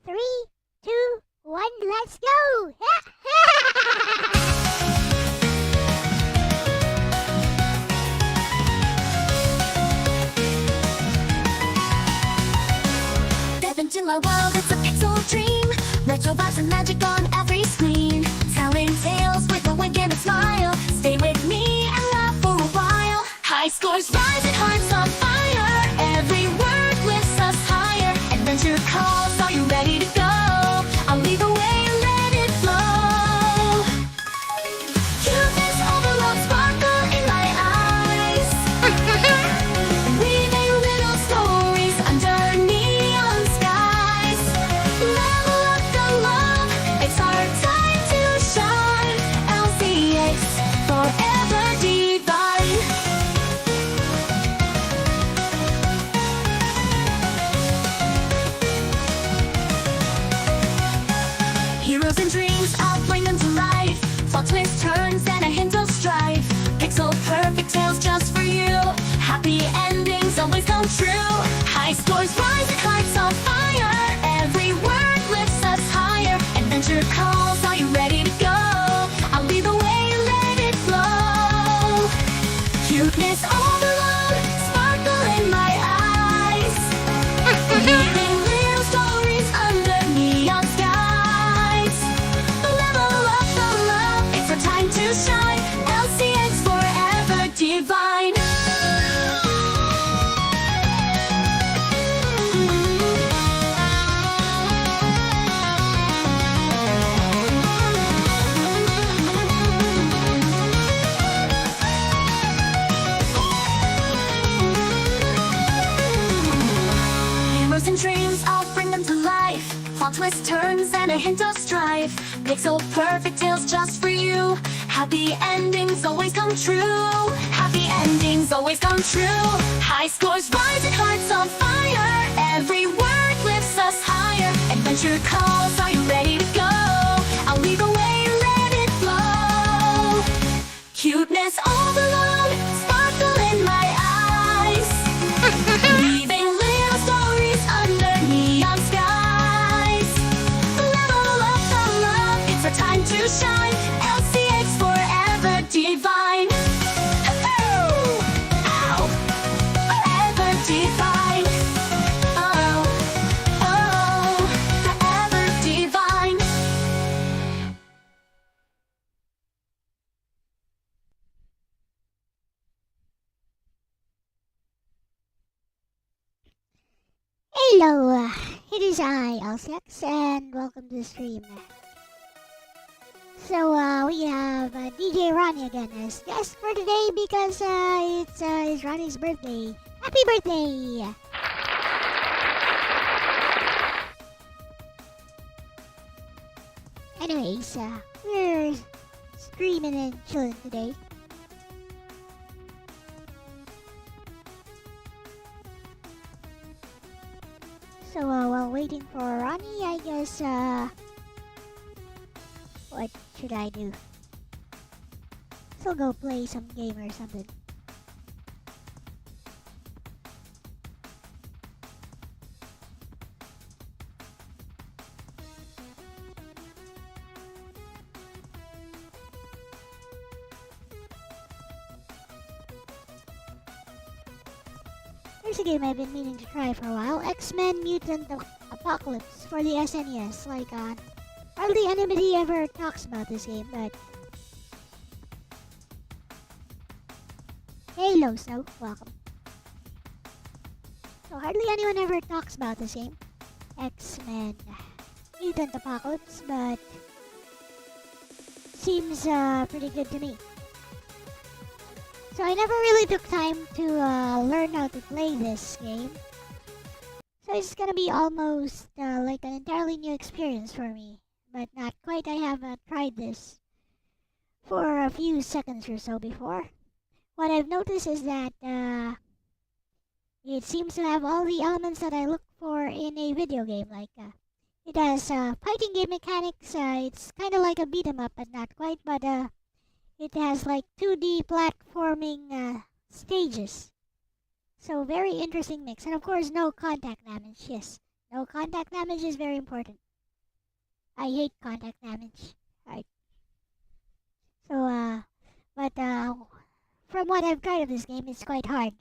3, 2, 1, let's go! Step into my world, it's a pixel dream. Retro vibes and magic on every screen. Telling tales with a wink and a smile. Stay with me and laugh for a while. High scores rise and hearts on fire. Every word lifts us higher. Adventure calls, are you ready to go? I'll lead the way and let it flow. Cuteness overload, sparkle in my eyes. Weaving little stories under neon skies. Level up the love, it's our time to shine. Elle-C, forever divine. Heroes and dreams, I'll bring them to life. Plot twists, turns, and a hint of strife. Pixel perfect tales just for you. Happy endings always come true. High scores rise and hearts on fire. Every word lifts us higher. Adventure calls, are you ready to go? I'll lead the way and let it flow. Cuteness overload, sparkle in my eyes. Weaving little stories under neon skies. Level up the love, it's our time to shine. LCX forever divine. Heroes and dreams, I'll bring them to life. Plot twists, turns, and a hint of strife. Pixel perfect tales just for you. Happy endings always come true. Happy endings always come true. High scores rise and hearts on fire. Every word lifts us higher. Adventure calls, are you ready to go? I'll lead the way and let it flow. Cuteness overload, sparkle in my eyes. Weaving little stories under neon skies. Level up the love, it's our time to shine. LCX forever divine. Ow! Forever divine. Oh, oh, forever divine. Hello, it is I, Elle-C, and welcome to the stream. So, we have DJ Ronnie again as guest for today because it's Ronnie's birthday. Happy birthday! Anyways, we're streaming and chilling today. So, while waiting for Ronnie, I guess, what should I do? So go play some game or something. There's a game I've been meaning to try for a while. X-Men Mutant Apocalypse for the SNES. Like, hardly anybody ever talks about this game, but... Hello, Snow. Welcome. So, hardly anyone ever talks about this game. X-Men Mutant Apocalypse, but... Seems, pretty good to me. So I never really took time to learn how to play this game. So it's gonna be almost like an entirely new experience for me. But not quite. I have tried this for a few seconds or so before. What I've noticed is that it seems to have all the elements that I look for in a video game. Like it has fighting game mechanics. It's kind of like a beat 'em up, but not quite. But it has like 2D platforming stages. So very interesting mix. And of course no contact damage. Yes, No contact damage is very important. I hate contact damage. Alright. So, from what I've tried of this game, it's quite hard.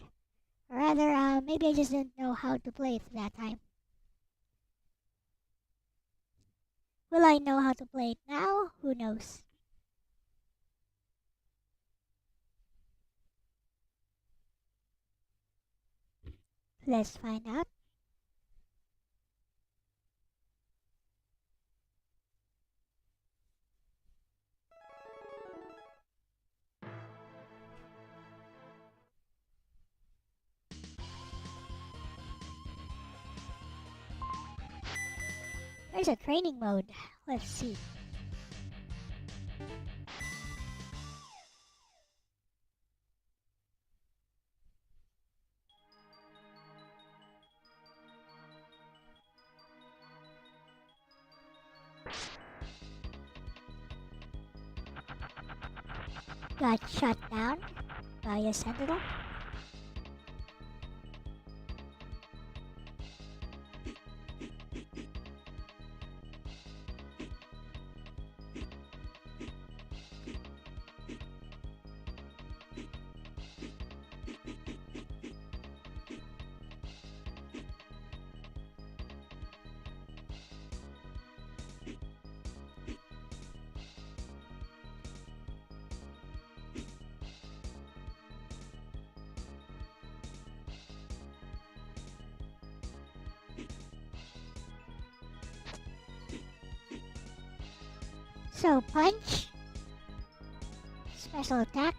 Or rather, maybe I just didn't know how to play it that time. Will I know how to play it now? Who knows? Let's find out. There's a training mode. Let's see. Got shot down by a sentinel. So punch, special attack,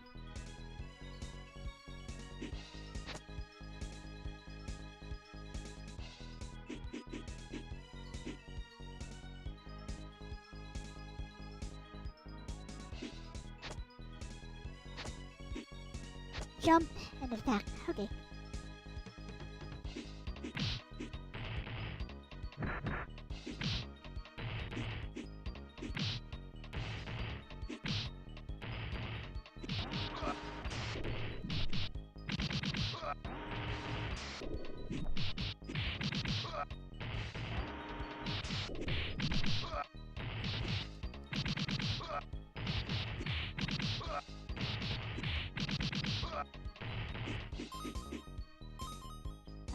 jump, and attack. Okay.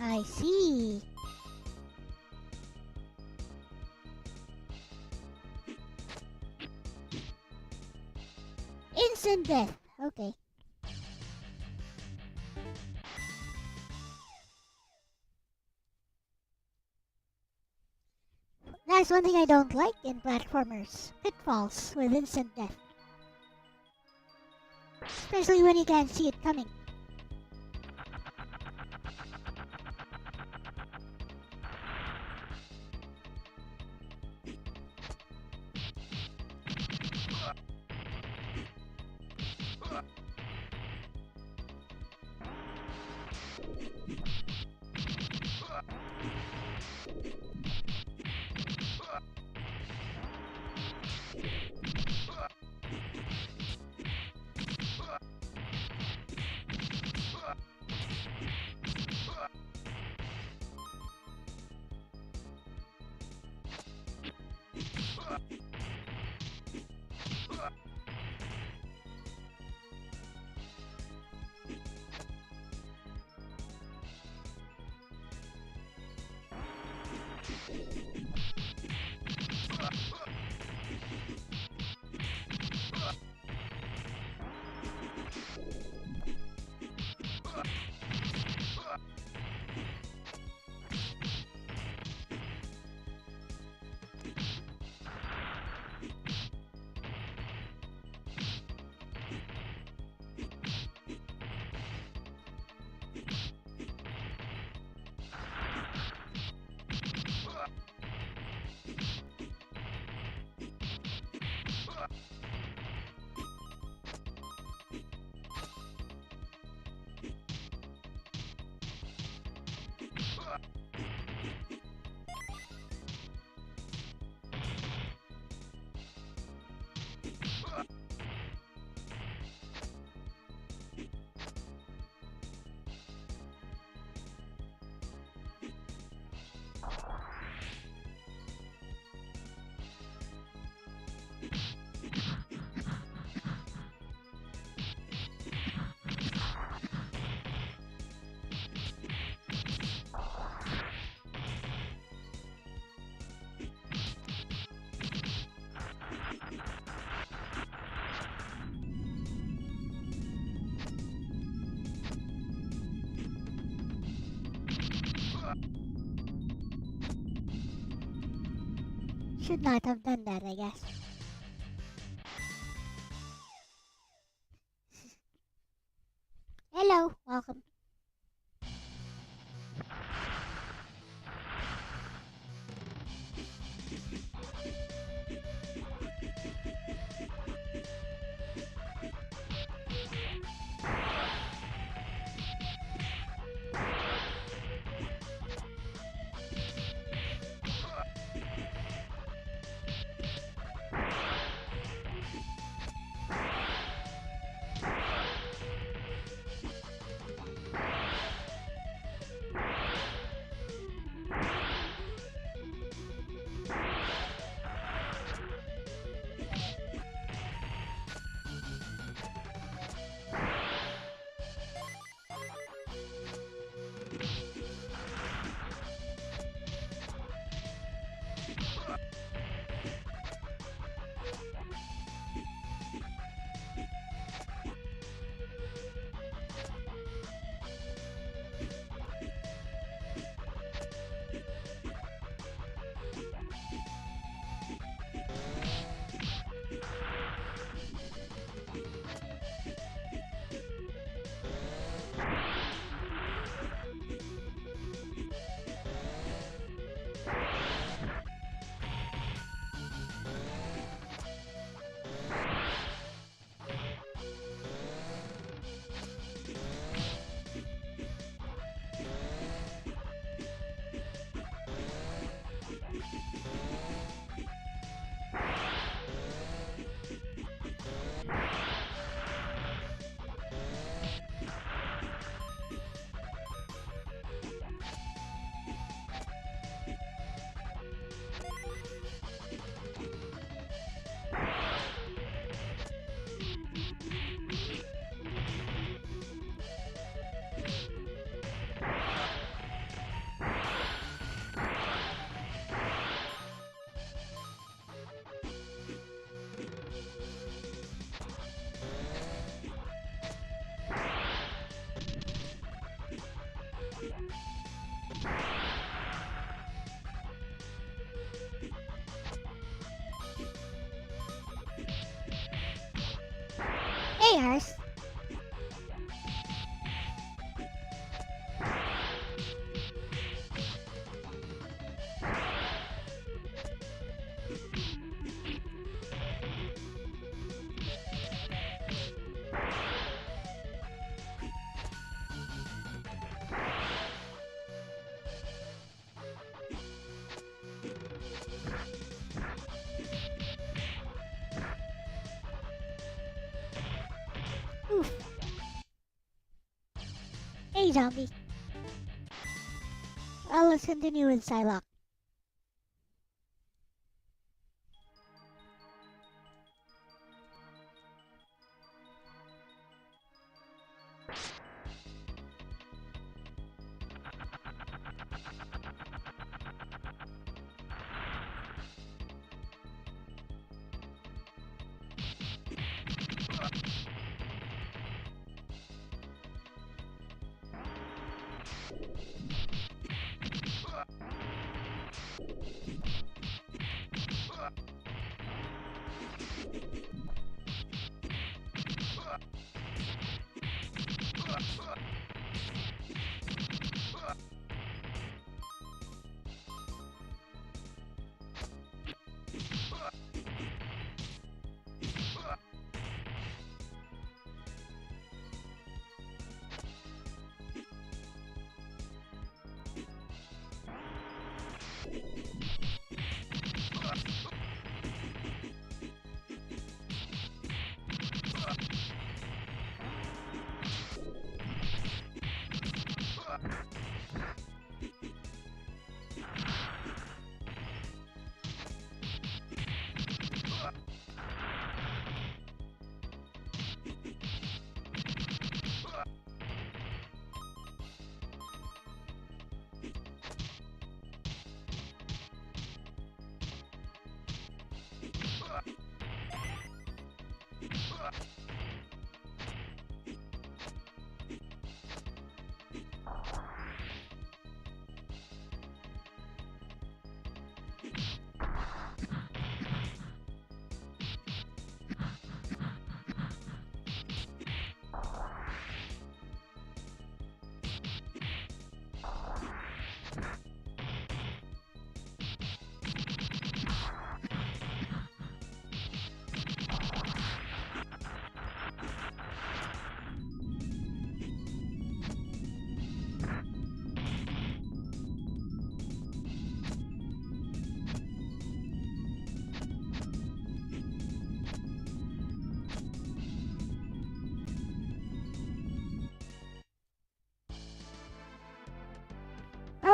I see. Instant death. Okay. That's one thing I don't like in platformers. Pitfalls with instant death. Especially when you can't see it coming. Should not have done that, I guess. Hello, welcome. Hey, Ars. Oof. Hey, zombie. Well, let's continue with Psylocke.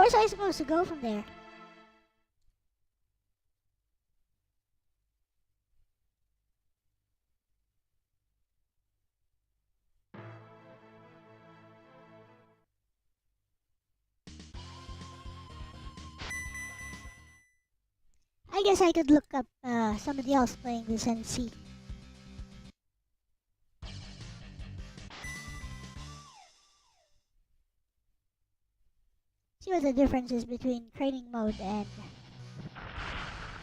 was I supposed to go from there? I guess I could look up somebody else playing this and see. See what the difference is between training mode and...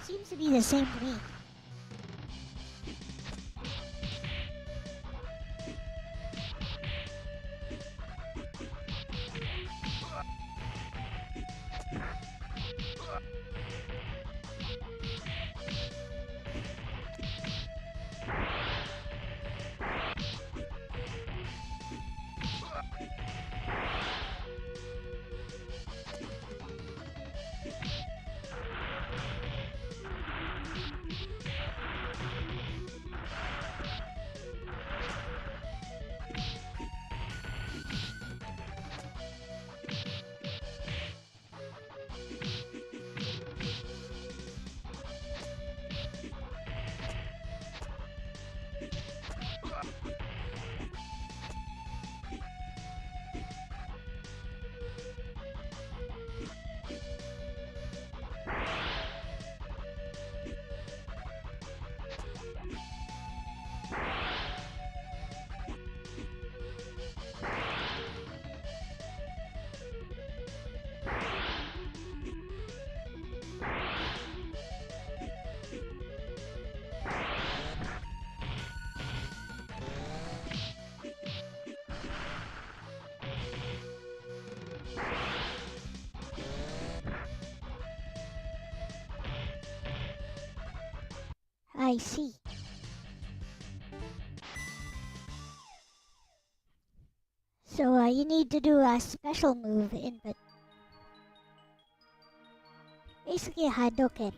Seems to be the same to me. I see. So you need to do a special move input. Basically a Hadouken.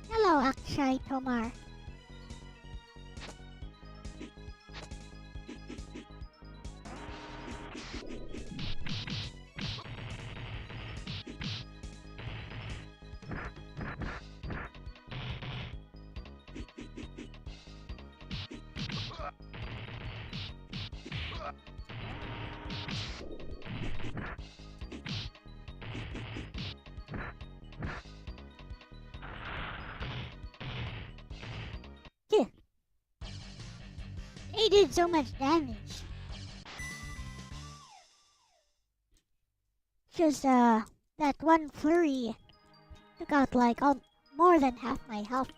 Hello, Akshay Tomar. Yeah. He did so much damage. Just that one flurry took out like more than half my health.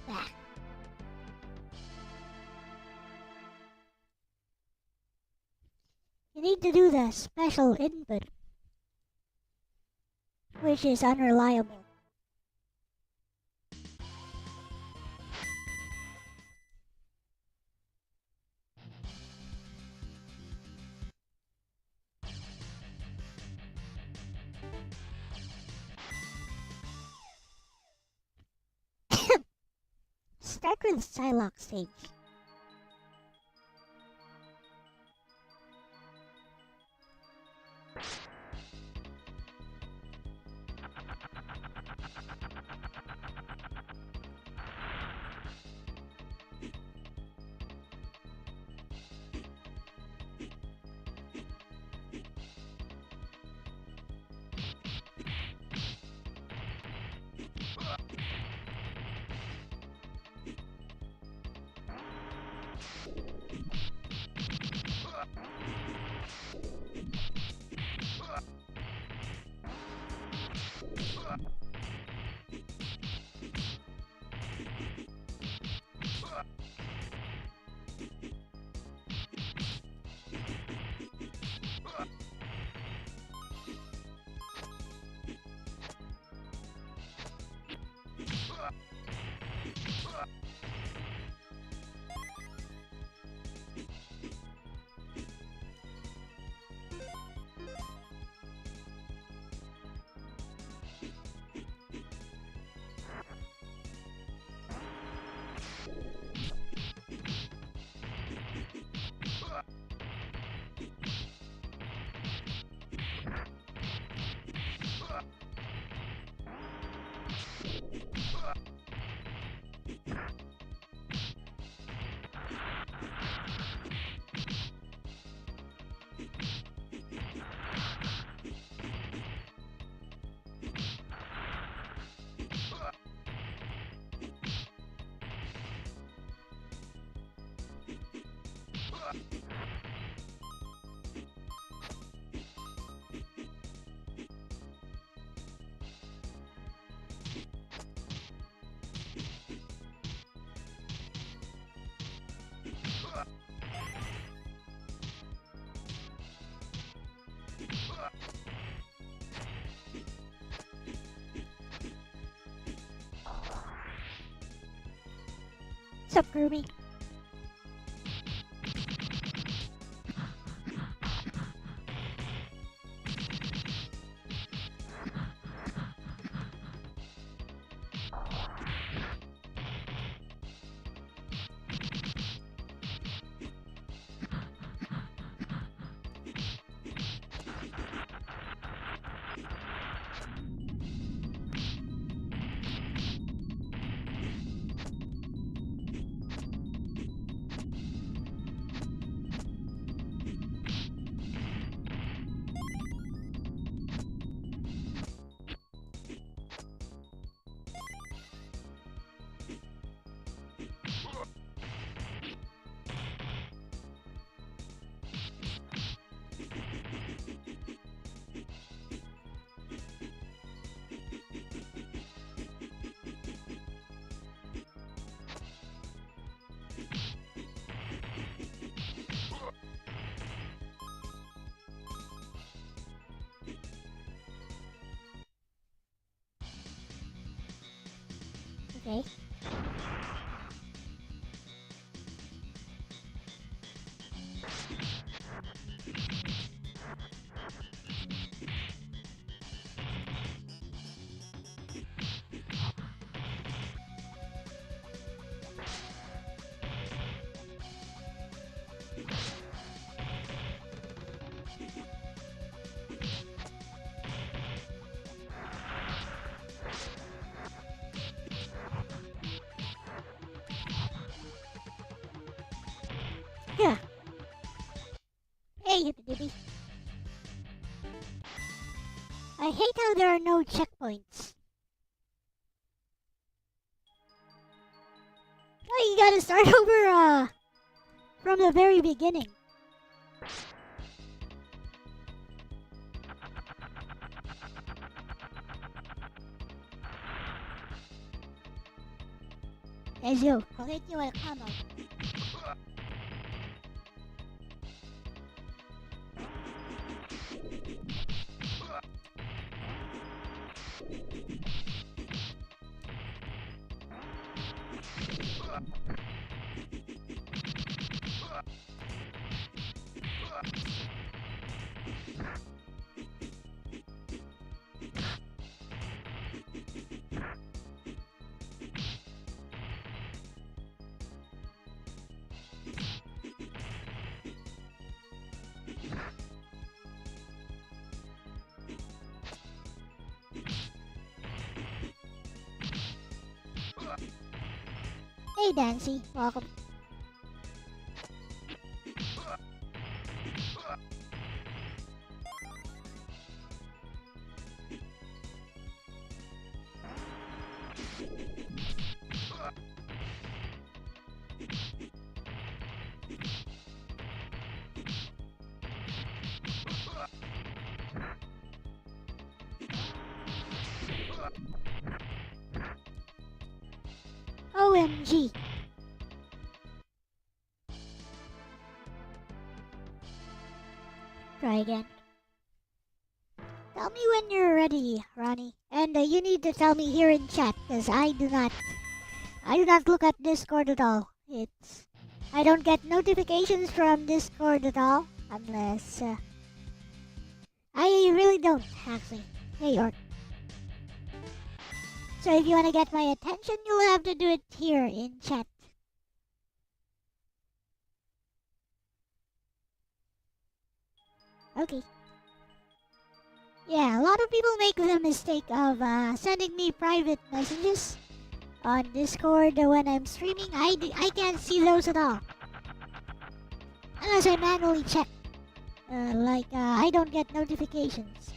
Ah. You need to do the special input, which is unreliable. Start with Psylocke stage. Sup, Kirby? Okay. Maybe. I hate how there are no checkpoints. Oh, you gotta start over from the very beginning. As you, I'll hit you with a combo. Hey Dancy, welcome. OMG. Try again. Tell me when you're ready, Ronnie. And you need to tell me here in chat, because I do not look at Discord at all. I don't get notifications from Discord at all, unless, I really don't, actually. Hey, York. So if you want to get my attention, you'll have to do it here in chat. Okay. Yeah, a lot of people make the mistake of sending me private messages on Discord when I'm streaming. I can't see those at all. Unless I manually check. I don't get notifications.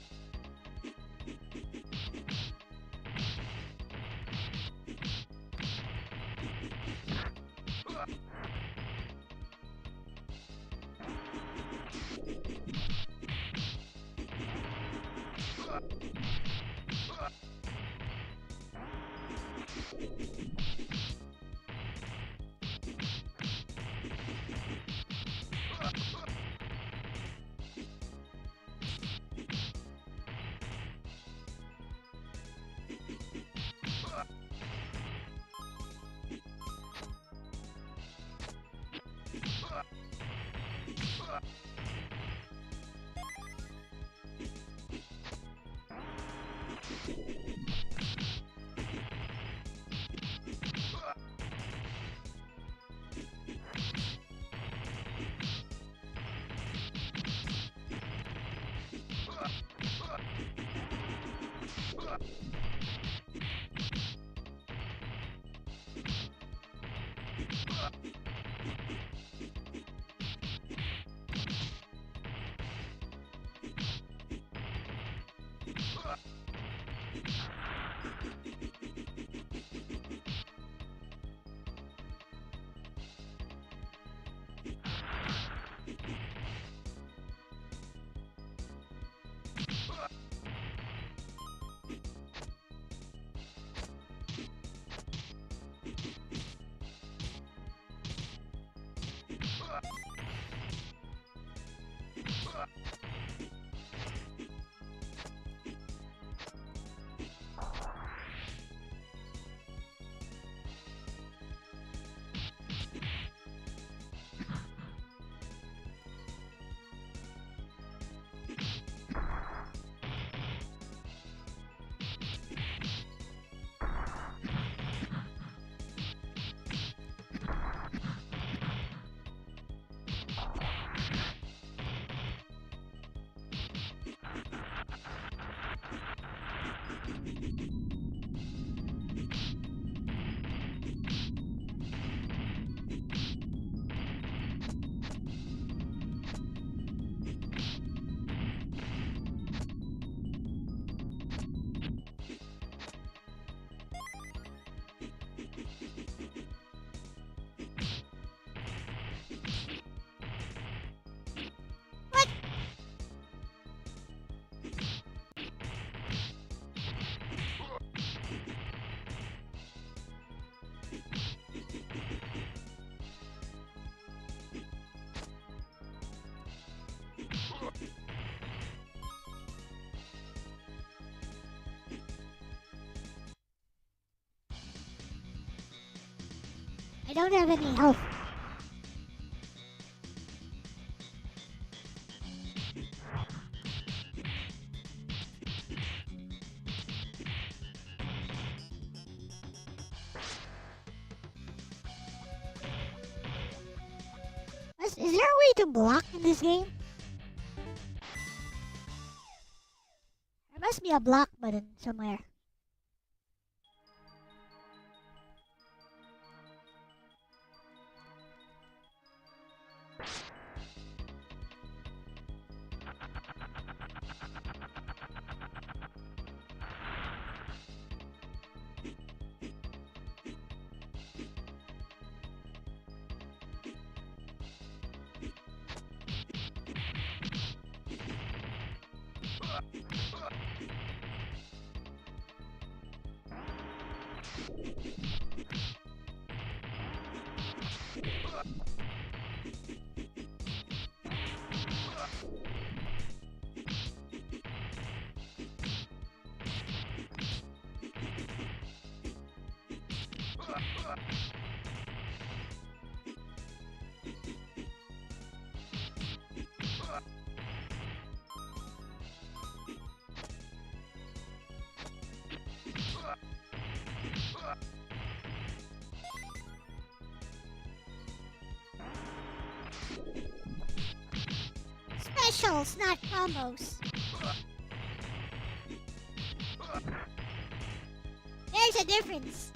don't have any health. Is there a way to block in this game? There must be a block button somewhere. Specials, not combos. There's a difference.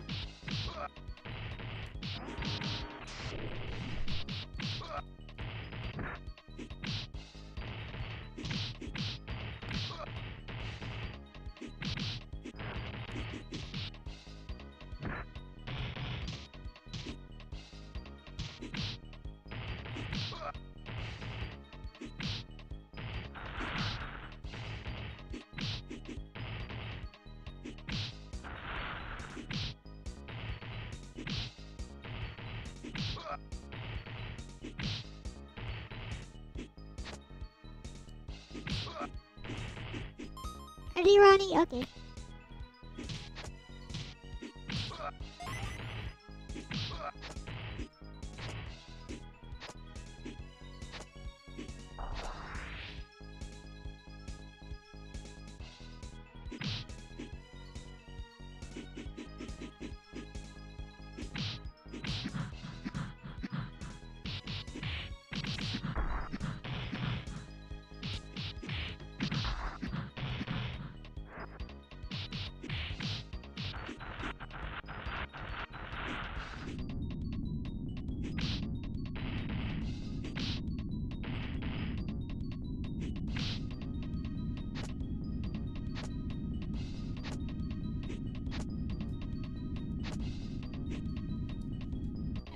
Ready, Ronnie? Okay.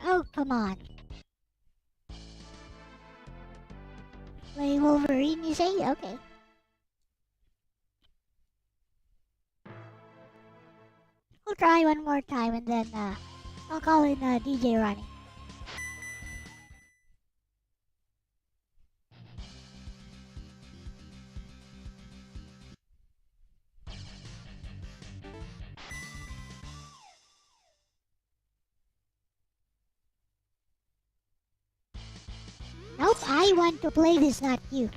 Oh, come on. Play Wolverine, you say? Okay. We'll try one more time and then I'll call in DJ Ronnie. Nope, I want to play this, not you.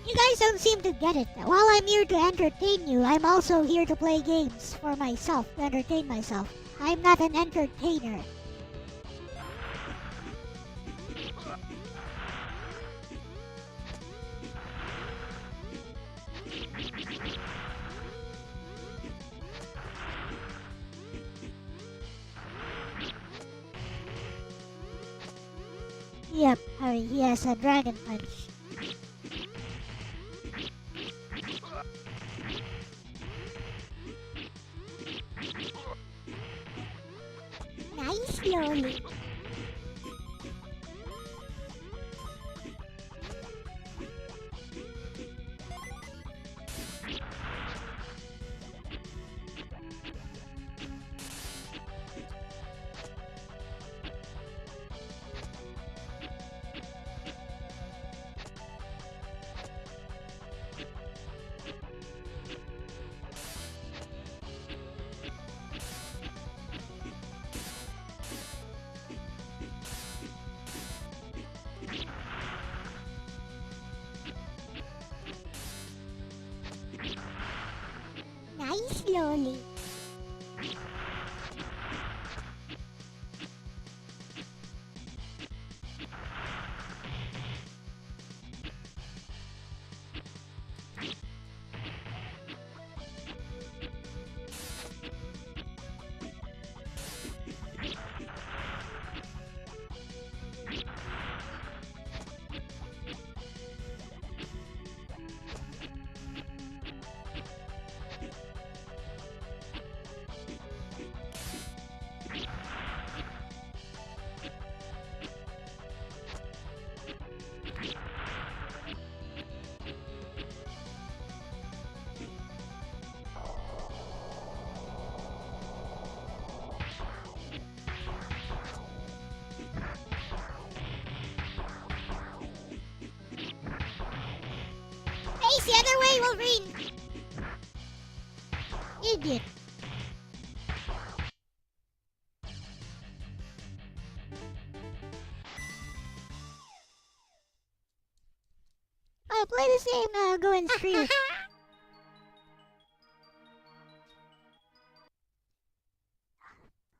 You guys don't seem to get it. While I'm here to entertain you, I'm also here to play games for myself, to entertain myself. I'm not an entertainer. Yep, Harry, he has a dragon punch. Nice, Loli. slowly. Face the other way, Wolverine! Idiot. I'll play this game, go and stream it.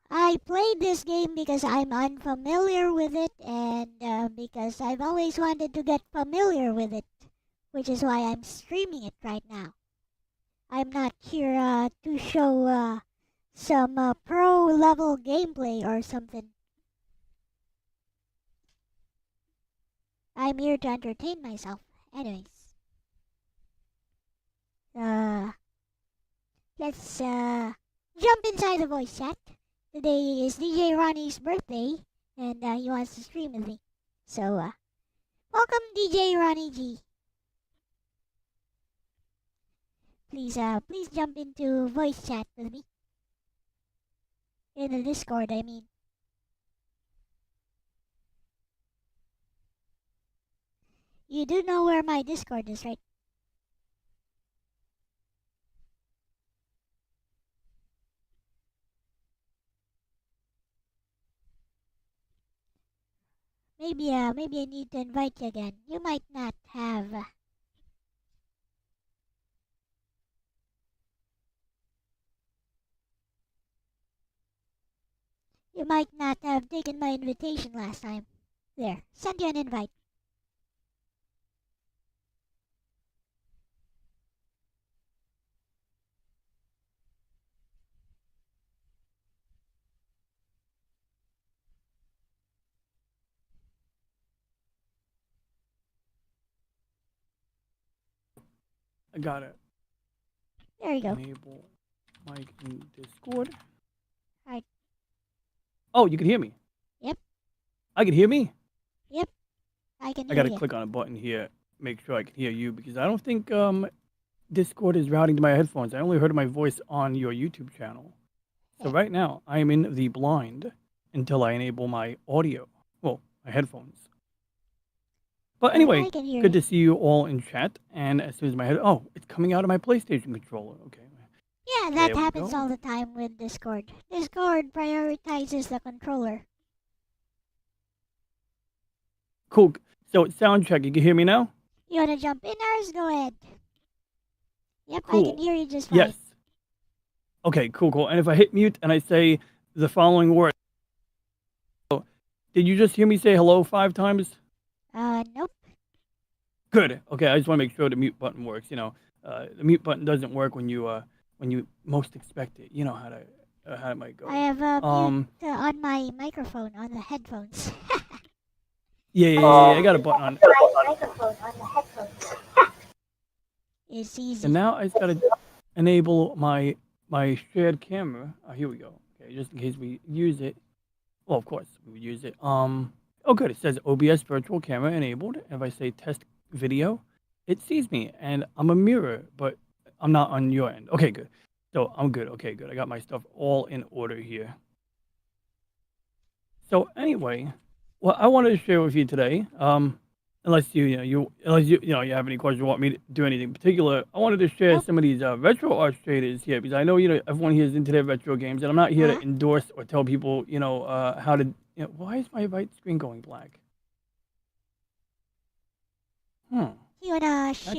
I played this game because I'm unfamiliar with it and because I've always wanted to get familiar with it, which is why I'm streaming it right now. I'm not here to show some pro level gameplay or something. I'm here to entertain myself. Anyways. Let's jump inside the voice chat. Today is DJ Ronnie's birthday and he wants to stream with me. So, welcome DJ Ronnie G. Please jump into voice chat with me. In the Discord, I mean. You do know where my Discord is, right? Maybe I need to invite you again. You might not have. You might not have taken my invitation last time. There, send you an invite. I got it. There you go. Enable mic in Discord. Right. Oh, you can hear me? Yep. I can hear me? Yep. I can I hear gotta you. click on a button here, make sure I can hear you, because I don't think Discord is routing to my headphones. I only heard my voice on your YouTube channel. So right now, I am in the blind until I enable my audio. Well, my headphones. But anyway, I can hear good you. to see you all in chat. And as soon as my head, oh, it's coming out of my PlayStation controller. Okay. Yeah, that There we happens go. all the time with Discord. Discord prioritizes the controller. Cool. So sound check. You can hear me now? You wanna jump in, Ars? Go ahead. Yep, I Cool. can hear you just fine. Yes. Okay, cool. And if I hit mute and I say the following word, did you just hear me say hello 5 times? Nope. Good. Okay, I just want to make sure the mute button works. You know, the mute button doesn't work when you most expect it. You know how it might go. I have mute on my microphone on the headphones. Yeah. I got a button on. It's easy. And now I just gotta enable my shared camera. Here we go. Okay, just in case we use it. Well, of course we would use it. Oh, good. It says OBS virtual camera enabled. If I say test video, it sees me, and I'm a mirror, but I'm not on your end. Okay, good. So I'm good. Okay, good. I got my stuff all in order here. So anyway, what I wanted to share with you today, unless you have any questions, want me to do anything in particular, I wanted to share Nope. some of these retro art traders here, because I know everyone here is into their retro games, and I'm not here to endorse or tell people how to. Why is my right screen going black? You wanna share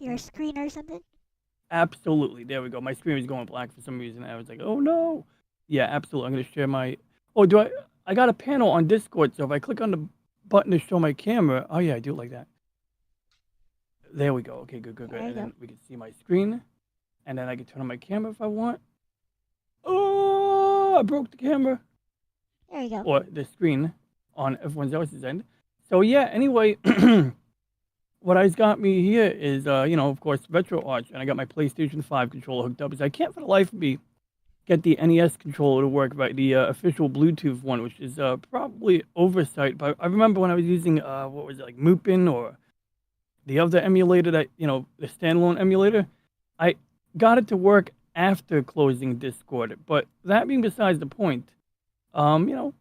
your interesting. screen or something? Absolutely. There we go. My screen was going black for some reason. I was like, oh no. Yeah, absolutely. I'm gonna share my. Oh, do I? I got a panel on Discord, so if I click on the button to show my camera, oh yeah, I do it like that. There we go. Okay, good, good, good. There you And go. then we can see my screen, and then I can turn on my camera if I want. Oh, I broke the camera There you go. or the screen on everyone else's end. So yeah. Anyway, what has got me here is, of course, RetroArch, and I got my PlayStation 5 controller hooked up. Because I can't for the life of me get the NES controller to work right, the official Bluetooth one, which is probably oversight. But I remember when I was using what was it, like Mupin or the other emulator that the standalone emulator, I got it to work after closing Discord. But that being besides the point, we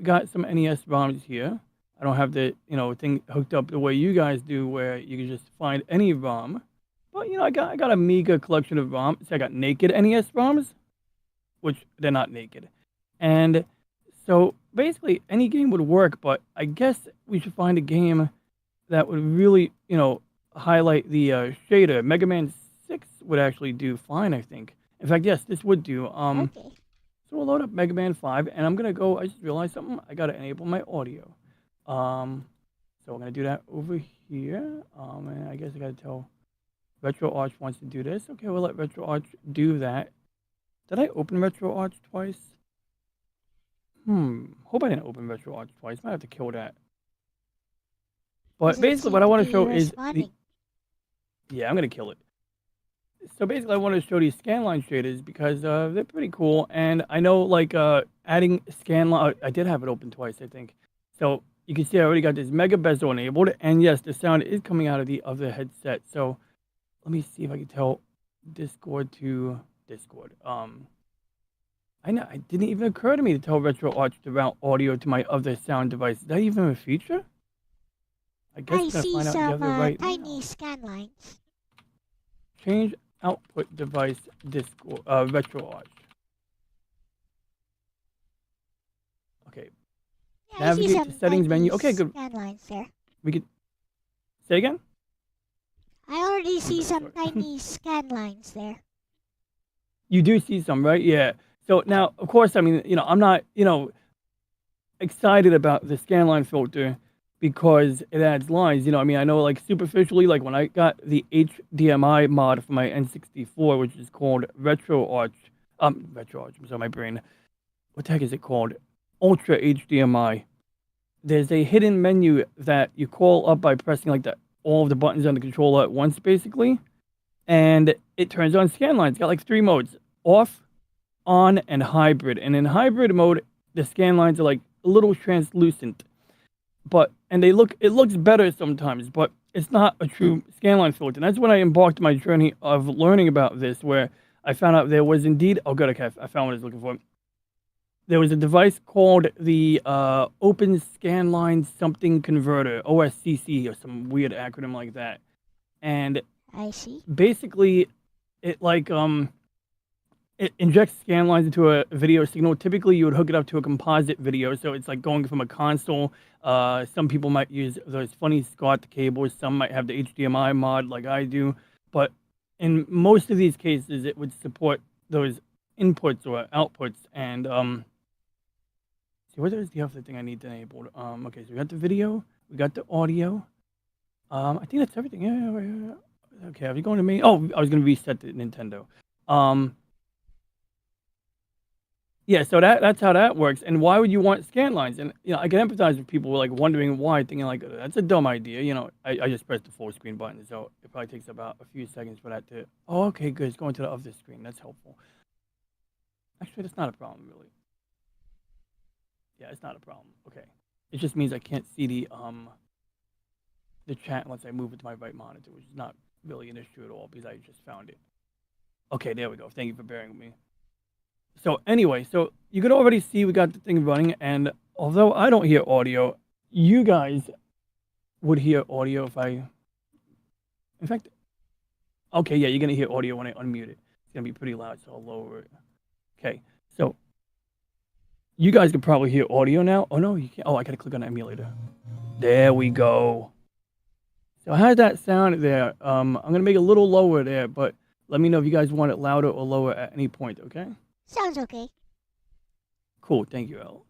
got some NES ROMs here. I don't have the thing hooked up the way you guys do, where you can just find any ROM. But I got a meager collection of ROMs. I got naked NES ROMs, which they're not naked, and so basically any game would work. But I guess we should find a game that would really highlight the shader. Mega Man 6 would actually do fine, I think. In fact, yes, this would do. Okay. So we'll load up Mega Man 5, and I'm gonna go. I just realized something. I gotta enable my audio. So I'm gonna do that over here. And I guess I gotta tell RetroArch wants to do this. Okay, we'll let RetroArch do that. Did I open RetroArch twice? Hope I didn't open RetroArch twice. Might have to kill that. But Doesn't basically, seem what I to want to be show is responding. yeah, I'm gonna kill it. So basically, I want to show these scanline shaders because they're pretty cool, and I know like adding scanline. I did have it open twice, I think. So you can see I already got this mega bezel enabled, and yes, the sound is coming out of the other headset. So let me see if I can tell Discord to Discord. I know it didn't even occur to me to tell RetroArch to route audio to my other sound device. Is that even a feature? I guess I we're gonna see find out some together right tiny now. scan lines. Change output device Discord RetroArch. Okay, Yeah, I see navigate to some settings tiny menu. Okay, good. scan lines there. We could say again. I already I'm see sorry, some sorry. tiny scan lines there. You do see some, right? Yeah. So now, of course, I mean, I'm not, excited about the scanline filter because it adds lines. I mean, I know like superficially, like when I got the HDMI mod for my N64, which is called RetroArch. RetroArch. I'm sorry, my brain. What the heck is it called? Ultra HDMI. There's a hidden menu that you call up by pressing like all of the buttons on the controller at once, basically, and it turns on scanline. It's got like 3 modes: off, on, and hybrid. And in hybrid mode, the scan lines are like a little translucent, and it looks better sometimes, but it's not a true scanline filter. And that's when I embarked my journey of learning about this, where I found out there was indeed. Oh, good, okay, I found what I was looking for. There was a device called the Open Scanline Something Converter, OSCC, or some weird acronym like that, and I see. basically it it injects scan lines into a video signal. Typically you would hook it up to a composite video, so it's like going from a console. Some people might use those funny SCART cables, some might have the HDMI mod like I do, but in most of these cases it would support those inputs or outputs. And see, what is the other thing I need to enable? Okay, so we got the video, we got the audio. I think that's everything. Yeah. Okay, are we going to me? Oh, I was going to reset the Nintendo. Yeah, so that's how that works. And why would you want scan lines? And I can empathize with people like wondering why, thinking like that's a dumb idea. I just pressed the full screen button, so it probably takes about a few seconds for that to. Oh, okay, good. It's going to the other screen. That's helpful. Actually, that's not a problem, really. Yeah, it's not a problem. Okay, it just means I can't see the chat unless I move it to my right monitor, which is not really an issue at all because I just found it. Okay, there we go. Thank you for bearing with me. So anyway, so you can already see we got the thing running, and although I don't hear audio, you guys would hear audio if I... In fact, okay, yeah, you're going to hear audio when I unmute it. It's going to be pretty loud, so I'll lower it. Okay, so you guys can probably hear audio now. Oh, no, you can't. Oh, I got to click on the emulator. There we go. So how's that sound there? I'm going to make it a little lower there, but Let me know if you guys want it louder or lower at any point, okay? Sounds okay. Cool, thank you, Elle.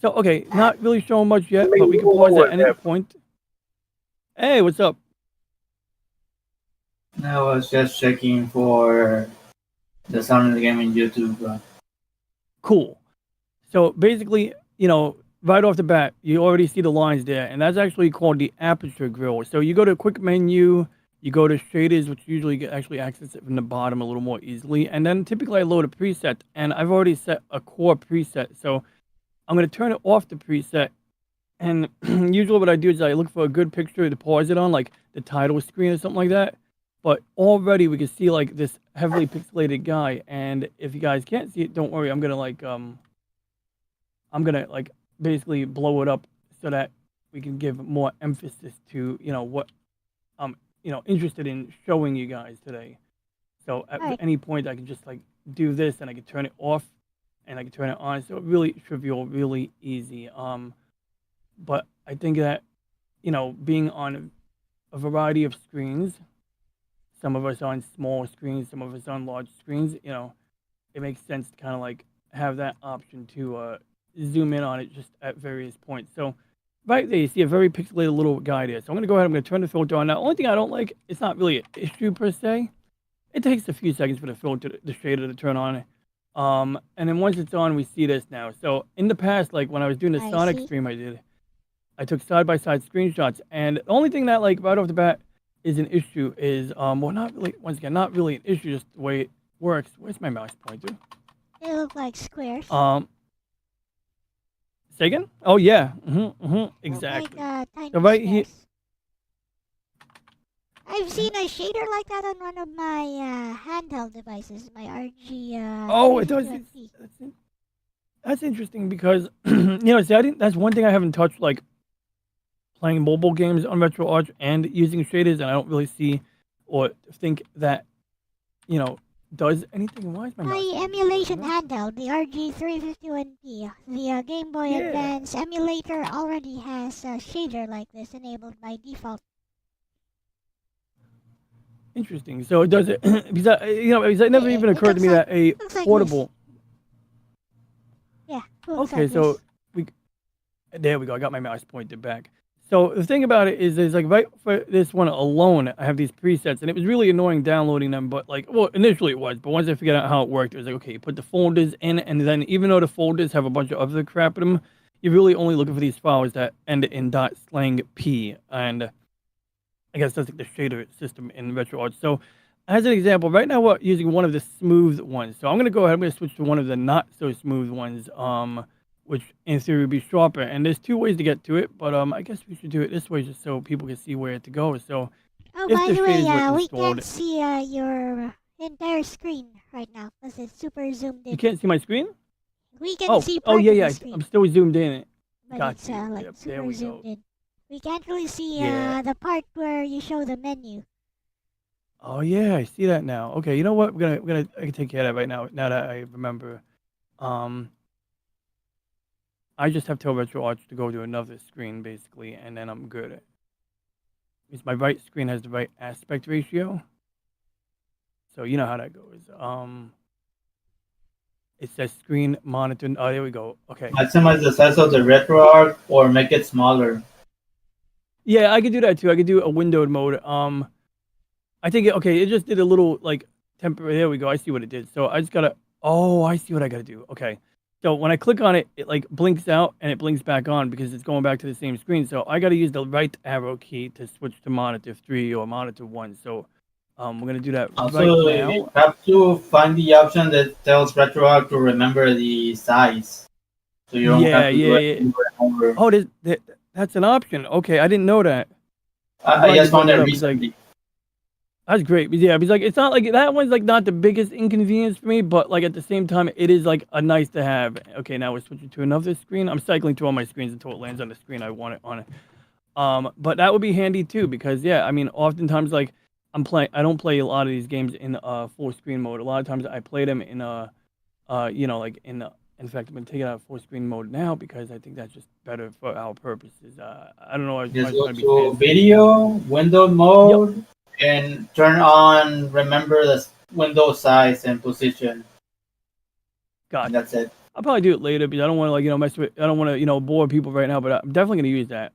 So, okay, not really showing much yet, but we can pause at any point. Hey, what's up? I was just checking for the sound of the game in YouTube. Cool. So basically, right off the bat, you already see the lines there, and that's actually called the aperture grill. So you go to quick menu, you go to shaders, which usually get actually access it from the bottom a little more easily, and then typically I load a preset, and I've already set a core preset. So I'm going to turn it off the preset, and usually what I do is I look for a good picture to pause it on, like the title screen or something like that. But already we can see like this heavily pixelated guy, and if you guys can't see it, don't worry. I'm gonna basically blow it up so that we can give more emphasis to what I'm interested in showing you guys today. So at Alright. any point I can just like do this, and I can turn it off, and I can turn it on. So really trivial, really easy. But I think that being on a variety of screens. Some of us on small screens, some of us on large screens. It makes sense to kind of like have that option to zoom in on it just at various points. So right there, you see a very pixelated little guy there. So I'm going to go ahead, I'm going to turn the filter on. Now, the only thing I don't like, it's not really an issue per se. It takes a few seconds for the filter, the shader to turn on. And then once it's on, we see this now. So in the past, like when I was doing the I Sonic see. stream I took side-by-side screenshots. And the only thing that like right off the bat, is an issue is well, not really, once again, not really an issue, just the way it works. Where's my mouse pointer? They look like squares. Say again? Oh yeah, Like exactly. tiny So right here, squares. I've seen a shader like that on one of my handheld devices, my RG oh, it does. 350. That's interesting because see, that's one thing I haven't touched, like playing mobile games on RetroArch and using shaders, and I don't really see or think that does anything. Why is my mouse My pointer emulation going up? handheld, the RG351P, the Game Boy Yeah. Advance emulator already has a shader like this enabled by default. Interesting. So does it? Because it never even It occurred to looks me like that a looks like this. portable. Yeah, looks Okay, like so this. there we go. I got my mouse pointed back. So the thing about it is like right for this one alone, I have these presets, and it was really annoying downloading them. But like, well, initially it was, but once I figured out how it worked, it was like, okay, you put the folders in, and then even though the folders have a bunch of other crap in them, you're really only looking for these files that end in .slang.p, and I guess that's like the shader system in RetroArch. So as an example, right now we're using one of the smooth ones. So I'm gonna go ahead. I'm gonna switch to one of the not so smooth ones. Which in theory would be sharper. And there's two ways to get to it, but I guess we should do it this way just so people can see where to go. So Oh, if by the the way, shaders were we installed, can't see your entire screen right now because it's super zoomed you in. can't see my screen. We can see Oh part yeah, of yeah. the screen, I'm still zoomed in. but Got it's you. like Yep, there super we zoomed go. in. We can't really see Yeah. the part where you show the menu. Oh yeah, I see that now. Okay, you know what? I can take care of that right now. Now that I remember, um, I just have to tell RetroArch to go to another screen basically, and then I'm good. Because my right screen has the right aspect ratio, so you know how that goes. It says screen monitor. Oh, there we go. Okay. Maximize the size of the RetroArch or make it smaller. Yeah, I could do that too. I could do a windowed mode. I think it just did a little like temporary. There we go. I see what it did. So I just gotta. Oh, I see what I gotta do. Okay. So when I click on it, it like blinks out and it blinks back on because it's going back to the same screen. So I gotta use the right arrow key to switch to monitor 3 or monitor 1. So we're gonna do that Also, right you now. have to find the option that tells RetroArch to remember the size, so you don't Yeah, have to do yeah, it yeah. over and over. Oh, that's an option. Okay, I didn't know that. I'm I glad you just brought found that it up. It's like recently. that's great. Yeah, because like it's not like that one's like not the biggest inconvenience for me, but like at the same time, it is like a nice to have. Okay, now we're switching to another screen. I'm cycling through all my screens until it lands on the screen I want it on. But that would be handy too because yeah, I mean, oftentimes like I don't play a lot of these games in full screen mode. A lot of times I play them in like in fact, I'm gonna take it out of full screen mode now because I think that's just better for our purposes. I don't know. I was Just trying go to be to fancy. video, window Yep. mode, and turn on remember the window size and position. Gotcha. And that's it. I'll probably do it later because I don't want to mess with. I don't want to bore people right now. But I'm definitely gonna use that.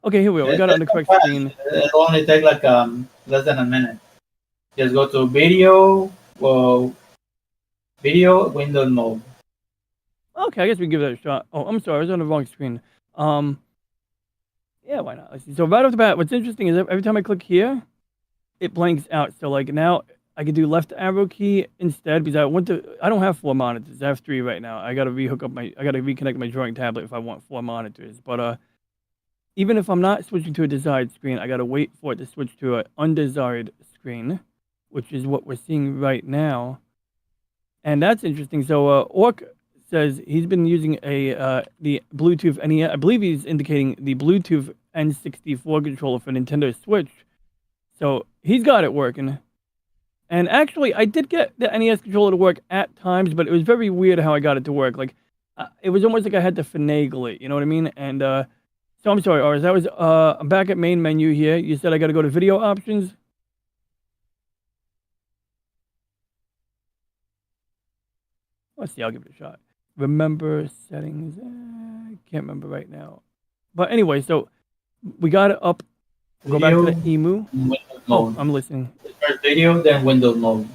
Okay, here we go. We got it on the correct screen. It'll only take like less than a minute. Just go to video, video window mode. Okay, I guess we can give that a shot. Oh, I'm sorry, I was on the wrong screen. Yeah, why not? Let's see. So right off the bat, what's interesting is every time I click here, it blanks out. So like now I can do left arrow key instead because I don't have 4 monitors. I have 3 right now. I gotta reconnect my drawing tablet if I want 4 monitors. But even if I'm not switching to a desired screen, I gotta wait for it to switch to an undesired screen, which is what we're seeing right now. And that's interesting. So Orc says he's been using the Bluetooth NES. I believe he's indicating the Bluetooth N64 controller for Nintendo Switch. So he's got it working. And actually, I did get the NES controller to work at times, but it was very weird how I got it to work. Like, it was almost like I had to finagle it. You know what I mean? And so I'm sorry, Oris. That was I'm back at main menu here. You said I got to go to video options. Let's see. I'll give it a shot. Remember settings. Can't remember right now. But anyway, so we got it up. Go back to the emu. Oh, I'm listening. First video, then Windows mode.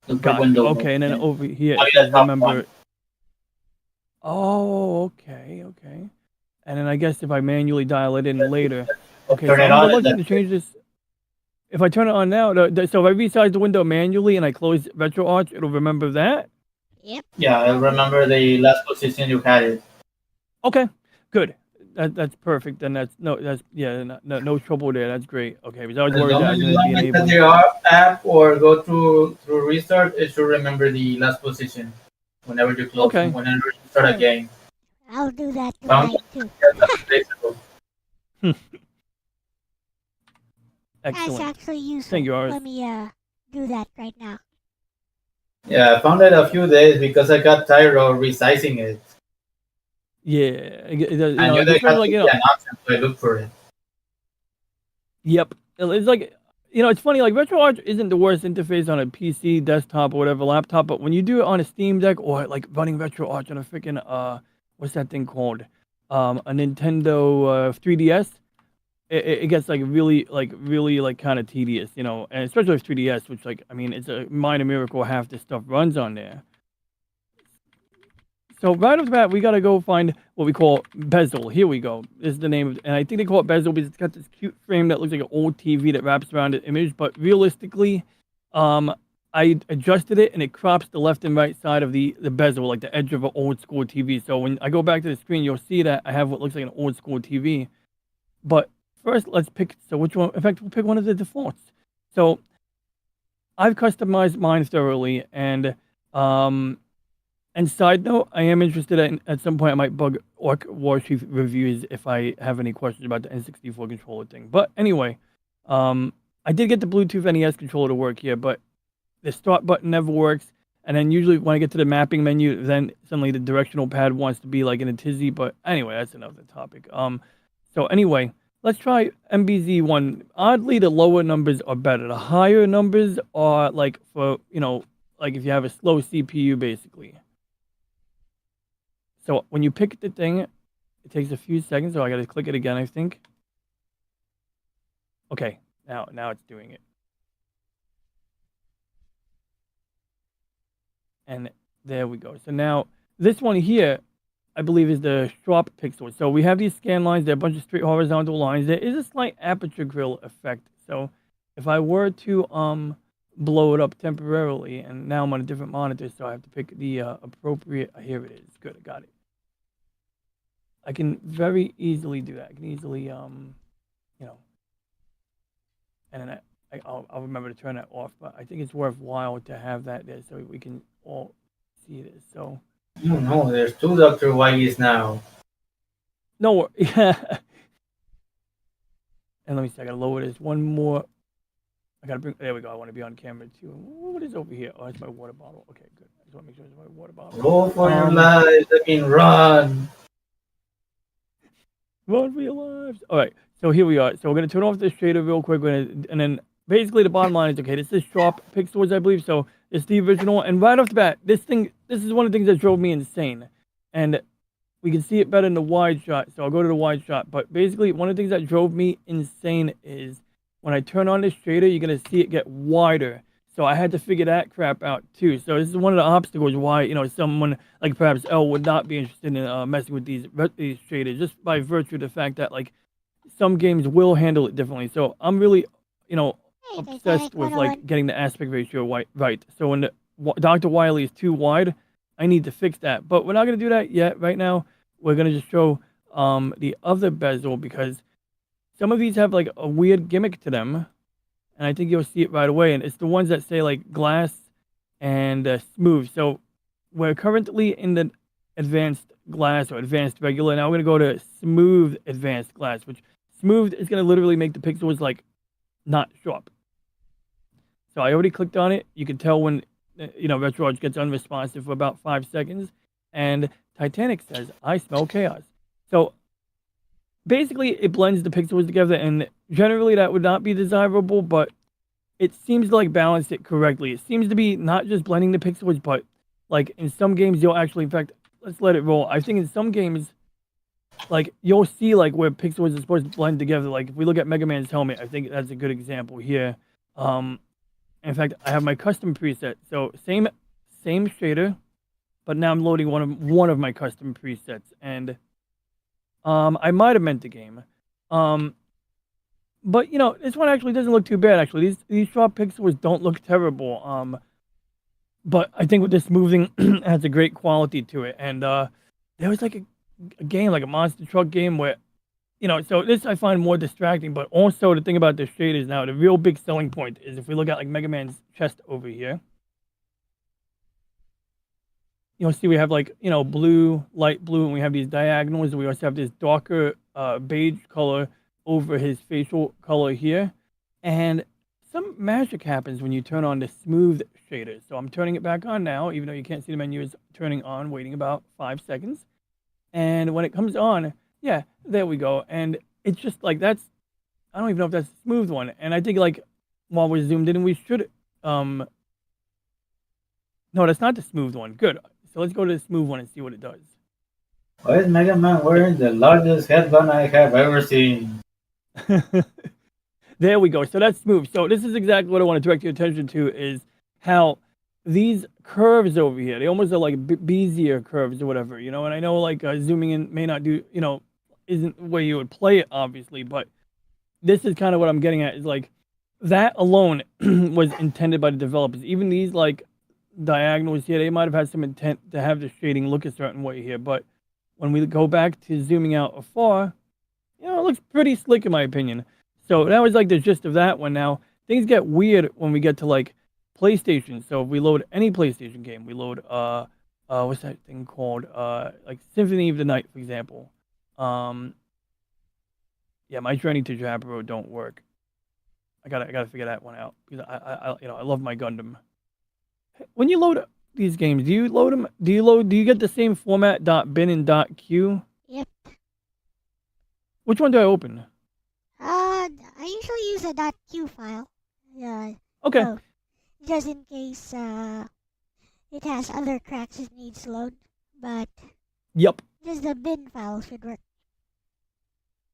Windows okay, mode. And then over here, remember. Oh, okay. And then I guess if I manually dial it in later. Okay, turn so it I'm on looking to change this. If I turn it on now, so if I resize the window manually and I close RetroArch, it'll remember that? Yep. Yeah, I remember the last position you had it. Okay, good. That's perfect. Then no trouble there. That's great. Okay, because I was worried that I was going to be unable. Your app or go through restart, it should remember the last position whenever you close. Okay. Whenever you start a game. I'll do that tonight too. Excellent. That's actually useful. Thank you, Aris. Let me do that right now. Yeah, I found it a few days because I got tired of resizing it. Yeah, I knew they had like, an option, so I looked for it. Yep, it's like it's funny. Like RetroArch isn't the worst interface on a PC, desktop, or whatever laptop, but when you do it on a Steam Deck or like running RetroArch on a freaking what's that thing called? A Nintendo 3DS, it gets really kind of tedious, and especially with 3DS, which it's a minor miracle half this stuff runs on there. So right off the bat, we got to go find what we call bezel. Here we go. This is the name of it. And I think they call it bezel because it's got this cute frame that looks like an old TV that wraps around the image. But realistically, I adjusted it and it crops the left and right side of the bezel, like the edge of an old school TV. So when I go back to the screen, you'll see that I have what looks like an old school TV. But first, let's pick, so which one, in fact, we'll pick one of the defaults. So I've customized mine thoroughly, and side note, I am interested in, at some point I might bug Orc Warchief reviews if I have any questions about the N64 controller thing. But anyway, I did get the Bluetooth NES controller to work here, but the start button never works. And then usually when I get to the mapping menu, then suddenly the directional pad wants to be like in a tizzy. But anyway, that's another topic. So anyway, let's try MBZ1. Oddly, the lower numbers are better. The higher numbers are like for, like if you have a slow CPU, basically. So when you pick the thing, it takes a few seconds. So I got to click it again, I think. Okay, now it's doing it. And there we go. So now this one here, I believe, is the sharp pixel. So we have these scan lines. They're a bunch of straight horizontal lines. There is a slight aperture grill effect. So if I were to blow it up temporarily, and now I'm on a different monitor, so I have to pick the appropriate. Here it is. Good, I got it. I can very easily do that. I can easily, and then I'll remember to turn that off. But I think it's worthwhile to have that there so we can all see this. So. Oh no, there's 2 Dr. Wiggies now. No, yeah. And let me see, I gotta lower this one more. I gotta bring, there we go. I want to be on camera too. What is over here? Oh, it's my water bottle. Okay, good. I just want to make sure it's my water bottle. Roll for your lives. I mean, run. Run for your lives. All right, so here we are. So we're gonna turn off the shader real quick, and then basically the bottom line is okay. This is sharp pixels, I believe. So it's the original, and right off the bat, this is one of the things that drove me insane, and we can see it better in the wide shot. So I'll go to the wide shot. But basically, one of the things that drove me insane is when I turn on this shader, you're gonna see it get wider. So I had to figure that crap out too. So this is one of the obstacles why someone like perhaps Elle would not be interested in messing with these shaders, just by virtue of the fact that like some games will handle it differently. So I'm really Hey, obsessed Titanic with 101. like getting the aspect ratio right. So when the Dr. Wily is too wide, I need to fix that. But we're not gonna do that yet. Right now, we're gonna just show the other bezel because some of these have like a weird gimmick to them, and I think you'll see it right away. And it's the ones that say like glass and smooth. So we're currently in the advanced glass or advanced regular. Now we're gonna go to smooth advanced glass, which smooth is gonna literally make the pixels like not sharp. So I already clicked on it. You can tell when RetroArch gets unresponsive for about 5 seconds, and Titanic says, "I smell chaos." So basically, it blends the pixels together, and generally that would not be desirable, but it seems to like balance it correctly. It seems to be not just blending the pixels, but like in some games you'll actually, in fact, let's let it roll. I think in some games, like you'll see like where pixels are supposed to blend together. Like if we look at Mega Man's helmet, I think that's a good example here. In fact, I have my custom preset. So same shader, but now I'm loading one of my custom presets, and I might have meant the game. But this one actually doesn't look too bad. Actually, these sharp pixels don't look terrible. But I think with this moving it has a great quality to it. And there was like a game, like a monster truck game where, so this I find more distracting. But also the thing about the shaders now, the real big selling point is if we look at like Mega Man's chest over here. You'll see we have like, blue, light blue, and we have these diagonals. And we also have this darker beige color over his facial color here. And some magic happens when you turn on the smooth shader. So I'm turning it back on now, even though you can't see the menu is turning on, waiting about 5 seconds. And when it comes on, yeah, there we go. And it's just like I don't even know if that's a smooth one. And I think like while we're zoomed in, we should, no, that's not the smooth one. Good. So let's go to the smooth one and see what it does. Why is Mega Man wearing the largest headband I have ever seen? There we go. So that's smooth. So this is exactly what I want to direct your attention to is how these curves over here, they almost are like Bezier curves or whatever, and I know like zooming in may not do, isn't the way you would play it, obviously, but this is kind of what I'm getting at is like that alone was intended by the developers. Even these like diagonals here, they might have had some intent to have the shading look a certain way here, but when we go back to zooming out afar, it looks pretty slick in my opinion. So that was like the gist of that one. Now things get weird when we get to like PlayStation. So if we load any PlayStation game, we load what's that thing called? Like Symphony of the Night, for example. Yeah, my Journey to Japero don't work. I gotta figure that one out because I love my Gundam. When you load these games, do you load them? Do you get the same format .bin and .q? Yep. Which one do I open? I usually use a .q file. Okay. So, just in case it has other cracks it needs to load, but Yep. just the bin file should work.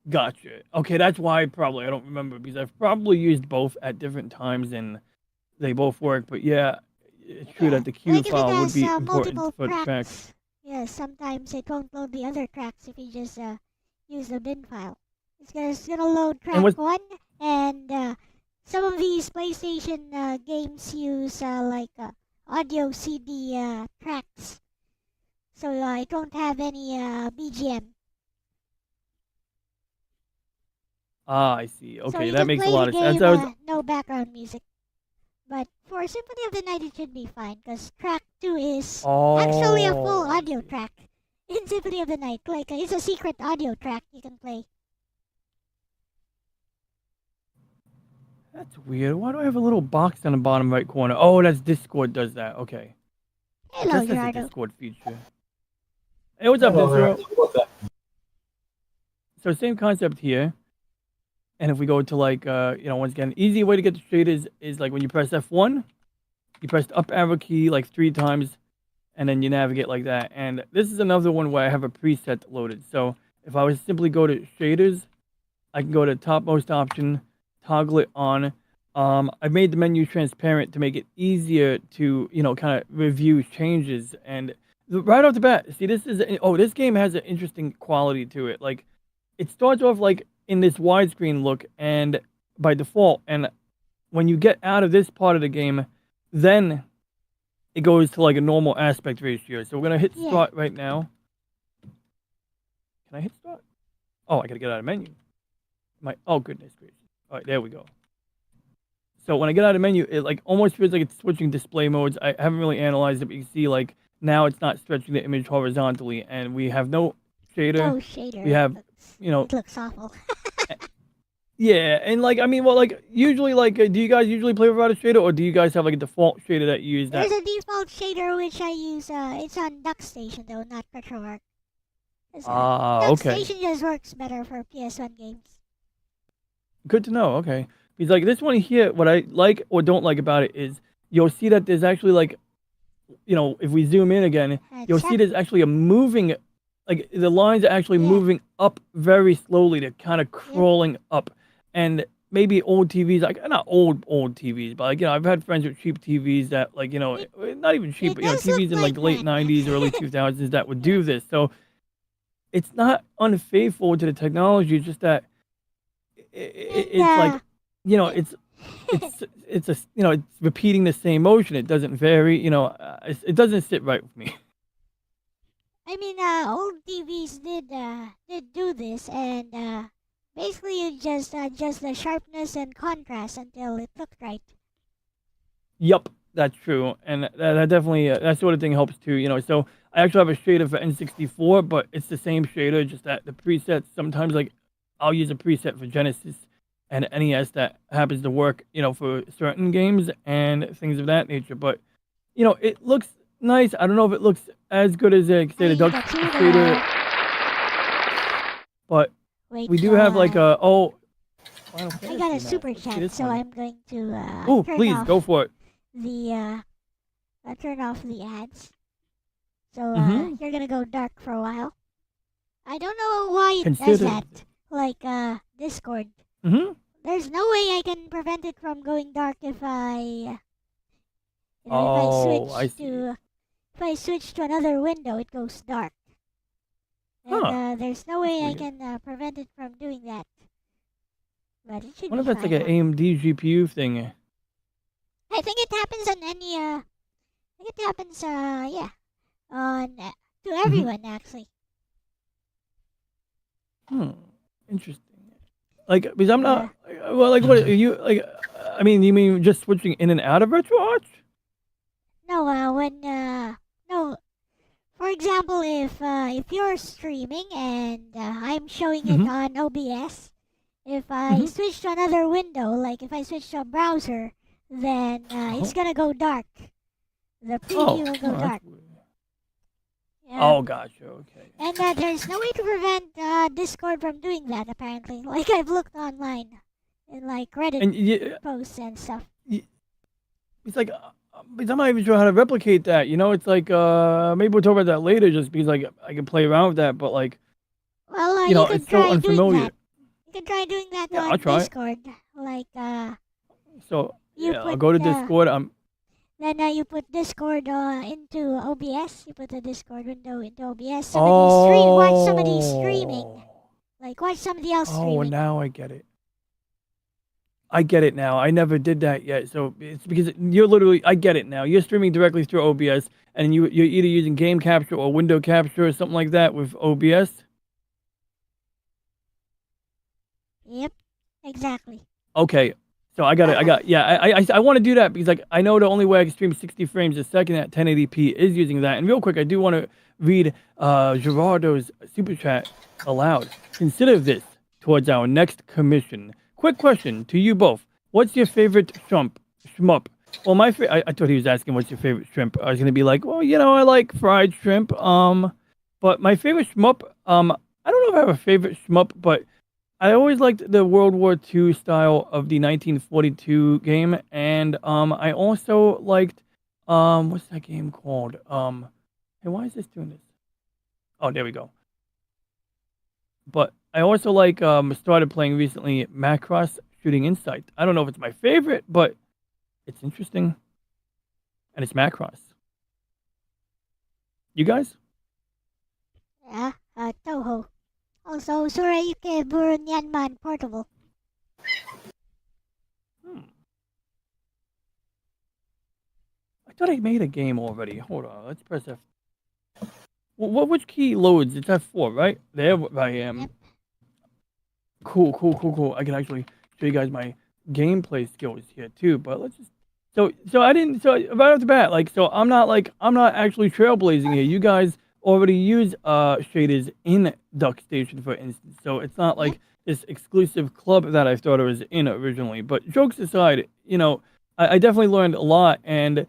Gotcha. Okay, that's why probably I don't remember because I've probably used both at different times and they both work. But yeah, it's true that the Q like if it file would has be important multiple for the fact. cracks, yeah, sometimes it won't load the other cracks if you just use the bin file. It's gonna load crack what's- 1, and some of these PlayStation games use like audio CD tracks, so it won't have any BGM. Ah, I see. So Okay, you that can makes a play lot the of game, sense. I was no background music. But for Symphony of the Night, it should be fine, because track 2 is actually a full I audio see. track in Symphony of the Night. Like, it's a secret audio track you can play. That's weird. Why do I have a little box on the bottom right corner? Oh, that's Discord does that. Okay. Hello, This is a Gerardo. Discord feature. Hey, what's up, Hello, Discord? Gerardo. What's up? So same concept here. And if we go to like, once again, easy way to get the shaders is like when you press F1, you press the up arrow key like 3 times, and then you navigate like that. And this is another one where I have a preset loaded. So if I was simply go to shaders, I can go to topmost option, toggle it on. I've made the menu transparent to make it easier to, kind of review changes. And right off the bat, see, this game has an interesting quality to it. Like, it starts off like in this widescreen look and by default. And when you get out of this part of the game, then it goes to like a normal aspect ratio. So we're going to hit start right now. Can I hit start? Oh, I got to get out of menu. Oh, goodness gracious. All right, there we go. So when I get out of menu, it like almost feels like it's switching display modes. I haven't really analyzed it, but you can see like now it's not stretching the image horizontally, and we have no shader. No shader. We have, It looks awful. Yeah, and like usually do you guys usually play without a shader, or do you guys have like a default shader that you use? There's a default shader which I use. It's on Duck Station though, not RetroArch. Duck Okay. Station just works better for PS1 games. Good to know. Okay. Because like this one here, what I like or don't like about it is you'll see that there's actually like, if we zoom in again, you'll see there's actually a moving, like the lines are actually moving up very slowly. They're kind of crawling up. And maybe old TVs, like not old TVs, but like, I've had friends with cheap TVs that like, not even cheap, but TVs in like the late 90s, early 2000s that would do this. So it's not unfaithful to the technology. It's just that it's like, it's repeating the same motion. It doesn't vary, it doesn't sit right with me. I mean, old TVs did do this, and basically you just adjust the sharpness and contrast until it looked right. Yup, that's true, and that definitely that sort of thing helps too. So I actually have a shader for N64, but it's the same shader, just that the presets sometimes like I'll use a preset for Genesis and NES that happens to work, for certain games and things of that nature. But it looks nice. I don't know if it looks as good as say the Duck shader, but we do have like a I got a super chat, so I'm going to please go for it. Turn off the ads. So you're gonna go dark for a while. I don't know why it does that. Like Discord. Mm-hmm. There's no way I can prevent it from going dark if I switch to another window, it goes dark. And there's no way I can prevent it from doing that. But it should I wonder be if that's like fine. an AMD GPU thing. I think it happens on any. I think it happens. On to everyone actually. Interesting. Like, because I'm not. Well, like, what are you like? I mean, you mean just switching in and out of RetroArch? No, no. For example, if you're streaming and I'm showing it on OBS, if I switch to another window, like if I switch to a browser, then it's gonna go dark. The preview will go dark. Oh, gotcha. Okay. And there's no way to prevent Discord from doing that. Apparently, like I've looked online in like Reddit posts and stuff. It's like. Because I'm not even sure how to replicate that. It's like maybe we'll talk about that later, just because like I can play around with that. But like, well, you can it's so unfamiliar. That. You can try doing that Yeah, on I'll try. Discord. Like So I'll go to Discord. Then you put Discord into OBS. You put the Discord window into OBS. Watch somebody streaming. Like watch somebody else streaming. Oh, now I get it. I get it now. I never did that yet. So it's because you're literally, I get it now. You're streaming directly through OBS, and you're either using game capture or window capture or something like that with OBS. Yep, exactly. Okay. So I want to do that because like I know the only way I can stream 60 frames a second at 1080p is using that. And real quick, I do want to read Gerardo's super chat aloud. Consider this towards our next commission. Quick question to you both. What's your favorite shmup? Well, I thought he was asking what's your favorite shrimp. I was going to be like, well, I like fried shrimp. But my favorite shmup, I don't know if I have a favorite shmup, but I always liked the World War II style of the 1942 game, and I also liked what's that game called? Hey, why is this doing this? Oh, there we go. But I also like started playing recently Macross Shooting Insight. I don't know if it's my favorite, but it's interesting, and it's Macross. You guys? Yeah, Toho. Also, Surayuke Burunyanman Portable. I thought I made a game already. Hold on, let's press F. Which key loads? It's F4, right? There I am. Yep. Cool. I can actually show you guys my gameplay skills here too. But let's just so I didn't right off the bat, like, so I'm not actually trailblazing here. You guys already use shaders in Duck Station, for instance. So it's not like this exclusive club that I thought I was in originally. But jokes aside, I definitely learned a lot, and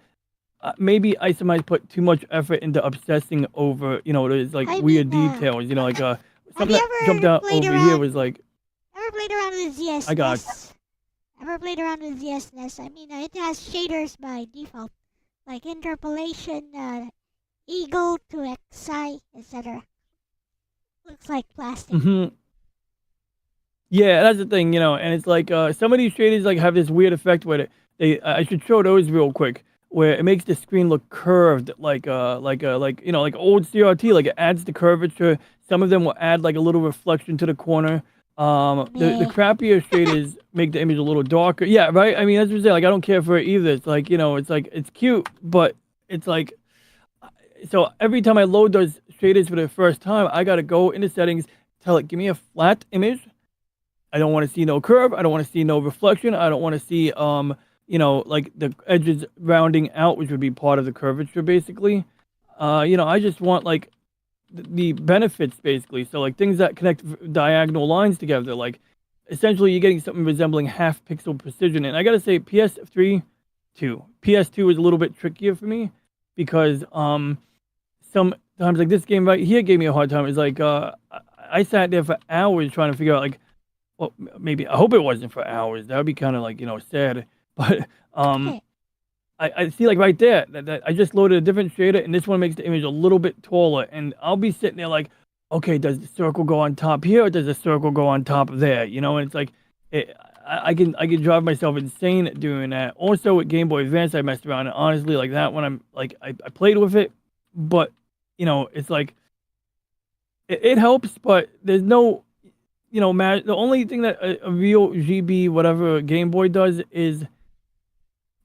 maybe I sometimes put too much effort into obsessing over, there's like weird details, like something that jumped out over here was like. Ever played around with ZSNES? I got. Ever played around with ZSNES? I mean, it has shaders by default, like interpolation, eagle to XI, etc. Looks like plastic. Yeah, that's the thing, and it's like some of these shaders like have this weird effect with it. I should show those real quick, where it makes the screen look curved, like old CRT, like it adds the curvature. Some of them will add like a little reflection to the corner. The crappier shaders make the image a little darker. Yeah, right. I mean, that's what I'm saying. Like, I don't care for it either. It's like, it's cute, but it's like, so every time I load those shaders for the first time, I gotta go into settings, tell it, give me a flat image. I don't want to see no curve. I don't want to see no reflection. I don't want to see, like the edges rounding out, which would be part of the curvature, basically. I just want like the benefits, basically. So like things that connect diagonal lines together, like essentially you're getting something resembling half pixel precision. And I gotta say, PS2 is a little bit trickier for me, because sometimes like this game right here gave me a hard time. It's like I sat there for hours trying to figure out, like, well, maybe I hope it wasn't for hours. That would be kind of like, sad. But I see, like, right there that I just loaded a different shader, and this one makes the image a little bit taller. And I'll be sitting there like, okay, does the circle go on top here, or does the circle go on top there? And it's like, I can drive myself insane doing that. Also with Game Boy Advance, I messed around, and honestly, like that one, I'm like, I played with it, but it's like it helps, but there's no, the only thing that a real GB whatever Game Boy does is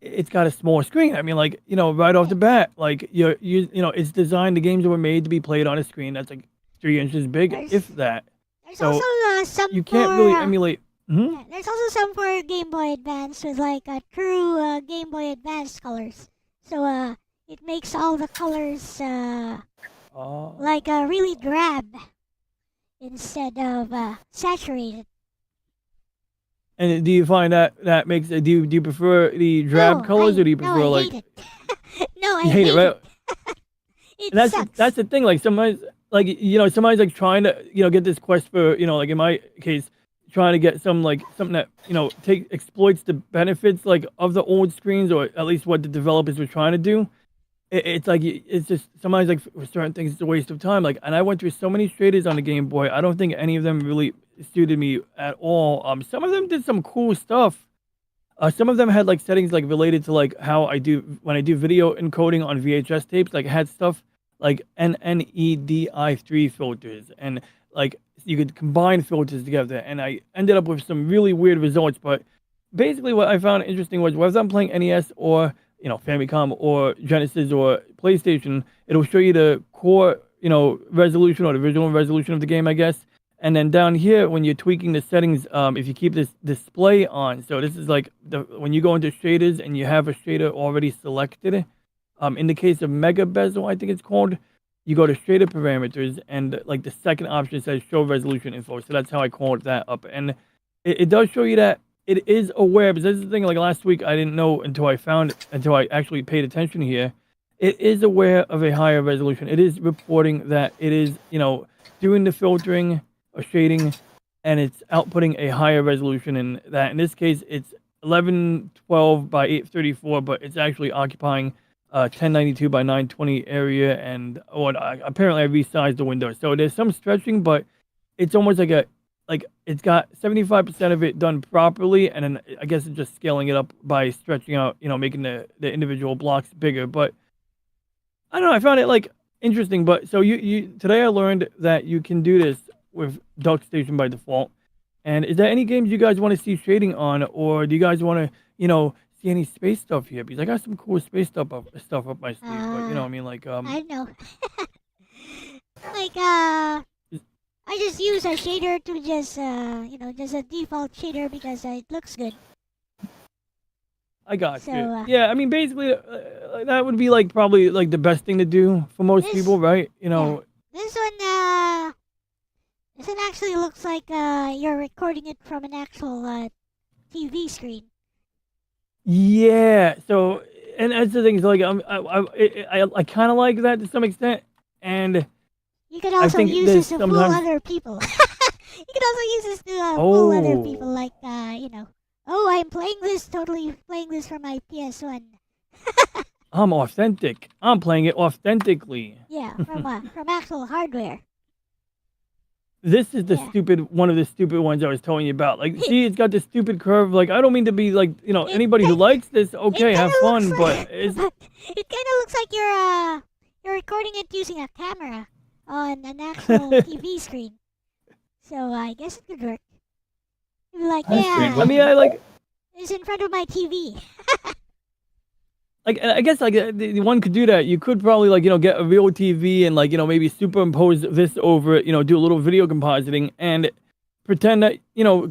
it's got a small screen. I mean, like, right off the bat, like it's designed. The games were made to be played on a screen that's like 3 inches big, if that. There's So also some you can't really emulate. Yeah, there's also some for Game Boy Advance with like true Game Boy Advance colors. So it makes all the colors like really drab instead of saturated. And do you find that makes it? Do you prefer the drab colors, or do you prefer I like? hate it. No, I You hate it, right? It And sucks. that's the thing. Like sometimes, like somebody's like trying to get this quest for like in my case, trying to get something that exploits the benefits like of the old screens, or at least what the developers were trying to do. It's like it's just sometimes like for certain things it's a waste of time. Like, and I went through so many shaders on the Game Boy. I don't think any of them really suited me at all. Some of them did some cool stuff. Some of them had like settings like related to like how I do when I do video encoding on VHS tapes. Like, it had stuff like NNEDI3 filters, and like you could combine filters together. And I ended up with some really weird results. But basically, what I found interesting was whether I'm playing NES or Famicom or Genesis or PlayStation, it'll show you the core resolution or the visual resolution of the game, I guess. And then down here, when you're tweaking the settings, if you keep this display on, so this is like when you go into shaders and you have a shader already selected. In the case of Mega Bezel, I think it's called, you go to shader parameters, and like the second option says show resolution info. So that's how I called that up, and it does show you that it is aware. Because this is the thing. Like last week, I didn't know until I actually paid attention here. It is aware of a higher resolution. It is reporting that it is doing the filtering or shading and it's outputting a higher resolution in that. In this case, it's 1112 by 834, but it's actually occupying 1092 by 920 area, and apparently I resized the window. So there's some stretching, but it's almost like it's got 75% of it done properly, and then I guess it's just scaling it up by stretching out, making the individual blocks bigger. But I don't know, I found it like interesting. But so you today I learned that you can do this with Duck Station by default. And is there any games you guys want to see shading on, or do you guys want to, see any space stuff here? Because I got some cool space stuff up my sleeve. But I mean, like I don't know. Like I just use a shader to just just a default shader because it looks good. I got So, you. Yeah, I mean, basically, that would be like probably like the best thing to do for most This- people, right? This one actually looks like you're recording it from an actual TV screen. Yeah. So, and that's the thing. So, like, I kind of like that to some extent, and You can also think use there's this to fool sometimes- other people. You can also use this to fool other Oh. people, like oh, I'm totally playing this from my PS1. I'm authentic. I'm playing it authentically. Yeah, from actual hardware. This is the Yeah. one of the stupid ones I was telling you about. Like, see, it's got this stupid curve. Like, I don't mean to be like, anybody who likes this, okay, have kinda fun, looks but like- it's it kind of looks like you're recording it using a camera on an actual TV screen. So I guess it could work. You'd be like, That's yeah, great. I mean, I like. it's in front of my TV. Like, I guess like one could do that. You could probably like get a real TV and like maybe superimpose this over it. Do a little video compositing and pretend that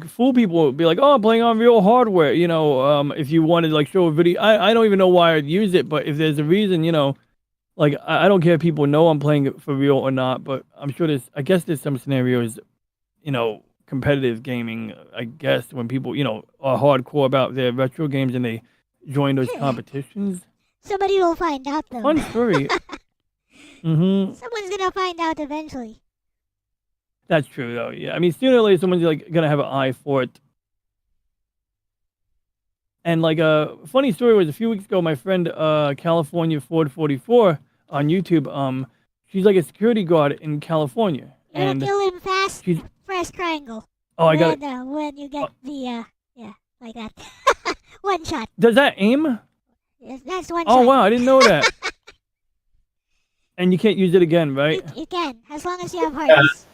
fool people. Be like, oh, I'm playing on real hardware. If you wanted to like show a video, I don't even know why I'd use it, but if there's a reason, like I don't care if people know I'm playing it for real or not. But I'm sure I guess there's some scenarios, competitive gaming. I guess when people are hardcore about their retro games and they join those competitions. Somebody will find out though. Fun story. Someone's gonna find out eventually. That's true though. Yeah, I mean, sooner or later someone's like gonna have an eye for it. And like a funny story was a few weeks ago, my friend California Ford 44 on YouTube. She's like a security guard in California, You're and gonna kill him fast. she's Press triangle. I got it. When you get the yeah, like that. One shot. Does that aim? Yes, that's one Oh shot. wow, I didn't know that. And you can't use it again, right? You can, as long as you have hearts.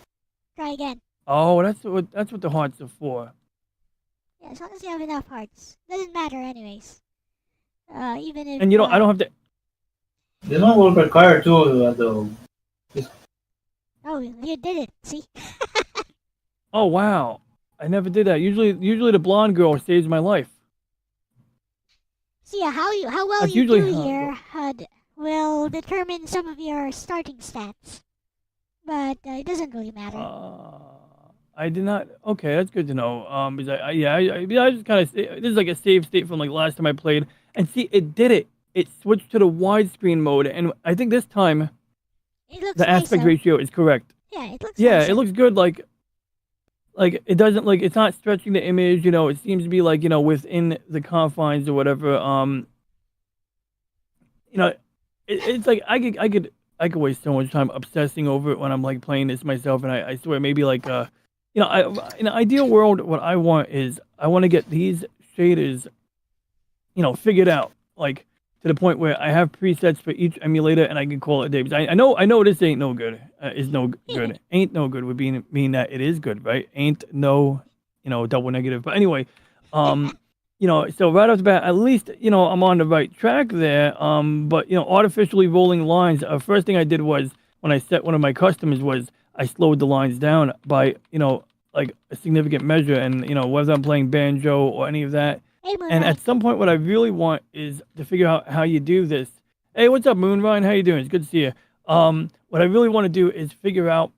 Try again. Oh, that's what the hearts are for. Yeah, as long as you have enough hearts. Doesn't matter anyways. Even if And I don't have to. This one will require too, though. Oh, you did it. See? Oh wow, I never did that. Usually the blonde girl saves my life. See, how well That's you usually do how it here, HUD, will determine some of your starting stats. But it doesn't really matter. I did not. Okay, that's good to know. Because I just kind of this is like a save state from like last time I played, and see, it did it. It switched to the widescreen mode, and I think this time It looks the nice, aspect though. ratio is correct. Yeah, it looks Yeah, nice, it though. looks good. Like it doesn't like it's not stretching the image. It seems to be like within the confines or whatever. It's like I could waste so much time obsessing over it when I'm like playing this myself, and I swear maybe like in an ideal world, what I want is I want to get these shaders, figured out like to the point where I have presets for each emulator, and I can call it a day. Because I know this ain't no good. Is no good. Ain't no good would mean that it is good, right? Ain't no, double negative. But anyway, so right off the bat, at least I'm on the right track there. But artificially rolling lines. First thing I did was when I set one of my customers was I slowed the lines down by like a significant measure, and whether I'm playing banjo or any of that. Hey, Moonlight. And at some point, what I really want is to figure out how you do this. Hey, what's up, Moon Ryan? How you doing? It's good to see you. What I really want to do is figure out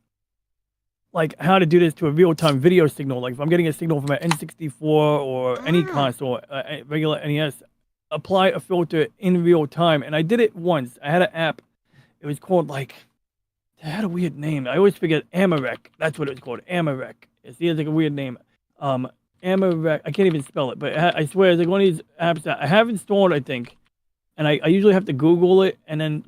like how to do this to a real-time video signal. Like if I'm getting a signal from an N64 or any console, regular NES, apply a filter in real time. And I did it once. I had an app. It was called like, it had a weird name. I always forget Amarek. That's what it was called, Amarek. See, it's like a weird name. Amarek. I can't even spell it, but I swear it's like one of these apps that I have installed, I think, and I usually have to Google it and then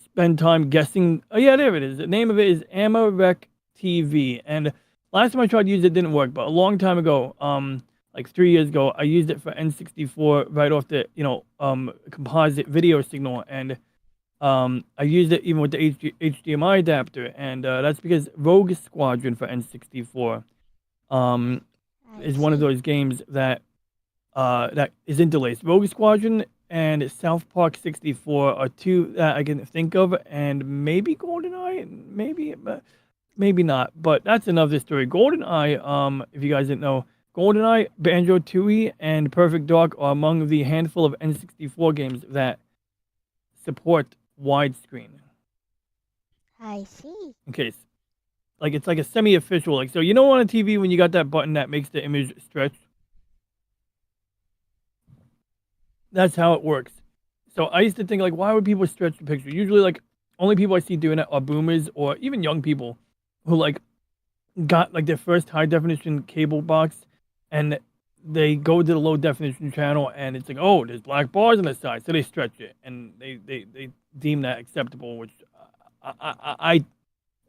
spend time guessing. Oh yeah, there it is. The name of it is Amarek TV. And last time I tried to use it, didn't work. But a long time ago, like 3 years ago, I used it for N64 right off the composite video signal, and I used it even with the HDMI adapter, and that's because Rogue Squadron for N64 is one of those games that that is interlaced. Rogue Squadron and South Park 64 are two that I can think of, and maybe GoldenEye, maybe not, but that's another story. GoldenEye, if you guys didn't know, GoldenEye, Banjo-Tooie, and Perfect Dark are among the handful of N64 games that support widescreen. I see. In case, like it's like a semi-official, like so you know on a TV when you got that button that makes the image stretch. That's how it works. So I used to think like, why would people stretch the picture? Usually, like only people I see doing it are boomers or even young people who like got like their first high definition cable box, and they go to the low definition channel, and it's like, oh, there's black bars on the side, so they stretch it, and they deem that acceptable, which I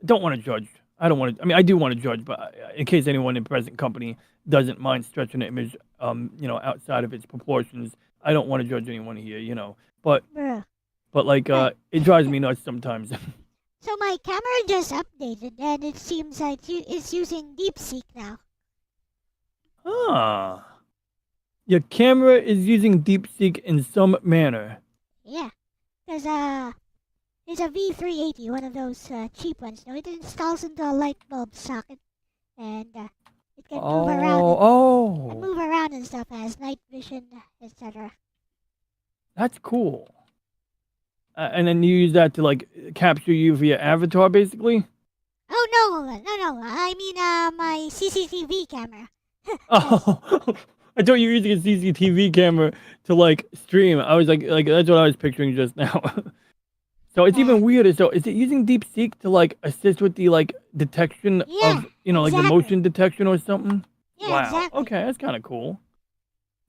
don't want to judge. I don't want to. I mean, I do want to judge, but in case anyone in present company doesn't mind stretching the image, outside of its proportions, I don't want to judge anyone here, But Bruh. like, it drives me nuts sometimes. So my camera just updated, and it seems like it's using DeepSeek now. Ah, your camera is using DeepSeek in some manner. Yeah, because it's a V380, one of those cheap ones. No, it installs into a light bulb socket, and it can move around. And move around and stuff. Has night vision, etc. That's cool. And then you use that to like capture you for your avatar, basically. Oh no! I mean my CCTV camera. Oh, I thought you were using a CCTV camera to like stream. I was like that's what I was picturing just now. So it's even weirder. So is it using DeepSeek to like assist with the like detection of like the motion detection or something? Yeah, Wow. exactly. Okay, that's kind of cool.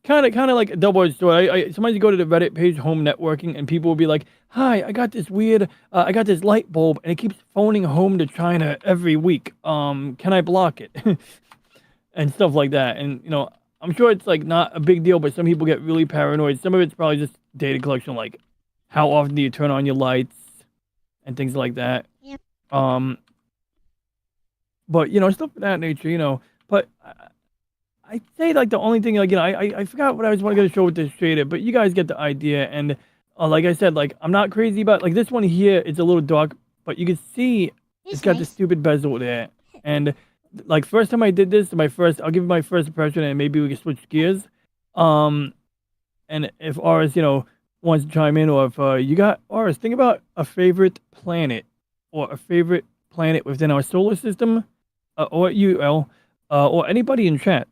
Kind of like a double-edged sword. I sometimes you go to the Reddit page, home networking, and people will be like, "Hi, I got this light bulb, and it keeps phoning home to China every week. Can I block it?" And stuff like that. And I'm sure it's like not a big deal, but some people get really paranoid. Some of it's probably just data collection, like how often do you turn on your lights and things like that. Yep. But stuff of that nature. But I'd say like the only thing like I forgot what I was going to show with this shader, but you guys get the idea. And like I said, like I'm not crazy about like this one here. It's a little dark, but you can see it's got this stupid bezel there. And like first time I did this, I'll give you my first impression, and maybe we can switch gears. And if Oris, wants to chime in, or if you got Oris, think about a favorite planet or a favorite planet within our solar system, or UL, or anybody in chat.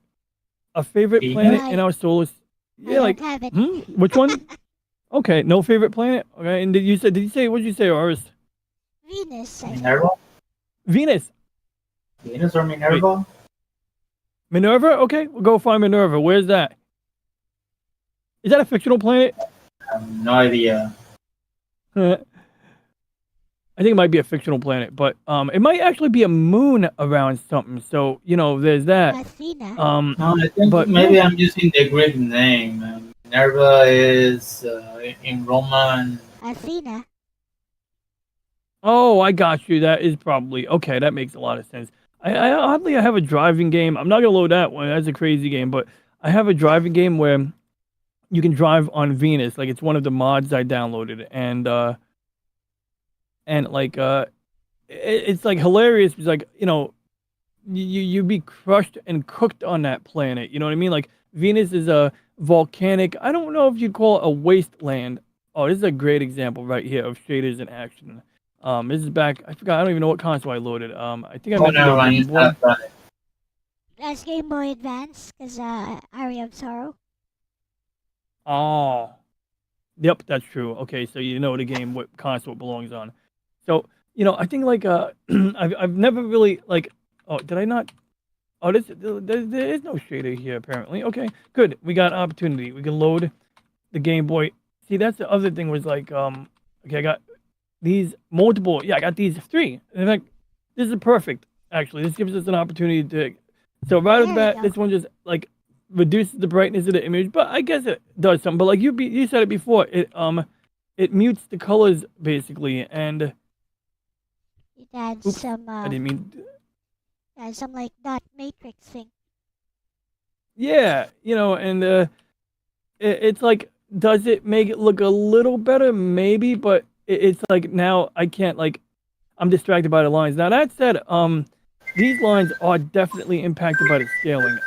A favorite planet in our solar system. Yeah, like have it. Which one? Okay, no favorite planet. Okay, and did you say what did you say, Oris? Venus. Minerva? Venus. Venus or Minerva? Minerva? Okay, we'll go find Minerva. Where's that? Is that a fictional planet? I have no idea. I think it might be a fictional planet, but it might actually be a moon around something. So there's that. Athena. No, I think maybe I'm using the Greek name. Minerva is in Roman. Athena. Oh, I got you. That is probably okay. That makes a lot of sense. Oddly, I have a driving game. I'm not gonna load that one. That's a crazy game, but I have a driving game where you can drive on Venus. Like it's one of the mods I downloaded, and like it's like hilarious because like you'd be crushed and cooked on that planet. You know what I mean? Like Venus is a volcanic. I don't know if you'd call it a wasteland. Oh, this is a great example right here of shaders in action. This is back. I forgot. I don't even know what console I loaded. I think I meant never mind. Game Boy. That's Game Boy Advance, because Aria of Sorrow. Oh, yep, that's true. Okay, so you know the game what console it belongs on. So I think like I've never really like. Oh, did I not? Oh, there is no shader here apparently. Okay, good. We got opportunity. We can load the Game Boy. See, that's the other thing was like okay, I got these multiple. Yeah, I got these 3. In fact, this is perfect. Actually, this gives us an opportunity to. So right off the There you bat, go. this one just like reduces the brightness of the image, but I guess it does something. But like you said it before, it mutes the colors basically. And It adds oops, some I didn't mean. like dot matrix thing. Yeah, and it's like, does it make it look a little better? Maybe, but it's like now I can't like. I'm distracted by the lines. Now that said, these lines are definitely impacted by the scaling.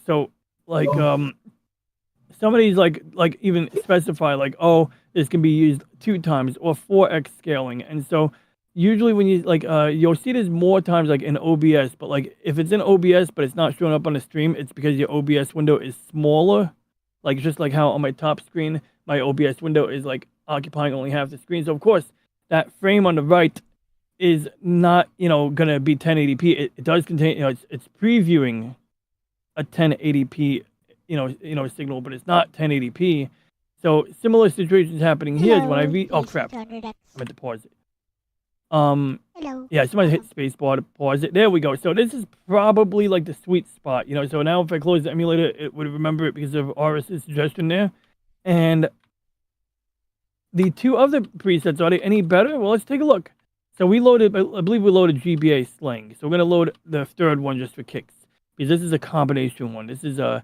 So like some of these like even specify like, oh, this can be used 2 times or 4x scaling. And so usually when you like you'll see this more times like in OBS, but like if it's in OBS but it's not showing up on the stream, it's because your OBS window is smaller. Like just like how on my top screen my OBS window is like occupying only half the screen. So of course that frame on the right is not, gonna be 1080p. It does contain, it's previewing a 1080p, signal, but it's not 1080p. So similar situations happening here is when I read. Oh crap! I meant to pause it. Hello. Yeah, somebody hit spacebar to pause it. There we go. So this is probably like the sweet spot, So now if I close the emulator, it would remember it because of RS's suggestion there. And the 2 other presets, are they any better? Well, let's take a look. So we loaded, I believe we loaded GBA Slang. So we're gonna load the 3rd one just for kicks, because this is a combination one. This is a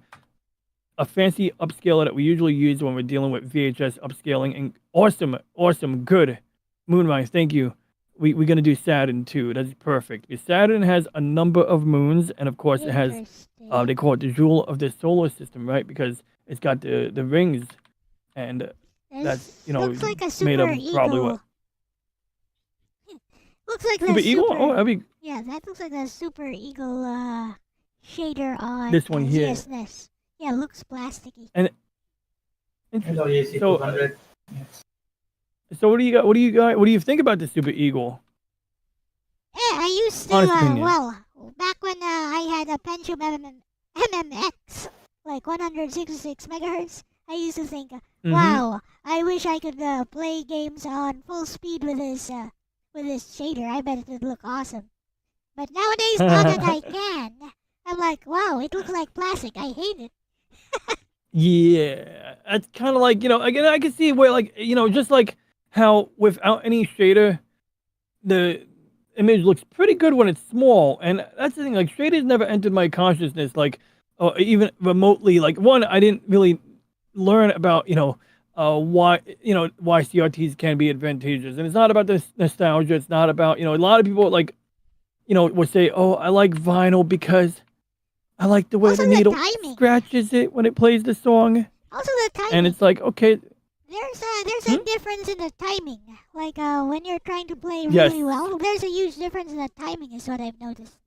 fancy upscaler that we usually use when we're dealing with VHS upscaling. And awesome, good. Moonrise, thank you. We're gonna do Saturn too. That's perfect. Because Saturn has a number of moons, and of course it has they call it the jewel of the solar system, right? Because it's got the rings, and that's looks like a made super of eagle. probably what? Looks like Super the Eagle? super. Oh, that'd be Yeah, that looks like a super eagle shader on this one here. ZSNES. Yeah, looks plasticky. And Hello, interesting. AC 200. So what do you got? What do you think about the Super Eagle? Yeah, I used to, Honest opinion. back when I had a Pentium MMX, like 166 megahertz, I used to think, wow, I wish I could play games on full speed with this shader. I bet it would look awesome. But nowadays, now that I can, I'm like, wow, it looks like plastic. I hate it. Yeah, it's kind of like, again, I can see where, like, just like how without any shader, the image looks pretty good when it's small. And that's the thing, like, shaders never entered my consciousness, like, or even remotely. Like, one, I didn't really learn about, why CRTs can be advantageous. And it's not about this nostalgia. It's not about, a lot of people, like, would say, oh, I like vinyl because I like the way Also the the needle timing. scratches it when it plays the song. Also the timing. And it's like, okay, There's a difference in the timing. Like when you're trying to play Yes. really well, there's a huge difference in the timing. Is what I've noticed.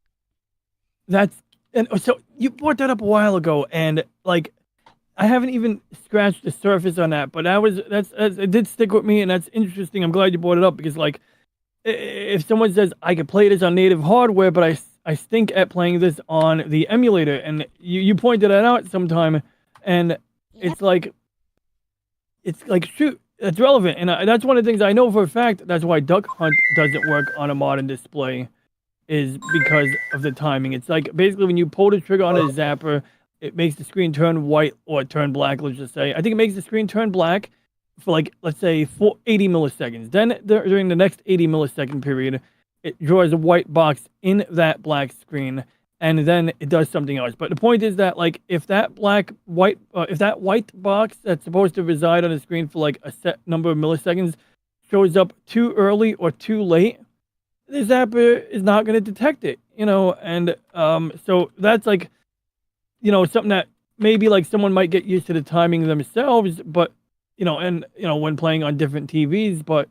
and so you brought that up a while ago, and like I haven't even scratched the surface on that, but that's it did stick with me, and that's interesting. I'm glad you brought it up because like if someone says I could play this on native hardware, but I stink at playing this on the emulator, and you pointed that out sometime, and Yep. it's like shoot, that's relevant, and that's one of the things I know for a fact. That's why Duck Hunt doesn't work on a modern display, is because of the timing. It's like basically when you pull the trigger on a zapper, it makes the screen turn white or turn black. Let's just say I think it makes the screen turn black for like let's say 80 milliseconds. Then during the next 80 millisecond period, it draws a white box in that black screen, and then it does something else. But the point is that like if that white box that's supposed to reside on the screen for like a set number of milliseconds shows up too early or too late, the zapper is not going to detect it, and so that's like, something that maybe like someone might get used to the timing themselves, but when playing on different TVs, but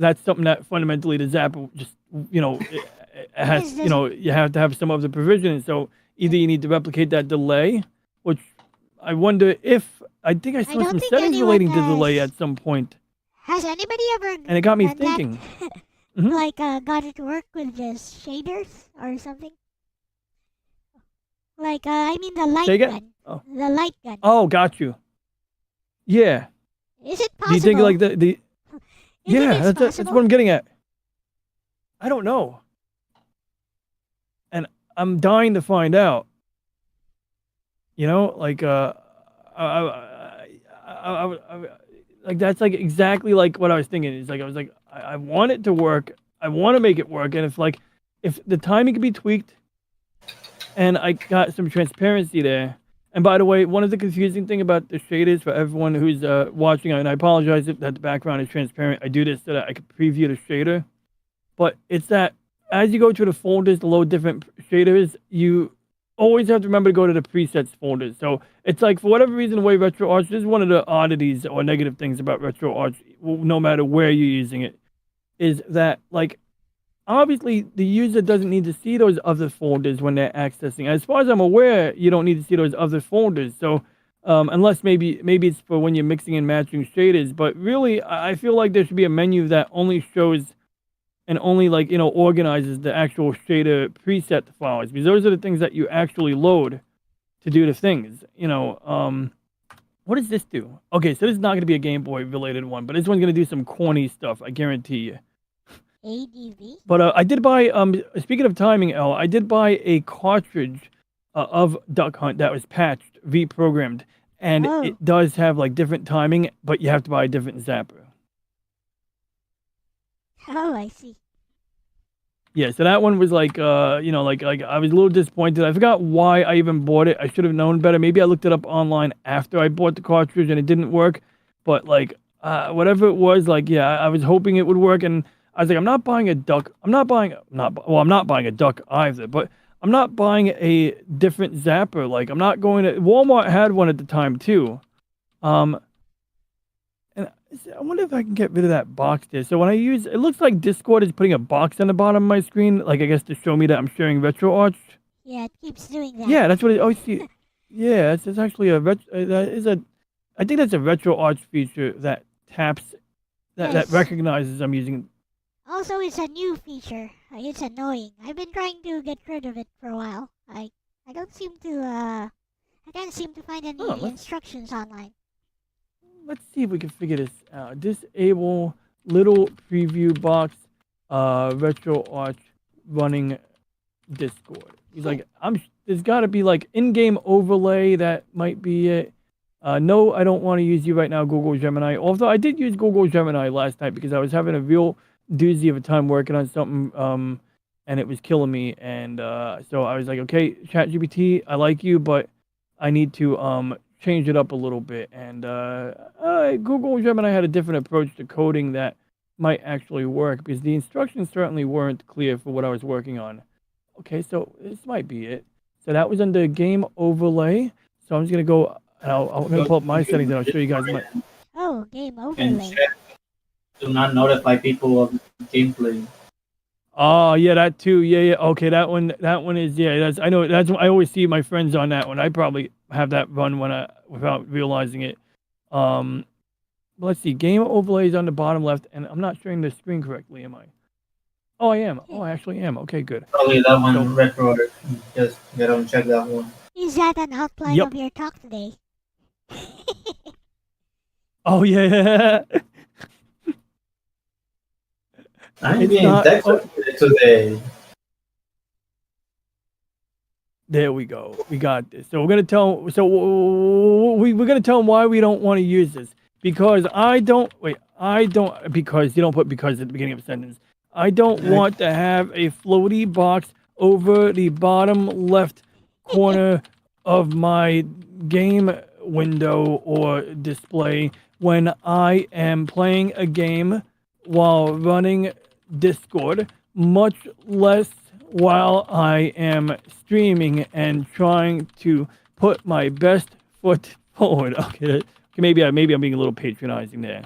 that's something that fundamentally the zapper just, it has, you have to have some of the provision. So either you need to replicate that delay, which I wonder if, I think I saw don't some think settings anyone relating to delay has- at some point, Has anybody ever and it got me done that? thinking. Mhm. Like got it to work with just shaders or something? Like, I mean the light Say again? gun. Oh. The light gun. Oh, got you. Yeah. Is it possible? Do you think like the Is yeah, it that's what I'm getting at. I don't know. And I'm dying to find out. You know, like like that's like exactly like what I was thinking. Is like I was like I want it to work. I want to make it work, and if the timing could be tweaked, and I got some transparency there. And by the way, one of the confusing thing about the shaders for everyone who's watching, and I apologize if that the background is transparent. I do this so that I can preview the shader, but it's that as you go through the folders to load different shaders, you always have to remember to go to the presets folders. So it's like, for whatever reason, the way RetroArch, this is one of the oddities or negative things about RetroArch, no matter where you're using it, is that, like, obviously the user doesn't need to see those other folders when they're accessing. As far as I'm aware, you don't need to see those other folders. So unless maybe it's for when you're mixing and matching shaders, but really I feel like there should be a menu that only shows and only, like, you know, organizes the actual shader preset files, because those are the things that you actually load to do the things. You know, what does this do? Okay, so this is not going to be a Game Boy related one, but this one's going to do some corny stuff, I guarantee you. ADV? But I did buy, speaking of timing, Elle, I did buy a cartridge of Duck Hunt that was patched, reprogrammed, and it does have like different timing, but you have to buy a different zapper. Oh, I see. Yeah, so that one was like, you know, like I was a little disappointed. I forgot why I even bought it. I should have known better. Maybe I looked it up online after I bought the cartridge and it didn't work. But like, whatever it was, like, yeah, I was hoping it would work. And I was like, I'm not buying a duck. I'm not buying a duck either. But I'm not buying a different zapper. Like, I'm not going to. Walmart had one at the time too. And I wonder if I can get rid of that box there. So when I use, it looks like Discord is putting a box on the bottom of my screen, like I guess to show me that I'm sharing RetroArch. Yeah, it keeps doing that. Yeah, that's what it. Oh, see, yeah, it's actually a that is a. I think that's a RetroArch feature that taps, that Yes. recognizes I'm using. Also, it's a new feature. It's annoying. I've been trying to get rid of it for a while. I don't seem to I can't seem to find any instructions online. Let's see if we can figure this out. Disable little preview box, RetroArch running Discord. He's like, there's got to be like in-game overlay. That might be it. No, I don't want to use you right now, Google Gemini. Although I did use Google Gemini last night because I was having a real doozy of a time working on something, and it was killing me. And so I was like, okay, ChatGPT, I like you, but I need to change it up a little bit. And Google Gemini had a different approach to coding that might actually work, because the instructions certainly weren't clear for what I was working on. Okay, so this might be it. So that was under game overlay. So I'm just gonna go. I'm gonna pull up my settings and I'll show you guys my. Oh, game And overlay. check to not notify people of gameplay. Oh yeah, that too. Yeah. Okay, that one is, yeah. That's, I know. That's, I always see my friends on that one. I probably have that run without realizing it. Let's see. Game overlays on the bottom left, and I'm not sharing the screen correctly, am I? Oh, I am. Oh, I actually am. Okay, good. Probably that one, retro. Just get on, check that one. Is that an outline Yep. of your talk today? Oh yeah. I'm It's being not- texted today. There we go. We got this. So we're gonna tell. So we're gonna tell them why we don't want to use this. Because I don't. Wait. I don't. Because you don't put because at the beginning of a sentence. I don't want to have a floaty box over the bottom left corner of my game window or display when I am playing a game while running Discord, much less while I am streaming and trying to put my best foot forward. Okay, maybe I'm being a little patronizing there.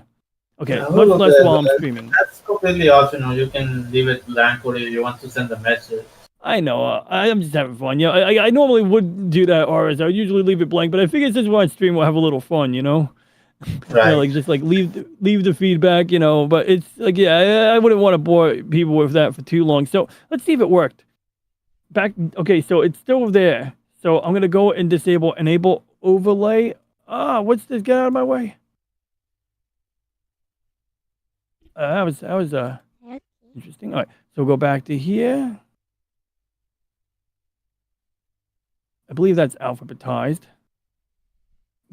Okay, Yeah, much less while I'm that- streaming. That's completely optional. You can leave it blank or if you want to send a message. I know. I'm just having fun. Yeah, I normally would do that, or as I would usually leave it blank. But I figured since we're on stream, we'll have a little fun, you know. Right. Yeah, like just like leave the feedback, you know. But it's like, yeah, I wouldn't want to bore people with that for too long. So let's see if it worked. Okay, so it's still there. So I'm gonna go and disable enable overlay. What's this? Get out of my way. That was Okay. interesting. All right, so go back to here. I believe that's alphabetized.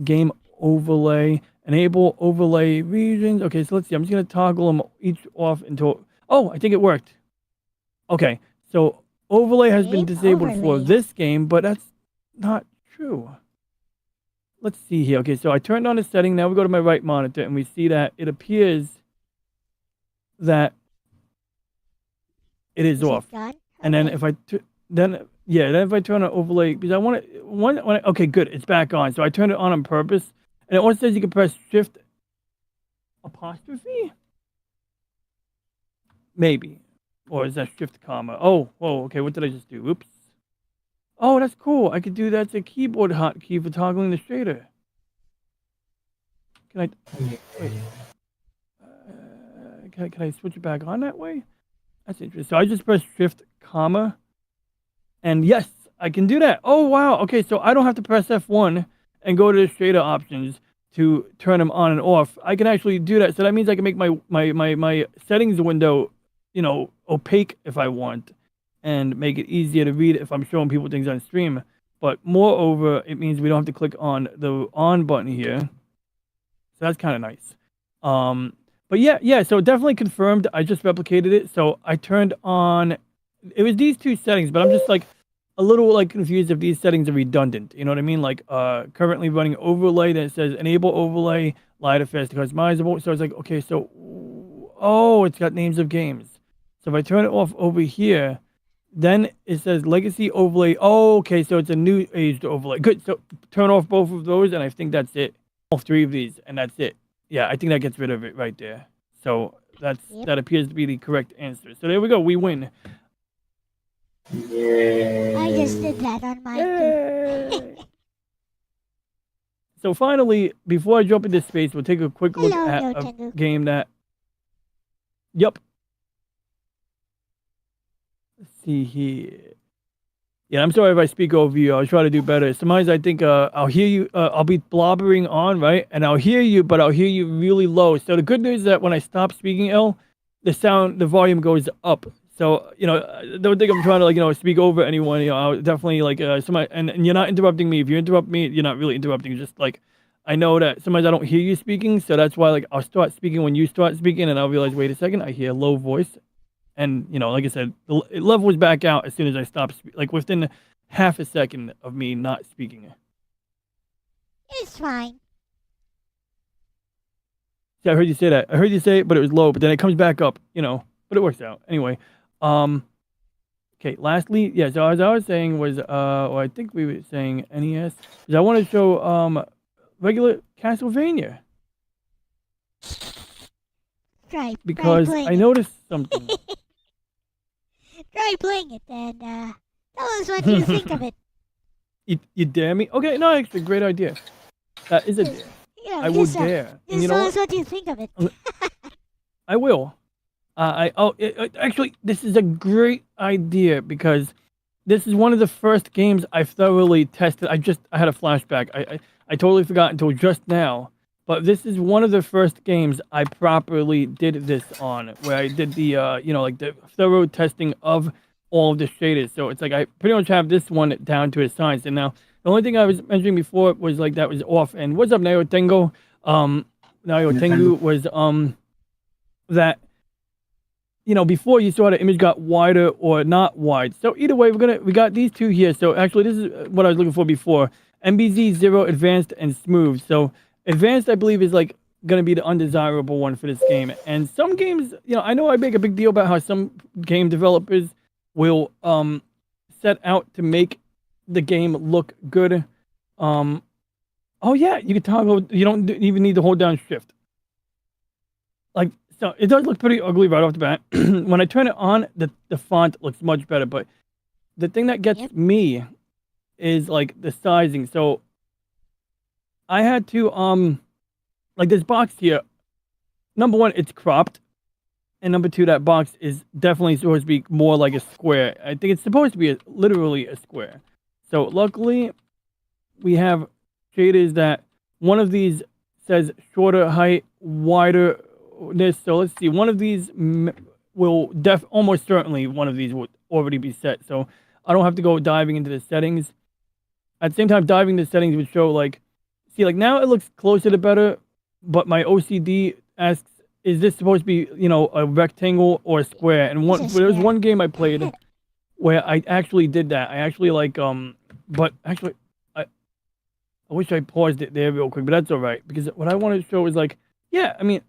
Game overlay, enable overlay regions. Okay, so let's see. I'm just gonna toggle them each off until. Oh, I think it worked. Okay, so overlay has been Game disabled for overlay. this game, but that's not true. Let's see here. Okay, so I turned on the setting. Now we go to my right monitor, and we see that it appears that it is Is off. it done? And then Okay. if I then if I turn on overlay, because I want it okay, good, it's back on. So I turned it on purpose, and it also says you can press shift apostrophe, maybe, or is that shift comma? Oh, whoa, okay, what did I just do? Oops. Oh, that's cool. I could do that as a keyboard hotkey for toggling the shader. Can I wait? Can I switch it back on that way? That's interesting. So I just press shift comma. And yes, I can do that. Oh, wow. Okay, so I don't have to press F1 and go to the shader options to turn them on and off. I can actually do that. So that means I can make my settings window, opaque if I want, and make it easier to read if I'm showing people things on stream. But moreover, it means we don't have to click on the on button here. So that's kind of nice. But yeah, so definitely confirmed. I just replicated it. So I turned on, it was these two settings, but I'm just like a little like confused if these settings are redundant. You know what I mean? Like currently running overlay, then it says enable overlay, light effects customizable. So it's like, okay, so, oh, it's got names of games. So if I turn it off over here, then it says legacy overlay. Oh, okay, so it's a new aged overlay. Good, so turn off both of those, and I think that's it. All three of these, and that's it. Yeah, I think that gets rid of it right there. So that appears to be the correct answer. So there we go. We win. Yeah. I just did that on mine too. Yay! So finally, before I jump into space, we'll take a quick look Hello, at no a Tengu. game that. Yep. Let's see here. Yeah, I'm sorry if I speak over you. I'll try to do better. Sometimes I think I'll hear you. I'll be blobbering on, right? And I'll hear you, but I'll hear you really low. So the good news is that when I stop speaking, the volume goes up. So, don't think I'm trying to, speak over anyone. I'll definitely, somebody, and you're not interrupting me. If you interrupt me, you're not really interrupting. Just, I know that sometimes I don't hear you speaking. So that's why, I'll start speaking when you start speaking, and I'll realize, wait a second, I hear a low voice. And, like I said, it levels back out as soon as I stop, within half a second of me not speaking. It's fine. See, I heard you say that. I heard you say it, but it was low, but then it comes back up, but it works out. Anyway, okay, lastly, yeah, so as I was saying was, or I think we were saying NES, is I want to show, regular Castlevania. Try Because playing I it. noticed something. Try playing it and tell us what you think of it. You dare me? Okay, no, actually, great idea. That is a dare. I will dare. And Just you know tell what? us what you think of it. I will. Actually, this is a great idea because this is one of the first games I've thoroughly tested. I had a flashback. I totally forgot until just now. But this is one of the first games I properly did this on, where I did the, the thorough testing of all of the shaders. So it's like I pretty much have this one down to a science. And now the only thing I was mentioning before was that was off. And what's up, Nayo Tengu? Nayo Tengu was that. Before you saw the image got wider or not wide. So either way, we got these two here. So actually, this is what I was looking for before. MBZ 0 Advanced and Smooth. So Advanced, I believe, is gonna be the undesirable one for this game. And some games, I know I make a big deal about how some game developers will set out to make the game look good. Oh yeah, you can toggle. You don't even need to hold down shift. So it does look pretty ugly right off the bat. When I turn it on, the font looks much better. But the thing that gets me is the sizing. So I had to this box here. Number one, it's cropped, and number two, that box is definitely supposed to be more like a square. I think it's supposed to be literally a square. So luckily, we have shaders that one of these says shorter height, wider this. So let's see. One of these will almost certainly one of these would already be set. So I don't have to go diving into the settings. At the same time, diving into the settings would show like, see, like now it looks closer to better, but my OCD asks, is this supposed to be, a rectangle or a square? And there was one game I played where I actually did that. I actually but actually, I wish I paused it there real quick, but that's all right because what I wanted to show is like, yeah, I mean,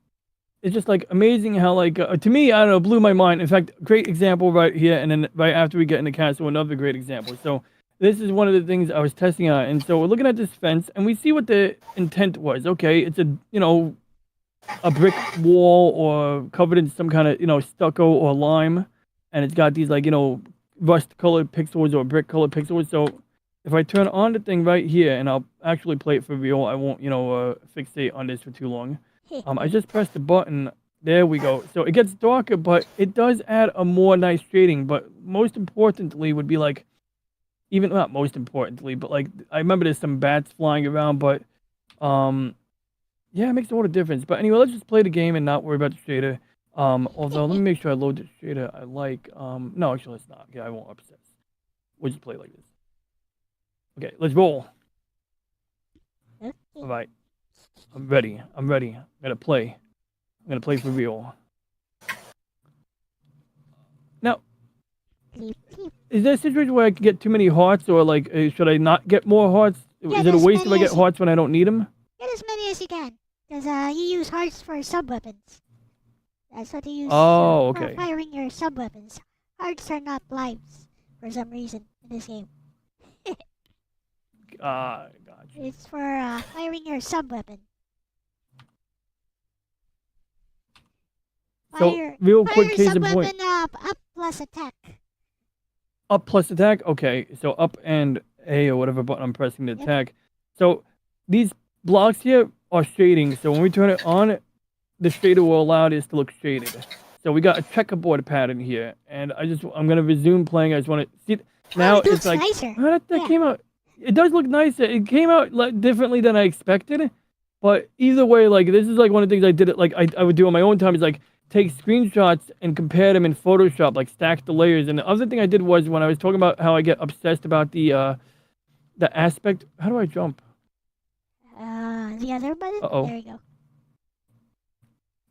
it's just like amazing how like to me, I don't know, blew my mind. In fact, great example right here, and then right after we get in the castle, another great example. So this is one of the things I was testing out, and so we're looking at this fence, and we see what the intent was. Okay, it's a brick wall or covered in some kind of stucco or lime, and it's got these like rust colored pixels or brick colored pixels. So if I turn on the thing right here, and I'll actually play it for real, I won't fixate on this for too long. I just pressed the button. There we go. So it gets darker, but it does add a more nice shading. But most importantly would be like, even not most importantly, but like I remember there's some bats flying around, but yeah, it makes a lot of difference. But anyway, let's just play the game and not worry about the shader. Although let me make sure I load the shader I like. No, actually let's not. Yeah, I won't upset. We'll just play like this. Okay, let's roll. All right. I'm ready. I'm gonna play. I'm gonna play for real. Now, is there a situation where I can get too many hearts, or like, should I not get more hearts? Is it a waste if I get hearts when I don't need them? Get as many as you can, because you use hearts for sub-weapons. That's what you use for firing your sub-weapons. Hearts are not lives, for some reason, in this game. Gotcha. It's for firing your sub-weapon. So, real quick case in point. Up plus attack. Up plus attack? Okay, so up and A or whatever button I'm pressing to attack. So, these blocks here are shading. So, when we turn it on, the shader will allow this to look shaded. So, we got a checkerboard pattern here. And I'm going to resume playing. I just want to see. Now it it's like, nicer. That came out. It does look nicer. It came out differently than I expected. But either way, like, this is like one of the things I did. Like, I would do on my own time is like, take screenshots and compare them in Photoshop, like stack the layers. And the other thing I did was when I was talking about how I get obsessed about the aspect. How do I jump? The other button. There you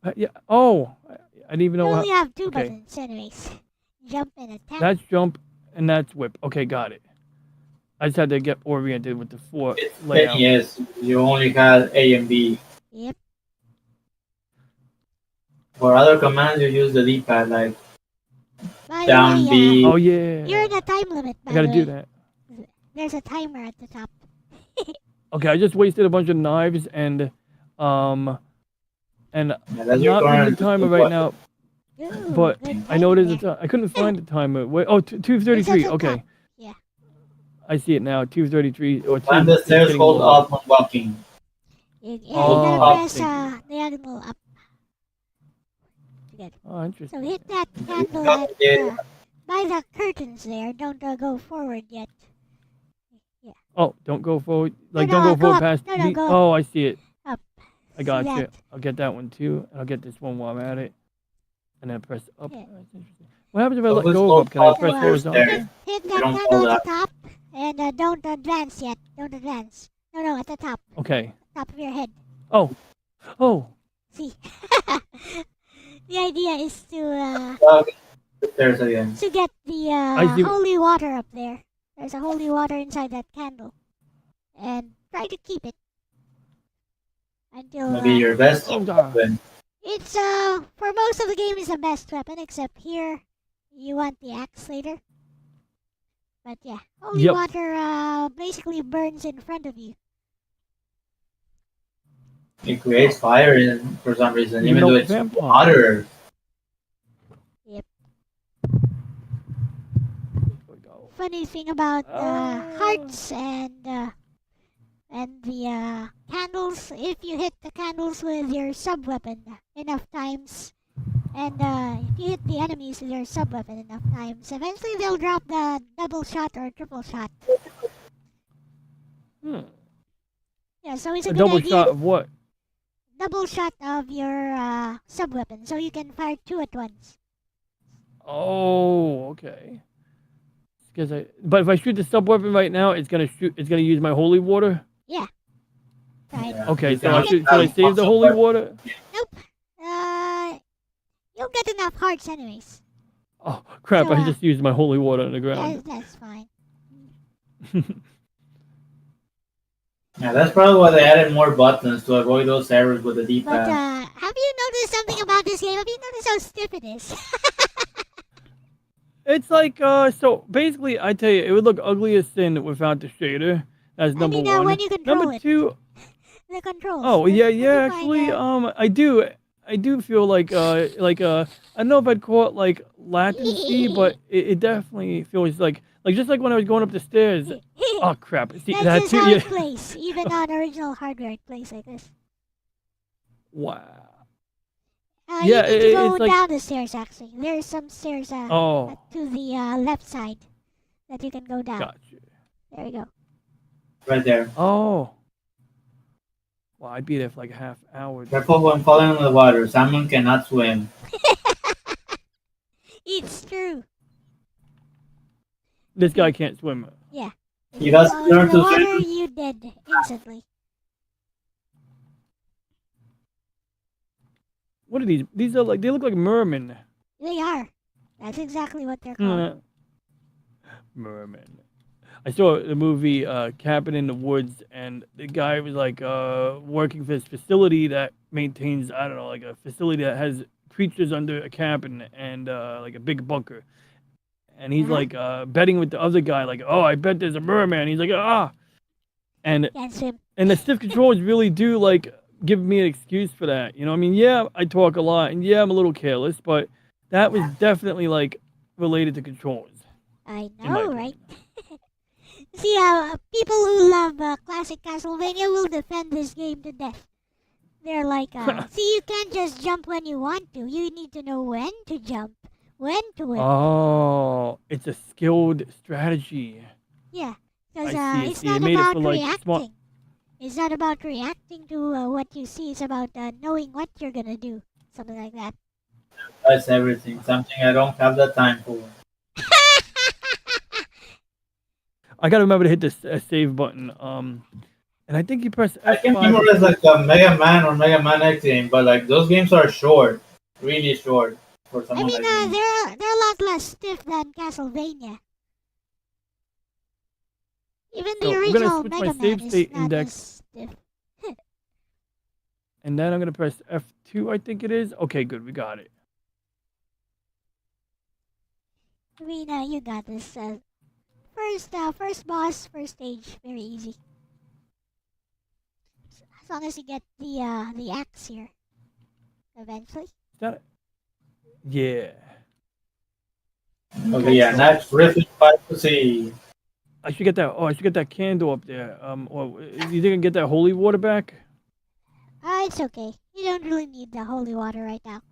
go. Yeah. Oh, I didn't even know. You only have two buttons, anyways. Jump and attack. That's jump and that's whip. Okay, got it. I just had to get oriented with the four layout. Yes, you only had A and B. Yep. For other commands, you use the D-pad, like By down the way, B. Oh yeah. You're in a time limit. I gotta do that. There's a timer at the top. Okay, I just wasted a bunch of knives and I'm not reading the timer right now. Ooh, But good I know timing there's I couldn't find the timer. Wait, 2:33. Okay. Yeah. I see it now. 2:33 or 2. And the stairs hold up when walking. You Oh, gotta press thank diagonal up. Good. Oh, interesting. So hit that candle at, by the curtains there. Don't go forward yet. Yeah. Oh, don't go forward. Like, No, don't go forward up. past No, the. go up. Oh, I see it. Up. I got you. that. I'll get that one too. And I'll get this one while I'm at it. And then press up. Yeah. That's interesting. What happens if I So let let's go go of up? Can I up press there. horizontal? There. Hit You that don't candle fall at the top, and don't advance yet. Don't advance. No, at the top. Okay. Top of your head. Oh. See. The idea is to Stairs again. get the see. holy water up there. There's a holy water inside that candle, and try to keep it until Maybe your best Oh, God. weapon. it's for most of the game is the best weapon, except here you want the axe later. But yeah, holy Yep. water basically burns in front of you. It creates fire for some reason, even though though it's vampire. water. There we go. Funny thing about Ah. hearts and the candles, if you hit the candles with your sub weapon enough times, and if you hit the enemies with your sub weapon enough times, eventually they'll drop the double shot or triple shot. Hmm. Yeah, so it's A a good double idea. shot of what? Double shot of your sub weapon, so you can fire two at once. Oh, okay. But if I shoot the sub weapon right now, it's gonna shoot. It's gonna use my holy water. Yeah. Right. Yeah, Okay, you so I can should I save the holy water? Nope. You'll get enough hearts anyways. Oh crap! So, I just used my holy water on the Yeah, ground. that's fine. Yeah, that's probably why they added more buttons to avoid those errors with the But D-pad. have you noticed something about this game? Have you noticed how stiff it is? It's like so basically, I tell you, it would look ugly as sin without the shader. That's I number mean, one. when you control Number it, two, the controls. oh Don't- yeah, don't yeah. you find Actually, that- I do feel like I don't know if I'd call it like latency, but it definitely feels like just like when I was going up the stairs. Oh crap! See That's that just too. how Yeah. it plays. Even on original hardware, it plays like this. Wow. You Yeah, need to go it's like down the stairs. Actually, there's some stairs oh, to the left side that you can go down. gotcha. There you go. Right there. Oh. Well, I'd be there for like a half hour. Careful when falling in the water. Salmon cannot swim. It's true. This guy can't swim. Yeah. If You you guys fall learn into the to swim? water, you dead instantly. What are these? These are like they look like mermen. They are. That's exactly what they're called. Merman. I saw the movie Cabin in the Woods, and the guy was like working for this facility that maintains, I don't know, like a facility that has creatures under a cabin and like a big bunker. And he's like betting with the other guy, like, oh, I bet there's a merman. He's like, ah. And Can't swim. the stiff controls really do like give me an excuse for that. You know, I mean, yeah, I talk a lot, and yeah, I'm a little careless, but that was definitely like related to controls. I in my know, right? opinion. See, people who love classic Castlevania will defend this game to death. They're like, see, you can't just jump when you want to. You need to know when to jump, when to whip. Oh, it's a skilled strategy. Yeah, I because see, I it's see. They not made it about for, like, reacting. small- It's not about reacting to what you see. It's about knowing what you're gonna do. Something like that. That's everything. Something I don't have the time for. I gotta remember to hit this save button. And I think you press I can F5. memorize like a Mega Man or Mega Man X game, but like those games are short, really short for I someone mean, like me. they're a lot less stiff than Castlevania. Even the So, I'm gonna original switch my Mega save Man is state not index. as stiff. And then I'm gonna press F2, I think it is. Okay, good, we got it. I mean, you got this. First boss, first stage, very easy. As long as you get the axe here, eventually. Is that it? Yeah. Okay, yeah, next Rift 5 to see. I should get that. Oh, I should get that candle up there. Or you think I can get that holy water back? It's okay. You don't really need the holy water right now.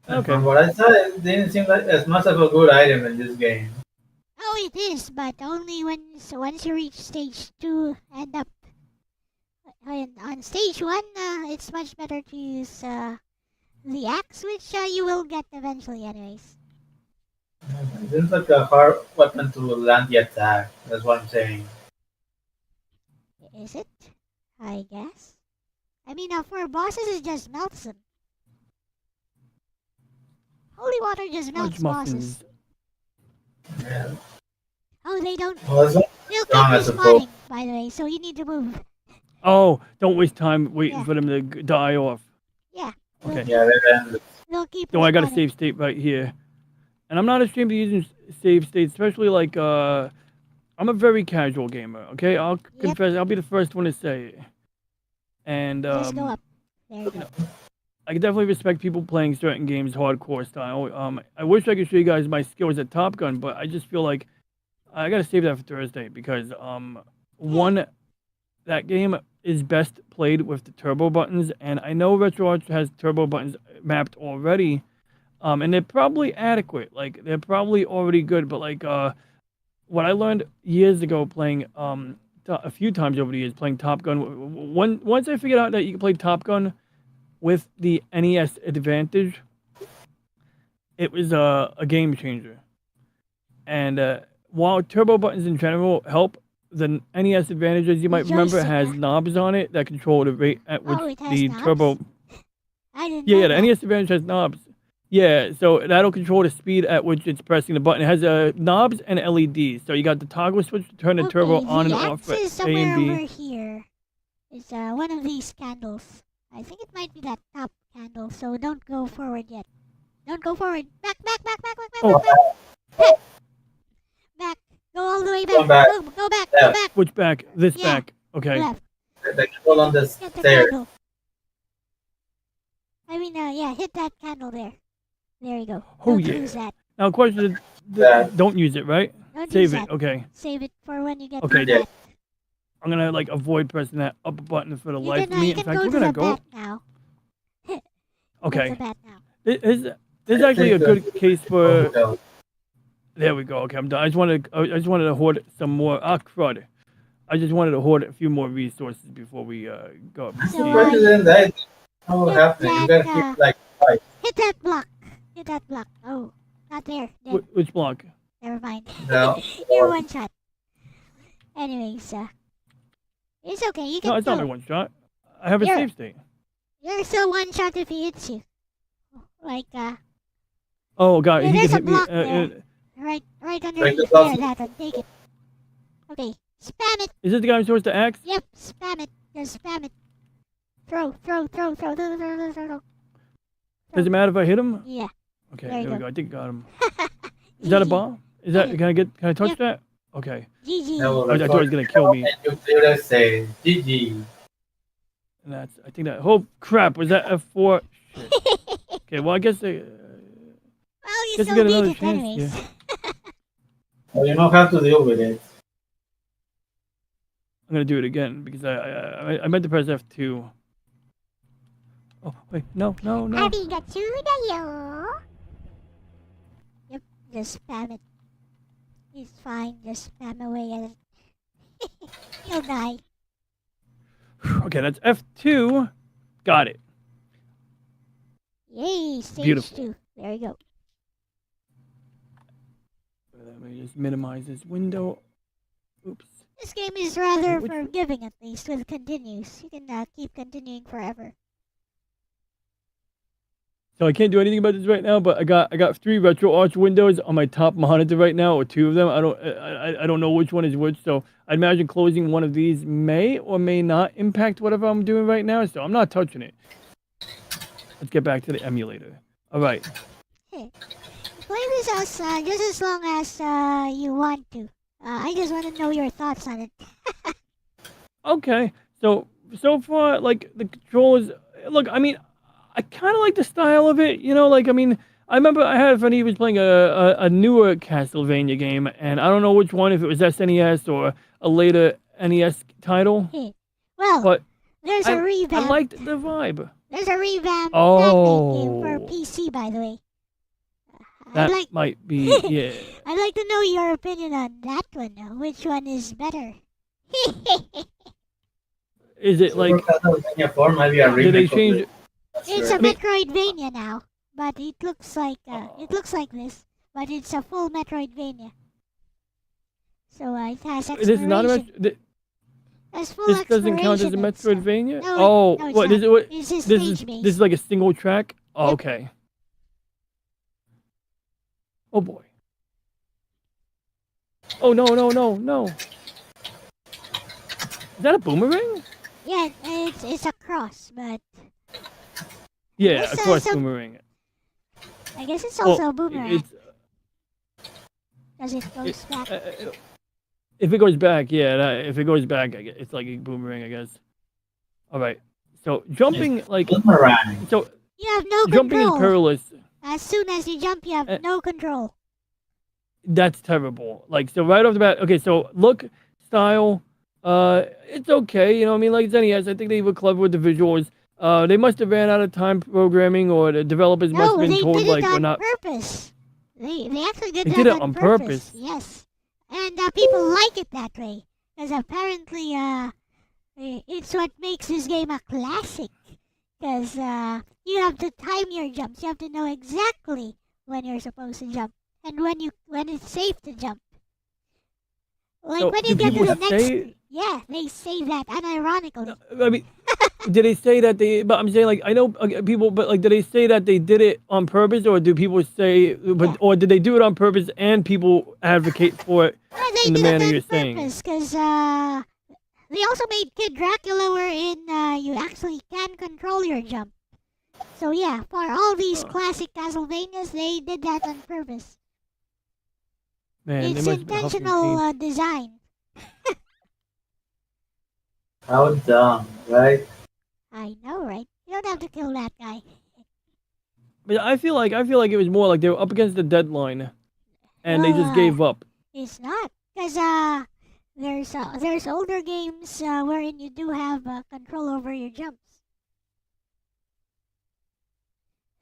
Okay. From what I saw, it didn't seem like as much of a good item in this game. Oh, it is, but only once you reach stage 2 and up. On stage 1, it's much better to use the axe, which you will get eventually anyways. It seems like a hard weapon to land the attack. That's what I'm saying. Is it? I guess. I mean, for bosses, it just melts them. Holy water just melts Fudge bosses. muffins. Yeah. Oh, they don't. Well, it's not They'll strong, I keep suppose. respawning, by the way, so you need to move. Oh, don't waste time waiting Yeah. for them to die off. Yeah. Okay. Yeah, then They'll keep No, I got a respawning. save state right here. And I'm not ashamed of using save states, especially like I'm a very casual gamer, okay? I'll confess, I'll be the first one to say it. And Just go up. There you go. I can definitely respect people playing certain games hardcore style. I wish I could show you guys my skills at Top Gun, but I just feel like I gotta save that for Thursday because one, that game is best played with the turbo buttons, and I know Retro Arch has turbo buttons mapped already, and they're probably adequate. Like they're probably already good, but like what I learned years ago playing a few times over the years playing Top Gun. Once I figured out that you can play Top Gun with the NES Advantage, it was a game changer. And while turbo buttons in general help, the NES Advantage, as you might remember, has knobs on it that control the rate at which it has the knobs? turbo. I didn't Yeah, know yeah, the that. NES Advantage has knobs. Yeah, so that'll control the speed at which it's pressing the button. It has knobs and LEDs. So you got the toggle switch to turn the turbo on and the off axe for is A somewhere and B. over here. It's one of these candles. I think it might be that top candle, so don't go forward yet. Don't go forward. Back. Oh, Back. Go all the way Going back. back. Go back. Yeah. Go back. switch back. This Yeah. back. Okay. Left. The candle on the Get the stairs. candle. I mean, hit that candle there. There you go. Oh, Don't yeah. lose that. Now, question: That. don't use it, right? Don't Save use it. that. Okay. Save it for when you get Okay. to that. I'm gonna like avoid pressing that up button for the You life can, of me. you In can fact, go we're to gonna the go. bat now. Okay. Go to the bat now. There's actually a good case for. There we go. Okay, I'm done. I just wanted to hoard some more. Ah, crud. I just wanted to hoard a few more resources before we go. So, President, that how hit happening? You that, gotta keep like five. hit that block. Hit that block. Oh, not there. Dead. Which block? Never mind. No. You're one shot. Anyways, it's okay. You can No, it's not kill my him. one shot. I have a Here. save state. You're still one shot if he hits you. Like, Oh god, Yeah, he there's can a hit me. block there. right underneath the there. block. That one. Take it. Okay, spam it. Is this the guy I'm supposed to axe? Yep, spam it. Just spam it. Throw. Does it matter if I hit him? Yeah. Okay, There you there we go. go. I think I got him. Is that a GG. bomb? Is that? Can I touch Yep. that? Okay. GG. No, I thought he was gonna kill me. And you clear say GG. And that's. I think that. Oh crap! Was that F4? Shit. Okay. Well, I guess they. Well, you Guess we still got beat another it chance, anyways. Well, you know how to deal with it. I'm gonna do it again because I meant to press F2. Oh wait, no. Arigato. Yep, just spam it. It's fine, just spam away at it. You'll die. Okay, that's F2. Got it. Yay, stage Beautiful. 2. There you go. Let me just minimize this window. Oops. This game is rather Which- forgiving, at least, with continues. You can keep continuing forever. So I can't do anything about this right now, but I got 3 retro arch windows on my top monitor right now, or 2 of them. I don't know which one is which, so I imagine closing one of these may or may not impact whatever I'm doing right now. So I'm not touching it. Let's get back to the emulator. All right. Play this just as long as you want to. I just want to know your thoughts on it. Okay. So far, like the controls. Look, I mean, I kind of like the style of it. You know, like I mean, I remember I had a friend. He was playing a newer Castlevania game, and I don't know which one, if it was SNES or a later NES title. Well, But there's I a revamp. liked the vibe. There's a revamp Oh. game for PC, by the way. That I'd like might be, yeah. I'd like to know your opinion on that one. Which one is better? Is it like, Castlevania 4 might be a did they remake of change it. it? It's I a mean- Metroidvania now, but it looks like this, but it's a full Metroidvania. So it has This is not a exploration. Has full This doesn't count as a exploration and stuff. Metroidvania? No, Oh, no, it's what not. is it? What? It's just This is stage-based. like a single track? Oh, Yep. okay. Oh boy. Oh no. Is that a boomerang? Yeah, it's a cross, but Yeah, What's of that, course some- boomerang. I guess it's Well, also a boomerang. It's, Does it goes back? if it goes back, yeah. If it goes back, it's like a boomerang, I guess. All right. So jumping, like, Boomerang. so You have no jumping is control. perilous. As soon as you jump, you have Uh, no control. That's terrible. Like, so right off the bat, okay, so look, style, it's okay, you know what I mean? Like, it's NES, I think they were clever with the visuals. They must have ran out of time programming, or the developers must No, have they been told, did like, it we're on not. purpose. They actually did They that did it on purpose. purpose? Yes. And And people like it that way. Because apparently, it's what makes this game a classic. Because you have to time your jumps. You have to know exactly when you're supposed to jump. And when it's safe to jump. Like So, when do you get to people the next... say? Yeah, they say that unironically. I mean, did they say that they? But I'm saying, like, I know people, but like, did they say that they did it on purpose, or do people say, Yeah. or did they do it on purpose and people advocate for it They in the did it manner on you're saying? purpose. Because they also made Kid Dracula wherein you actually can control your jump. So yeah, for all these Huh. classic Castlevanias, they did that on purpose. Man, they It's must have been huffing intentional paint. design. How dumb, right? I know, right? You don't have to kill that guy. But I feel like it was more like they were up against the deadline, and they just Well, gave up. it's not. Because there's older games wherein you do have control over your jumps.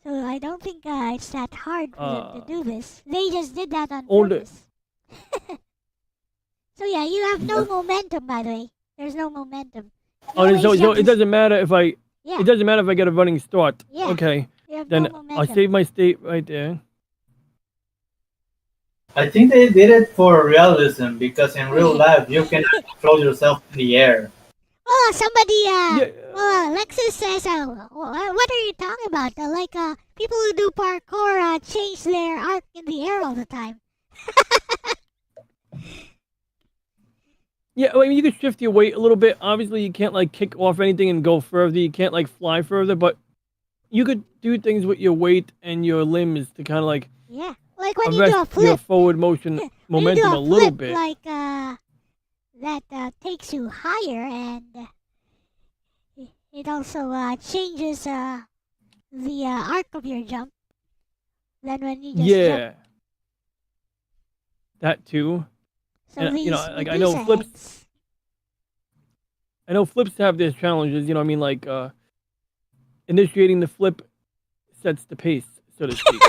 So I don't think it's that hard for them to do this. They just did that on Older. purpose. So yeah, you have no momentum, by the way. There's no momentum. You Oh, always so have it to- doesn't matter if I. Yeah, It doesn't matter if I get a running start. Yeah. Okay. you have Then no I'll momentum. save my state right there. I think they did it for realism because in real life you can control yourself in the air. Oh, somebody, Yeah. Lexus says, what are you talking about? People who do parkour change their arc in the air all the time. Yeah, I mean, you can shift your weight a little bit. Obviously, you can't like kick off anything and go further. You can't like fly further, but you could do things with your weight and your limbs to kind of like Yeah, like when you do a arrest your flip. forward motion When you momentum do a little flip, bit. like, that takes you higher, and it also changes the arc of your jump than when you just jump. Yeah, that too. So And, these you know, like I know Medusa flips. heads. I know flips have their challenges. You know, what I mean, like initiating the flip sets the pace, so to speak.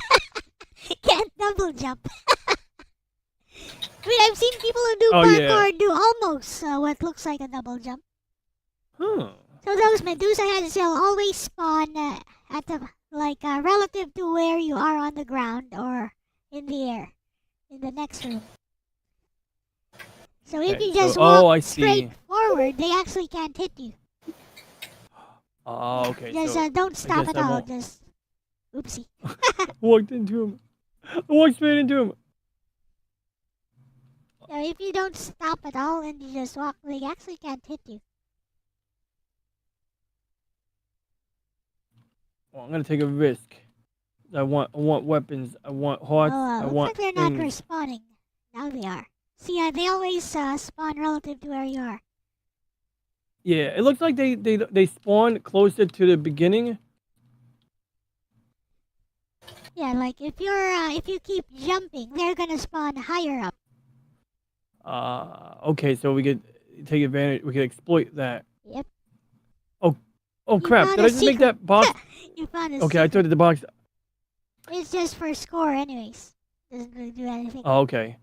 Can't double jump. I mean, I've seen people who do Oh, parkour yeah. do almost what looks like a double jump. Huh. So those Medusa heads, they'll always spawn at the relative to where you are on the ground or in the air, in the next room. So if Okay, you just so- walk I see. straight forward, they actually can't hit you. Oh, okay. Just So don't stop guess at I all. won't. Just oopsie. walked into him. I walked straight into him. So if you don't stop at all and you just walk, they actually can't hit you. Well, I'm gonna take a risk. I want weapons. I want hearts. I Looks want like they're not things. respawning. Now they are. See, they always spawn relative to where you are. Yeah, it looks like they spawn closer to the beginning. Yeah, like if you keep jumping, they're gonna spawn higher up. Okay, so we could take advantage. We could exploit that. Yep. Oh You crap! found Did a I just make secret. that box? You found a Okay, I secret. thought that the box. It's just for score, anyways. Doesn't really do anything. Oh, okay.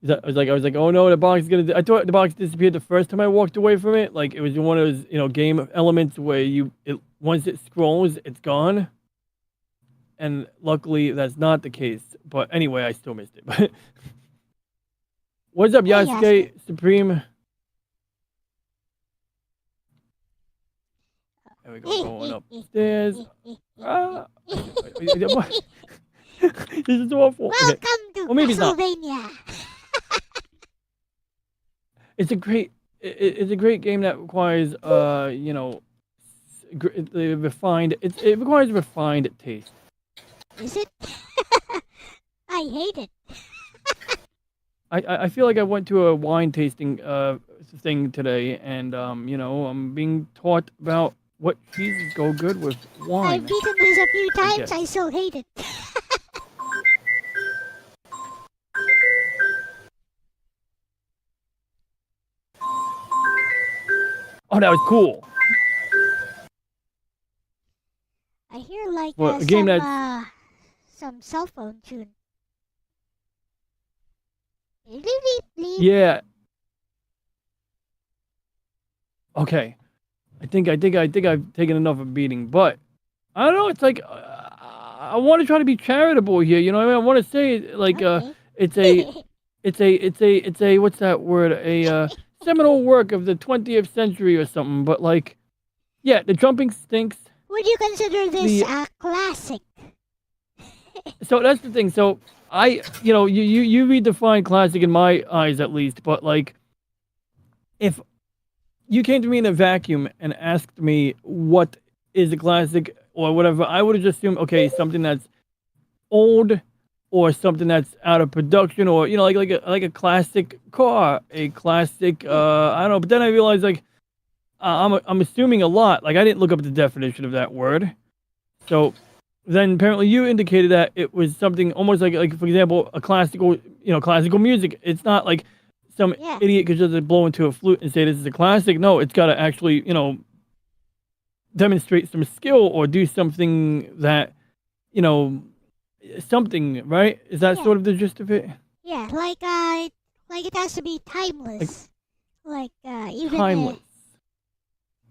I was like, oh no, the box is gonna. I thought the box disappeared the first time I walked away from it. Like it was one of those, game elements where once it scrolls, it's gone. And luckily, that's not the case. But anyway, I still missed it. But what's up, Hey, Yasuke Supreme? There we go, going upstairs. Ah, what? This is awful. Okay. Welcome to Well, maybe it's not. Castlevania. It's a great game that requires refined. It requires refined taste. Is it? I hate it. I feel like I went to a wine tasting thing today, and I'm being taught about what cheeses go good with I've wine. beaten this a few times. guess. I still hate it. Oh, that was cool. I hear like Well, a game some that's- some cell phone tune. Bleep, bleep, bleep. Yeah. Okay. I think I've taken enough of a beating, but I don't know. It's like I want to try to be charitable here. You know what I mean? I want to say like Okay. it's a it's a what's that word? A seminal work of the 20th century or something. But like, yeah, the jumping stinks. Would you consider this The a classic? so that's the thing. So I, you redefine classic in my eyes at least. But like, if you came to me in a vacuum and asked me what is a classic or whatever, I would have just assumed, okay, something that's old or something that's out of production, or like a classic car, a classic I don't know. But then I realized like I'm assuming a lot. Like I didn't look up the definition of that word. So then apparently you indicated that it was something almost like for example a classical classical music. It's not like some Yeah. idiot could just blow into a flute and say this is a classic. No, it's got to actually demonstrate some skill or do something that something, right? Is that Yeah. sort of the gist of it? Yeah, like it has to be timeless. Like even Timeless.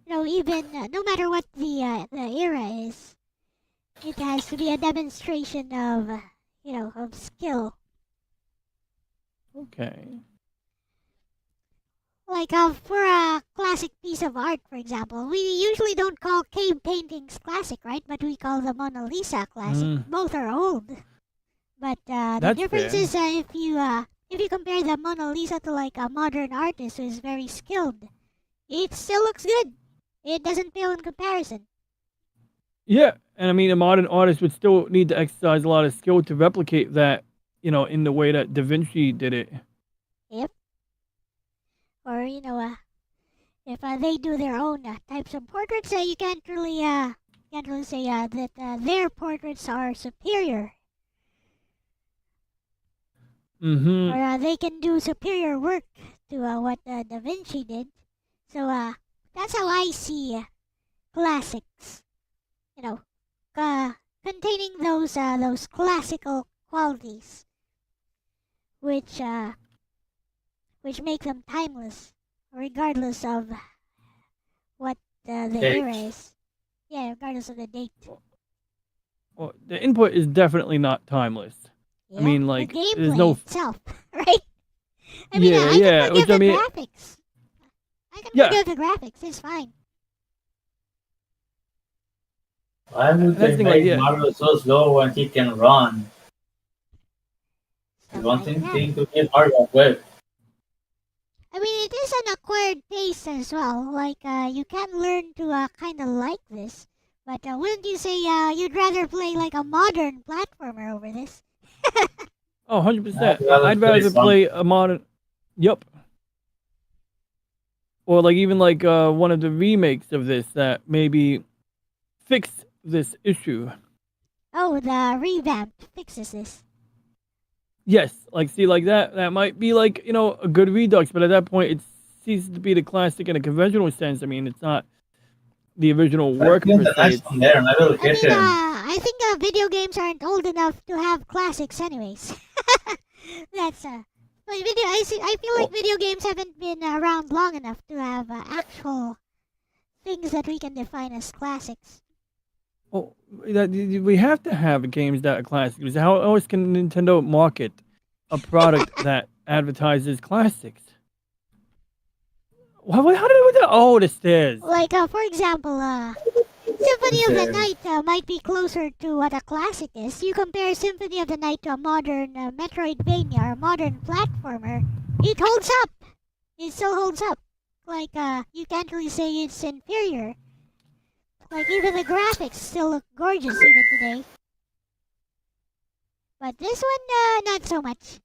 even no matter what the era is, it has to be a demonstration of of skill. Okay. Like for a classic piece of art, for example, we usually don't call cave paintings classic, right? But we call the Mona Lisa classic. Mm. Both are old, but the That's difference fair. is if you compare the Mona Lisa to like a modern artist who is very skilled, it still looks good. It doesn't pale in comparison. Yeah, and I mean, a modern artist would still need to exercise a lot of skill to replicate that, in the way that Da Vinci did it. Yep. Or if they do their own types of portraits, you can't really say that their portraits are superior, Mm-hmm. or they can do superior work to what Da Vinci did. So that's how I see classics. You know, containing those classical qualities, which make them timeless, regardless of what the Date. era is. Yeah, regardless of the date. Well, the input is definitely not timeless. Yeah, mean, like, the there's gameplay no itself, right? I mean, Yeah, I yeah, can which forgive I the mean, graphics. I can yeah, forgive the graphics. It's fine. Why would that's they the thing. Like, make yeah, Mario so slow when he can run? You Stuff want like him that. to give Mario quick. I mean, it is an acquired taste as well. Like, you can learn to kind of like this. But wouldn't you say you'd rather play like a modern platformer over this? oh, I'd 100%. rather I'd play rather some. play a modern. Yup. Or like even like one of the remakes of this that maybe fix this issue. Oh, the revamped fixes this. Yes, like see, like that might be like a good redux, but at that point it ceases to be the classic in a conventional sense. I mean, it's not the original Let's work get per the se. next one there and I will I hit mean, him. I think video games aren't old enough to have classics, anyways. That's but I feel like Well, video games haven't been around long enough to have actual things that we can define as classics. well, we have to have games that are classic. Because how else can Nintendo market a product that advertises classics? How did I do that? Oh, the stairs. Like, for example, Symphony of the There. Night might be closer to what a classic is. You compare Symphony of the Night to a modern Metroidvania or a modern platformer, it holds up. It still holds up. Like, you can't really say it's inferior. Like, even the graphics still look gorgeous even today. But this one, not so much.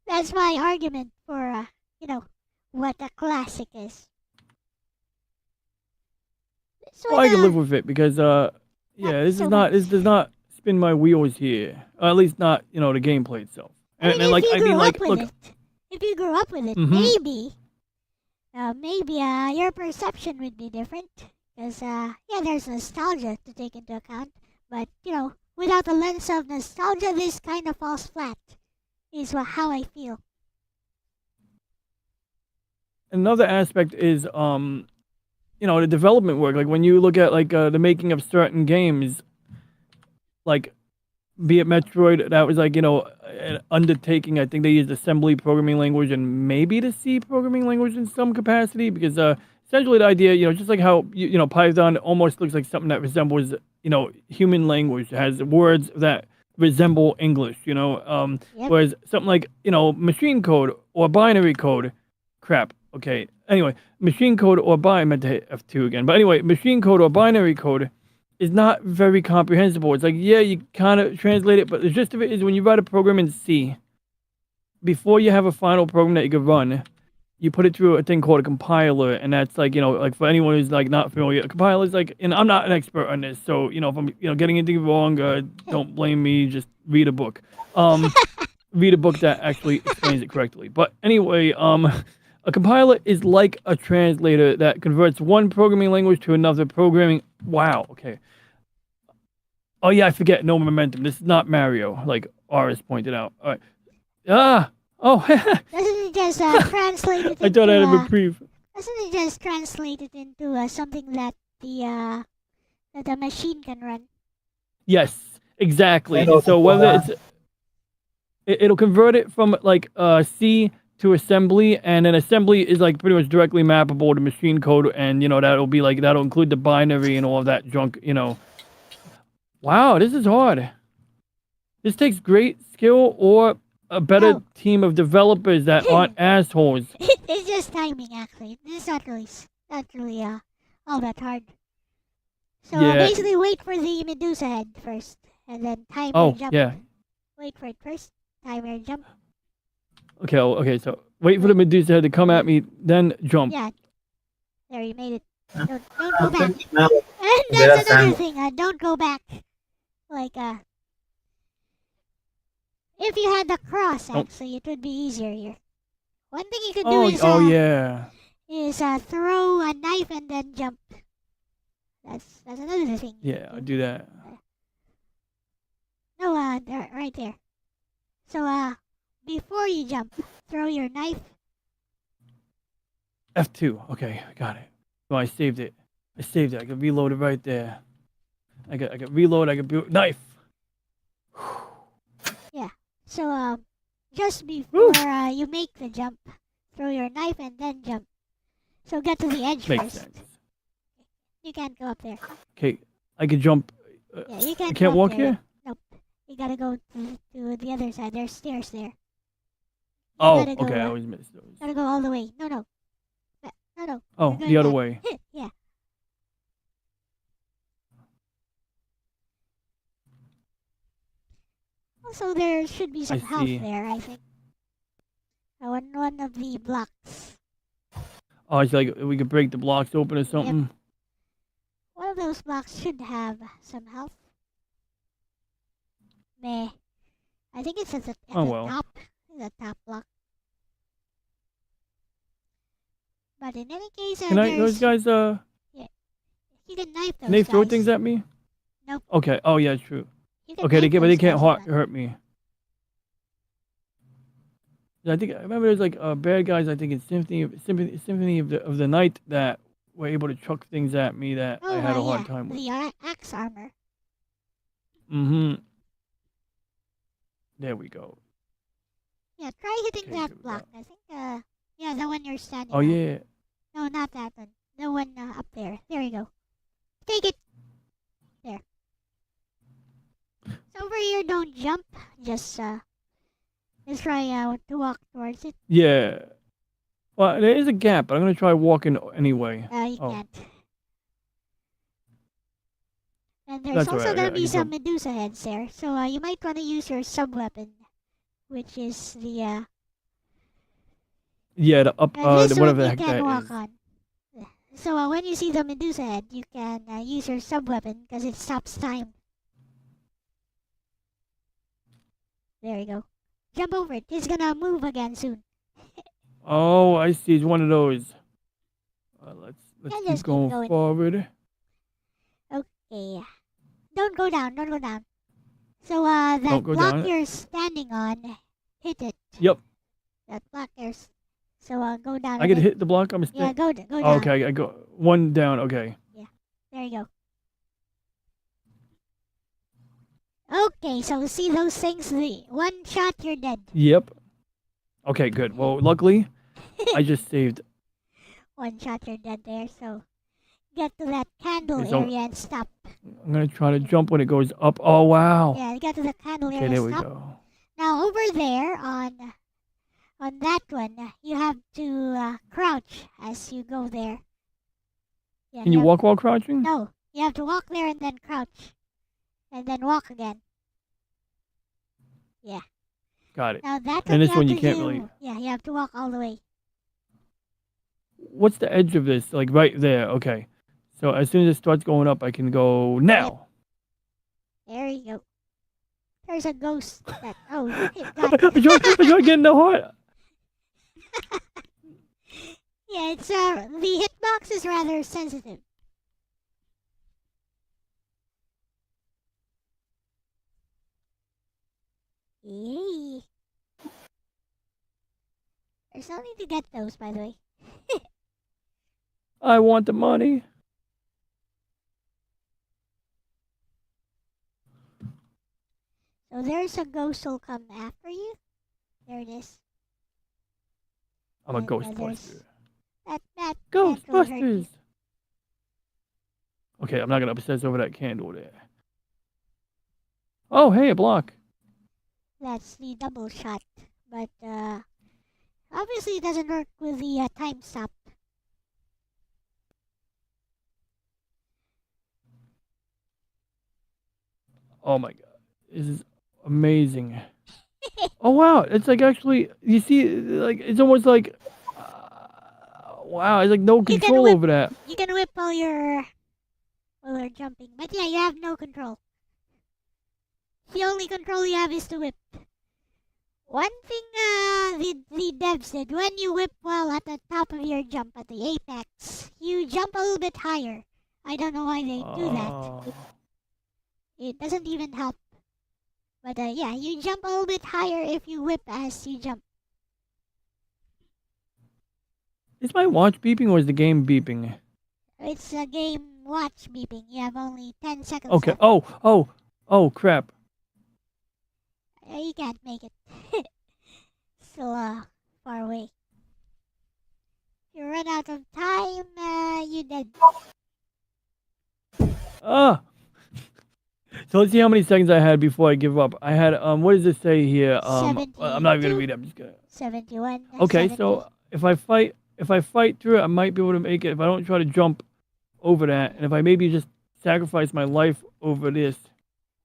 That's my argument for, what a classic is. This Well, one, I can live with it because not yeah, so much. this does not spin my wheels here. At least not the gameplay itself. I mean, And if like you I mean grew up like with look. it, if you grew up with it, Mhm. maybe your perception would be different. Because yeah, there's nostalgia to take into account. But without the lens of nostalgia, this kind of falls flat. is how I feel. Another aspect is the development work. Like when you look at like the making of certain games, like be it Metroid, that was like an undertaking. I think they used assembly programming language and maybe the C programming language in some capacity because essentially the idea, just like how Python almost looks like something that resembles human language. It has words that resemble English. Yep. Whereas something like machine code or binary code, crap. Okay. Anyway, machine code or I meant to hit F2 again. But anyway, machine code or binary code is not very comprehensible. It's like, yeah, you kind of translate it, but the gist of it is when you write a program in C, before you have a final program that you can run, you put it through a thing called a compiler, and that's like, like for anyone who's like not familiar, a compiler is like, and I'm not an expert on this, so if I'm getting anything wrong, don't blame me. Just read a book. Read a book that actually explains it correctly. But anyway, a compiler is like a translator that converts one programming language to another programming. Wow. Okay. Oh yeah, I forget. No momentum. This is not Mario, like Aris pointed out. All right. Oh. Doesn't it just translate it I thought I had a into, reprieve. doesn't it just translate it into something that the machine can run? Yes, exactly. And also So whether for it'll convert it from like C to assembly, and then assembly is like pretty much directly mappable to machine code, and that'll include the binary and all of that junk. Wow, this is hard. This takes great skill or a better Oh. team of developers that aren't assholes. It's just timing, actually. This is not really all that hard. So Yeah. basically, wait for the Medusa head first, and then time your Oh jump. yeah. Wait for it first, time your jump. Okay. So wait for the Medusa head to come at me, then jump. Yeah, there you made it. Huh? Don't go back. Now, And Yeah, that's another Sam. thing. Don't go back. Like if you had the cross, Don't- actually, it would be easier here. One thing you could do Oh yeah. is throw a knife and then jump. That's another thing. Yeah, I'll do that. No, there, right there. So before you jump, throw your knife. F2. Okay, I got it. Oh, I saved it. I can reload it right there. I got reload. I can knife. So just before you make the jump, throw your knife and then jump. So get to the edge Makes first. sense. You can't go up there. Okay, I can jump. Yeah, you I can't. can't go walk up there. here. Nope. You gotta go to the other side. There's stairs there. Oh, gotta go, okay. I uh, always miss those. Gotta go all the way. No. No. Oh, you're going the other back. way. Yeah. Also, there should be some health see. there, I think. On one of the blocks. Oh, it's like we could break the blocks open or something. One of those blocks should have some health. Meh. I think it's at the Oh, well. top. The top block. But in any case, Can those guys you can knife those can they throw guys. things at me? Nope. Okay. Oh yeah, true. You can Okay, knife but they those can't guys with that. hurt me. Yeah, I remember there's like bad guys. I think in Symphony of the Night that were able to chuck things at me that I had a hard time with. The axe armor. Mm-hmm. There we go. Yeah, try hitting Okay, that here we block. I think, yeah, the one you're standing Oh on. yeah. No, not that one. The one up there. There you go. Take it. There. So over here, don't jump. Just try to walk towards it. Yeah. Well, there is a gap, but I'm gonna try walking anyway. You Oh. can't. And there's That's also alright, gonna I be can some jump. Medusa heads there. So you might want to use your sub weapon, which is the Yeah, the up, this the one whatever the you heck can that walk is. on. So when you see the Medusa head, you can use your sub weapon because it stops time. There you go. Jump over it. It's gonna move again soon. Oh, I see. It's one of those. Let's Yeah, keep just keep going going. forward. Okay. Don't go down. Don't go down. So that Don't go block down. you're standing on hit it. Yep. That block there's. So go down. I a get bit. hit the block. I'm a Yeah, stick. go down. Okay, I go one down. Okay. There you go. Okay, so see those things? The one shot, you're dead. Yep. Okay, good. Well, luckily, I just saved. One shot, you're dead there. So get to that candle Okay, so- area and stop. I'm gonna try to jump when it goes up. Oh wow. Yeah, get to the candle Okay, area. there we Stop. go. Now over there on that one, you have to crouch as you go there. Yeah, Can you have- walk while crouching? No, you have to walk there and then crouch, and then walk again. Got it. Now that And this you one have you to can't do- really- Yeah, you have to walk all the way. What's the edge of this? Like right there. Okay. So as soon as it starts going up, I can go now. There you go. There's a ghost that. Oh, it I got. try getting the heart. Yeah, it's the hitbox is rather sensitive. Yay! There's no need to get those, by the way. I want the money. So there's a ghost will come after you. There it is. I'm a And, Ghostbuster. That can't really hurt Ghostbusters. you. Okay, I'm not gonna obsess over that candle there. Oh, hey, a block. That's the double shot, but obviously it doesn't work with the time stop. Oh my god, this is amazing. Oh wow, it's like actually, you see, like it's almost like, wow, it's like no can control whip- over that. You can whip while you're jumping, but yeah, you have no control. The only control you have is to whip. One thing the devs did, when you whip while at the top of your jump at the apex, you jump a little bit higher. I don't know why they do that. Oh. It doesn't even help. But yeah, you jump a little bit higher if you whip as you jump. Is my watch beeping or is the game beeping? It's a game watch beeping. You have only 10 seconds Okay. left. Oh, crap. You can't make it. Still far away. If you run out of time, you dead. Ah. So let's see how many seconds I had before I give up. I had what does it say here? I'm not even 72. gonna read it. I'm just gonna. 71. Okay, 70. so if I fight through it, I might be able to make it. If I don't try to jump over that, and if I maybe just sacrifice my life over this.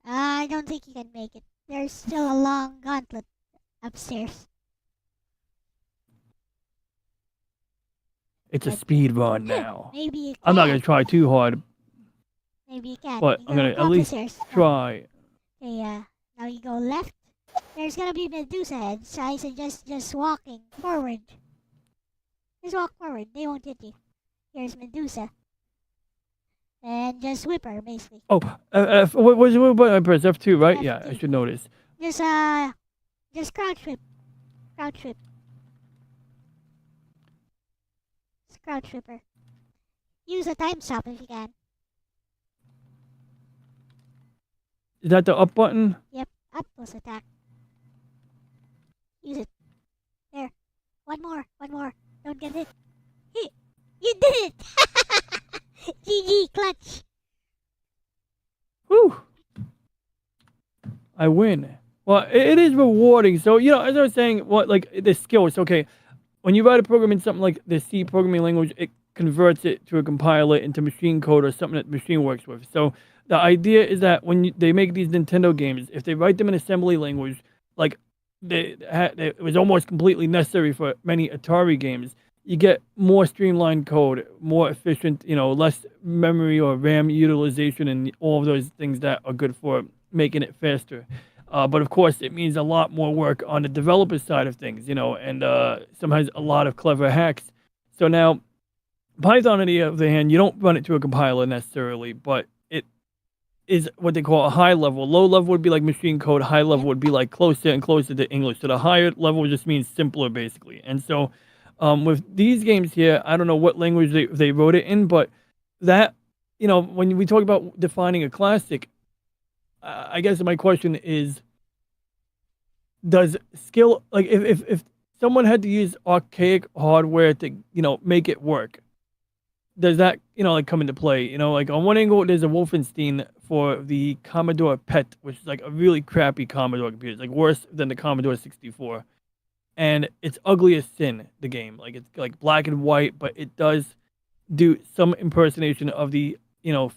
I don't think you can make it. There's still a long gauntlet upstairs. It's a But- speed run now. Maybe you can. I'm not gonna try too hard. Maybe you can. but You I'm gonna go at up the least stairs. Try. Okay, now you go left. There's gonna be Medusa heads, so I suggest just walking forward. Just walk forward, they won't hit you. Here's Medusa. And just whip her, basically. Oh, what button I press? F2, right? Yeah, I F2. should know this. Just crouch whip. Crouch whip. Just crouch whip her. Use a time stop if you can. Is that the up button? Yep, up was attack. Use it. There. One more. Don't get hit. Hit. You did it! GG, clutch. Whew. I win. Well, it is rewarding. So, as I was saying, the skills. Okay, when you write a program in something like the C programming language, it converts it to a compiler into machine code or something that the machine works with. So the idea is that when they make these Nintendo games, if they write them in assembly language, like it was almost completely necessary for many Atari games, you get more streamlined code, more efficient, less memory or RAM utilization, and all of those things that are good for making it faster. But of course, it means a lot more work on the developer side of things, and sometimes a lot of clever hacks. So now, Python, on the other hand, you don't run it through a compiler necessarily, but is what they call a high level. Low level would be like machine code. High level would be like closer and closer to English. So the higher level just means simpler, basically. And so, with these games here, I don't know what language they wrote it in, but that, when we talk about defining a classic, I guess my question is, does skill, like, if someone had to use archaic hardware to, make it work, does that, like, come into play? Like, on one angle, there's a Wolfenstein for the Commodore PET, which is like a really crappy Commodore computer. It's like worse than the Commodore 64. And it's ugly as sin, the game. Like, it's like black and white, but it does do some impersonation of the,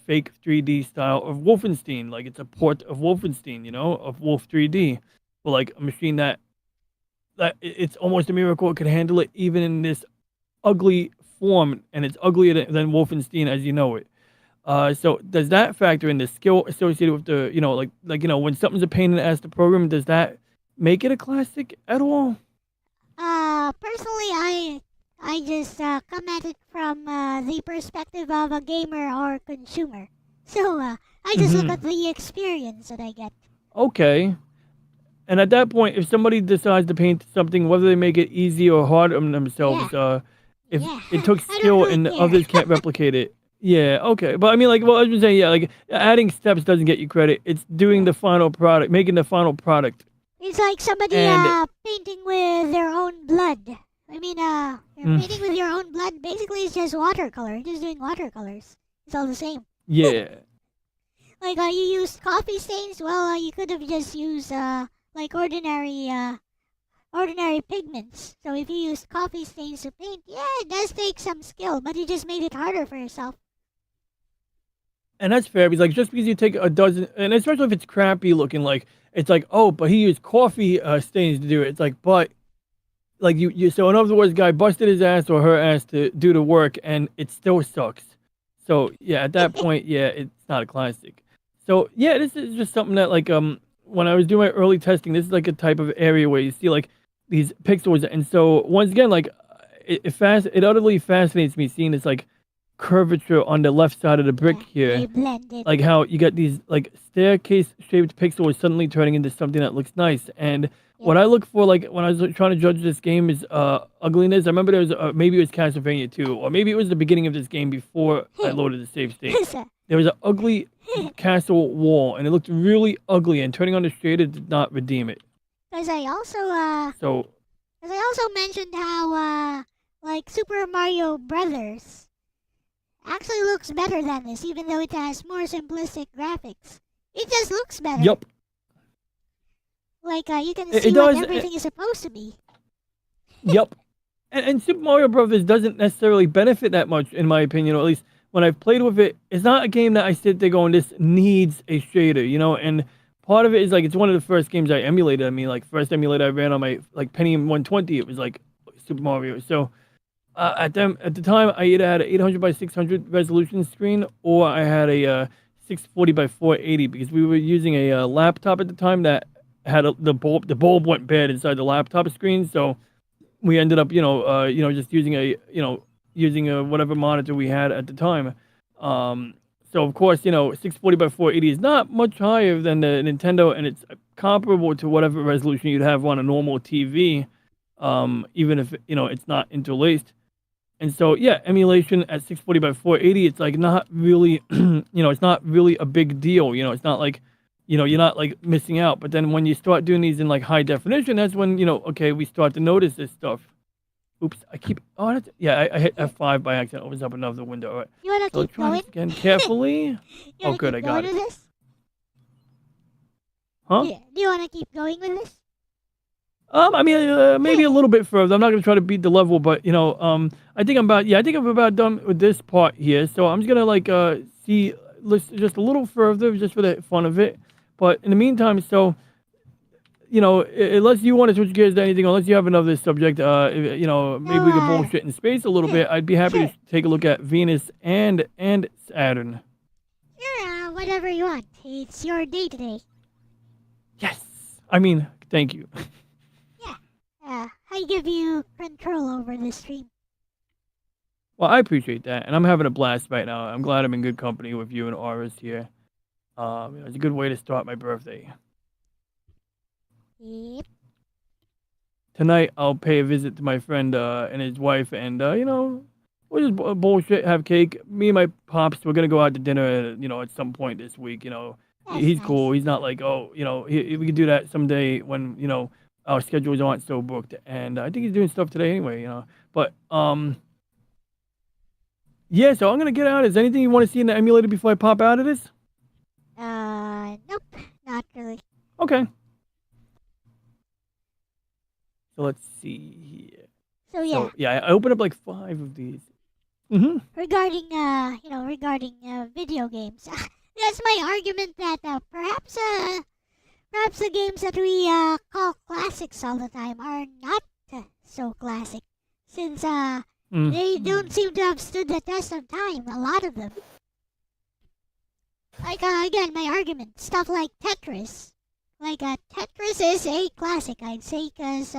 fake 3D style of Wolfenstein. Like, it's a port of Wolfenstein, of Wolf 3D. But like a machine that it's almost a miracle it could handle it even in this ugly form, and it's uglier than Wolfenstein as you know it. So does that factor in the skill associated with the, when something's a pain in the ass to program, does that make it a classic at all? Personally, I just come at it from the perspective of a gamer or consumer. So I just look at the experience that I get. Okay. And at that point, if somebody decides to paint something, whether they make it easy or hard on themselves, if it took skill and others can't replicate it. Yeah, okay. But I mean, like, well, I was just saying, like, adding steps doesn't get you credit. It's doing the final product, making the final product. It's like somebody painting with their own blood. I mean, you're painting with your own blood. Basically, it's just watercolor. You're just doing watercolors. It's all the same. Yeah. Like, you used coffee stains. Well, you could have just used like ordinary pigments. So if you use coffee stains to paint, it does take some skill, but you just made it harder for yourself. And that's fair, because like just because you take a dozen, and especially if it's crappy looking, like it's like, oh, but he used coffee stains to do it. It's like, but like you so in other words, guy busted his ass or her ass to do the work, and it still sucks. So yeah, at that point, it's not a classic. So yeah, this is just something that like when I was doing my early testing, this is like a type of area where you see like these pixels, and so once again, like it utterly fascinates me seeing this like curvature on the left side of the brick here, like how you get these like staircase shaped pixels suddenly turning into something that looks nice. And what I look for, like when I was trying to judge this game, is ugliness. I remember there was maybe it was Castlevania 2, or maybe it was the beginning of this game before I loaded the save state. There was an ugly castle wall, and it looked really ugly, and turning on the shader did not redeem it. Because I also mentioned how like Super Mario Brothers actually looks better than this, even though it has more simplistic graphics. It just looks better. Yep. Like you can see what everything is supposed to be. Yep. And Super Mario Brothers doesn't necessarily benefit that much, in my opinion, or at least when I've played with it. It's not a game that I sit there going, this needs a shader, and part of it is like it's one of the first games I emulated. I mean, like first emulator I ran on my like Pentium 120, it was like Super Mario. So at the time, I either had an 800 by 600 resolution screen, or I had a 640 by 480, because we were using a laptop at the time that had the bulb went bad inside the laptop screen. So we ended up, just using a whatever monitor we had at the time. So of course, 640 by 480 is not much higher than the Nintendo, and it's comparable to whatever resolution you'd have on a normal TV, even if it's not interlaced. And so emulation at 640 by 480, it's like not really, it's not really a big deal. It's not like, you're not like missing out. But then when you start doing these in like high definition, that's when we start to notice this stuff. Oops, I hit F5 by accident. Opens up another window. All right. You want to keep going? Again, carefully. Oh, good, I got it. This? Huh? Yeah. Do you want to keep going with this? I mean, maybe a little bit further. I'm not gonna try to beat the level, but I think I'm about done with this part here. So I'm just gonna like see just a little further, just for the fun of it. But in the meantime, so unless you want to switch gears to anything, unless you have another subject, maybe we could bullshit in space a little bit. I'd be happy to take a look at Venus and Saturn. Sure, whatever you want. It's your day today. Yes. I mean, thank you. I give you control over the stream. Well, I appreciate that, and I'm having a blast right now. I'm glad I'm in good company with you and Aris here. It's a good way to start my birthday. Yep. Tonight I'll pay a visit to my friend and his wife, and we'll just bullshit, have cake. Me and my pops, we're gonna go out to dinner, at some point this week. That's He's nice. cool. He's not like, oh, we could do that someday when our schedules aren't so booked. And I think he's doing stuff today anyway. But yeah. So I'm gonna get out. Is there anything you want to see in the emulator before I pop out of this? Nope, not really. Okay. So let's see here. So yeah, So yeah, I opened up like 5 of these. Mm-hmm. regarding video games, that's my argument that perhaps the games that we call classics all the time are not so classic, since they don't seem to have stood the test of time. A lot of them, like again, my argument, stuff like Tetris. Like Tetris is a classic, I'd say, because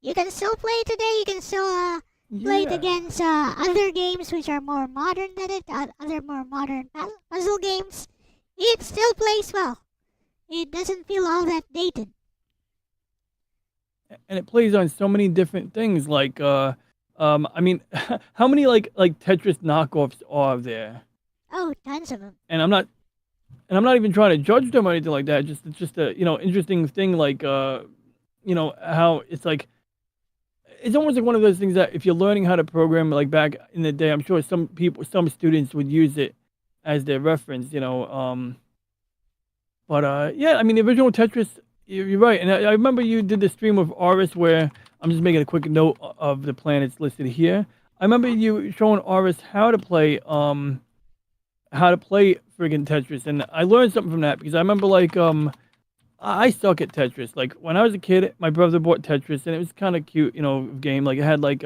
you can still play it today. You can still play it against other games which are more modern than it, other more modern puzzle games. It still plays well. It doesn't feel all that dated. And it plays on so many different things. Like, I mean, how many like Tetris knockoffs are there? Oh, tons of them. And I'm not even trying to judge them or anything like that. It's just a interesting thing. Like, how it's like. It's almost like one of those things that if you're learning how to program, like back in the day, I'm sure some students would use it as their reference, But yeah, I mean, the original Tetris, you're right. And I remember you did the stream of Aris where I'm just making a quick note of the planets listed here. I remember you showing Aris how to play friggin' Tetris, and I learned something from that because I remember like I suck at Tetris. Like when I was a kid, my brother bought Tetris, and it was kind of cute, game. Like it had like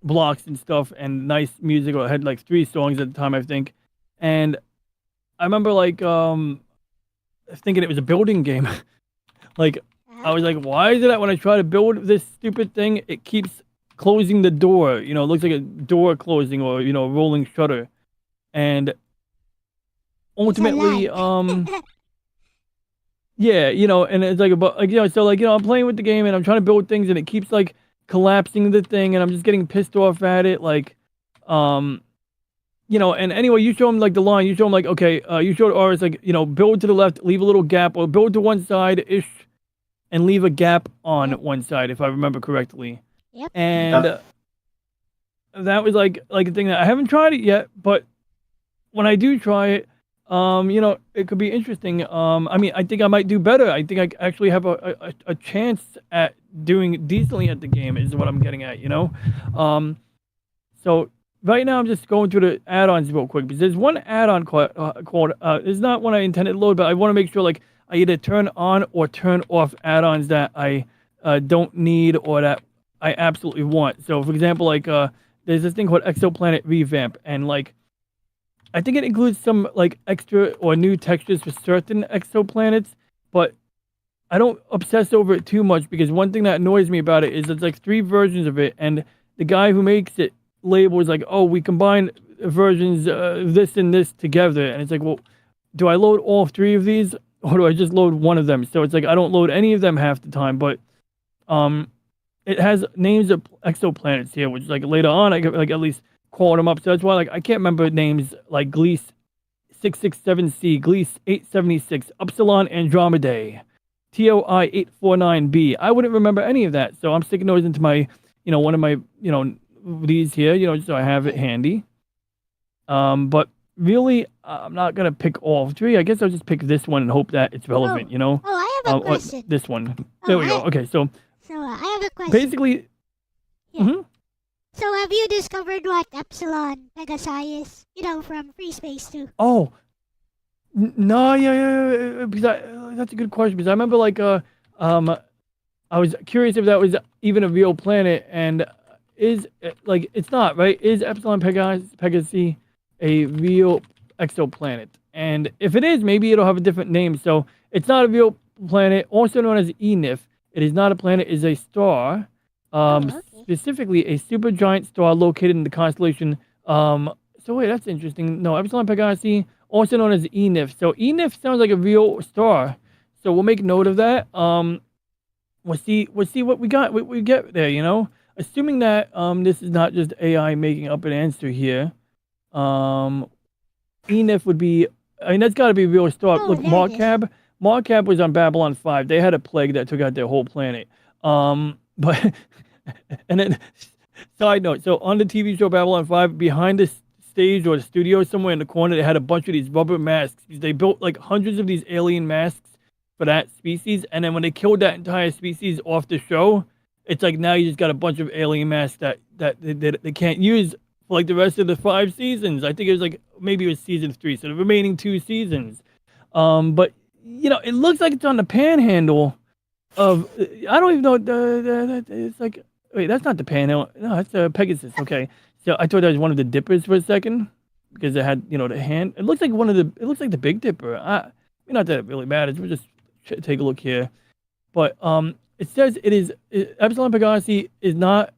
blocks and stuff, and nice music. Or it had like 3 songs at the time, I think. And I remember like thinking it was a building game. Like I was like, why is it that when I try to build this stupid thing, it keeps closing the door? It looks like a door closing or a rolling shutter, and ultimately yeah, and it's like so like I'm playing with the game and I'm trying to build things and it keeps like collapsing the thing and I'm just getting pissed off at it, like and anyway, you show him like the line, you show him like, okay, you showed Oris like, build to the left, leave a little gap, or build to one side ish and leave a gap on one side, if I remember correctly. Yep. And that was like a thing that I haven't tried it yet, but when I do try it, it could be interesting. I mean, I think I might do better. I think I actually have a chance at doing decently at the game is what I'm getting at, So right now I'm just going through the add-ons real quick because there's one add-on called it's not one I intended to load, but I want to make sure like I either turn on or turn off add-ons that I don't need or that I absolutely want. So for example, like there's this thing called Exoplanet Revamp, and like I think it includes some like extra or new textures for certain exoplanets, but I don't obsess over it too much because one thing that annoys me about it is it's like 3 versions of it, and the guy who makes it labels like, oh, we combine versions this and this together, and it's like, well, do I load all 3 of these or do I just load one of them? So it's like I don't load any of them half the time, but it has names of exoplanets here, which like later on I could like at least call them up. So that's why like I can't remember names like Gliese 667c, Gliese 876, Upsilon Andromedae, TOI 849b. I wouldn't remember any of that, so I'm sticking those into my one of my these here, so I have it handy. But really, I'm not gonna pick all 3. I guess I'll just pick this one and hope that it's relevant. Oh, I have a question. This one. There we go. Okay, so I have a question. basically, So have you discovered what Epsilon Pegasi is? From Free Space 2. oh no, yeah, because that's a good question because I remember like I was curious if that was even a real planet, and is like it's not, right? Is Epsilon Pegasi a real exoplanet? And if it is, maybe it'll have a different name. So it's not a real planet, also known as Enif. It is not a planet, it is a star. Okay. Specifically a supergiant star located in the constellation So wait, that's interesting. No, Epsilon Pegasi, also known as ENIF. So ENIF sounds like a real star. So we'll make note of that. We'll see what we got, what we get there. You know, assuming that this is not just AI making up an answer here. ENIF would be. I mean, that's got to be a real star. Oh, Look, there it is. Marcab was on Babylon 5. They had a plague that took out their whole planet. But and then side note, so on the TV show Babylon 5, behind the stage or the studio somewhere in the corner, they had a bunch of these rubber masks. They built like hundreds of these alien masks for that species, and then when they killed that entire species off the show, it's like now you just got a bunch of alien masks that they can't use for like the rest of the 5 seasons. I think it was like maybe it was season 3, so the remaining 2 seasons. But you know, it looks like it's on the panhandle of I don't even know it's like wait, that's not the panhandle. No, that's the Pegasus. Okay, so I thought that was one of the dippers for a second because it had, you know, the hand. It looks like one of the. It looks like the Big Dipper. Not that it really matters. We'll just take a look here. But it says it is Epsilon Pegasi is not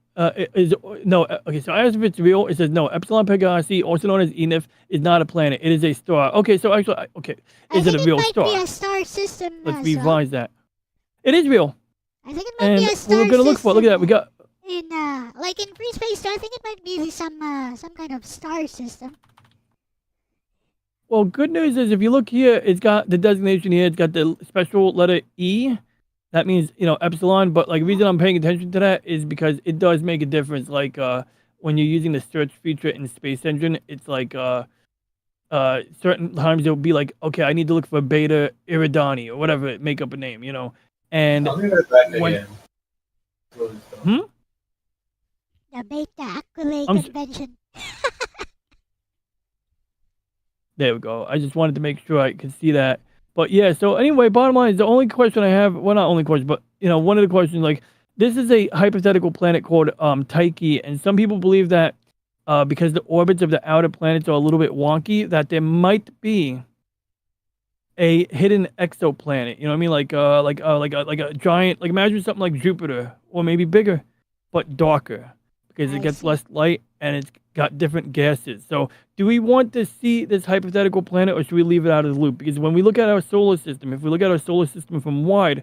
is no okay. So I asked if it's real. It says no. Epsilon Pegasi, also known as ENIF, is not a planet. It is a star. Okay, so actually, okay, is it a real star? I think it might be a star system. Let's revise that. It is real. I think it might be a star we're gonna look for it. Look at that. We got in like in free space. So I think it might be some kind of star system. Well, good news is if you look here, it's got the designation here. It's got the special letter E. That means, you know, epsilon. But like the reason I'm paying attention to that is because it does make a difference. Like when you're using the search feature in Space Engine, it's like certain times it'll be like, okay, I need to look for Beta Iridani or whatever, make up a name, you know. And I'll be right back when, again. Close this door. The Beta Accolade Convention. There we go. I just wanted to make sure I could see that. But yeah, so anyway, bottom line is the only question I have, well, not only question, but, you know, one of the questions, like, this is a hypothetical planet called Tyche, and some people believe that because the orbits of the outer planets are a little bit wonky, that there might be a hidden exoplanet. You know what I mean? Like a giant, like imagine something like Jupiter, or maybe bigger, but darker, because it gets less light and it's got different gases. So do we want to see this hypothetical planet, or should we leave it out of the loop? Because when we look at our solar system, if we look at our solar system from wide,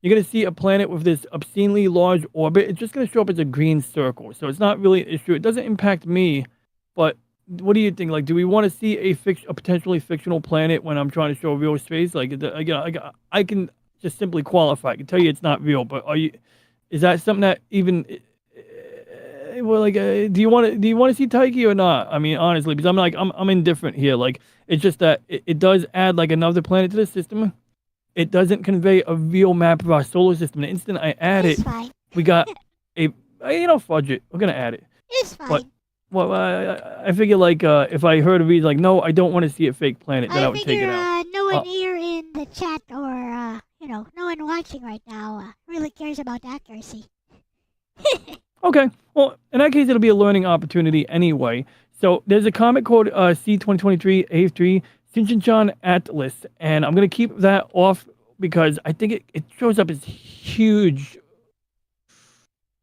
you're going to see a planet with this obscenely large orbit. It's just going to show up as a green circle. So it's not really an issue. It doesn't impact me. But what do you think? Like, do we want to see a potentially fictional planet when I'm trying to show real space? Like, I can just simply qualify. I can tell you it's not real. But is that something that even... Well, like, do you want to see Tyche or not? I mean, honestly, because I'm indifferent here. Like, it's just that it does add like another planet to the system. It doesn't convey a real map of our solar system. The instant I add it, we got fudge it. We're gonna add it. It's fine. But, well, I figure like if I heard a reason like, no, I don't want to see a fake planet, then I would take it out. No one here in the chat or no one watching right now really cares about accuracy. Okay, well, in that case, it'll be a learning opportunity anyway. So there's a comic called C2023 A3 Shinchan Atlas, and I'm going to keep that off because I think it shows up as huge.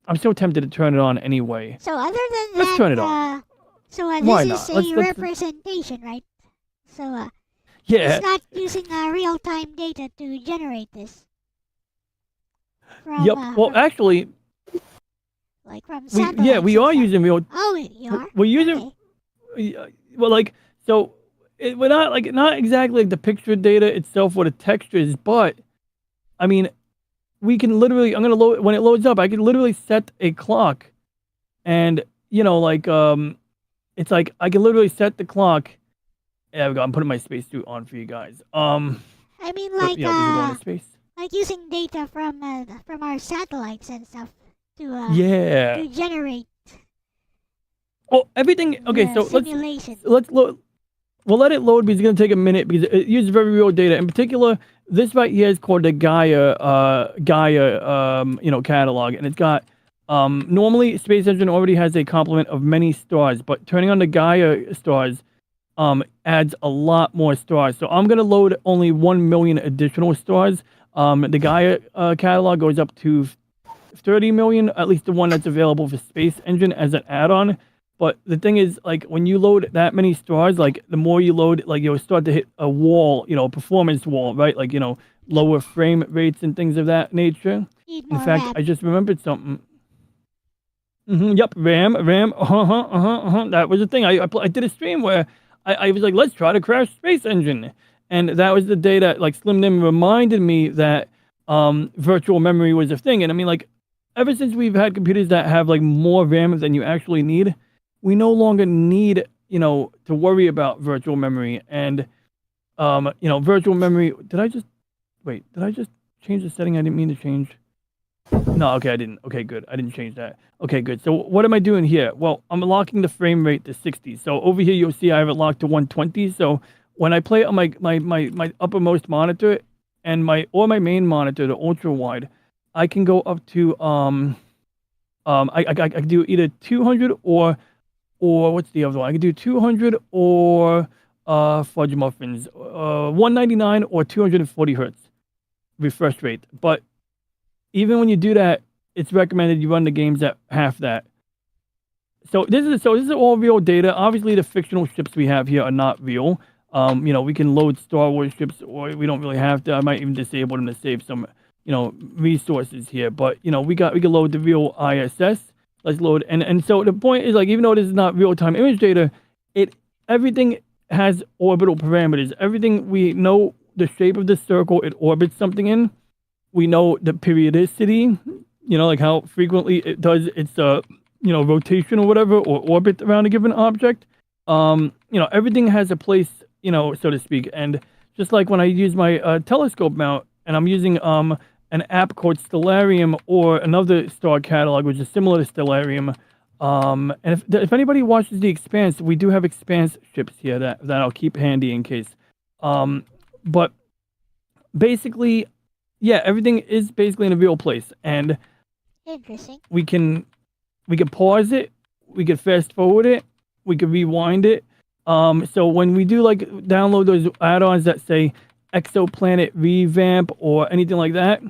I'm so tempted to turn it on anyway. So other than let's that, turn it on. So Why this not? is a representation, right? So yeah, it's not using real-time data to generate this. Yep. Well, actually... Like from satellites. Yeah, we are using real... Oh, you are? We're using... Okay. Well, like, so... we're not exactly like the picture data itself or the textures, but... I mean, we can literally... I'm going to load... When it loads up, I can literally set a clock. And, you know, like... It's like, I can literally set the clock... There we go. I'm putting my spacesuit on for you guys. I mean, like, going to space. Like using data from our satellites and stuff to generate. Oh, everything. Okay, so let's load. We'll let it load because it's gonna take a minute because it uses very real data. In particular, this right here is called the Gaia catalog, and it's got. Normally, Space Engine already has a complement of many stars, but turning on the Gaia stars adds a lot more stars. So I'm going to load only 1 million additional stars. The Gaia catalog goes up to 30 million, at least the one that's available for Space Engine as an add-on. But the thing is, like, when you load that many stars, like, the more you load, like, you'll start to hit a wall, a performance wall, right? Like, lower frame rates and things of that nature. Need In more fact, RAM. I just remembered something. Yep, RAM. That was the thing. I did a stream where I was like, let's try to crash Space Engine. And that was the day that, like, Slim Nim reminded me that virtual memory was a thing. And I mean, like, ever since we've had computers that have, like, more RAM than you actually need, we no longer need, to worry about virtual memory. And, virtual memory, did I just change the setting I didn't mean to change? No, okay, I didn't. Okay, good. I didn't change that. Okay, good. So what am I doing here? Well, I'm locking the frame rate to 60. So over here, you'll see I have it locked to 120. So when I play it on my uppermost monitor and my main monitor, the ultra wide, I can go up to I can do either 200 or what's the other one? I can do 200 or fudge muffins, 199 or 240 hertz refresh rate. But even when you do that, it's recommended you run the games at half that. So this is all real data. Obviously, the fictional ships we have here are not real. We can load Star Wars ships, or we don't really have to. I might even disable them to save some, resources here. But we can load the real ISS. Let's load, and so the point is, like, even though this is not real time image data, everything has orbital parameters. Everything, we know the shape of the circle it orbits something in. We know the periodicity, like how frequently it does its, rotation or whatever, or orbit around a given object. Everything has a place, so to speak. And just like when I use my telescope mount, and I'm using an app called Stellarium or another star catalog, which is similar to Stellarium. And if anybody watches The Expanse, we do have Expanse ships here that I'll keep handy in case. But basically, yeah, everything is basically in a real place, and Interesting. we can pause it, we can fast forward it, we can rewind it. So when we do, like, download those add-ons that say Exoplanet Revamp or anything like that,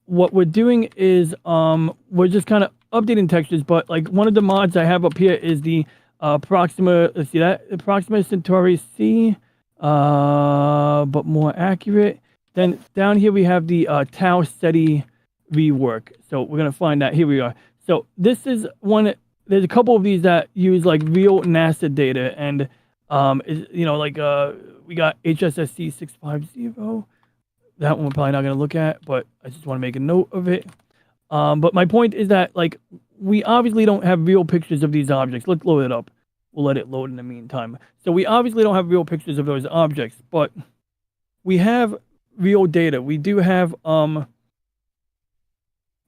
what we're doing is we're just kind of updating textures. But, like, one of the mods I have up here is the Proxima. Let's see that Proxima Centauri C, but more accurate. Then down here we have the Tau Ceti rework. So we're gonna find that. Here we are. So this is one. There's a couple of these that use, like, real NASA data, and we got HSSC 650. That one we're probably not gonna look at, but I just want to make a note of it. But my point is that, like, we obviously don't have real pictures of these objects. Let's load it up. We'll let it load in the meantime. So we obviously don't have real pictures of those objects, but we have real data. We do have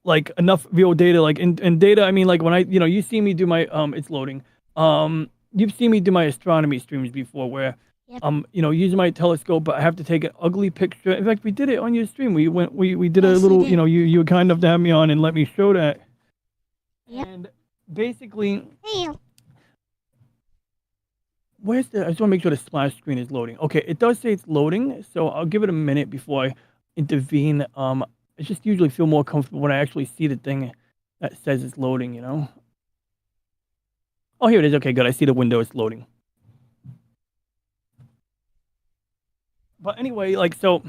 like, enough real data, like, in data. I mean, like, when I you see me do my it's loading. You've seen me do my astronomy streams before, where Yep. using my telescope, but I have to take an ugly picture. In fact, we did it on your stream. We did a Yes, we little, did. you kind enough to have me on and let me show that. Yep. And basically, Hey, I just want to make sure the splash screen is loading. Okay, it does say it's loading, so I'll give it a minute before I intervene. I just usually feel more comfortable when I actually see the thing that says it's loading, Oh, here it is. Okay, good. I see the window. It's loading. But anyway, like, so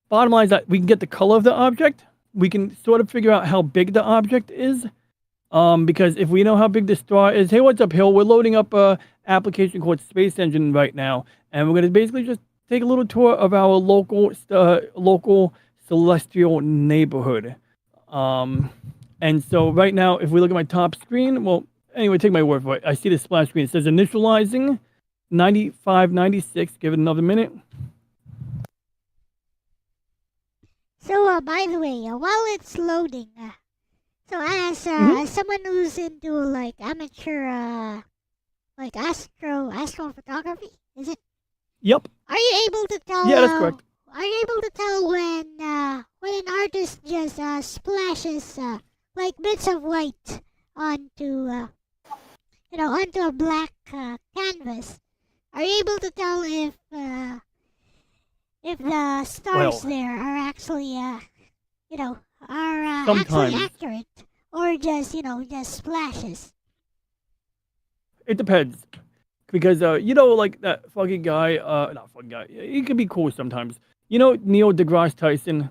bottom line is that we can get the color of the object. We can sort of figure out how big the object is. Because if we know how big the star is, hey, what's up, Hill? We're loading up a application called Space Engine right now, and we're gonna basically just take a little tour of our local celestial neighborhood. And so right now, if we look at my top screen, well, anyway, take my word for it. I see the splash screen. It says initializing 9596. Give it another minute. so by the way, while it's loading, so as someone who's into, like, amateur like astrophotography, is it? Yep. Are you able to tell? Yeah, that's correct. Are you able to tell when an artist just splashes like bits of white onto onto a black canvas? Are you able to tell if the stars Well, there are actually are actually sometimes. accurate, or just just splashes? it depends. Because you know, like that fucking guy, not fucking guy. He can be cool sometimes. You know, Neil deGrasse Tyson.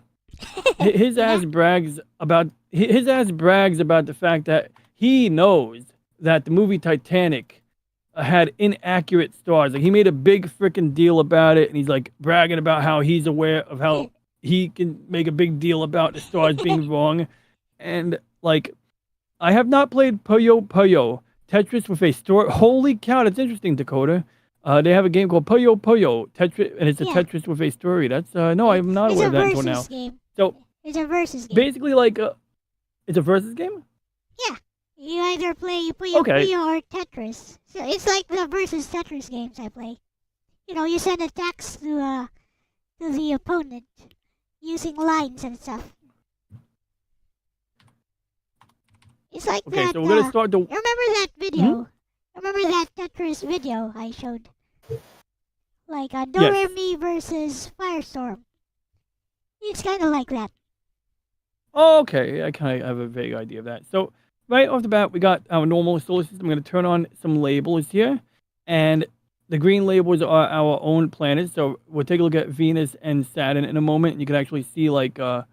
His ass brags about the fact that he knows that the movie Titanic had inaccurate stars. Like he made a big freaking deal about it, and he's like bragging about how he's aware of how he can make a big deal about the stars being wrong. And like, I have not played Puyo Puyo Tetris with a story. Holy cow, that's interesting, Dakota. They have a game called Puyo Puyo Tetris, and it's a Tetris with a story. That's no, I'm not aware of that until now. Game. So it's a versus game. Basically, like, it's a versus game. Yeah, you either play Puyo Puyo or Tetris. So it's like the versus Tetris games I play. You know, you send attacks to the opponent using lines and stuff. It's like that. Okay, so we're gonna start the. Remember that video? Remember that Tetris video I showed? Like Do-Re-Mi versus Firestorm. It's kind of like that. Oh, okay, I kind of have a vague idea of that. So right off the bat, we got our normal solar system. I'm going to turn on some labels here, and the green labels are our own planets. So we'll take a look at Venus and Saturn in a moment, and you can actually see like, you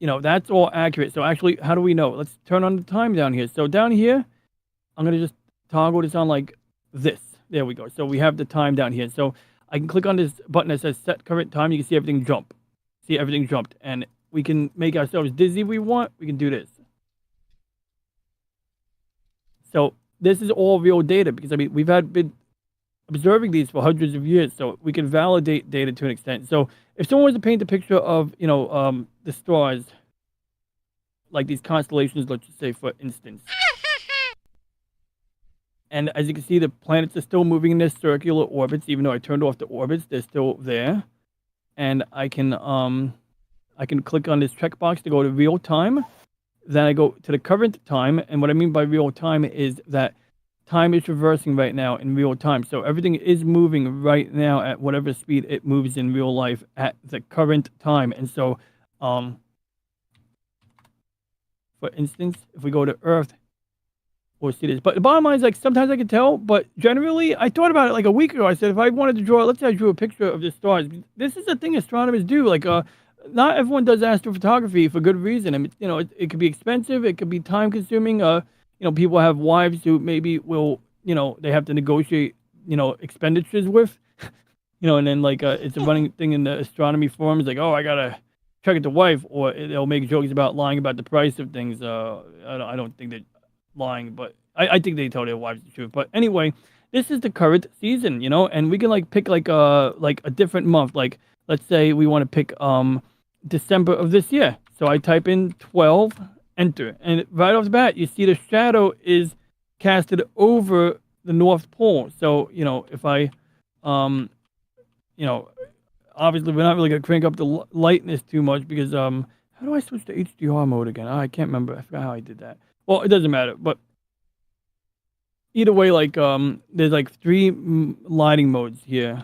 know, that's all accurate. So actually, how do we know? Let's turn on the time down here. So down here, I'm going to just toggle this on like this. There we go. So we have the time down here. So I can click on this button that says set current time. You can see everything jump. See everything jumped. And we can make ourselves dizzy if we want. We can do this. So this is all real data because, I mean, we've been observing these for hundreds of years. So we can validate data to an extent. So if someone was to paint a picture of, you know, the stars, like these constellations, let's just say, for instance. And as you can see, the planets are still moving in their circular orbits, even though I turned off the orbits, they're still there. And I can click on this checkbox to go to real time. Then I go to the current time. And what I mean by real time is that time is reversing right now in real time. So everything is moving right now at whatever speed it moves in real life at the current time. And so, for instance, if we go to Earth, we'll see this. But the bottom line is, like, sometimes I can tell, but generally, I thought about it like a week ago. I said, if I wanted to draw, let's say I drew a picture of the stars. This is the thing astronomers do. Like, not everyone does astrophotography for good reason. I mean, you know, it could be expensive. It could be time consuming. You know, people have wives who maybe will, you know, they have to negotiate, you know, expenditures with, you know, and then like, it's a running thing in the astronomy forums. Like, oh, I got to check it the wife, or they'll make jokes about lying about the price of things. I don't think that lying, but I think they tell their wives the truth. But anyway, this is the current season, you know, and we can like pick like a different month. Like, let's say we want to pick December of this year. So I type in 12, enter, and right off the bat, you see the shadow is casted over the North Pole. So, you know, if I, you know, obviously we're not really gonna crank up the lightness too much because how do I switch to HDR mode again? I can't remember. I forgot how I did that. Well, it doesn't matter, but either way, like, there's like 3 lighting modes here.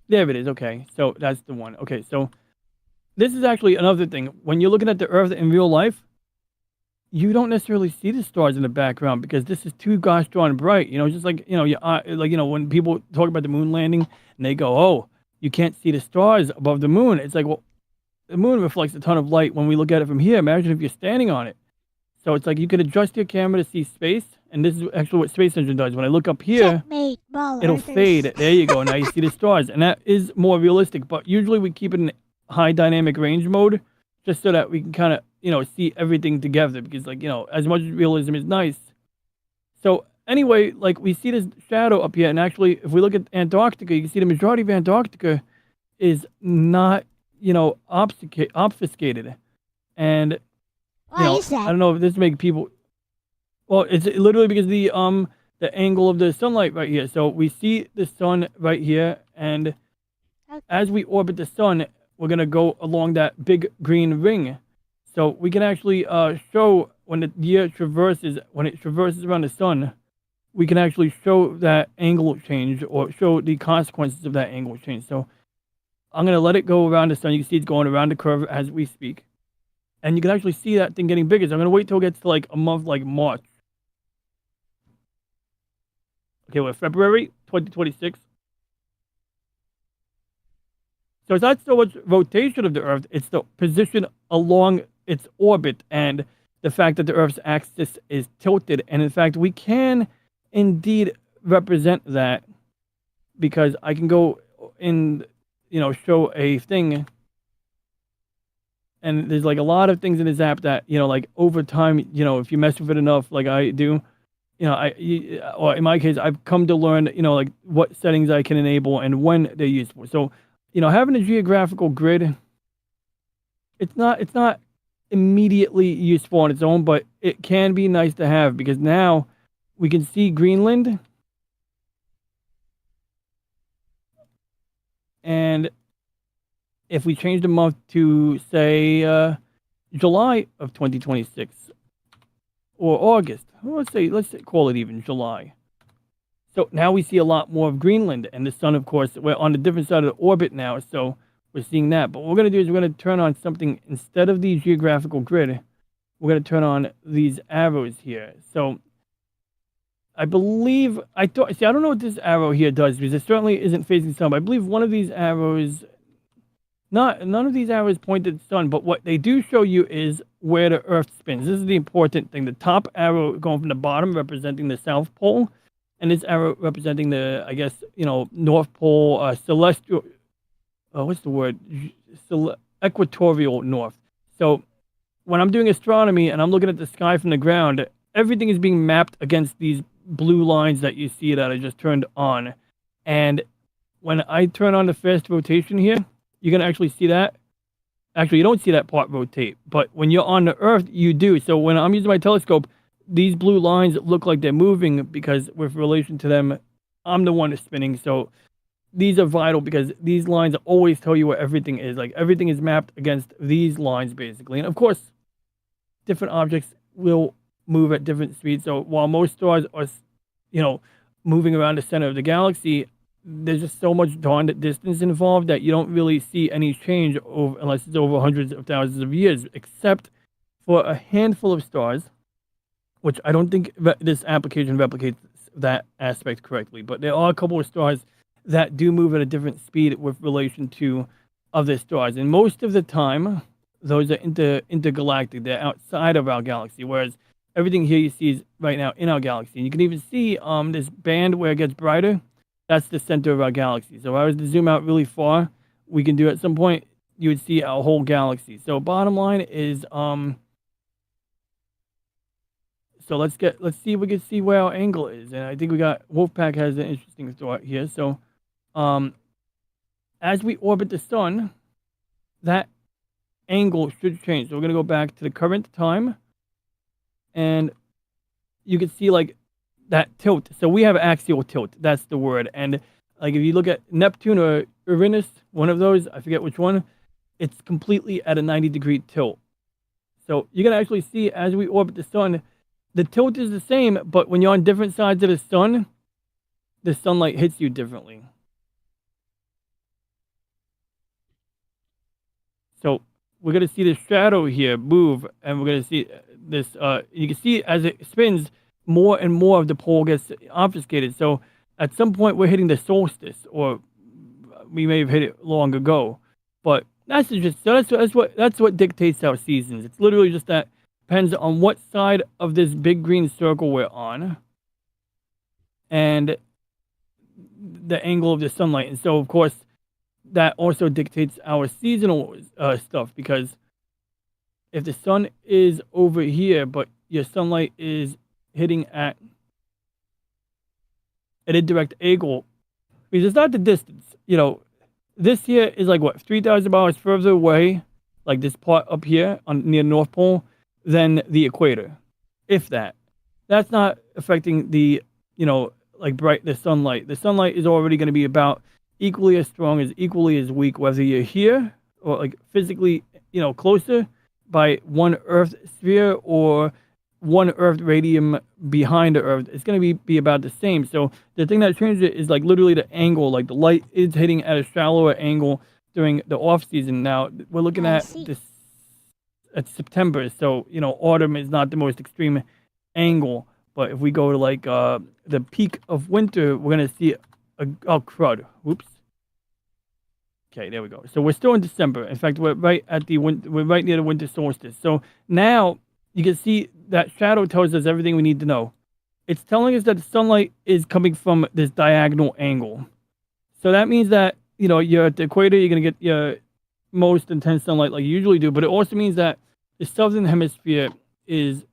There it is. Okay, so that's the one. Okay, so this is actually another thing. When you're looking at the Earth in real life, you don't necessarily see the stars in the background because this is too gosh darn bright. You know, just like, you know, like, you know, when people talk about the moon landing and they go, oh, you can't see the stars above the moon. It's like, well, the moon reflects a ton of light when we look at it from here. Imagine if you're standing on it. So it's like you can adjust your camera to see space, and this is actually what Space Engine does. When I look up here, it'll fade. There you go. Now you see the stars, and that is more realistic. But usually we keep it in high dynamic range mode, just so that we can kind of, you know, see everything together. Because, like, you know, as much as realism is nice. So anyway, like, we see this shadow up here, and actually, if we look at Antarctica, you can see the majority of Antarctica is not, you know, obfuscated, and why is that? I don't know if this makes people. Well, it's literally because the angle of the sunlight right here. So we see the sun right here, and as we orbit the sun, we're gonna go along that big green ring. So we can actually show when the year traverses, when it traverses around the sun, we can actually show that angle change or show the consequences of that angle change. So I'm gonna let it go around the sun. You can see it's going around the curve as we speak. And you can actually see that thing getting bigger. So I'm going to wait till it gets to like a month like March. Okay, we're February 2026. So it's not so much rotation of the Earth, it's the position along its orbit and the fact that the Earth's axis is tilted. And in fact, we can indeed represent that because I can go in, show a thing. And there's like a lot of things in this app that, like over time, if you mess with it enough, like I do, or in my case, I've come to learn, like what settings I can enable and when they're useful. So, having a geographical grid, it's not immediately useful on its own, but it can be nice to have because now we can see Greenland and if we change the month to say July of 2026 or August, let's call it even July. So now we see a lot more of Greenland and the sun, of course, we're on a different side of the orbit now. So we're seeing that. But what we're going to do is we're going to turn on something instead of the geographical grid. We're going to turn on these arrows here. So I believe, I don't know what this arrow here does because it certainly isn't facing sun. But I believe one of these arrows, none of these arrows point to the sun, but what they do show you is where the Earth spins. This is the important thing. The top arrow going from the bottom representing the South Pole, and this arrow representing the, I guess, North Pole, celestial, what's the word? Equatorial north. So when I'm doing astronomy and I'm looking at the sky from the ground, everything is being mapped against these blue lines that you see that I just turned on. And when I turn on the fast rotation here, you're going to actually see that. Actually, you don't see that part rotate, but when you're on the Earth, you do. So when I'm using my telescope, these blue lines look like they're moving because with relation to them, I'm the one that's spinning. So these are vital because these lines always tell you where everything is. Like everything is mapped against these lines basically. And of course, different objects will move at different speeds. So while most stars are, moving around the center of the galaxy, there's just so much darn distance involved that you don't really see any change unless it's over hundreds of thousands of years, except for a handful of stars, which I don't think this application replicates that aspect correctly. But there are a couple of stars that do move at a different speed with relation to other stars. And most of the time, those are intergalactic. They're outside of our galaxy, whereas everything here you see is right now in our galaxy. And you can even see this band where it gets brighter. That's the center of our galaxy. So if I was to zoom out really far, we can do at some point, you would see our whole galaxy. So bottom line is, so let's see if we can see where our angle is. And I think Wolfpack has an interesting thought here. So as we orbit the sun, that angle should change. So we're going to go back to the current time. And you can see like that tilt. So we have axial tilt. That's the word. And like if you look at Neptune or Uranus, one of those, I forget which one, it's completely at a 90-degree tilt. So you're going to actually see as we orbit the sun, the tilt is the same, but when you're on different sides of the sun, the sunlight hits you differently. So we're going to see the shadow here move, and we're going to see this, you can see as it spins, more and more of the pole gets obfuscated. So at some point we're hitting the solstice, or we may have hit it long ago. But that's what dictates our seasons. It's literally just that depends on what side of this big green circle we're on and the angle of the sunlight. And so of course that also dictates our seasonal stuff, because if the sun is over here but your sunlight is hitting at an indirect angle, because it's not the distance, this here is like what, 3,000 miles further away, like this part up here near North Pole, than the equator, if that. That's not affecting the, the sunlight. The sunlight is already going to be about equally as strong as equally as weak, whether you're here or like physically, closer by one Earth sphere or one Earth radium behind the Earth. It's going to be about the same. So the thing that changes it is like literally the angle, like the light is hitting at a shallower angle during the off season. Now we're looking at September. So, autumn is not the most extreme angle, But if we go to like the peak of winter, we're gonna see crud. Whoops. Okay, there we go. So we're still in December. In fact, we're right near the winter solstice. So now you can see that shadow tells us everything we need to know. It's telling us that the sunlight is coming from this diagonal angle. So that means that, you're at the equator, you're going to get your most intense sunlight like you usually do. But it also means that the southern hemisphere is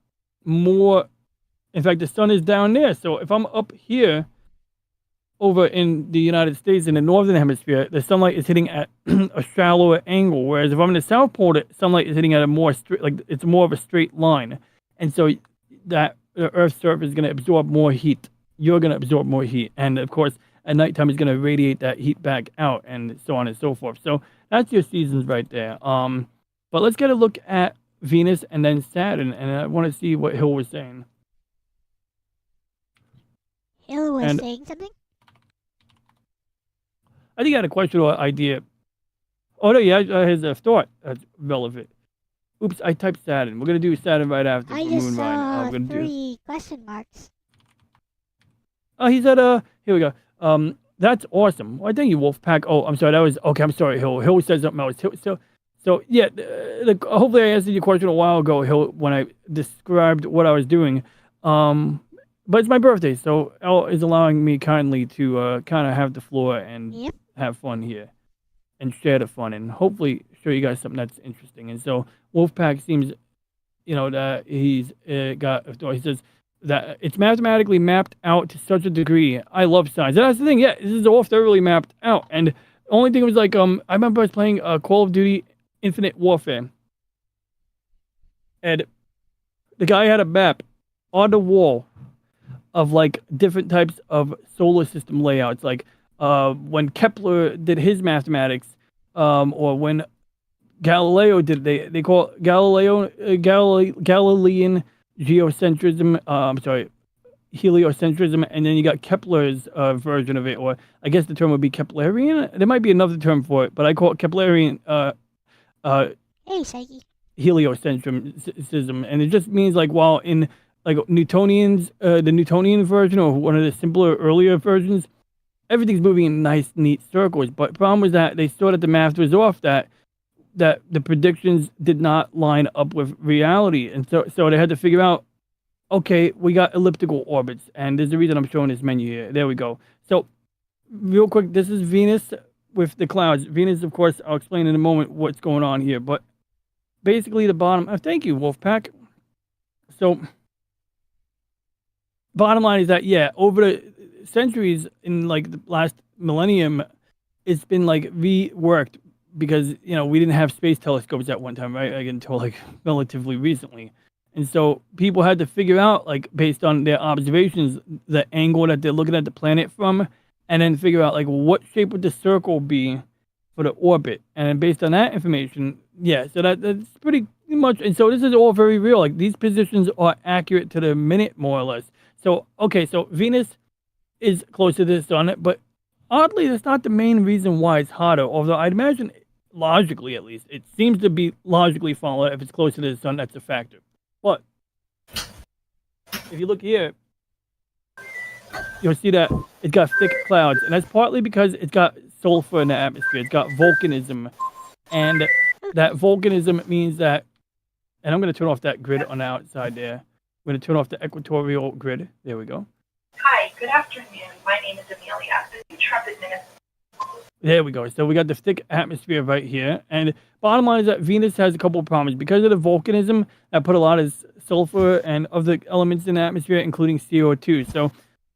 more, in fact, the sun is down there. So if I'm up here over in the United States in the northern hemisphere, the sunlight is hitting at a shallower angle. Whereas if I'm in the South Pole, the sunlight is hitting at a more straight, like it's more of a straight line. And so that the Earth's surface is going to absorb more heat. You're going to absorb more heat. And of course, at nighttime, it's going to radiate that heat back out and so on and so forth. So that's your seasons right there. But let's get a look at Venus and then Saturn. And I want to see what Hill was saying. Hill was saying something? I think he had a question or idea. Oh, no, yeah, his thought that's relevant. Oops, I typed Saturn. We're going to do Saturn right after I just saw 3 question marks. Oh, he said, here we go. That's awesome. Well, thank you, Wolfpack. Oh, I'm sorry. I'm sorry, Hill. Hill said something else. So yeah, hopefully I answered your question a while ago, Hill, when I described what I was doing. But it's my birthday, so Elle is allowing me kindly to kind of have the floor and have fun here and share the fun and hopefully show you guys something that's interesting. And so Wolfpack seems, that he's he says that it's mathematically mapped out to such a degree. I love science. And that's the thing. Yeah, this is all thoroughly mapped out. And the only thing was like, I remember I was playing Call of Duty Infinite Warfare. And the guy had a map on the wall of like different types of solar system layouts, like when Kepler did his mathematics, or when Galileo did, they call it Galilean geocentrism, heliocentrism, and then you got Kepler's version of it, or I guess the term would be Keplerian. There might be another term for it, but I call it Keplerian Hey, Psyche. heliocentrism, and it just means like while in like Newtonians, the Newtonian version or one of the simpler earlier versions, everything's moving in nice, neat circles. But the problem was that they saw that the math was off, that the predictions did not line up with reality. And so they had to figure out, okay, we got elliptical orbits. And there's a reason I'm showing this menu here. There we go. So real quick, this is Venus with the clouds. Venus, of course, I'll explain in a moment what's going on here. But basically the bottom, thank you, Wolfpack. So bottom line is that, yeah, over the centuries in like the last millennium, it's been like reworked because, we didn't have space telescopes at one time, right? Like, until like relatively recently. And so people had to figure out, like, based on their observations, the angle that they're looking at the planet from, and then figure out like what shape would the circle be for the orbit. And then based on that information, yeah, so that's pretty much. And so this is all very real. Like, these positions are accurate to the minute, more or less. So, okay, so Venus is closer to the sun, but oddly, that's not the main reason why it's hotter. Although I'd imagine, logically at least, it seems to be logically followed. If it's closer to the sun, that's a factor. But if you look here, you'll see that it's got thick clouds, and that's partly because it's got sulfur in the atmosphere. It's got volcanism, and that volcanism means that, and I'm going to turn off that grid on the outside there. I'm going to turn off the equatorial grid. There we go. Hi, good afternoon. My name is Amelia, the Trump administrator. There we go. So we got the thick atmosphere right here. And bottom line is that Venus has a couple of problems. Because of the volcanism, that put a lot of sulfur and other elements in the atmosphere, including CO2. So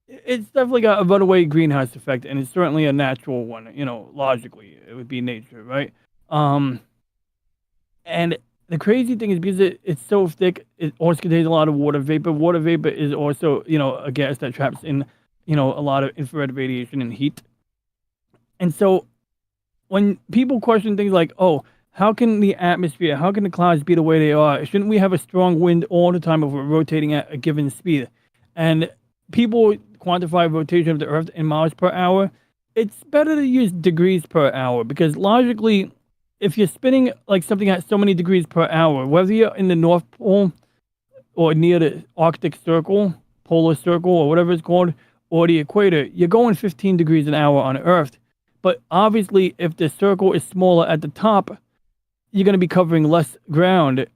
it's definitely got a runaway greenhouse effect, and it's certainly a natural one. Logically, it would be nature, right? And the crazy thing is because it's so thick, it also contains a lot of water vapor. Water vapor is also, a gas that traps in, a lot of infrared radiation and heat. And so when people question things like, oh, how can the clouds be the way they are? Shouldn't we have a strong wind all the time if we're rotating at a given speed? And people quantify rotation of the Earth in miles per hour. It's better to use degrees per hour because logically, if you're spinning like something at so many degrees per hour, whether you're in the North Pole or near the Arctic Circle, polar circle or whatever it's called, or the equator, you're going 15 degrees an hour on Earth. But obviously, if the circle is smaller at the top, you're going to be covering less ground,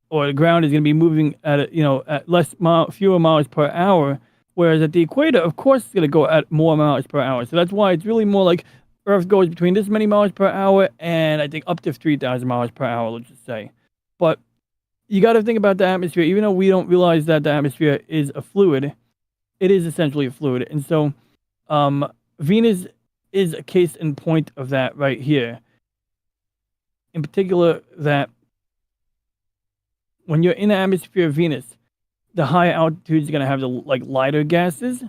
or the ground is going to be moving at fewer miles per hour. Whereas at the equator, of course, it's going to go at more miles per hour. So that's why it's really more like Earth goes between this many miles per hour and I think up to 3,000 miles per hour, let's just say. But you got to think about the atmosphere. Even though we don't realize that the atmosphere is a fluid, it is essentially a fluid. And so Venus is a case in point of that right here. In particular, that when you're in the atmosphere of Venus, the high altitudes are going to have the lighter gases,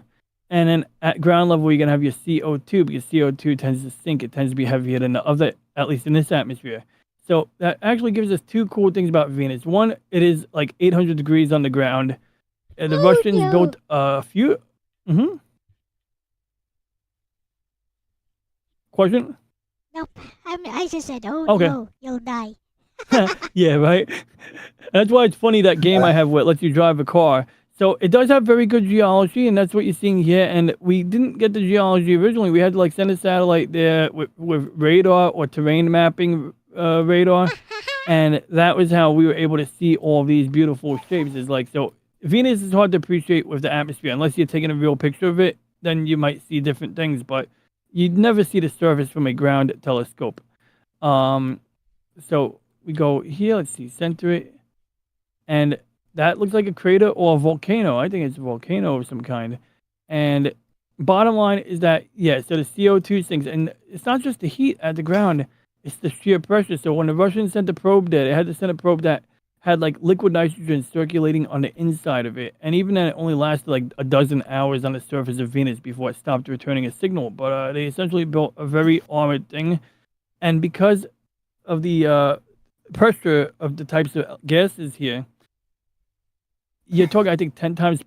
and then at ground level you're going to have your CO2, because CO2 tends to sink. It tends to be heavier than the other, at least in this atmosphere. So that actually gives us two cool things about Venus. One, it is like 800 degrees on the ground. The Russians built a few. Question? Nope. I just said, oh Okay. no, you'll die. Yeah, right. That's why it's funny, that game I have where it lets you drive a car. So it does have very good geology, and that's what you're seeing here. And we didn't get the geology originally. We had to send a satellite there with radar or terrain mapping radar, and that was how we were able to see all these beautiful shapes. So Venus is hard to appreciate with the atmosphere unless you're taking a real picture of it. Then you might see different things, but you'd never see the surface from a ground telescope. So we go here, let's see, center it, and that looks like a crater or a volcano. I think it's a volcano of some kind. And bottom line is that, so the CO2 sinks, and it's not just the heat at the ground, it's the sheer pressure. So when the Russians sent the probe there, they had to send a probe that had liquid nitrogen circulating on the inside of it. And even then, it only lasted a dozen hours on the surface of Venus before it stopped returning a signal. But they essentially built a very armored thing. And because of the pressure of the types of gases here, you're talking, I think, 10 times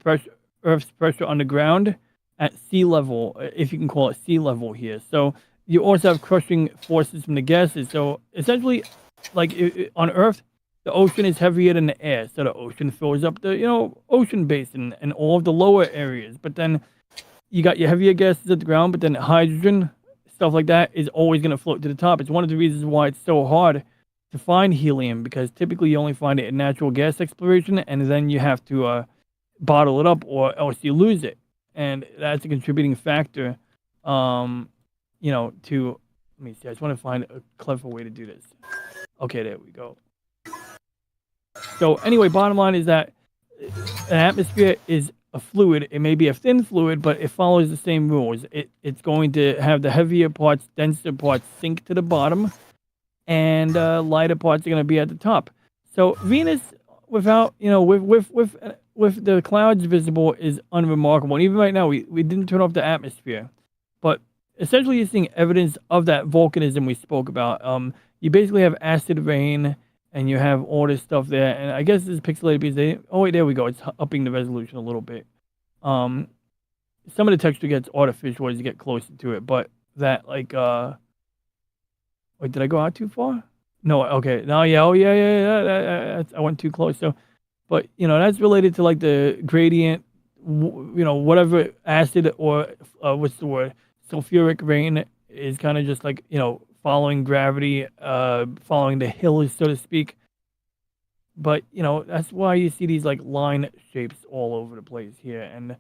Earth's pressure on the ground at sea level, if you can call it sea level here. So you also have crushing forces from the gases. So essentially, on Earth, the ocean is heavier than the air. So the ocean fills up the, ocean basin and all of the lower areas. But then you got your heavier gases at the ground, but then hydrogen, stuff like that, is always going to float to the top. It's one of the reasons why it's so hard to find helium, because typically you only find it in natural gas exploration, and then you have to bottle it up, or else you lose it. And that's a contributing factor, to, let me see, I just want to find a clever way to do this. Okay, there we go. So anyway, bottom line is that an atmosphere is a fluid. It may be a thin fluid, but it follows the same rules. It's going to have the heavier parts, denser parts sink to the bottom, and lighter parts are going to be at the top. So Venus, without, with the clouds visible, is unremarkable. And even right now, we didn't turn off the atmosphere. But essentially, you're seeing evidence of that volcanism we spoke about. You basically have acid rain, and you have all this stuff there. And I guess this is pixelated because there we go. It's upping the resolution a little bit. Some of the texture gets artificial as you get closer to it, but that wait, did I go out too far? No, okay. No, yeah, I went too close. So, but that's related to the gradient, whatever acid or what's the word? Sulfuric rain is kind of just following gravity, following the hills, so to speak. But that's why you see these line shapes all over the place here, and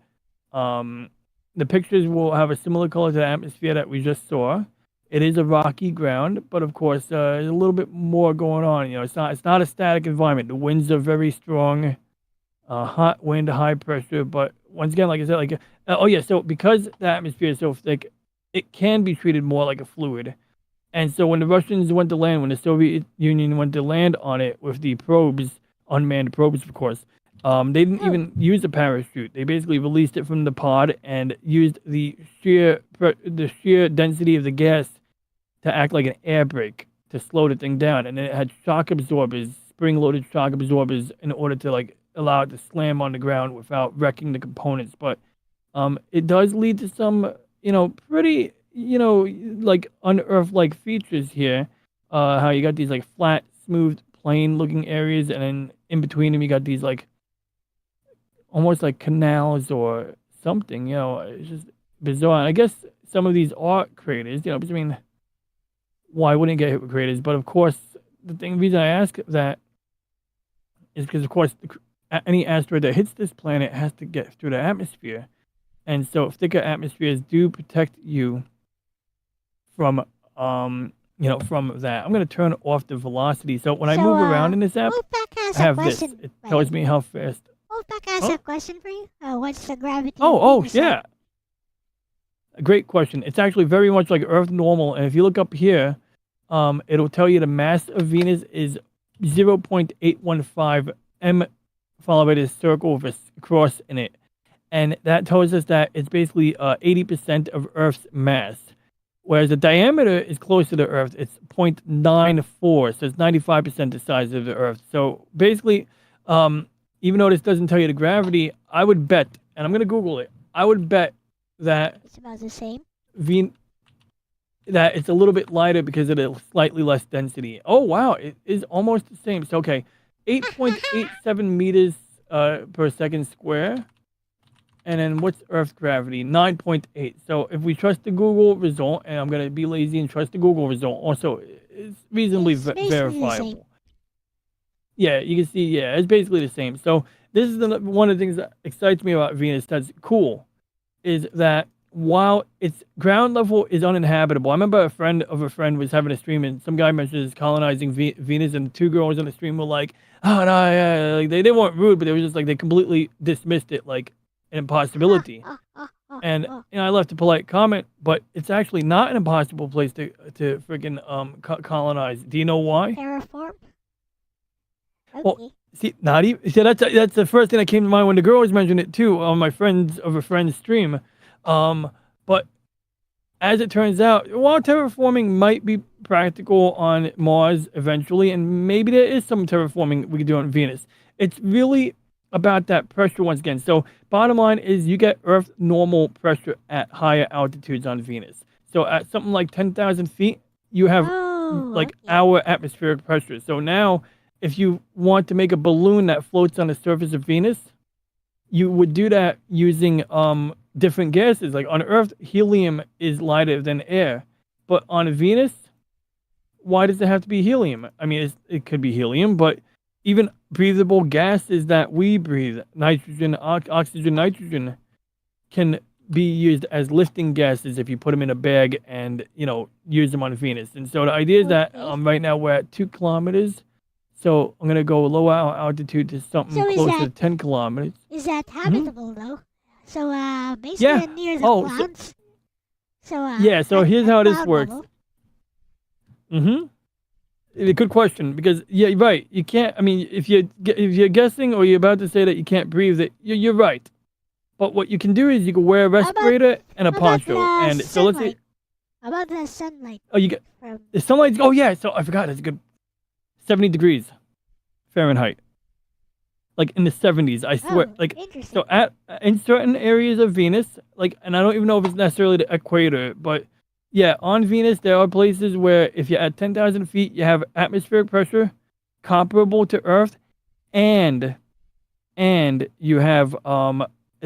the pictures will have a similar color to the atmosphere that we just saw. It is a rocky ground, but of course, there's a little bit more going on. It's not a static environment. The winds are very strong, hot wind, high pressure. But once again, like I said, so because the atmosphere is so thick, it can be treated more like a fluid. And so when the Russians went to land, when the Soviet Union went to land on it with the probes, unmanned probes, of course, they didn't even use a parachute. They basically released it from the pod and used the sheer density of the gas to act like an air brake to slow the thing down. And it had shock absorbers, spring-loaded shock absorbers, in order to allow it to slam on the ground without wrecking the components. But it does lead to some, pretty, un-Earth-like features here. How you got these flat, smooth, plain-looking areas, and then in between them you got these almost like canals or something. You know, it's just bizarre. And I guess some of these are craters. You know, because I mean, why wouldn't it get hit with craters? But of course, the reason I ask that is because, of course, any asteroid that hits this planet has to get through the atmosphere. And so thicker atmospheres do protect you from, from that. I'm going to turn off the velocity. So when I move around in this app, Wolfpack has I have a this. question. It tells me how fast. Wolfpack has a question for you. What's the gravity? Oh, of Venus yeah. A great question. It's actually very much like Earth normal. And if you look up here, it'll tell you the mass of Venus is 0.815 m followed by this circle with a cross in it. And that tells us that it's basically 80% of Earth's mass. Whereas the diameter is closer to Earth. It's 0.94, so it's 95% the size of the Earth. So basically, even though this doesn't tell you the gravity, I would bet, and I'm going to Google it, I would bet that It's about the same. that it's a little bit lighter because of the slightly less density. Oh, wow, it is almost the same. So, okay, 8.87 meters per second square. And then what's Earth's gravity? 9.8. So if we trust the Google result, and I'm going to be lazy and trust the Google result, also it's reasonably It's basically the same. verifiable. Yeah, you can see, yeah, it's basically the same. So this is one of the things that excites me about Venus that's cool, is that while its ground level is uninhabitable, I remember a friend of a friend was having a stream, and some guy mentions colonizing Venus, and the two girls on the stream were like, oh, no, yeah, like, they weren't rude, but they were just like, they completely dismissed it, like, an impossibility. And I left a polite comment, but it's actually not an impossible place to freaking colonize. Do you know why? Terraform. Okay. Well, see, not even. See, that's the first thing that came to mind when the girls mentioned it too on my friends of a friend's stream. But as it turns out, while terraforming might be practical on Mars eventually, and maybe there is some terraforming we could do on Venus, it's really about that pressure once again. So bottom line is you get Earth normal pressure at higher altitudes on Venus. So at something like 10,000 feet, you have our atmospheric pressure. So now if you want to make a balloon that floats on the surface of Venus, you would do that using different gases. Like on Earth, helium is lighter than air. But on Venus, why does it have to be helium? I mean, it could be helium, but even breathable gases that we breathe, nitrogen, oxygen, nitrogen, can be used as lifting gases if you put them in a bag and, use them on Venus. And so the idea is that right now we're at 2 kilometers. So I'm going to go lower altitude to something closer to 10 kilometers. Is that habitable, though? So, basically near the clouds? So here's how this works. A good question, because you're right. You can't. I mean, if you're guessing or you're about to say that you can't breathe, you're right. But what you can do is you can wear a respirator and a poncho. And so let's say. How about the sunlight? Oh, you get the sunlight. Oh yeah. So I forgot. It's a good 70 degrees Fahrenheit. Like in the 70s, I swear. So in certain areas of Venus, and I don't even know if it's necessarily the equator, but. Yeah, on Venus, there are places where if you're at 10,000 feet, you have atmospheric pressure comparable to Earth, and you have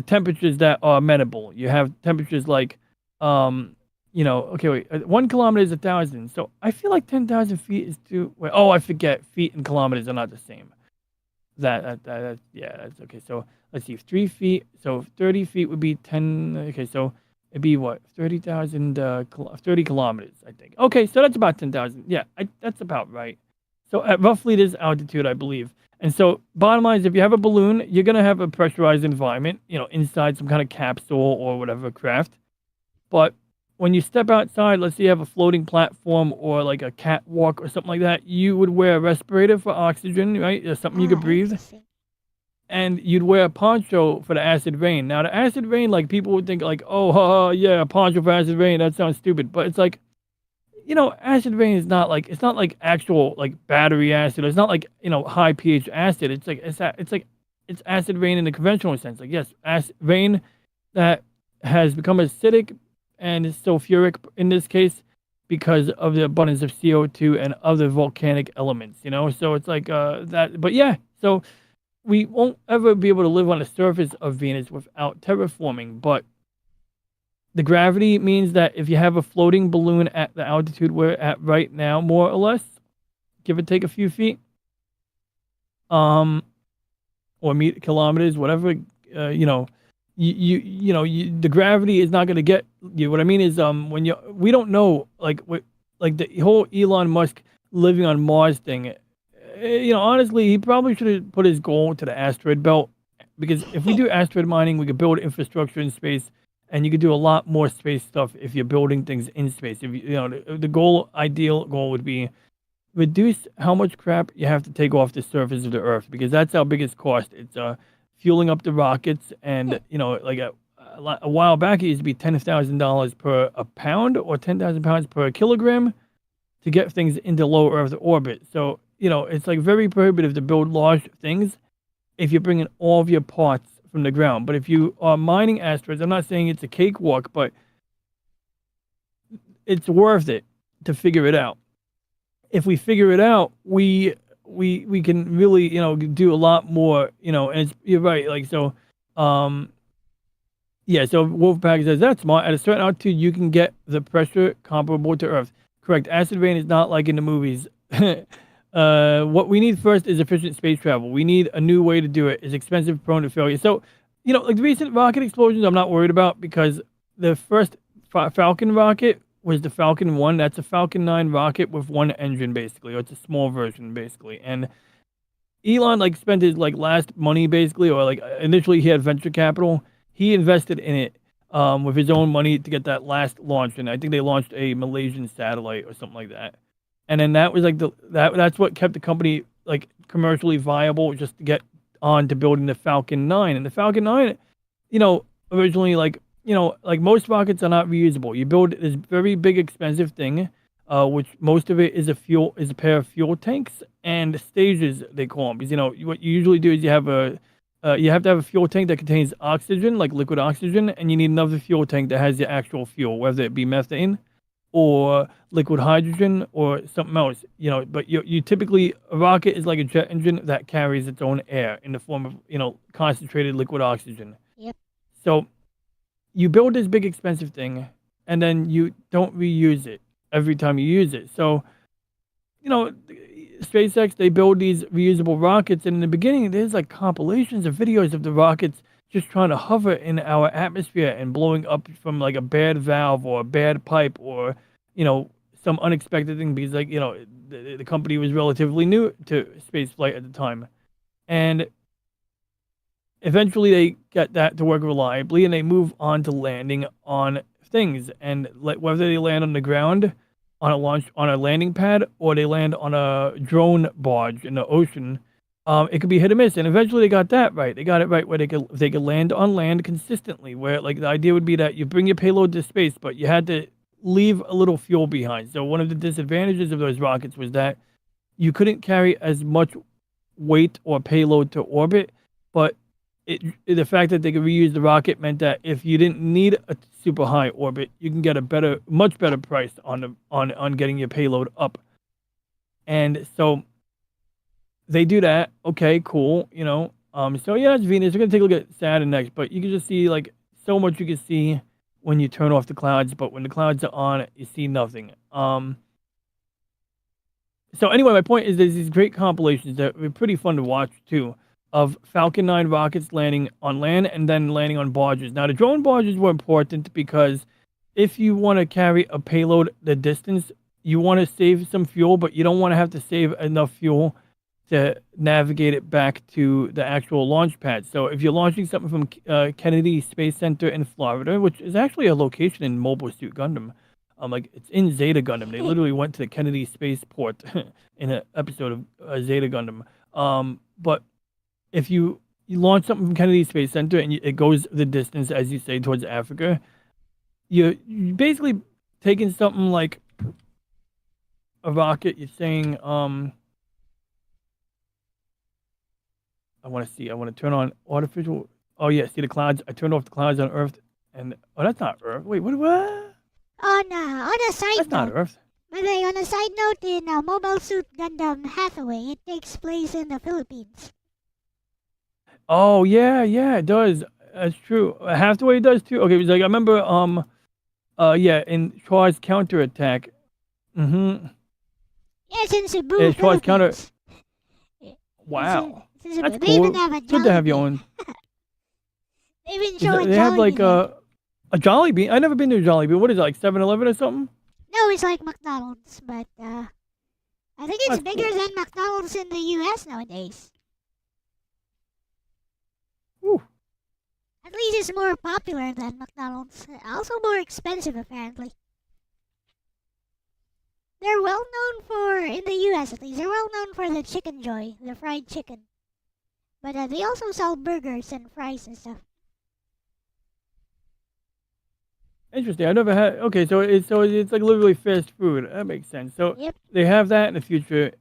temperatures that are amenable. You have temperatures like, 1 kilometer is 1,000. So I feel like 10,000 feet is too. Wait, I forget. Feet and kilometers are not the same. That's okay. So let's see, 3 feet. So 30 feet would be 10. Okay, so. It'd be what, 30 kilometers, I think. Okay, so that's about 10,000. Yeah, that's about right. So at roughly this altitude, I believe. And so bottom line is if you have a balloon, you're going to have a pressurized environment, inside some kind of capsule or whatever craft. But when you step outside, let's say you have a floating platform or like a catwalk or something like that, you would wear a respirator for oxygen, right? There's something you could breathe. And you'd wear a poncho for the acid rain. Now, the acid rain, people would think a poncho for acid rain. That sounds stupid. But it's acid rain is not it's not like actual battery acid. It's not high pH acid. It's acid rain in the conventional sense. Yes, acid rain that has become acidic and is sulfuric in this case because of the abundance of CO2 and other volcanic elements. So it's that. But yeah, so. we won't ever be able to live on the surface of Venus without terraforming, but the gravity means that if you have a floating balloon at the altitude we're at right now, more or less, give or take a few feet, or kilometers, whatever, you know, the gravity is not going to get you. What I mean is, we don't know, like the whole Elon Musk living on Mars thing. Honestly, he probably should have put his goal to the asteroid belt, because if we do asteroid mining, we could build infrastructure in space, and you could do a lot more space stuff if you're building things in space. If the ideal goal would be reduce how much crap you have to take off the surface of the Earth, because that's our biggest cost. It's fueling up the rockets, and like a while back, it used to be $10,000 per a pound or 10,000 pounds per kilogram to get things into low Earth orbit. So it's like very prohibitive to build large things if you're bringing all of your parts from the ground. But if you are mining asteroids, I'm not saying it's a cakewalk, but it's worth it to figure it out. If we figure it out, we can really do a lot more. And you're right. Like so, yeah. So Wolfpack says that's smart. At a certain altitude, you can get the pressure comparable to Earth. Correct. Acid rain is not like in the movies. What we need first is efficient space travel. We need a new way to do it. It's expensive, prone to failure. So, like the recent rocket explosions, I'm not worried about, because the first Falcon rocket was the Falcon 1. That's a Falcon 9 rocket with one engine, basically, or it's a small version, basically. And Elon spent his last money, basically, or initially he had venture capital. He invested in it with his own money to get that last launch, and I think they launched a Malaysian satellite or something like that. And then that was that's what kept the company commercially viable, just to get on to building the Falcon 9. And the Falcon 9, originally most rockets are not reusable. You build this very big expensive thing, which most of it is a pair of fuel tanks and stages, they call them. Because what you usually do is you have to have a fuel tank that contains oxygen, like liquid oxygen, and you need another fuel tank that has the actual fuel, whether it be methane or liquid hydrogen or something else. But you typically, a rocket is like a jet engine that carries its own air in the form of concentrated liquid oxygen. Yep. So you build this big expensive thing, and then you don't reuse it every time you use it. So SpaceX, they build these reusable rockets, and in the beginning there's compilations of videos of the rockets just trying to hover in our atmosphere and blowing up from a bad valve or a bad pipe or some unexpected thing, because the company was relatively new to space flight at the time. And eventually they get that to work reliably, and they move on to landing on things, and whether they land on the ground on a landing pad, or they land on a drone barge in the ocean, it could be hit or miss. And eventually they got that right. They got it right where they could land on land consistently, where the idea would be that you bring your payload to space, but you had to leave a little fuel behind. So one of the disadvantages of those rockets was that you couldn't carry as much weight or payload to orbit, but the fact that they could reuse the rocket meant that if you didn't need a super high orbit, you can get a much better price on getting your payload up. And so they do that. Okay, cool. So yeah, it's Venus. We're gonna take a look at Saturn next, but you can just see so much you can see when you turn off the clouds, but when the clouds are on, you see nothing. So anyway, my point is there's these great compilations that are pretty fun to watch too, of Falcon 9 rockets landing on land and then landing on barges. Now, the drone barges were important because if you want to carry a payload the distance, you want to save some fuel, but you don't want to have to save enough fuel to navigate it back to the actual launch pad. So if you're launching something from Kennedy Space Center in Florida, which is actually a location in Mobile Suit Gundam, it's in Zeta Gundam. They literally went to the Kennedy Spaceport in an episode of Zeta Gundam. But if you launch something from Kennedy Space Center and it goes the distance, as you say, towards Africa, you're basically taking something like a rocket. You're saying, I want to turn on artificial. Oh yeah, see the clouds. I turned off the clouds on Earth, and that's not Earth. Wait, what? On a side That's not note, Earth. by the way, on a side note, in Mobile Suit Gundam Hathaway, it takes place in the Philippines. Oh yeah, yeah, it does. That's true. Half the way it does too. Okay, it was like I remember. Yeah, in Char's counterattack. Mm-hmm. Yes, in Cebu, Char's counter. Philippines. Yeah, Wow, it's in that's Cebu. They even cool. have a Good to have your Jollibee. own. They even Is show that, a they have like Jollibee there. a Jollibee. I never been to a Jollibee. What is it, like 7-Eleven or something? No, it's like McDonald's, but I think it's That's bigger cool. than McDonald's in the U.S. nowadays. Whew. At least it's more popular than McDonald's. Also more expensive, apparently. They're well known for, in the U.S. at least, they're well known for the Chicken Joy, the fried chicken. But they also sell burgers and fries and stuff. Interesting. I never had. Okay, so it's like literally fast food. That makes sense. So Yep. they have that in the future.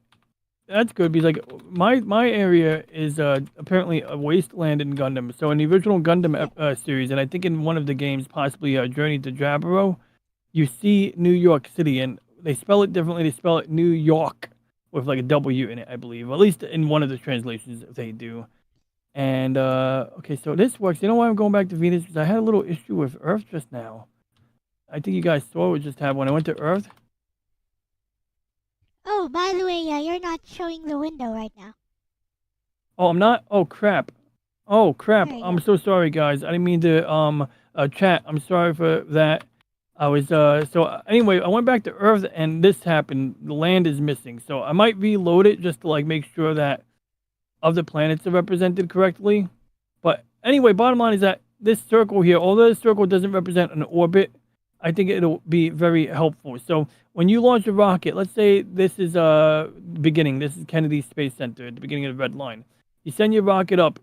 That's good because like my area is apparently a wasteland in Gundam. So in the original Gundam series, and I think in one of the games, possibly Journey to Jaburo, you see New York City, and they spell it differently. They spell it New York with like a W in it, I believe. At least in one of the translations they do. And okay, so this works. You know why I'm going back to Venus? Because I had a little issue with Earth just now. I think you guys saw it just happened when I went to Earth. Oh, by the way, you're not showing the window right now. Oh, I'm not. Oh crap. Oh crap. There you I'm go. so sorry, guys. I didn't mean to chat. I'm sorry for that. I was anyway. I went back to Earth and this happened. The land is missing, so I might reload it just to like make sure that other planets are represented correctly. But anyway, bottom line is that this circle here, although this circle doesn't represent an orbit, I think it'll be very helpful. So when you launch a rocket, let's say this is beginning. This is Kennedy Space Center at the beginning of the red line. You send your rocket up.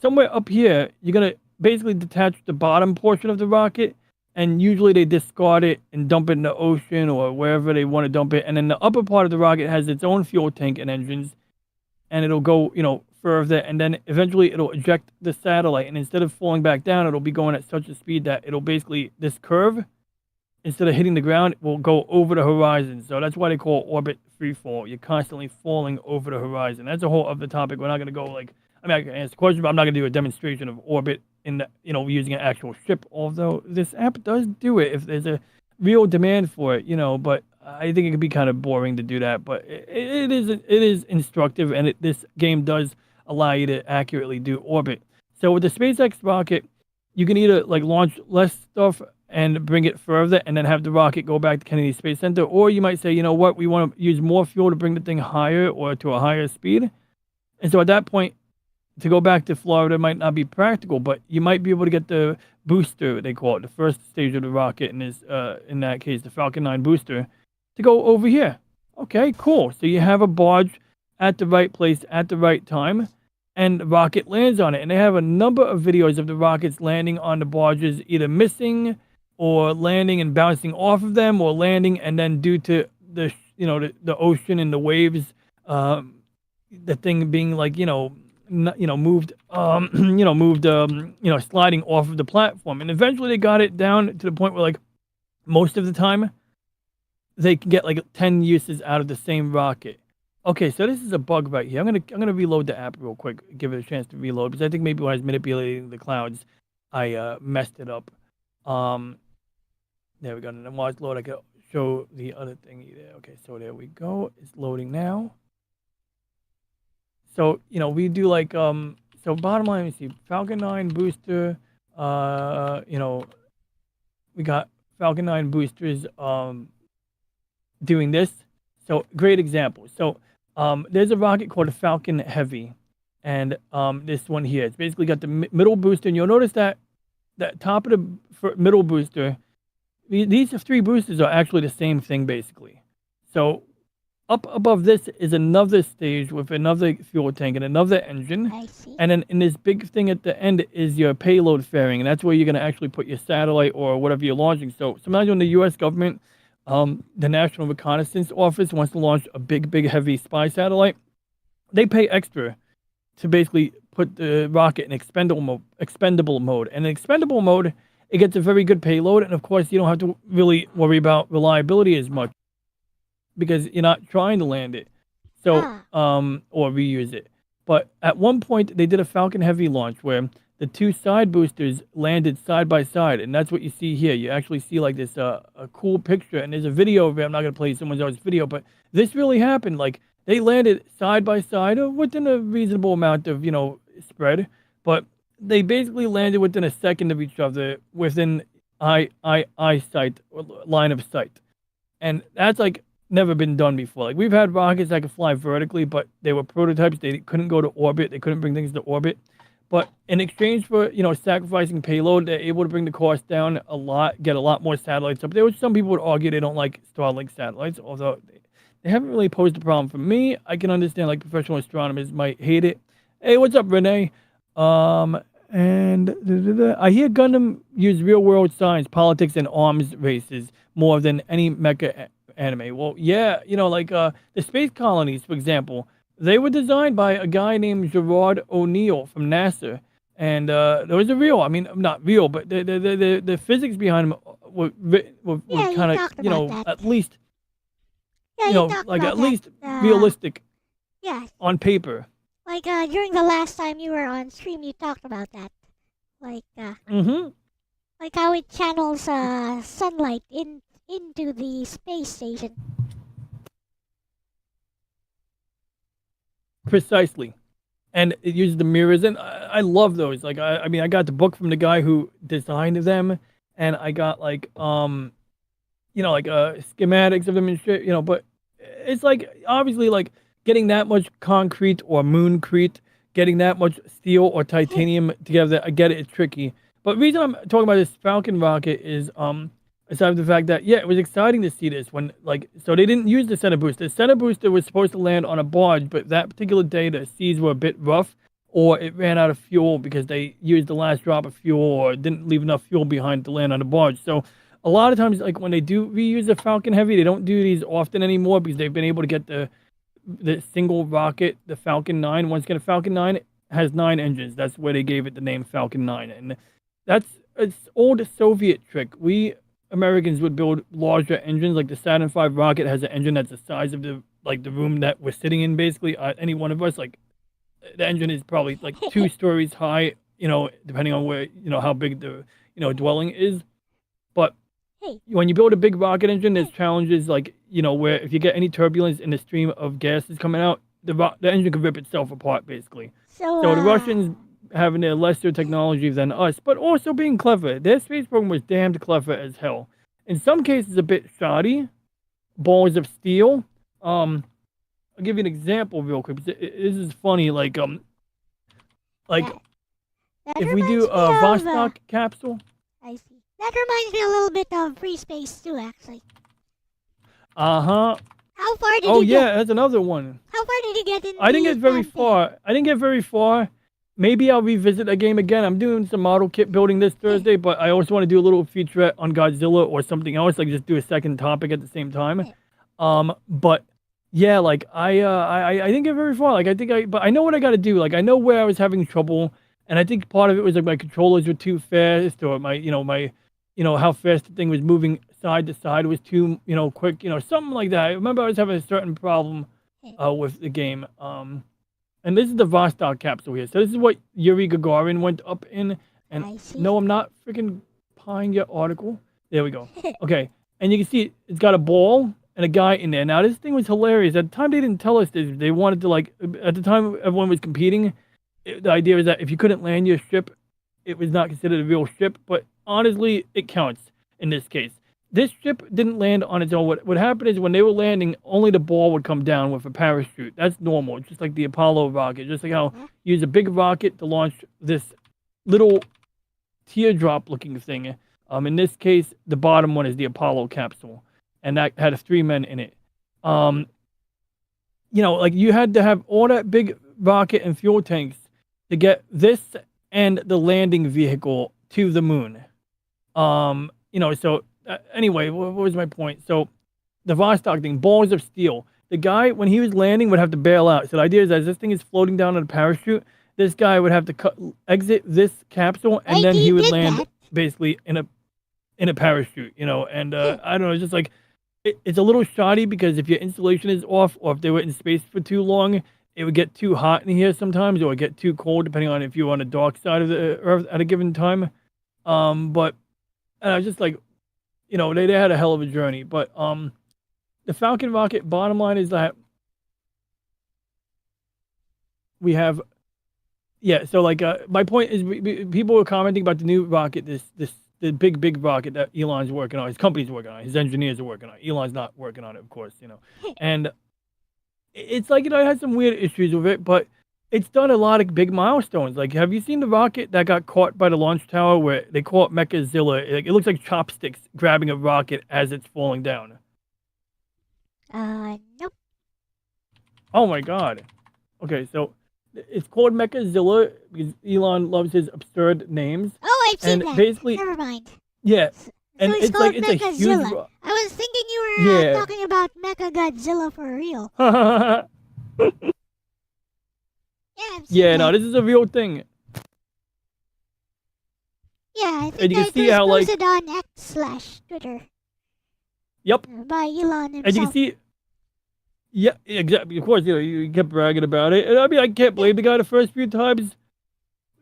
Somewhere up here, you're gonna basically detach the bottom portion of the rocket, and usually they discard it and dump it in the ocean or wherever they want to dump it. And then the upper part of the rocket has its own fuel tank and engines, and it'll go, further, and then eventually it'll eject the satellite. And instead of falling back down, it'll be going at such a speed that it'll basically this curve, instead of hitting the ground, will go over the horizon. So that's why they call it orbit free fall. You're constantly falling over the horizon. That's a whole other topic. We're not gonna go like. I mean, I can answer the question, but I'm not gonna do a demonstration of orbit in the, using an actual ship. Although this app does do it if there's a real demand for it, But I think it could be kind of boring to do that. But it is instructive, and this game does allow you to accurately do orbit. So with the SpaceX rocket, you can either like launch less stuff and bring it further and then have the rocket go back to Kennedy Space Center, or you might say, you know what, we want to use more fuel to bring the thing higher or to a higher speed. And so at that point, to go back to Florida might not be practical, but you might be able to get the booster, they call it, the first stage of the rocket, and in that case, the Falcon 9 booster, to go over here. Okay, cool. So you have a barge at the right place at the right time, and the rocket lands on it. And they have a number of videos of the rockets landing on the barges, either missing or landing and bouncing off of them, or landing and then due to the the ocean and the waves, the thing being like moved sliding off of the platform. And eventually they got it down to the point where like most of the time they can get like 10 uses out of the same rocket. Okay, so this is a bug right here. I'm gonna reload the app real quick, give it a chance to reload, because I think maybe when I was manipulating the clouds, I messed it up. There we go. And then while it's loading, I can show the other thing there. Okay, so there we go. It's loading now. So we do like so bottom line, we see Falcon 9 booster. We got Falcon 9 boosters doing this. So great example. So there's a rocket called a Falcon Heavy, and this one here, it's basically got the middle booster, and you'll notice that top of the middle booster, these three boosters are actually the same thing basically. So up above this is another stage with another fuel tank and another engine. I see. And then in this big thing at the end is your payload fairing, and that's where you're going to actually put your satellite or whatever you're launching. So sometimes when the U.S. government, the National Reconnaissance Office, wants to launch a big, heavy spy satellite, they pay extra to basically put the rocket in expendable mode. And in expendable mode, it gets a very good payload, and of course, you don't have to really worry about reliability as much because you're not trying to land it, so or reuse it. But at one point, they did a Falcon Heavy launch where the two side boosters landed side by side, and that's what you see here. You actually see like this a cool picture, and there's a video of it. I'm not gonna play someone else's video, but this really happened. Like they landed side by side within a reasonable amount of spread, but they basically landed within a second of each other within eyesight or line of sight, and that's like never been done before. Like we've had rockets that could fly vertically, but they were prototypes. They couldn't go to orbit. They couldn't bring things to orbit. But in exchange for sacrificing payload, they're able to bring the cost down a lot, get a lot more satellites up there. Which some people would argue they don't like Starlink satellites, although they haven't really posed a problem for me. I can understand like professional astronomers might hate it. Hey, what's up, Renee? And I hear Gundam use real world science, politics, and arms races more than any mecha anime. Well, yeah, like the space colonies, for example. They were designed by a guy named Gerard O'Neill from NASA, and those are real. I mean, not real, but the physics behind them were kind of at least like at least realistic. Yeah. On paper. Like during the last time you were on stream, you talked about that. Like like how it channels sunlight into the space station. Precisely. And it uses the mirrors, and I love those. Like I mean, I got the book from the guy who designed them, and I got like schematics of them and shit. But it's like obviously like getting that much concrete or mooncrete, getting that much steel or titanium together. I get it, it's tricky. But the reason I'm talking about this Falcon rocket is aside from the fact that, it was exciting to see this when, so they didn't use the center booster. The center booster was supposed to land on a barge, but that particular day the seas were a bit rough, or it ran out of fuel because they used the last drop of fuel or didn't leave enough fuel behind to land on the barge. So a lot of times, like when they do reuse the Falcon Heavy, they don't do these often anymore because they've been able to get the single rocket, the Falcon 9. Once again, Falcon 9 has 9 engines. That's where they gave it the name Falcon 9. And that's an old Soviet trick. We Americans would build larger engines, like the Saturn V rocket has an engine that's the size of the room that we're sitting in. Basically, any one of us, like the engine is probably like 2 stories high. Depending on where how big the dwelling is. But when you build a big rocket engine, there's challenges like where if you get any turbulence in the stream of gases coming out, the engine could rip itself apart basically. So the Russians having a lesser technology than us, but also being clever. Their space program was damned clever as hell. In some cases, a bit shoddy. Balls of steel. I'll give you an example real quick. This is funny. Like if we do a Vostok capsule. I see. That reminds me a little bit of Free Space too, actually. Uh-huh. How far did you get? Oh, yeah, that's another one. How far did you get in I didn't get very far. Maybe I'll revisit that game again. I'm doing some model kit building this Thursday, but I also want to do a little featurette on Godzilla or something else, like just do a second topic at the same time. But yeah, like I didn't get very far. But I know what I got to do. Like I know where I was having trouble, and I think part of it was like my controllers were too fast, or my how fast the thing was moving side to side was too quick, something like that. I remember I was having a certain problem with the game. And this is the Vostok capsule here. So this is what Yuri Gagarin went up in. And no, I'm not freaking pieing your article. There we go. Okay. And you can see it's got a ball and a guy in there. Now, this thing was hilarious. At the time, they didn't tell us this. They wanted to, at the time everyone was competing, the idea was that if you couldn't land your ship, it was not considered a real ship. But honestly, it counts in this case. This ship didn't land on its own. What happened is when they were landing, only the ball would come down with a parachute. That's normal. It's just like the Apollo rocket. Just like how you use a big rocket to launch this little teardrop-looking thing. In this case, the bottom one is the Apollo capsule. And that had 3 men in it. You had to have all that big rocket and fuel tanks to get this and the landing vehicle to the moon. Anyway, what was my point? So, the Vostok thing, balls of steel. The guy, when he was landing, would have to bail out. So the idea is that as this thing is floating down on a parachute, this guy would have to exit this capsule, and then he would land basically in a parachute, And I don't know, it's just like it's a little shoddy because if your installation is off, or if they were in space for too long, it would get too hot in here sometimes, or it would get too cold depending on if you're on the dark side of the Earth at a given time. But and I was just like, they had a hell of a journey. But the Falcon rocket, bottom line is that we have, yeah. So like, my point is, people were commenting about the new rocket, the big rocket that Elon's working on, his company's working on, his engineers are working on. Elon's not working on it, of course, and it's like, it has some weird issues with it, but it's done a lot of big milestones. Like, have you seen the rocket that got caught by the launch tower where they call it Mechazilla? Like, it looks like chopsticks grabbing a rocket as it's falling down. Nope. Oh my god. Okay, so it's called Mechazilla because Elon loves his absurd names. Oh, I've seen And that. basically, Never mind. yeah, So and it's it's called like, it's a huge Mechazilla. I was thinking you were Yeah. talking about Mecha Godzilla for real. Yeah, I've seen Yeah, that. no, this is a real thing. Yeah, I And think you can it see was how, like, posted on X/Twitter yep, by Elon and you can himself. see, yeah, exactly. Of course, you kept bragging about it, and I mean, I can't blame the guy the first few times.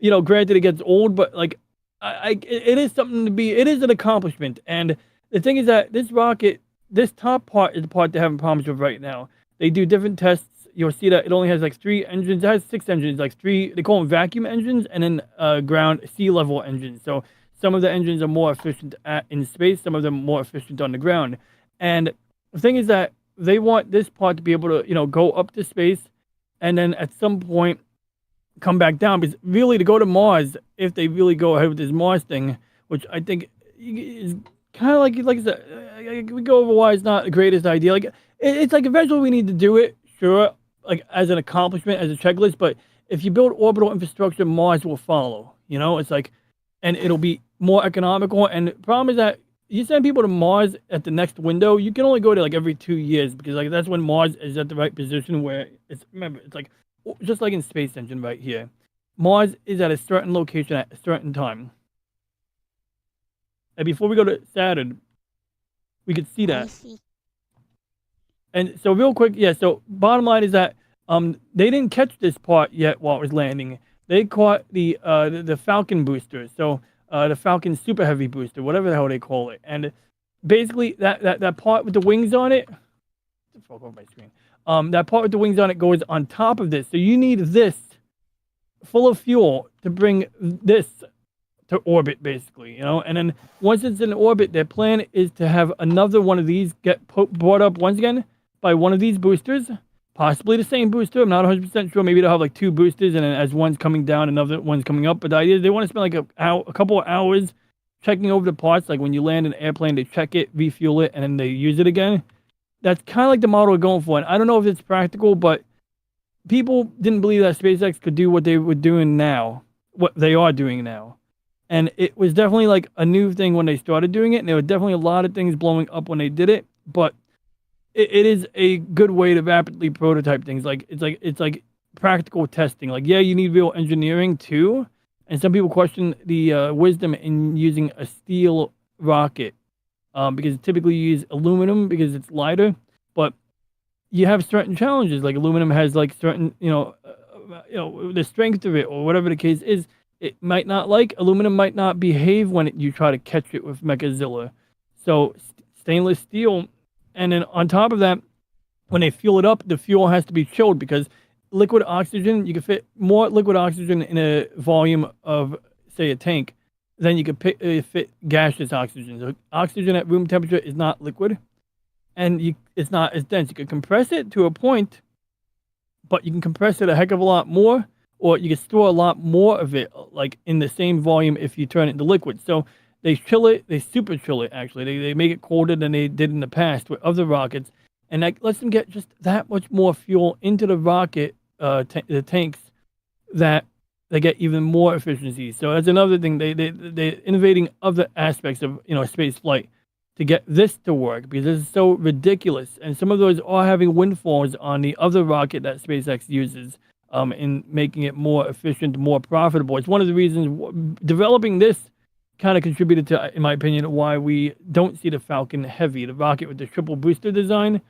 Granted, it gets old, but like, it is something to be. It is an accomplishment, and the thing is that this rocket, this top part is the part they're having problems with right now. They do different tests. You'll see that it only has like 3 engines. It has 6 engines, like 3. They call them vacuum engines, and then ground sea level engines. So some of the engines are more efficient in space. Some of them more efficient on the ground. And the thing is that they want this part to be able to, go up to space, and then at some point come back down. Because really, to go to Mars, if they really go ahead with this Mars thing, which I think is kind of like I said, we go over why it's not the greatest idea. Like, it's like eventually we need to do it, sure, like as an accomplishment, as a checklist. But if you build orbital infrastructure, Mars will follow. It's like, and it'll be more economical. And the problem is that you send people to Mars at the next window, you can only go to like every 2 years, because like that's when Mars is at the right position where it's like, just like in Space Engine right here, Mars is at a certain location at a certain time. And before we go to Saturn, we could see I that. see. And so real quick, yeah, so bottom line is that they didn't catch this part yet while it was landing. They caught the Falcon booster, so the Falcon Super Heavy booster, whatever the hell they call it. And basically that part with the wings on it, fuck over my screen. That part with the wings on it goes on top of this. So you need this full of fuel to bring this to orbit, basically, And then once it's in orbit, their plan is to have another one of these get brought up once again by one of these boosters, possibly the same booster. I'm not 100% sure. Maybe they'll have like 2 boosters, and then as one's coming down, another one's coming up. But the idea is they want to spend like a couple of hours checking over the parts. Like when you land an airplane, they check it, refuel it, and then they use it again. That's kind of like the model we're going for. And I don't know if it's practical, but people didn't believe that SpaceX could do what they were doing now, what they are doing now. And it was definitely like a new thing when they started doing it. And there were definitely a lot of things blowing up when they did it. But it is a good way to rapidly prototype things. Like it's like practical testing. Like, yeah, you need real engineering too. And some people question the wisdom in using a steel rocket. Because typically you use aluminum because it's lighter, but you have certain challenges. Like aluminum has like certain, the strength of it or whatever the case is. It might not aluminum might not behave when you try to catch it with Mechazilla. So stainless steel, and then on top of that, when they fuel it up, the fuel has to be chilled because liquid oxygen, you can fit more liquid oxygen in a volume of, say, a tank. Then you could fit gaseous oxygen. So oxygen at room temperature is not liquid, and it's not as dense. You can compress it to a point, but you can compress it a heck of a lot more, or you can store a lot more of it, like in the same volume if you turn it into liquid. So they chill it, they super chill it actually. They make it colder than they did in the past with other rockets, and that lets them get just that much more fuel into the rocket, the tanks, that they get even more efficiency. So that's another thing. They're innovating other aspects of space flight to get this to work, because this is so ridiculous. And some of those are having windfalls on the other rocket that SpaceX uses, in making it more efficient, more profitable. It's one of the reasons developing this kind of contributed to, in my opinion, why we don't see the Falcon Heavy, the rocket with the triple booster design,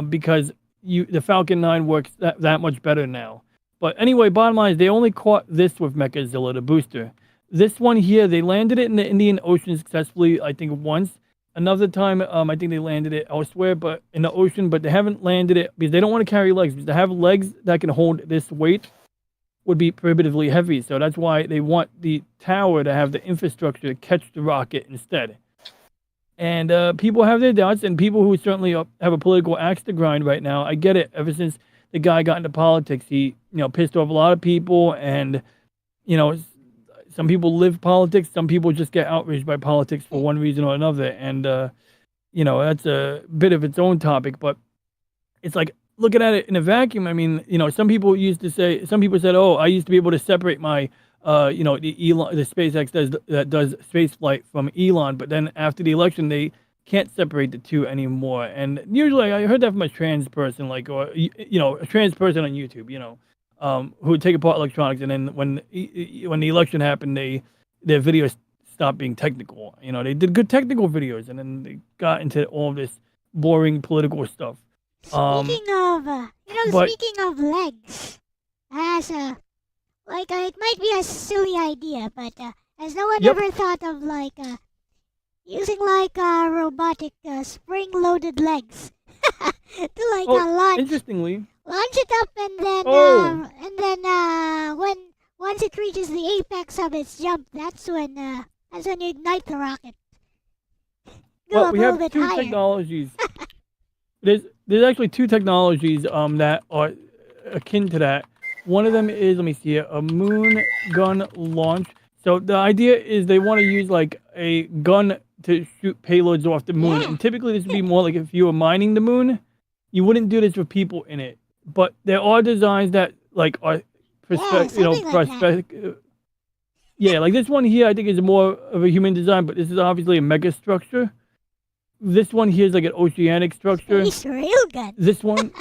because the Falcon 9 works that much better now. But anyway, bottom line is they only caught this with Mechazilla, the booster. This one here, they landed it in the Indian Ocean successfully, I think once. Another time, I think they landed it elsewhere, but in the ocean, but they haven't landed it because they don't want to carry legs. Because to have legs that can hold this weight would be prohibitively heavy. So that's why they want the tower to have the infrastructure to catch the rocket instead. And people have their doubts, and people who certainly have a political axe to grind right now. I get it. Ever since the guy got into politics, he pissed off a lot of people, and some people live politics. Some people just get outraged by politics for one reason or another, and that's a bit of its own topic. But it's like looking at it in a vacuum. I mean, some people said, "Oh, I used to be able to separate my." The SpaceX that does space flight from Elon, but then after the election, they can't separate the two anymore. And usually, I heard that from a trans person, or a trans person on YouTube, who would take apart electronics, and then when the election happened, their videos stopped being technical. They did good technical videos, and then they got into all this boring political stuff. Speaking of legs, as a it might be a silly idea, but has no one ever thought of using robotic spring-loaded legs to launch? Interestingly, Launch it up, and then once it reaches the apex of its jump, that's when you ignite the rocket. Go up we a have little bit two higher. technologies. There's actually two technologies that are akin to that. One of them is, let me see here, a moon gun launch. So the idea is they want to use a gun to shoot payloads off the moon. Yeah. And typically this would be more like if you were mining the moon, you wouldn't do this with people in it. But there are designs that are perspective. Yeah, like this one here I think is more of a human design, but this is obviously a mega structure. This one here is like an oceanic structure. Space railgun. This one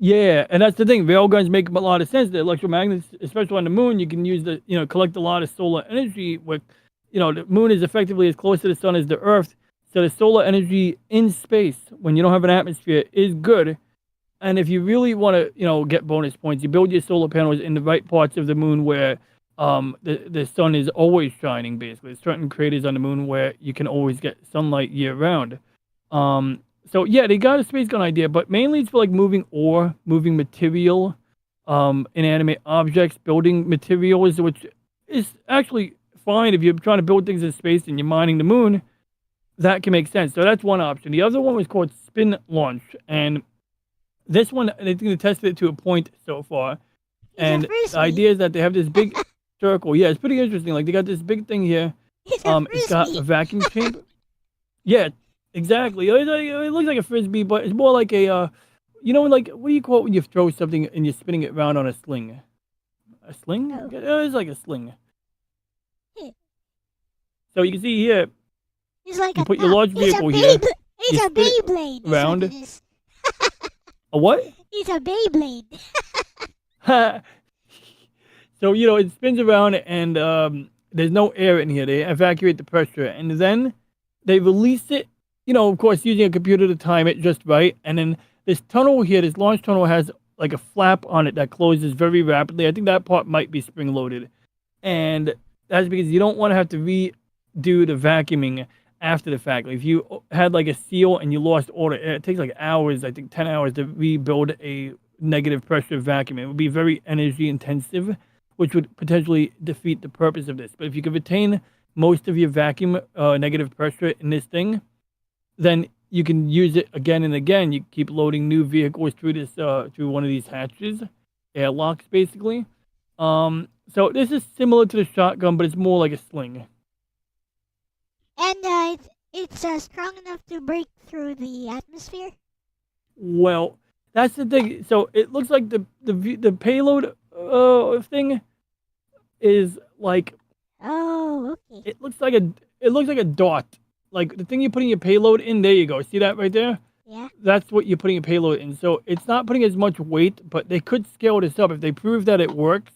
yeah, and that's the thing. Railguns make a lot of sense. The electromagnets, especially on the moon, you can use collect a lot of solar energy. With, the moon is effectively as close to the sun as the Earth. So the solar energy in space, when you don't have an atmosphere, is good. And if you really want to, get bonus points, you build your solar panels in the right parts of the moon where the sun is always shining. Basically, there's certain craters on the moon where you can always get sunlight year round. So yeah, they got a space gun idea, but mainly it's for moving ore, moving material, inanimate objects, building materials, which is actually fine if you're trying to build things in space and you're mining the moon. That can make sense. So that's one option. The other one was called spin launch, and this one they think they tested it to a point so far. And the idea is that they have this big circle. Yeah, it's pretty interesting. They got this big thing here. It's got a vacuum chamber. Yeah. Exactly. It looks like a frisbee, but it's more like a, what do you call it when you throw something and you're spinning it around on a sling? A sling? Oh. It's like a sling. So you can see here, It's like you a put your top. large vehicle here. It's you a spin it Beyblade. around. Is what it is. A what? It's a Beyblade. So, it spins around and there's no air in here. They evacuate the pressure and then they release it. Of course, using a computer to time it just right. And then this tunnel here, this launch tunnel has a flap on it that closes very rapidly. I think that part might be spring loaded. And that's because you don't want to have to redo the vacuuming after the fact. If you had a seal and you lost all the air, it takes hours, I think 10 hours to rebuild a negative pressure vacuum. It would be very energy intensive, which would potentially defeat the purpose of this. But if you could retain most of your vacuum negative pressure in this thing, then you can use it again and again. You keep loading new vehicles through this through one of these hatches, airlocks basically. So this is similar to the shotgun, but it's more like a sling. And it's strong enough to break through the atmosphere. Well, that's the thing. So it looks like the payload thing is like. Oh, okay. It looks like a dot. Like the thing you're putting your payload in, there you go. See that right there? Yeah. That's what you're putting your payload in. So it's not putting as much weight, but they could scale this up. If they prove that it works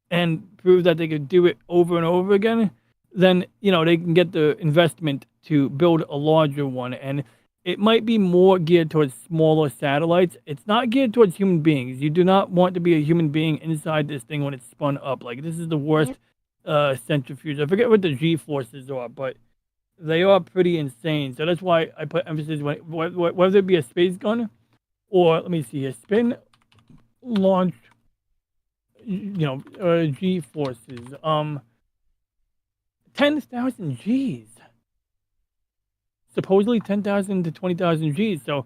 and prove that they could do it over and over again, then, they can get the investment to build a larger one. And it might be more geared towards smaller satellites. It's not geared towards human beings. You do not want to be a human being inside this thing when it's spun up. Like, this is the worst centrifuge. I forget what the G forces are, but they are pretty insane. So that's why I put emphasis whether it be a space gun or, let me see here, spin, launch, G forces. 10,000 Gs. Supposedly 10,000 to 20,000 Gs. So,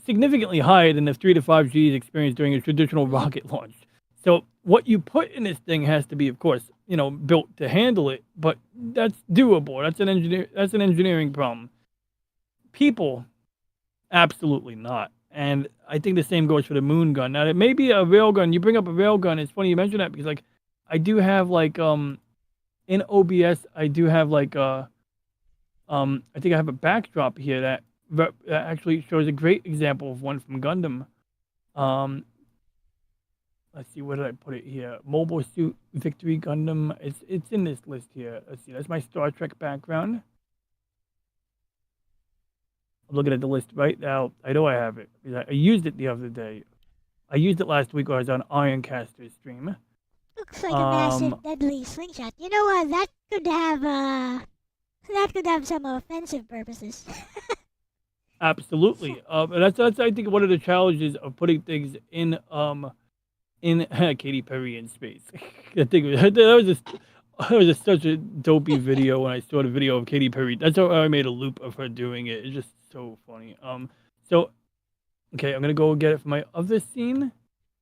significantly higher than the 3 to 5 Gs experienced during a traditional rocket launch. So what you put in this thing has to be, of course, built to handle it, but that's doable. That's an engineering problem. People, absolutely not. And I think the same goes for the moon gun. Now, it may be a railgun. You bring up a railgun. It's funny you mention that because, I do have, in OBS, I do have, I think I have a backdrop here that actually shows a great example of one from Gundam. Let's see, where did I put it here? Mobile Suit Victory Gundam. It's in this list here. Let's see, that's my Star Trek background. I'm looking at the list right now. I know I have it because I used it the other day. I used it last week when I was on Ironcaster's stream. Looks like a massive deadly slingshot. You know what? That could have some offensive purposes. Absolutely. That's I think one of the challenges of putting things in Katy Perry in space. I think that was just such a dopey video when I saw the video of Katy Perry. That's how I made a loop of her doing it. It's just so funny. So okay, I'm gonna go get it for my other scene.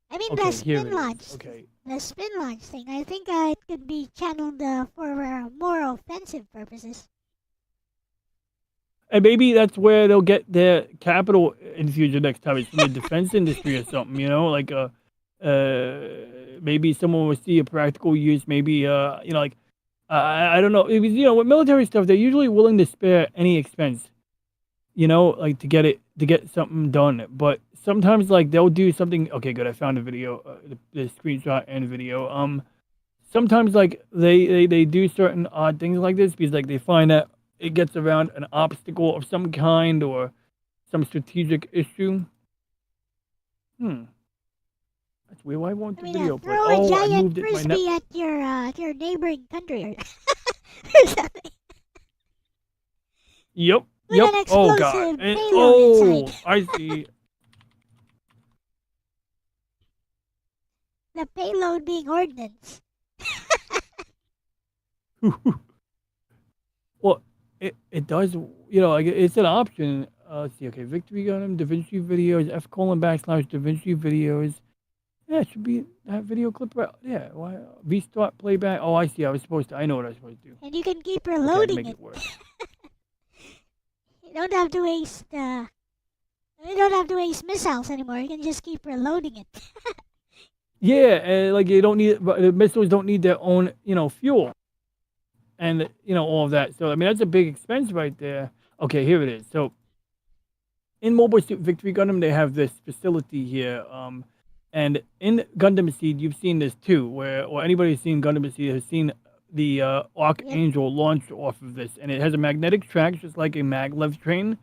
I mean, Okay, the here spin it is. launch. Okay. The spin launch thing. I think it could be channeled for more offensive purposes. And maybe that's where they'll get their capital infusion next time. It's from the defense industry or something, maybe someone will see a practical use. Maybe, I don't know. It was, with military stuff, they're usually willing to spare any expense, to get something done. But sometimes, they'll do something. Okay, good. I found the video, the screenshot and video. Sometimes, they do certain odd things like this because, they find that it gets around an obstacle of some kind or some strategic issue. That's weird. Why won't the video play? Throw a I giant moved it. frisbee at your neighboring country or something. Yep. With Yep. an Oh explosive god. payload inside. I see. The payload being ordnance. Well, it does. It's an option. Let's see. Okay, Victory Gundam, DaVinci videos, /DaVinci videos. Yeah, it should be that video clip. Right. Yeah. Why? Restart playback. Oh, I see. I know what I was supposed to do. And you can keep Okay, reloading make it. it work. You don't have to waste you don't have to waste missiles anymore. You can just keep reloading it. Yeah, and you don't need the missiles don't need their own, fuel, and all of that. So I mean that's a big expense right there. Okay, here it is. So in Mobile Suit Victory Gundam, they have this facility here. And in Gundam Seed, you've seen this too, or anybody who's seen Gundam Seed has seen the Archangel launch off of this, and it has a magnetic track just like a maglev train.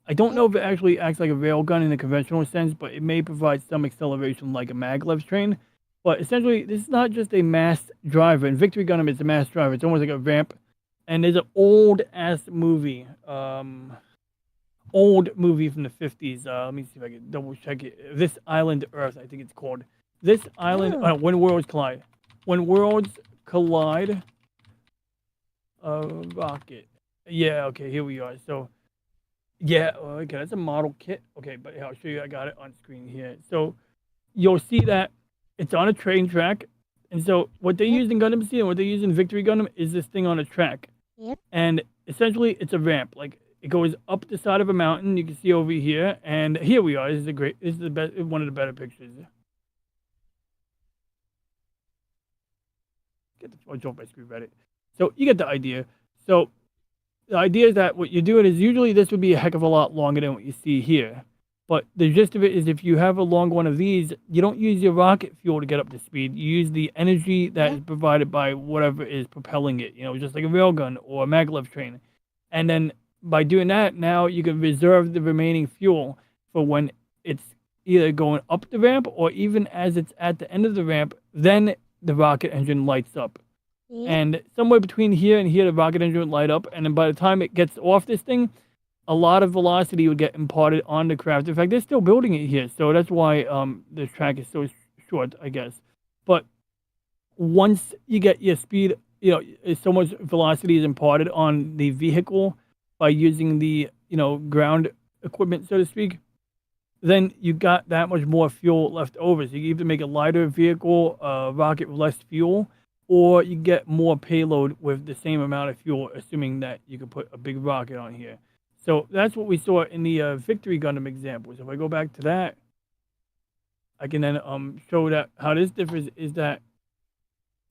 I don't know if it actually acts like a railgun in the conventional sense, but it may provide some acceleration like a maglev train. But essentially, this is not just a mass driver. In Victory Gundam, it's a mass driver. It's almost like a ramp. And there's an old-ass movie, from the 50s. Let me see if I can double-check it. This Island Earth, I think it's called. This Island, When Worlds Collide. When Worlds Collide, rocket. Yeah, okay, here we are. So, yeah, okay, that's a model kit. Okay, but I'll show you. I got it on screen here. So you'll see that it's on a train track. And so what they use in Gundam Seed and what they use in Victory Gundam is this thing on a track. Yep. And essentially it's a ramp. It goes up the side of a mountain. You can see over here. And here we are. This is the best, one of the better pictures. Get the fudge off my screen, Reddit. So you get the idea. So the idea is that what you're doing is usually this would be a heck of a lot longer than what you see here. But the gist of it is if you have a long one of these, you don't use your rocket fuel to get up to speed. You use the energy that is provided by whatever is propelling it, just like a railgun or a maglev train. And then by doing that, now you can reserve the remaining fuel for when it's either going up the ramp or even as it's at the end of the ramp, then the rocket engine lights up. Yeah. And somewhere between here and here, the rocket engine would light up. And then by the time it gets off this thing, a lot of velocity would get imparted on the craft. In fact, they're still building it here. So that's why the track is so short, I guess. But once you get your speed, so much velocity is imparted on the vehicle by using the, ground equipment, so to speak, then you got that much more fuel left over. So you can either make a lighter vehicle, rocket with less fuel, or you get more payload with the same amount of fuel, assuming that you can put a big rocket on here. So that's what we saw in the Victory Gundam example. So if I go back to that, I can then show that how this differs is that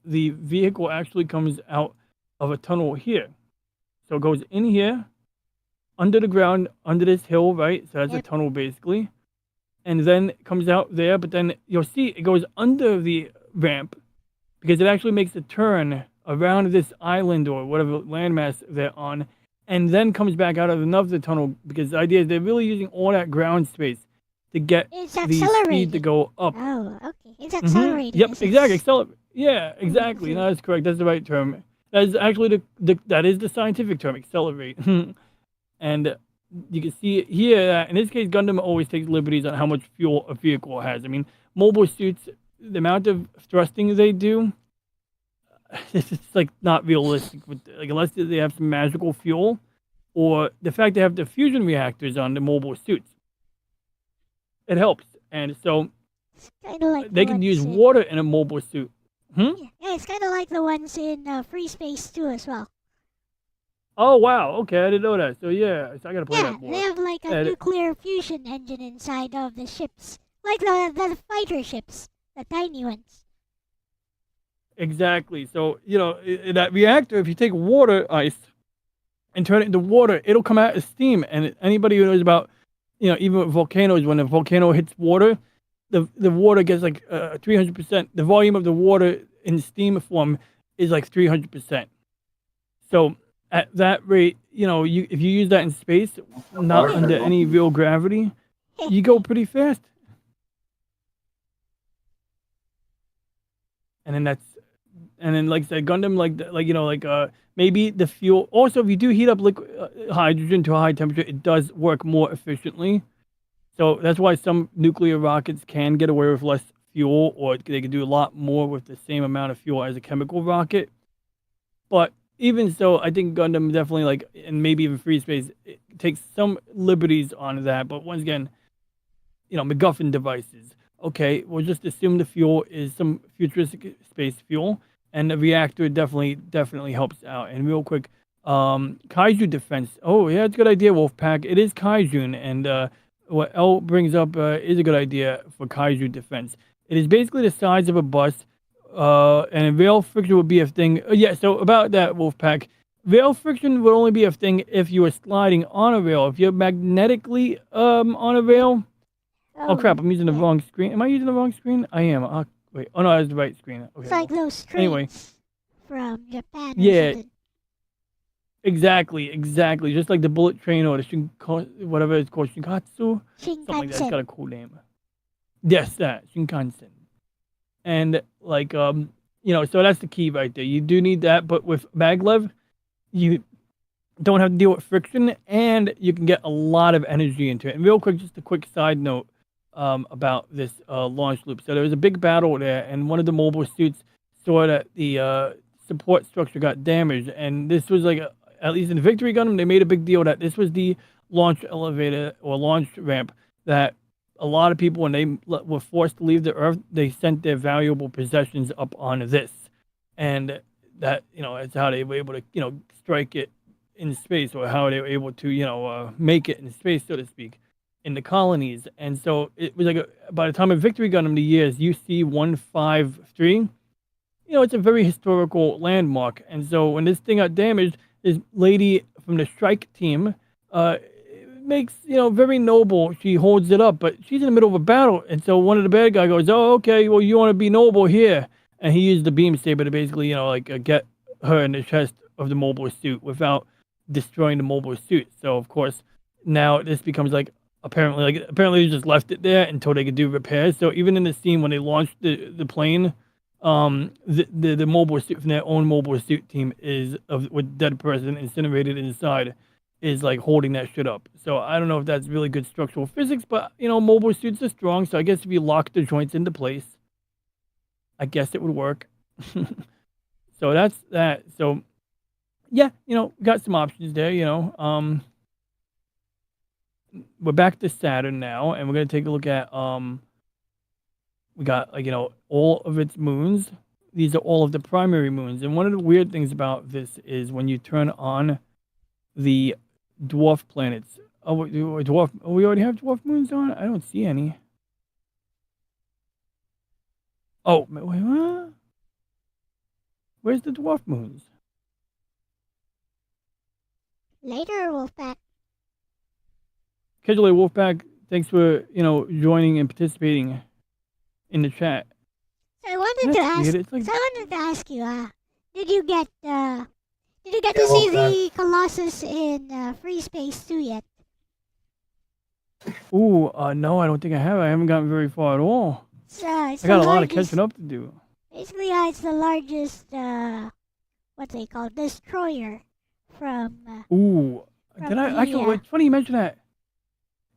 the vehicle actually comes out of a tunnel here. So it goes in here, under the ground, under this hill, right? So that's a tunnel basically. And then it comes out there, but then you'll see it goes under the ramp because it actually makes a turn around this island or whatever landmass they're on, and then comes back out of another tunnel because the idea is they're really using all that ground space to get the speed to go up. Oh, okay. It's accelerated. Yep, exactly. Yeah, exactly. No, that's correct. That's the right term. That is actually that is the scientific term, accelerate. And you can see here that in this case, Gundam always takes liberties on how much fuel a vehicle has. I mean, mobile suits, the amount of thrusting they do, it's like not realistic. Like unless they have some magical fuel, or the fact they have the fusion reactors on the mobile suits, it helps. And so it's kind of like they can use water in a mobile suit. Yeah, it's kind of like the ones in Free Space 2 as well. Oh wow! Okay, I didn't know that. So yeah, so I gotta play that more. They have like a nuclear fusion engine inside of the ships, like the fighter ships, the tiny ones. Exactly. So in that reactor, if you take water ice and turn it into water, it'll come out as steam. And anybody who knows about, even with volcanoes, when a volcano hits water, the water gets like 300%. The volume of the water in steam form is like 300%. So at that rate, if you use that in space, not under any real gravity, you go pretty fast. And then like I said, Gundam, maybe the fuel. Also, if you do heat up liquid hydrogen to a high temperature, it does work more efficiently. So that's why some nuclear rockets can get away with less fuel, or they can do a lot more with the same amount of fuel as a chemical rocket. But even so, I think Gundam definitely, and maybe even Free Space, it takes some liberties on that. But once again, MacGuffin devices. Okay, we'll just assume the fuel is some futuristic space fuel, and the reactor definitely helps out. And real quick, Kaiju defense. Oh yeah, it's a good idea, Wolfpack. It is Kaijun, and what Elle brings up is a good idea for Kaiju defense. It is basically the size of a bus. And rail friction would be a thing. So about that, Wolfpack, rail friction would only be a thing if you were sliding on a rail. If you're magnetically on a rail. Oh crap! I'm using the wrong screen. Am I using the wrong screen? I am. Wait. Oh no, that's the right screen. Okay. It's like those trains from Japan. Yeah. Exactly. Just like the bullet train or the whatever it's called, Shinkatsu. Something like that. It's got a cool name. Yes, that Shinkansen. And so that's the key right there. You do need that, but with maglev, you don't have to deal with friction, and you can get a lot of energy into it. And real quick, just a quick side note about this launch loop. So there was a big battle there, and one of the mobile suits saw that the support structure got damaged, and this was at least in Victory Gundam, they made a big deal that this was the launch elevator or launch ramp that a lot of people, when they were forced to leave the Earth, they sent their valuable possessions up on this. And that, that's how they were able to, strike it in space, or how they were able to, make it in space, so to speak, in the colonies. And so it was by the time of Victory Gundam, the years UC-153, it's a very historical landmark. And so when this thing got damaged, this lady from the strike team, makes, very noble. She holds it up, but she's in the middle of a battle. And so one of the bad guys goes, oh, okay, well, you want to be noble here. And he used the beam saber to basically, get her in the chest of the mobile suit without destroying the mobile suit. So of course, now this becomes like apparently they just left it there until they could do repairs. So even in the scene when they launched the plane, the mobile suit from their own mobile suit team is with dead person incinerated inside is like holding that shit up. So I don't know if that's really good structural physics, but mobile suits are strong. So I guess if you lock the joints into place, I guess it would work. So that's that. So yeah, we got some options there. We're back to Saturn now, and we're gonna take a look at we got all of its moons. These are all of the primary moons, and one of the weird things about this is when you turn on the dwarf planets. Oh, we already have dwarf moons on. I don't see any. Oh, wait, what? Where's the dwarf moons? Later, Wolfpack. Casually Wolfpack, thanks for joining and participating in the chat. So I wanted to ask you, did you get to see the Colossus in Free Space 2 yet? Ooh, no, I don't think I have. I haven't gotten very far at all. I got a lot of catching up to do. Basically, it's the largest, what's they call, destroyer from. Ooh, did I actually? It's funny you mention that.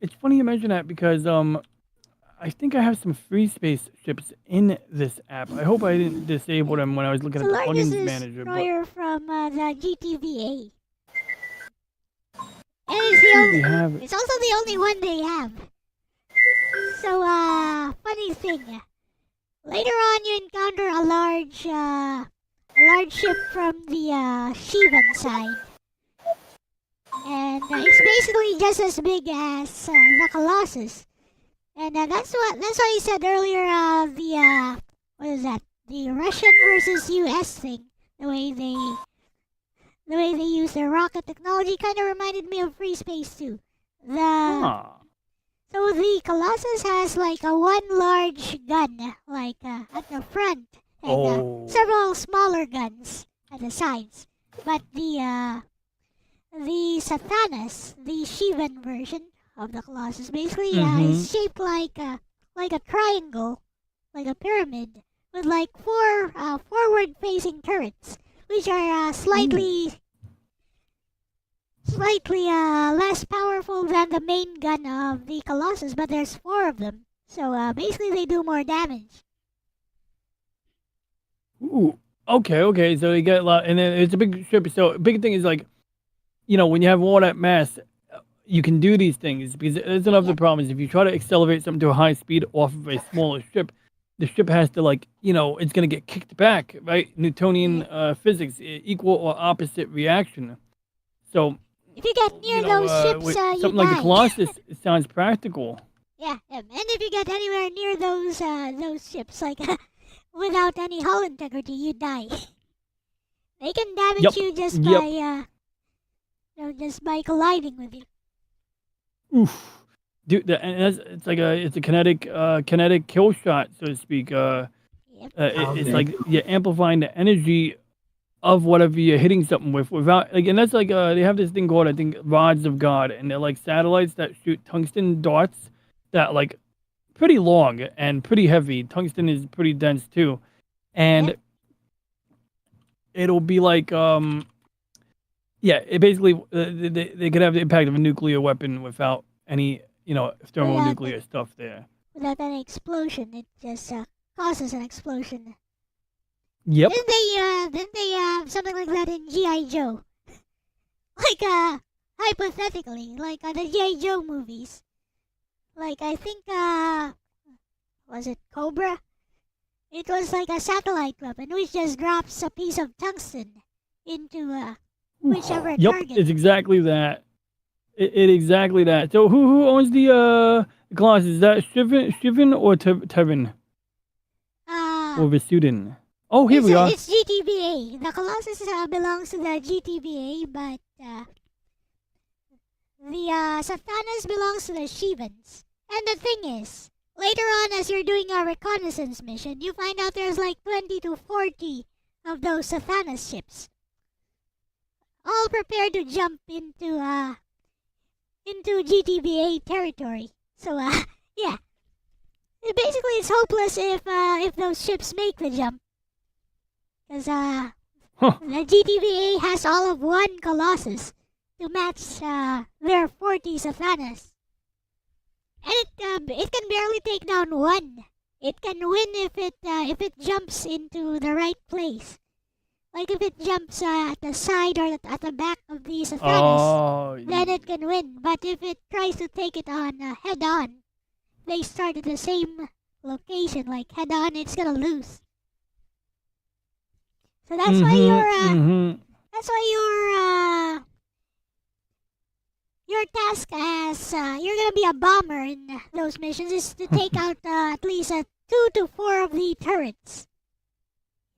It's funny you mention that because I think I have some free space ships in this app. I hope I didn't disable them when I was looking at the plugins manager. It's the largest destroyer from the GTVA. And it's also the only one they have. So, funny thing. Later on, you encounter a large ship from the Shivan side. And it's basically just as big as the Colossus. And that's why I said earlier, the Russian versus US thing, the way they use their rocket technology kind of reminded me of Free Space 2. So the Colossus has like a one large gun, at the front, and several smaller guns at the sides. But the Sathanas, the Shivan version of the Colossus, basically is shaped like a triangle, like a pyramid, with like four forward-facing turrets, which are slightly less powerful than the main gun of the Colossus, but there's 4 of them. So basically they do more damage. Ooh, okay. So you get a lot, and then it's a big ship. So big thing is like, when you have all that mass, you can do these things because there's another problem is if you try to accelerate something to a high speed off of a smaller ship, the ship has to it's gonna get kicked back, right? Newtonian physics, equal or opposite reaction. So if you get near those ships, something like the Colossus, it sounds practical. Yeah, and if you get anywhere near those ships, without any hull integrity, you die. They can damage you just by colliding with you. Oof, dude, it's a kinetic kill shot, so to speak. It's like you're amplifying the energy of whatever you're hitting something with without and that's they have this thing called I think rods of God, and they're like satellites that shoot tungsten darts that pretty long and pretty heavy. Tungsten is pretty dense too, and it'll be like it basically they could have the impact of a nuclear weapon without any thermonuclear stuff there. Without any explosion, it just causes an explosion. Yep. Didn't they have something like that in G.I. Joe? Hypothetically, the G.I. Joe movies. I think, was it Cobra? It was like a satellite weapon which just drops a piece of tungsten into whichever target. Yep, it's exactly that. It exactly that. So who owns the Colossus? Is that Shivan or Tevin? Or Vesudin? Oh, here we are. It's GTVA. The Colossus belongs to the GTVA, but the Sathanas belongs to the Shivans. And the thing is, later on as you're doing a reconnaissance mission, you find out there's 20 to 40 of those Sathanas ships. all prepare to jump into GTBA territory. So yeah, basically it's hopeless if those ships make the jump, because the GTBA has all of one Colossus to match their 40 Sathanas, and it can barely take down one. It can win if it jumps into the right place. Like if it jumps at the side or at the back of the Sathanas, then it can win. But if it tries to take it on head on, they start at the same location, like head on, it's gonna lose. So that's why your task as you're gonna be a bomber in those missions is to take out at least 2 to 4 of the turrets.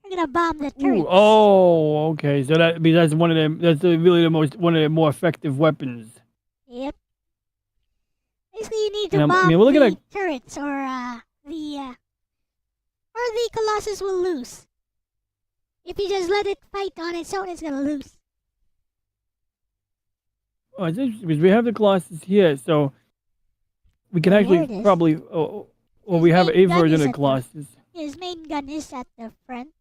You're gonna bomb the turrets. Oh, okay. So that's one of them. That's really one of the more effective weapons. Yep. Basically, you need to And bomb we're looking the at turrets, or the Colossus will lose. If you just let it fight on its own, it's gonna lose. Oh, it's interesting because we have the Colossus here, so we can There actually it is. probably. Well, we have main a gun version is of at the Colossus. His main gun is at the front,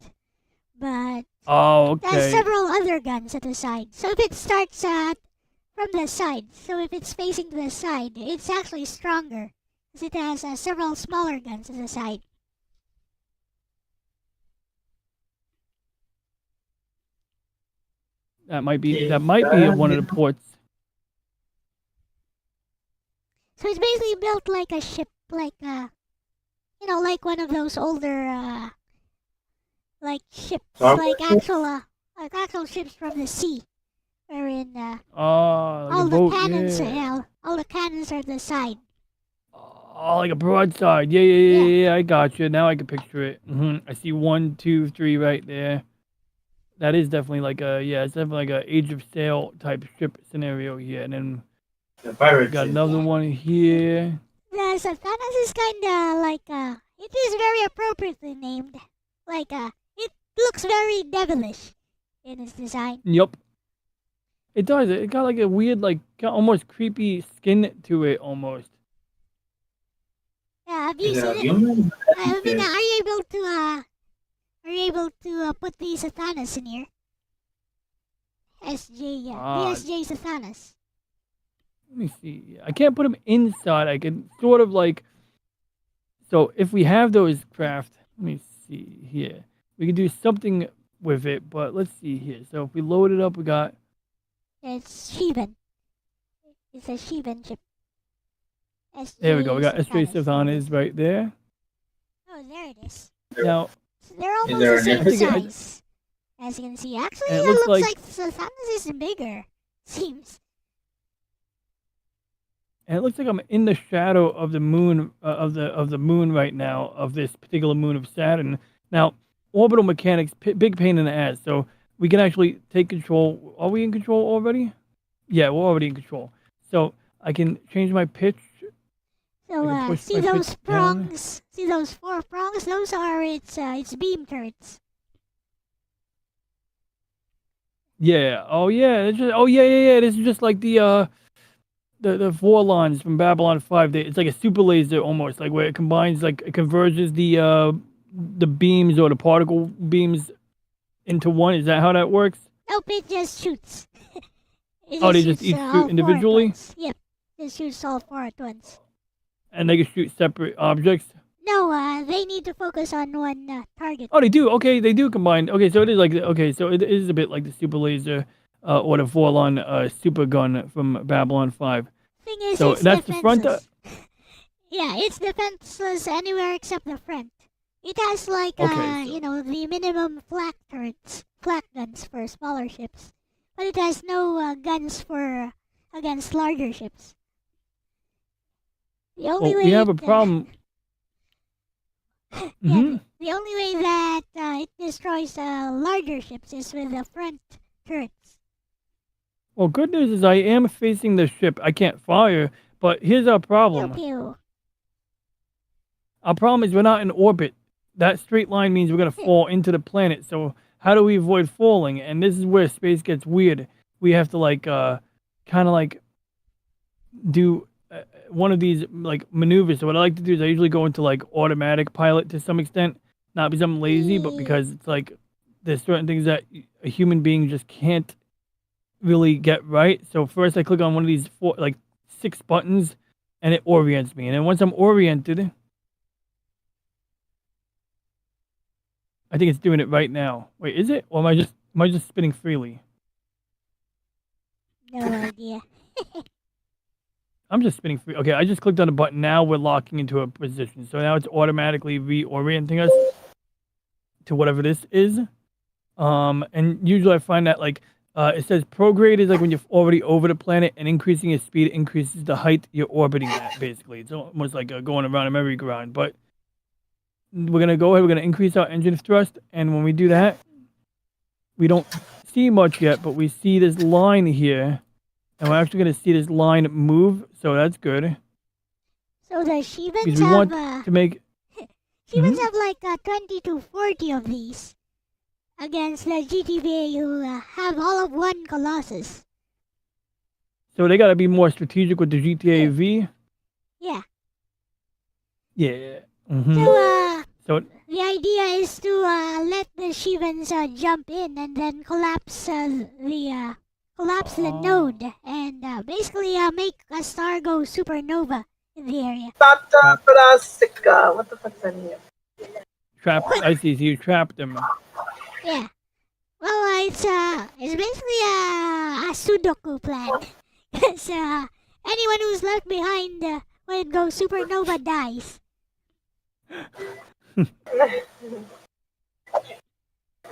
but Oh, there's okay. several other guns at the side. So if it starts from the side, so if it's facing to the side, it's actually stronger, because it has several smaller guns at the side. That might be Yeah, one of the ports. So it's basically built like a ship, like like one of those older like ships, Star like Wars actual ships from the sea, wherein Like all a the boat. cannons, Yeah. all the cannons are at the side. Oh, like a broadside. Yeah. I got you. Now I can picture it. I see 1, 2, 3 right there. That is definitely like it's definitely like a Age of Sail type ship scenario here. And then The we pirate got ship. another one here. The Sathanas is kinda like it is very appropriately named. Like it looks very devilish in its design. Yup. It does. It got like a weird, like almost creepy skin to it almost. Yeah, have you Is it a seen it? human? I mean, are you able to put the Sathanas in here? SJ, yeah, the SJ Sathanas. Let me see. I can't put them inside. I can sort of like. So if we have those craft, let me see here. We can do something with it, but let's see here. So if we load it up, we got. It's Shivan. It's a Shivan chip. SJ There we go. We got SJ Sathanas. Sathanas right there. Oh, there it is. Now, So they're almost there the an same extra- size. As you can see, actually, And it it looks looks like- like Sathanas is bigger. Seems. and it looks like I'm in the shadow of the moon of the moon right now of this particular moon of Saturn. Now, orbital mechanics, big pain in the ass. So we can actually take control. Are we in control already? Yeah, we're already in control. So I can change my pitch. So, I can push see my those pitch down. prongs? See those 4 prongs? Those are its beam turrets. Yeah. Oh yeah. Yeah. This is just like the Vorlons from Babylon 5. It's like a super laser almost, like where it combines, like it converges the beams or the particle beams into one. Is that how that works? Nope, it just shoots. It Oh, they just shoots, each all shoot 4 at individually? once. Yep, it shoots all 4 at once. And they can shoot separate objects. No, they need to focus on one target. Oh, they do. Okay, they do combine. Okay, so it is like so it is a bit like the super laser or the Vorlon super gun from Babylon 5. Thing is, So it's that's the front. defenseless. Yeah, it's defenseless anywhere except the front. It has like Okay, so- the minimum flak turrets, flak guns for smaller ships, but it has no guns for against larger ships. The only way we have a it, problem. yeah, Mhm. the only way that it destroys larger ships is with the front turrets. Well, good news is I am facing the ship. I can't fire, but here's our Pew problem. pew. Our problem is we're not in orbit. That straight line means we're gonna fall into the planet. So how do we avoid falling? And this is where space gets weird. we have to like kind of like do one of these like maneuvers. So what I like to do is I usually go into like automatic pilot to some extent, not because I'm lazy, but because it's like there's certain things that a human being just can't really get right. So first I click on one of these like 6 buttons and it orients me. And then once I'm oriented, I think it's doing it right now. Wait, is it? Or am I just spinning freely? No idea. I'm just spinning free. Okay, I just clicked on a button. Now we're locking into a position. So now it's automatically reorienting us to whatever this is. And usually I find that like it says prograde is like when you're already over the planet, and increasing your speed increases the height you're orbiting at. Basically, it's almost like going around a merry-go-round. But we're gonna go ahead. We're gonna increase our engine thrust, and when we do that, we don't see much yet, but we see this line here. And we're actually going to see this line move, so that's good. So the Shivans Because we have want to make... Shivans have like 20 to 40 of these against the GTVA who have all of one Colossus. So they got to be more strategic with the GTA V. Yeah. Yeah. So the idea is to let the Shivans jump in and then collapse the node and basically make a star go supernova in the area. What the fuck is that here? Trap. I see. So you trapped them. Yeah. Well, it's basically a Sudoku plan. Because anyone who's left behind when it goes supernova dies.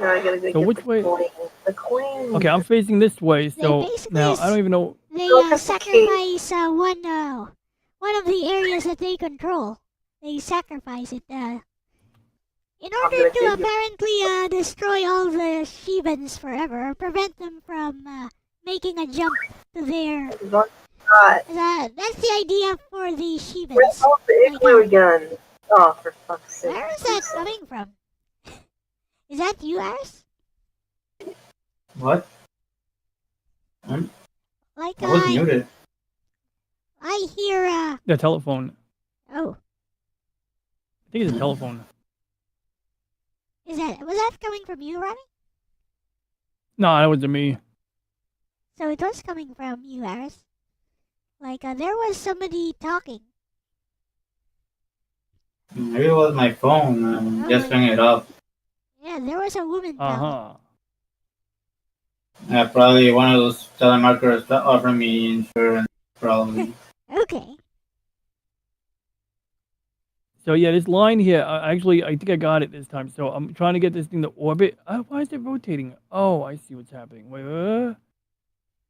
Now I gotta go So get which the way? coin. The coin. Okay, I'm facing this way. They So basically now I don't even know. They Look at the sacrifice one of the areas that they control. They sacrifice it in order gonna to take it. apparently destroy all the Shivans forever, or prevent them from making a jump to their. God. That's the idea for the Shivans. Where's all the igloo gun? Oh, for fuck's sake. Where is that coming from? Is that you, Aris? What? Like I was muted. I hear The telephone. oh, I think it's a telephone. was that coming from you, Ronnie? No, that wasn't me. So it was coming from you, Aris. Like there was somebody talking. Maybe it was my phone. Just hung it up. Yeah, there was a woman talking. Uh-huh. Probably one of those telemarketers that offer me insurance. Probably. Okay. So yeah, this line here, I think I got it this time. So I'm trying to get this thing to orbit. Why is it rotating? Oh, I see what's happening. Wait,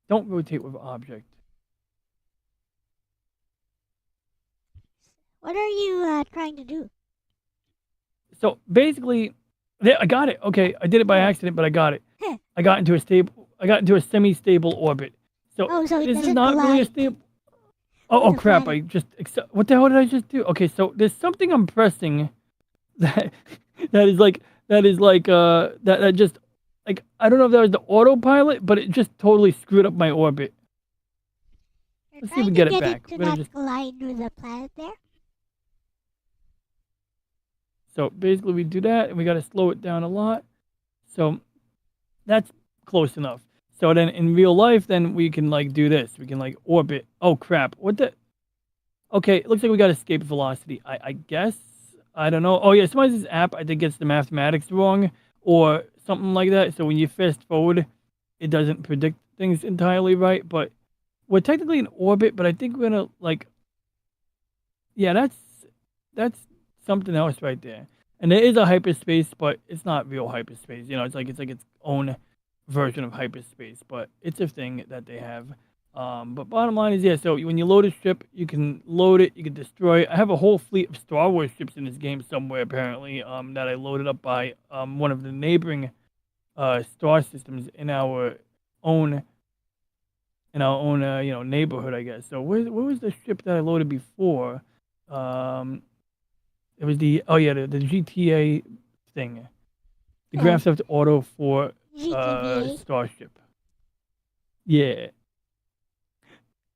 don't rotate with object. What are you trying to do? So basically, yeah, I got it. Okay, I did it by accident, but I got it. I got into a semi-stable orbit. So, So it this is doesn't not really a collide stable. Oh with the crap! planet. What the hell did I just do? Okay, so there's something I'm pressing that that just like I don't know if that was the autopilot, but it just totally screwed up my orbit. You're Let's see if we trying get to it get back. it to We're gonna not just collide with the planet there. So basically we do that and we got to slow it down a lot. So that's close enough. So then in real life, then we can like do this. We can like orbit. Oh crap. What the? Okay, it looks like we got escape velocity. I guess. I don't know. Oh yeah, sometimes this app I think gets the mathematics wrong or something like that. So when you fast forward, it doesn't predict things entirely right. But we're technically in orbit, but I think we're gonna like. Yeah, that's something else right there. And there is a hyperspace, but it's not real hyperspace. You know, it's like its own version of hyperspace, but it's a thing that they have. But bottom line is, yeah. So when you load a ship, you can load it, you can destroy it. I have a whole fleet of Star Wars ships in this game somewhere, apparently. That I loaded up by one of the neighboring star systems in our own neighborhood, I guess. So where was the ship that I loaded before? It was the GTA thing, the Grand Theft Auto 4 GTVA. Starship. Yeah. It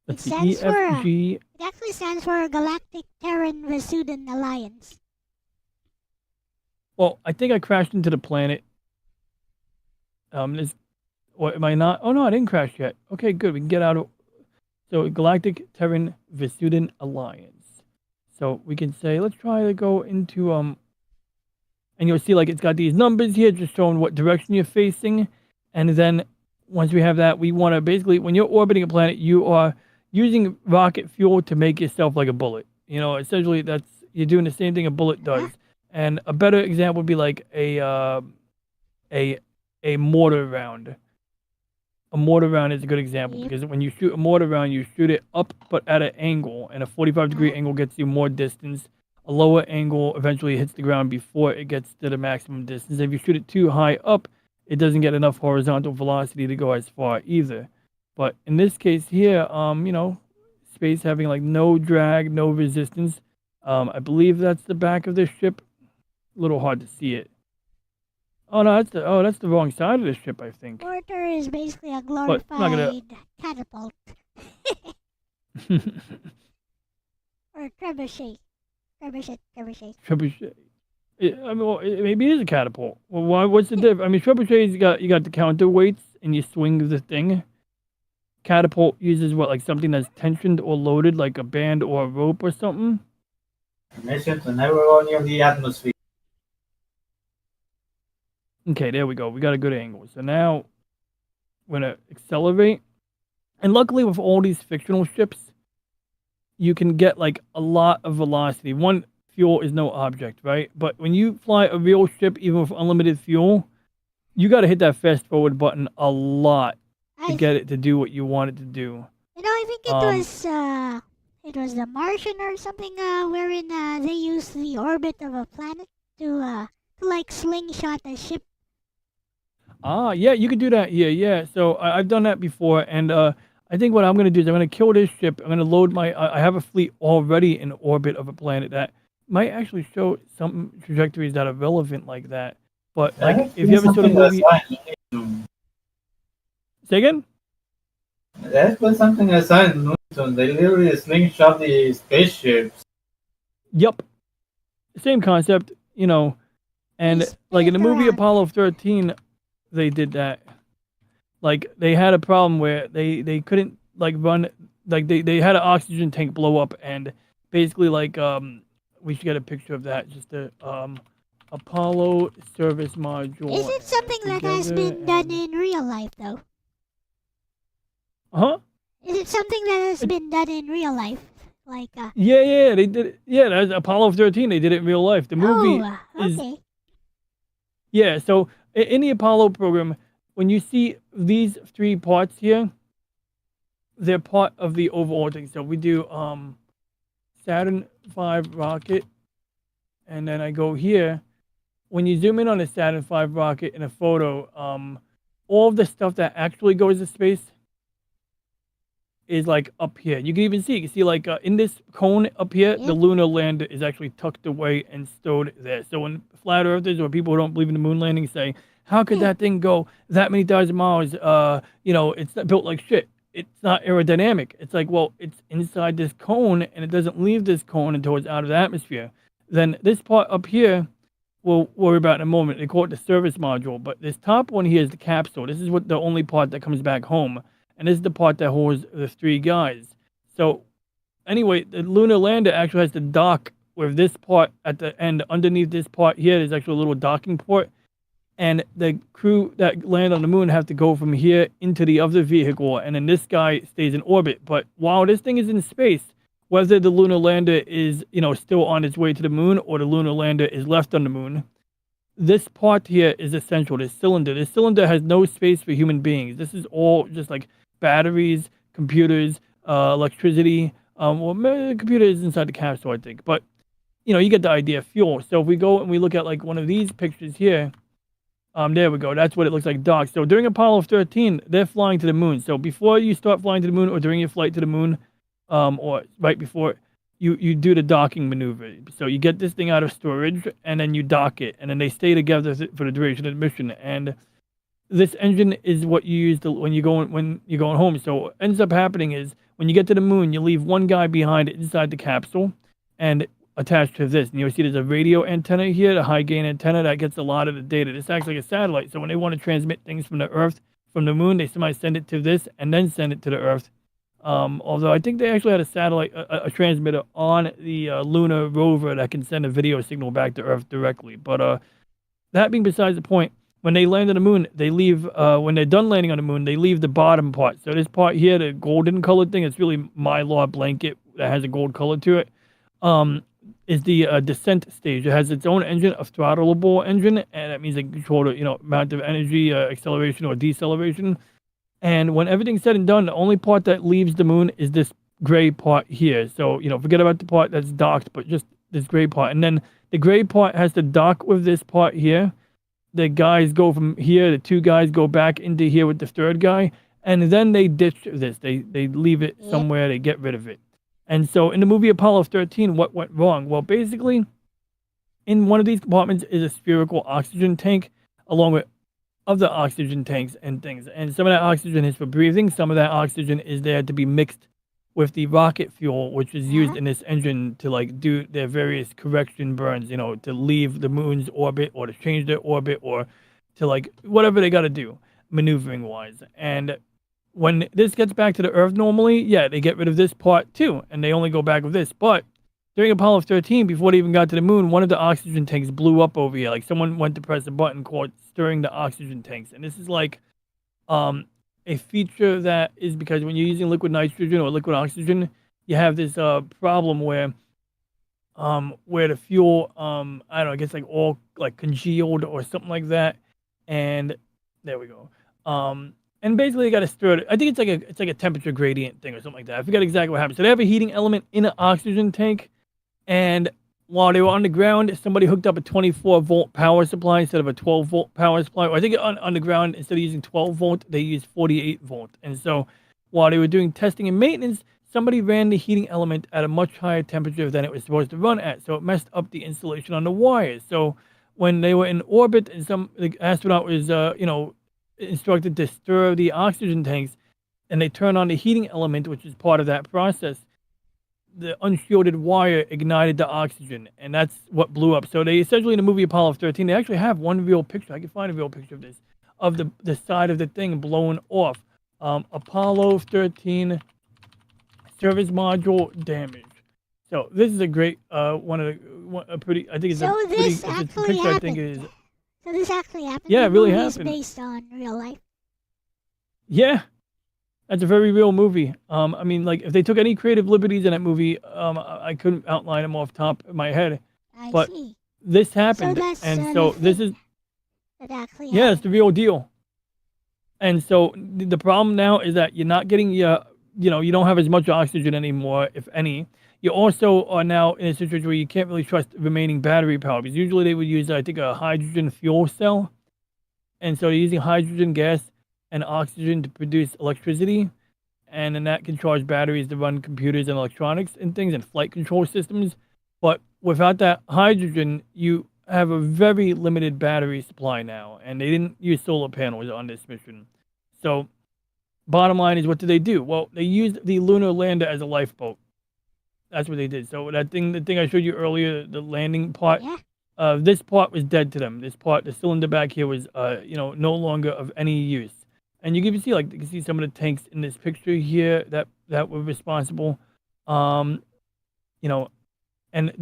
Let's see. stands for. EFG. It actually stands for Galactic Terran Vesudan Alliance. Well, I think I crashed into the planet. What am I not? Oh no, I didn't crash yet. Okay, good. We can get out of. So Galactic Terran Vesudan Alliance. So we can say, let's try to go into and you'll see like it's got these numbers here, just showing what direction you're facing, and then once we have that, we want to basically, when you're orbiting a planet, you are using rocket fuel to make yourself like a bullet. You know, essentially you're doing the same thing a bullet does. And a better example would be like a mortar round. A mortar round is a good example because when you shoot a mortar round, you shoot it up but at an angle, and a 45-degree angle gets you more distance. A lower angle eventually hits the ground before it gets to the maximum distance. If you shoot it too high up, it doesn't get enough horizontal velocity to go as far either. But in this case here, space having like no drag, no resistance. I believe that's the back of this ship. A little hard to see it. Oh no, that's the wrong side of the ship, I think. Mortar is basically a But I'm not glorified catapult. Or trebuchet. Trebuchet. Trebuchet. Maybe it is a catapult. Well, what's the difference? I mean, trebuchet you got the counterweights and you swing the thing. Catapult uses what, like something that's tensioned or loaded, like a band or a rope or something. Mission to never go near the atmosphere. Okay, there we go. We got a good angle. So now we're gonna accelerate. And luckily with all these fictional ships, you can get like a lot of velocity. One, fuel is no object, right? But when you fly a real ship, even with unlimited fuel, you gotta hit that fast forward button a lot to get it to do what you want it to do. You know, I think it was the Martian or something, wherein they use the orbit of a planet to like slingshot a ship. Ah, yeah, you could do that. Yeah. So I've done that before, and I think what I'm gonna do is I'm gonna kill this ship. I'm gonna load I have a fleet already in orbit of a planet that might actually show some trajectories that are relevant like that. But like, if you ever saw the movie, say again. That's what something I saw in Newton. They literally slingshot the spaceships. Yep, same concept, and like in the movie Apollo 13, they did that. Like they had a problem where they couldn't like run, like they had an oxygen tank blow up, and basically like we should get a picture of that. Just the Apollo service module. Is it something that has been done in real life though? Huh? Is it something that has been done in real life? Like Yeah, they did it. Yeah, that's Apollo 13. They did it in real life. The movie is okay. Yeah, so in the Apollo program, when you see these three parts here, they're part of the overall thing. So we do Saturn V rocket, and then I go here. When you zoom in on a Saturn V rocket in a photo, all of the stuff that actually goes to space is like up here. You can even see, like in this cone up here, the lunar lander is actually tucked away and stowed there. So when flat earthers or people who don't believe in the moon landing say, how could that thing go that many thousand miles? It's not built like shit. It's not aerodynamic. It's like, well, it's inside this cone and it doesn't leave this cone until it's out of the atmosphere. Then this part up here, we'll worry about in a moment. They call it the service module. But this top one here is the capsule. This is the only part that comes back home. And this is the part that holds the three guys. So anyway, the lunar lander actually has to dock with this part at the end. Underneath this part here, there's actually a little docking port. And the crew that land on the moon have to go from here into the other vehicle. And then this guy stays in orbit. But while this thing is in space, whether the lunar lander is, still on its way to the moon or the lunar lander is left on the moon, this part here is essential. This cylinder. This cylinder has no space for human beings. This is all just like batteries, computers, electricity. The computer is inside the capsule, I think. But, you get the idea. Fuel. So if we go and we look at like one of these pictures here, there we go. That's what it looks like docked. So during Apollo 13, they're flying to the moon. So before you start flying to the moon or during your flight to the moon, or right before, you do the docking maneuver. So you get this thing out of storage and then you dock it. And then they stay together for the duration of the mission. And this engine is what you use when you're going home. So what ends up happening is when you get to the moon, you leave one guy behind inside the capsule, and attached to this. And you'll see there's a radio antenna here, the high gain antenna that gets a lot of the data. This acts like a satellite. So when they want to transmit things from the Earth, from the moon, they sometimes send it to this and then send it to the Earth. Although I think they actually had a satellite, a transmitter on the lunar rover that can send a video signal back to Earth directly. But that being besides the point, when they land on the moon, they leave, when they're done landing on the moon, they leave the bottom part. So this part here, the golden colored thing, it's really Mylar blanket that has a gold color to it, is the descent stage. It has its own engine, a throttleable engine, and that means it can control the amount of energy, acceleration or deceleration. And when everything's said and done, the only part that leaves the moon is this gray part here. So, forget about the part that's docked, but just this gray part. And then the gray part has to dock with this part here. The guys go from here, the two guys go back into here with the third guy, and then they ditch this. They leave it somewhere, they get rid of it. And so in the movie Apollo 13, what went wrong? Well, basically, in one of these compartments is a spherical oxygen tank, along with other oxygen tanks and things. And some of that oxygen is for breathing. Some of that oxygen is there to be mixed with the rocket fuel, which is used in this engine to do their various correction burns, to leave the moon's orbit or to change their orbit or to whatever they got to do maneuvering wise. And when this gets back to the Earth normally, they get rid of this part too, and they only go back with this. But during Apollo 13, before they even got to the moon, one of the oxygen tanks blew up over here. Like someone went to press a button called stirring the oxygen tanks. And this is a feature that is because when you're using liquid nitrogen or liquid oxygen, you have this problem where the fuel, I don't know, it gets all congealed or something like that. And there we go. And basically, you got to stir it. I think it's like a temperature gradient thing or something like that. I forget exactly what happened. So they have a heating element in an oxygen tank, and while they were on the ground, somebody hooked up a 24-volt power supply instead of a 12-volt power supply. Or I think on the ground, instead of using 12-volt, they used 48-volt. And so while they were doing testing and maintenance, somebody ran the heating element at a much higher temperature than it was supposed to run at. So it messed up the insulation on the wires. So when they were in orbit and the astronaut was, instructed to stir the oxygen tanks, and they turn on the heating element, which is part of that process, the unshielded wire ignited the oxygen, and that's what blew up. So they essentially, in the movie Apollo 13, they actually have one real picture. I can find a real picture of this, of the side of the thing blown off. Apollo 13 service module damage. So this is a great I think it's So a this pretty, it's a actually picture I think it is. happened. So this actually happened. Yeah, The it really movie is happened. based on real life. Yeah, that's a very real movie. I mean, if they took any creative liberties in that movie, I couldn't outline them off the top of my head. I But see. this happened, that's, and the so this thing is that actually yeah, it's happened. the real deal. And so the problem now is that you're not getting you don't have as much oxygen anymore, if any. You also are now in a situation where you can't really trust remaining battery power, because usually they would use, I think, a hydrogen fuel cell. And so they're using hydrogen gas and oxygen to produce electricity. And then that can charge batteries to run computers and electronics and things and flight control systems. But without that hydrogen, you have a very limited battery supply now. And they didn't use solar panels on this mission. So bottom line is, what did they do? Well, they used the lunar lander as a lifeboat. That's what they did. So the thing I showed you earlier, the landing part, Yeah. this part was dead to them. This part, the cylinder back here, was no longer of any use. And you can see you can see some of the tanks in this picture here that were responsible. And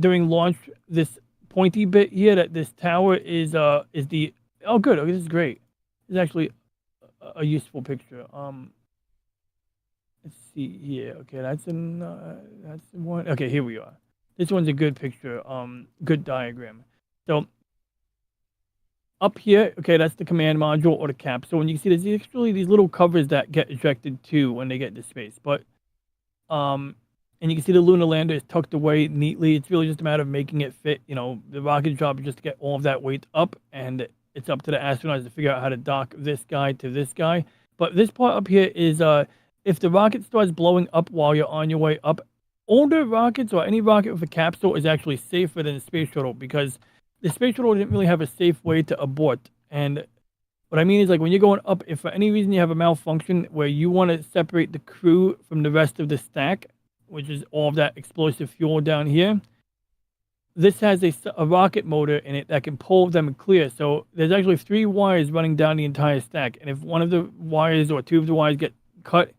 during launch, this pointy bit here, that this tower is the good. Okay, this is great. This is actually a useful picture. Let's see here. Okay, that's one. Okay, here we are. This one's a good picture. Good diagram. So up here, okay, that's the command module or the capsule. And you can see there's actually these little covers that get ejected too when they get to space. But and you can see the lunar lander is tucked away neatly. It's really just a matter of making it fit. The rocket job is just to get all of that weight up, and it's up to the astronauts to figure out how to dock this guy to this guy. But this part up here is if the rocket starts blowing up while you're on your way up, older rockets or any rocket with a capsule is actually safer than the space shuttle, because the space shuttle didn't really have a safe way to abort. And What I mean is, like, when you're going up, if for any reason you have a malfunction where you want to separate the crew from the rest of the stack, which is all of that explosive fuel down here, this has a rocket motor in it that can pull them clear. So there's actually 3 wires running down the entire stack. And if one of the wires or 2 of the wires get cut,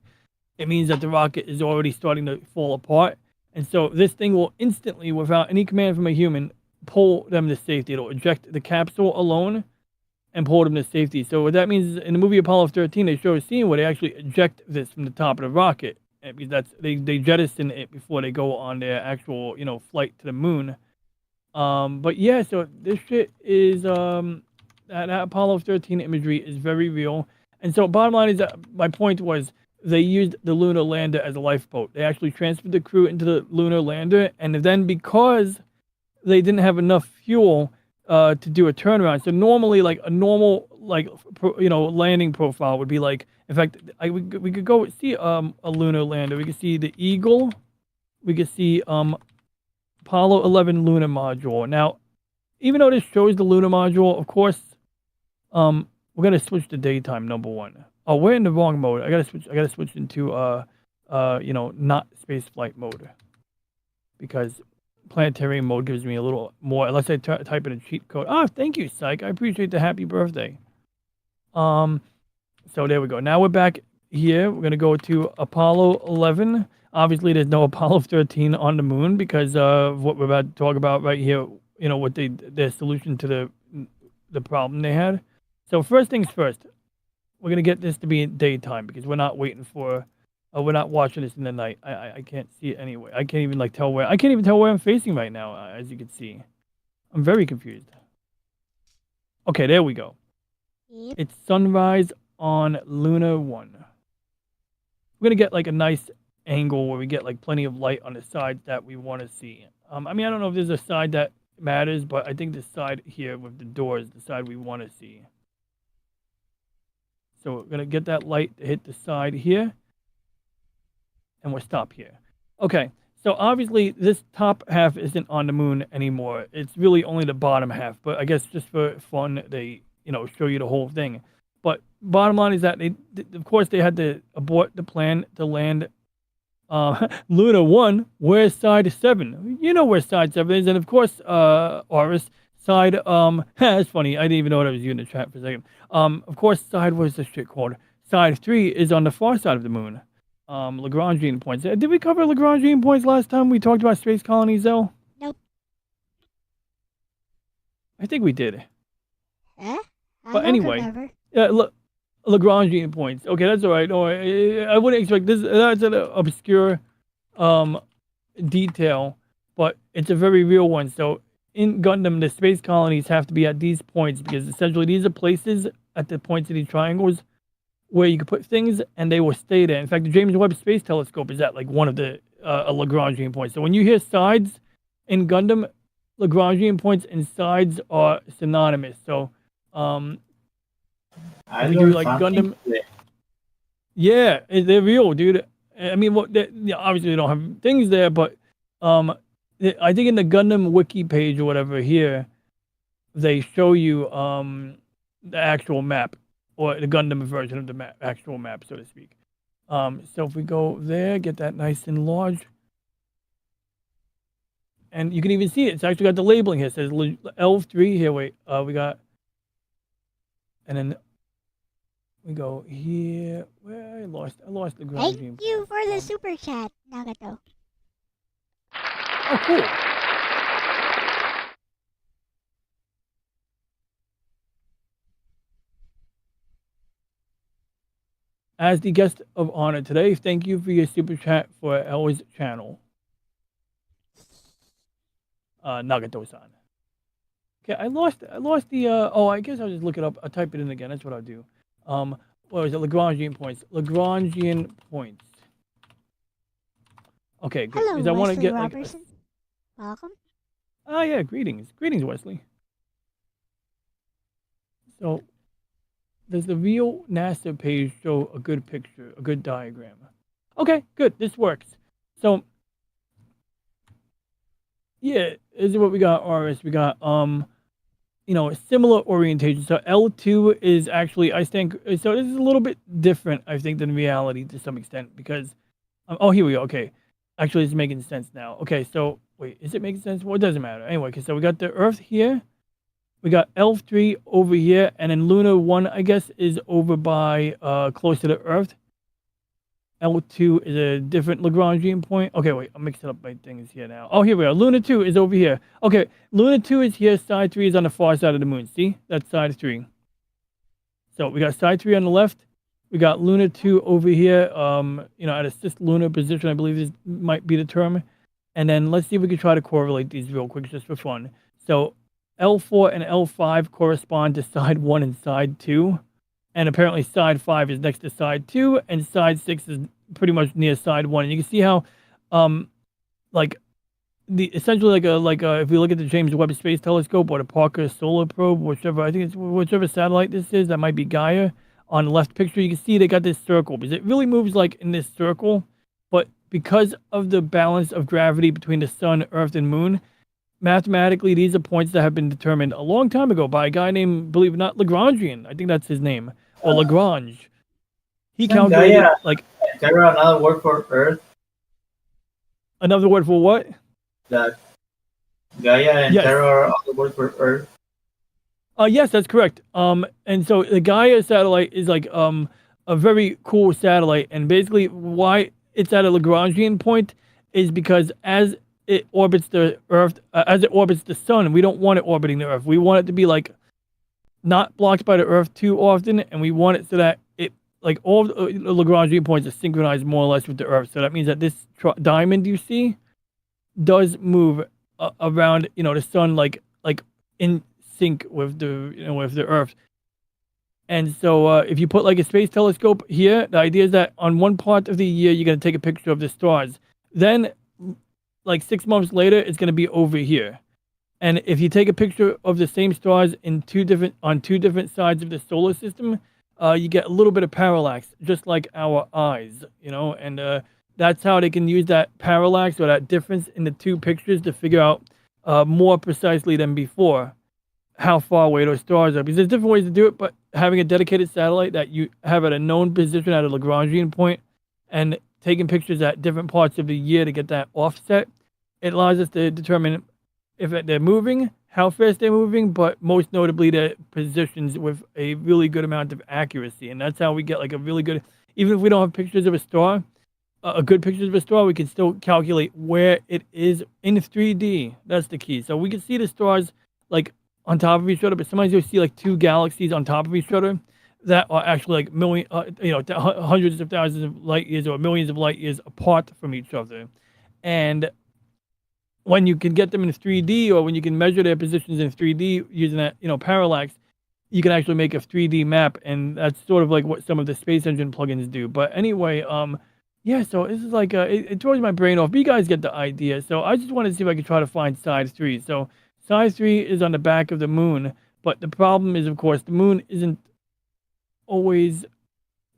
it means that the rocket is already starting to fall apart. And so this thing will instantly, without any command from a human, pull them to safety. It'll eject the capsule alone and pull them to safety. So what that means is, in the movie Apollo 13, they show a scene where they actually eject this from the top of the rocket, because they jettison it before they go on their actual flight to the moon. But yeah, so this shit is that Apollo 13 imagery is very real. And so bottom line is that my point was, they used the lunar lander as a lifeboat. They actually transferred the crew into the lunar lander, and then because they didn't have enough fuel to do a turnaround. So normally, like a normal landing profile would be like, in fact, we could go see a lunar lander. We could see the Eagle. We could see Apollo 11 lunar module. Now, even though this shows the lunar module, of course, we're gonna switch to daytime, number 1. Oh, we're in the wrong mode. I gotta switch into not space flight mode, because planetary mode gives me a little more, unless I type in a cheat code. Oh, thank you, Psych. I appreciate the happy birthday. So there we go. Now we're back here. We're gonna go to Apollo 11. Obviously, there's no Apollo 13 on the moon because of what we're about to talk about right here. What their solution to the problem they had. So first things first, we're gonna get this to be daytime because we're not waiting for. We're not watching this in the night. I can't see it anyway. I can't even tell where. I can't even tell where I'm facing right now, as you can see. I'm very confused. Okay, there we go. Yep. It's sunrise on Luna 1. We're gonna get like a nice angle where we get like plenty of light on the side that we want to see. I mean, I don't know if there's a side that matters, but I think the side here with the door is the side we want to see. So we're gonna get that light to hit the side here, and we'll stop here. Okay, so obviously this top half isn't on the moon anymore. It's really only the bottom half, but I guess just for fun, they show you the whole thing. But bottom line is that of course they had to abort the plan to land Luna 1. Where's side 7? You know where side 7 is, and of course, Oris, side it's funny, I didn't even know what I was using in the chat for a second. Of course, side, what is this shit called? Side 3 is on the far side of the moon. Lagrangian points. Did we cover Lagrangian points last time we talked about space colonies, though? Nope. I think we did. Huh? I But don't anyway, remember. yeah, Lagrangian points. Okay, that's all right. No, I wouldn't expect this. That's an obscure detail, but it's a very real one. So in Gundam, the space colonies have to be at these points because essentially these are places at the points of these triangles where you can put things and they will stay there. In fact, the James Webb Space Telescope is at like one of the Lagrangian points. So when you hear sides in Gundam, Lagrangian points and sides are synonymous. So I we do learned like something Gundam. today. Yeah, they're real, dude. I mean, obviously they don't have things there, but I think in the Gundam wiki page or whatever here, they show you the actual map, or the Gundam version of the actual map, so to speak. So if we go there, get that nice and large, and you can even see it. It's actually got the labeling here. It says L3 here. Wait, we got, and then we go here. Where I lost the ground. Thank you for the super chat, Nagato. Oh, cool. As the guest of honor today, thank you for your super chat for El's channel. Nagato-san. Okay, I lost the oh, I guess I'll just look it up. I'll type it in again. That's what I'll do. What was it? Lagrangian points. Lagrangian points. Okay, good. Hello, Because I want to Wesley get Robertson. Welcome. Oh yeah, greetings. Greetings, Wesley. So does the real NASA page show a good picture, a good diagram? Okay, good. This works. So yeah, this is what we got, RS. We got similar orientation. So L2 is actually, I think, so this is a little bit different, I think, than reality to some extent because, oh, here we go. Okay. Actually, it's making sense now. Okay, so wait, is it making sense? Well, it doesn't matter. Anyway, okay, so we got the Earth here. We got L3 over here, and then Luna 1, I guess, is over by close to the Earth. L2 is a different Lagrangian point. Okay, wait, I'm mixing up my things here now. Oh, here we are. Luna 2 is over here. Okay, Luna 2 is here. Side 3 is on the far side of the moon. See? That's side 3. So we got side 3 on the left. We got Luna 2 over here, at a cislunar position, I believe this might be the term. And then let's see if we can try to correlate these real quick just for fun. So L4 and L5 correspond to side 1 and side 2. And apparently side 5 is next to side 2, and side 6 is pretty much near side 1. And you can see how, essentially if we look at the James Webb Space Telescope or the Parker Solar Probe, whichever satellite this is, that might be Gaia. On the left picture, you can see they got this circle because it really moves like in this circle, but because of the balance of gravity between the sun, Earth, and moon, mathematically, these are points that have been determined a long time ago by a guy named, believe it or not, Lagrangian. I think that's his name, or Lagrange. He calculated Terra, another word for Earth. Another word for what? That Gaia and Yes. Terra are other words for Earth. Yes, that's correct. And so the Gaia satellite is like a very cool satellite, and basically why it's at a Lagrangian point is because as it orbits the Earth, as it orbits the sun, we don't want it orbiting the Earth. We want it to be like not blocked by the Earth too often, and we want it so that it all the Lagrangian points are synchronized more or less with the Earth. So that means that this diamond you see does move around, the sun like in sync with the Earth. And so if you put like a space telescope here, the idea is that on one part of the year you're going to take a picture of the stars. Then like 6 months later it's going to be over here. And if you take a picture of the same stars on two different sides of the solar system, you get a little bit of parallax, just like our eyes, and that's how they can use that parallax or that difference in the two pictures to figure out more precisely than before how far away those stars are. Because there's different ways to do it, but having a dedicated satellite that you have at a known position at a Lagrangian point and taking pictures at different parts of the year to get that offset, it allows us to determine if they're moving, how fast they're moving, but most notably their positions with a really good amount of accuracy. And that's how we get like a really good, even if we don't have pictures of a star, a good pictures of a star, we can still calculate where it is in 3D. That's the key. So we can see the stars like on top of each other, but sometimes you'll see like two galaxies on top of each other that are actually like hundreds of thousands of light years or millions of light years apart from each other. And when you can get them in 3D, or when you can measure their positions in 3D using that, parallax, you can actually make a 3D map, and that's sort of like what some of the space engine plugins do. But anyway, yeah, so this is like it throws my brain off, but you guys get the idea. So I just wanted to see if I could try to find side 3. So side 3 is on the back of the moon, but the problem is, of course, the moon isn't always,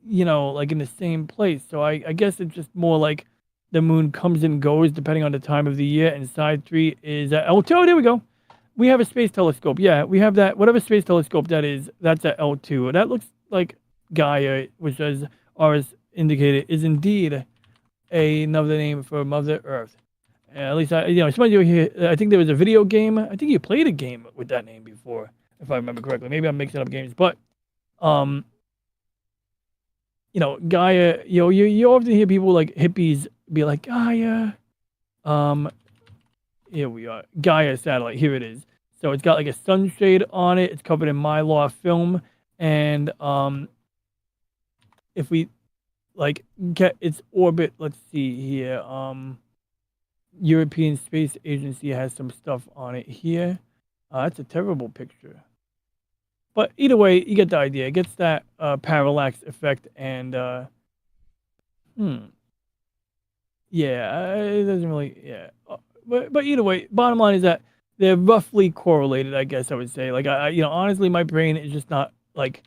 like in the same place. So I guess it's just more like the moon comes and goes depending on the time of the year, and side 3 is at L2. Oh, there we go. We have a space telescope. Yeah, we have that. Whatever space telescope that is, that's at L2. That looks like Gaia, which, as ours indicated, is indeed another name for Mother Earth. At least, somebody here, I think there was a video game. I think you played a game with that name before, if I remember correctly. Maybe I'm mixing up games, but Gaia, you often hear people like hippies be like, Gaia, here we are, Gaia satellite, here it is. So it's got like a sunshade on it, it's covered in Mylar film, and if we like get its orbit, let's see here, European Space Agency has some stuff on it here. That's a terrible picture. But either way, you get the idea. It gets that parallax effect, and yeah, it doesn't really, yeah. But either way, bottom line is that they're roughly correlated, I guess I would say. Like, honestly, my brain is just not like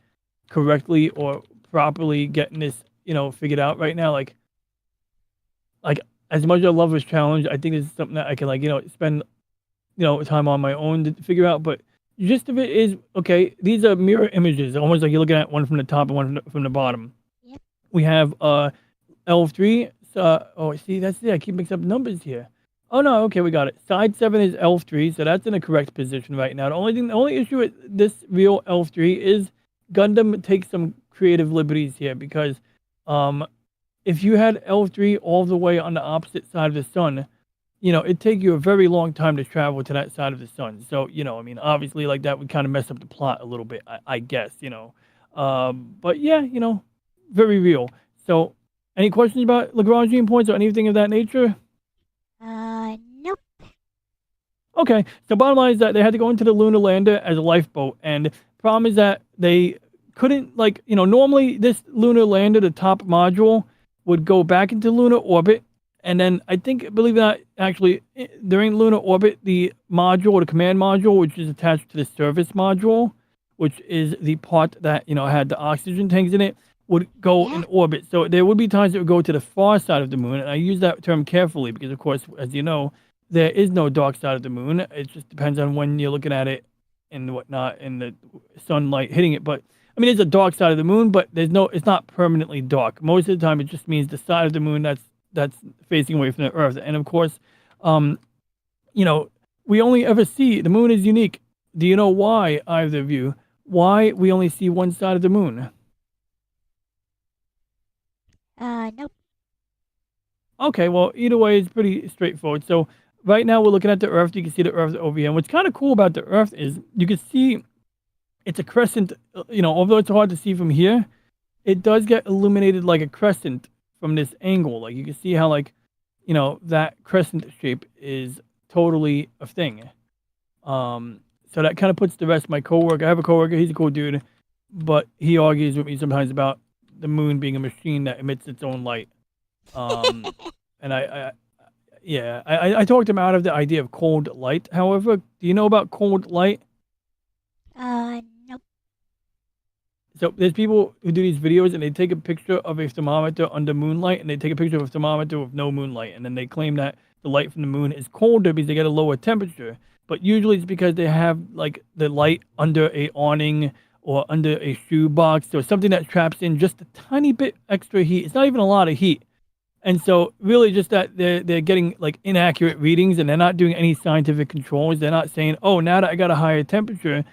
correctly or properly getting this, figured out right now. Like as much as I love this challenge, I think this is something that I can spend, time on my own to figure out. But gist of it is, okay, these are mirror images, almost like you're looking at one from the top and one from the bottom. Yep. We have L3. Oh, see, that's it. I keep mixing up numbers here. Oh no, okay, we got it. Side 7 is L3, so that's in the correct position right now. The only issue with this real L3 is Gundam takes some creative liberties here because if you had L3 all the way on the opposite side of the sun, it'd take you a very long time to travel to that side of the sun. So, I mean, obviously, like that would kind of mess up the plot a little bit, I guess, But yeah, very real. So, any questions about Lagrangian points or anything of that nature? Nope. Okay, so bottom line is that they had to go into the lunar lander as a lifeboat, and problem is that they couldn't, normally this lunar lander, the top module, would go back into lunar orbit, and then believe it or not, actually, during lunar orbit, the module, or the command module, which is attached to the service module, which is the part that, had the oxygen tanks in it, would go in orbit. So there would be times it would go to the far side of the moon, and I use that term carefully because, of course, as you know, there is no dark side of the moon. It just depends on when you're looking at it and whatnot, and the sunlight hitting it. But I mean, there's a dark side of the moon, but it's not permanently dark. Most of the time, it just means the side of the moon that's facing away from the Earth. And of course, we only ever see the moon is unique. Do you know why, either of you? Why we only see one side of the moon? Nope. Okay, well, either way, it's pretty straightforward. So right now we're looking at the Earth. You can see the Earth over here. And what's kind of cool about the Earth is you can see it's a crescent. Although it's hard to see from here, it does get illuminated like a crescent from this angle. Like you can see how that crescent shape is totally a thing. So that kind of puts the rest of my coworker. I have a coworker. He's a cool dude, but he argues with me sometimes about the moon being a machine that emits its own light. And I talked him out of the idea of cold light. However, do you know about cold light? Nope. So there's people who do these videos and they take a picture of a thermometer under moonlight, and they take a picture of a thermometer with no moonlight, and then they claim that the light from the moon is colder because they get a lower temperature. But usually it's because they have the light under a awning or under a shoe box or something that traps in just a tiny bit extra heat. It's not even a lot of heat. And so really just that they're getting inaccurate readings, and they're not doing any scientific controls. They're not saying, oh, now that I got a higher temperature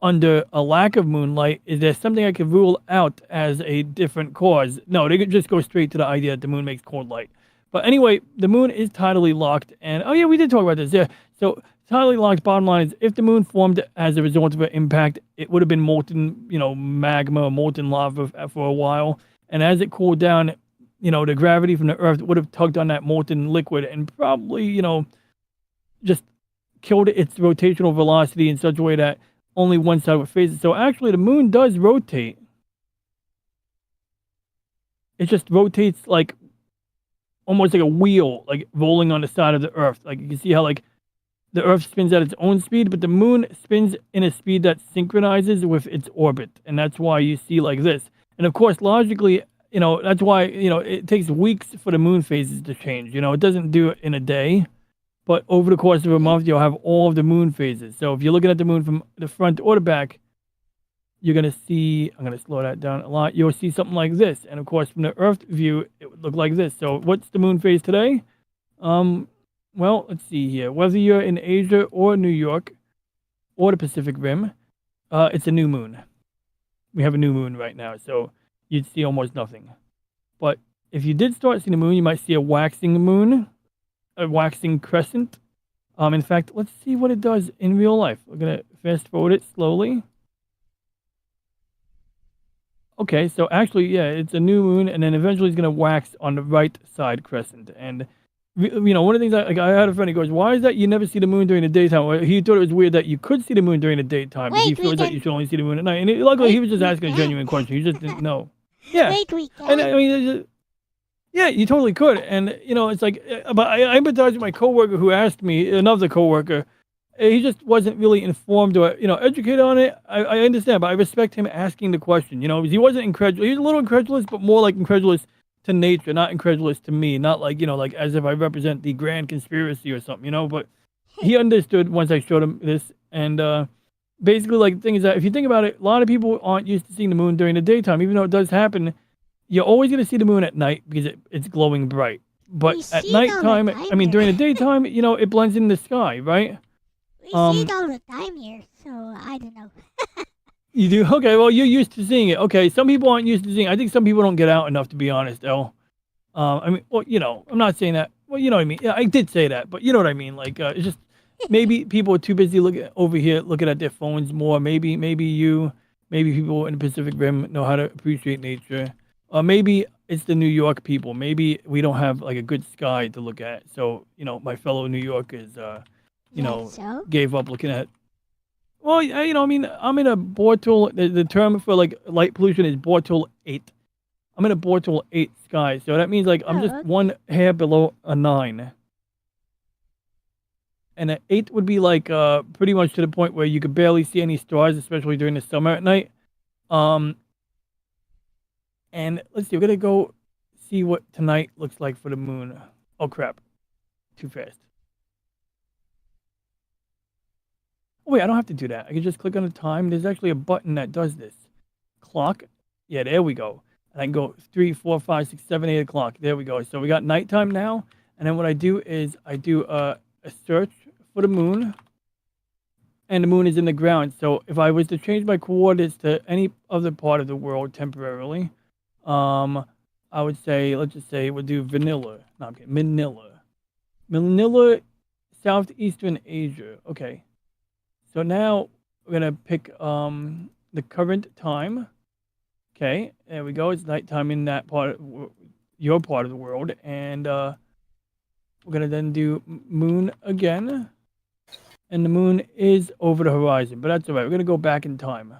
under a lack of moonlight, is there something I could rule out as a different cause? No, they could just go straight to the idea that the moon makes cold light. But anyway, the moon is tidally locked. And oh yeah, we did talk about this. Yeah. So tidally locked, bottom line is, if the moon formed as a result of an impact, it would have been molten, magma, molten lava for a while. And as it cooled down, the gravity from the Earth would have tugged on that molten liquid and probably, just killed its rotational velocity in such a way that only one side would face it. So actually, the moon does rotate. It just rotates almost like a wheel, rolling on the side of the Earth. You can see how the Earth spins at its own speed, but the moon spins in a speed that synchronizes with its orbit. And that's why you see this. And of course, logically, that's why, it takes weeks for the moon phases to change. It doesn't do it in a day, but over the course of a month, you'll have all of the moon phases. So if you're looking at the moon from the front or the back, you're going to see, I'm going to slow that down a lot. You'll see something like this. And of course, from the Earth view, it would look like this. So what's the moon phase today? Well, let's see here. Whether you're in Asia or New York or the Pacific Rim, it's a new moon. We have a new moon right now, so you'd see almost nothing. But if you did start seeing the moon, you might see a waxing moon, a waxing crescent. In fact, let's see what it does in real life. We're going to fast forward it slowly. Okay, so actually, yeah, it's a new moon, and then eventually it's going to wax on the right side crescent. And one of the things I had a friend who goes, why is that you never see the moon during the daytime? Well, he thought it was weird that you could see the moon during the daytime, but he feels that you should only see the moon at night. And luckily, he was just asking a genuine question. He just didn't know. Yeah. Wait, we can. And I mean, yeah, you totally could. And, it's but I empathize with my coworker who asked me, another coworker, he just wasn't really informed or, educated on it. I understand, but I respect him asking the question. He wasn't incredulous. He was a little incredulous, but more incredulous to nature, not incredulous to me, not as if I represent the grand conspiracy or something, but he understood once I showed him this. And basically, like, the thing is that if you think about it, a lot of people aren't used to seeing the moon during the daytime, even though it does happen. You're always going to see the moon at night because it's glowing bright. But We at see it all the nighttime, time I mean, here. during the daytime, it blends in the sky, right? We see it all the time here, so I don't know. You do? Okay, well, you're used to seeing it. Okay, some people aren't used to seeing it. I think some people don't get out enough, to be honest, Elle. I mean, well, I'm not saying that. Well, you know what I mean. Yeah, I did say that, but you know what I mean. Like, it's just maybe people are too busy looking over here, looking at their phones more. Maybe people in the Pacific Rim know how to appreciate nature. Or maybe it's the New York people. Maybe we don't have like a good sky to look at. So, my fellow New Yorkers, So? gave up looking at. Well, I mean, I'm in a Bortle. The term for like light pollution is Bortle 8. I'm in a Bortle 8 sky, so that means like I'm just okay. one hair below a 9. And an 8 would be like pretty much to the point where you could barely see any stars, especially during the summer at night. And let's see, we're gonna go see what tonight looks like for the moon. Oh crap, too fast. Oh wait, I don't have to do that. I can just click on the time. There's actually a button that does this. Clock. Yeah, there we go. And I can go 3, 4, 5, 6, 7, 8 o'clock. There we go. So we got nighttime now. And then what I do is I do a search for the moon. And the moon is in the ground. So if I was to change my coordinates to any other part of the world temporarily, I would say, let's just say we'll do vanilla. No, I'm kidding. Manila. Manila, Southeastern Asia. Okay. So now we're going to pick the current time. Okay, there we go. It's nighttime in that part, your part of the world. And we're going to then do moon again. And the moon is over the horizon, but that's all right. We're going to go back in time.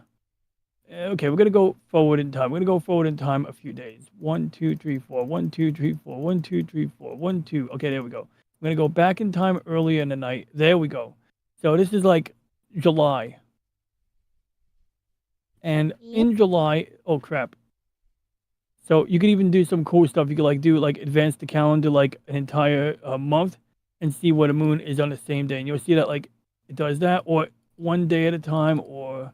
Okay, we're going to go forward in time. We're going to go forward in time a few days. 1, 2, 3, 4. 1, 2, 3, 4. 1, 2, 3, 4. 1, 2. Okay, there we go. We're going to go back in time earlier in the night. There we go. So this is like July. And in July, oh crap. So you could even do some cool stuff. You could like do like advance the calendar like an entire month and see what a moon is on the same day. And you'll see that like it does that, or one day at a time, or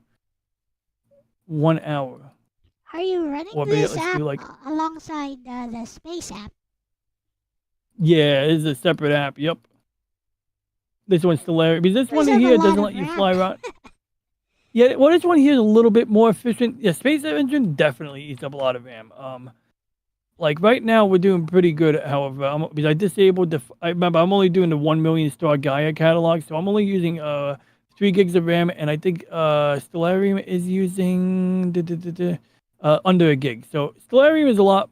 1 hour. Are you running Or this let's app do like, alongside the space app? yeah, it's a separate app. Yep. This one's Stellarium. Because this Those one have a here lot doesn't of let you RAM. fly around. Yeah, well, this one here is a little bit more efficient. Yeah, Space Engine definitely eats up a lot of RAM. Like right now we're doing pretty good. However, because I disabled I remember I'm only doing the 1 million star Gaia catalog, so I'm only using 3 gigs of RAM, and I think Stellarium is using under a gig. So Stellarium is a lot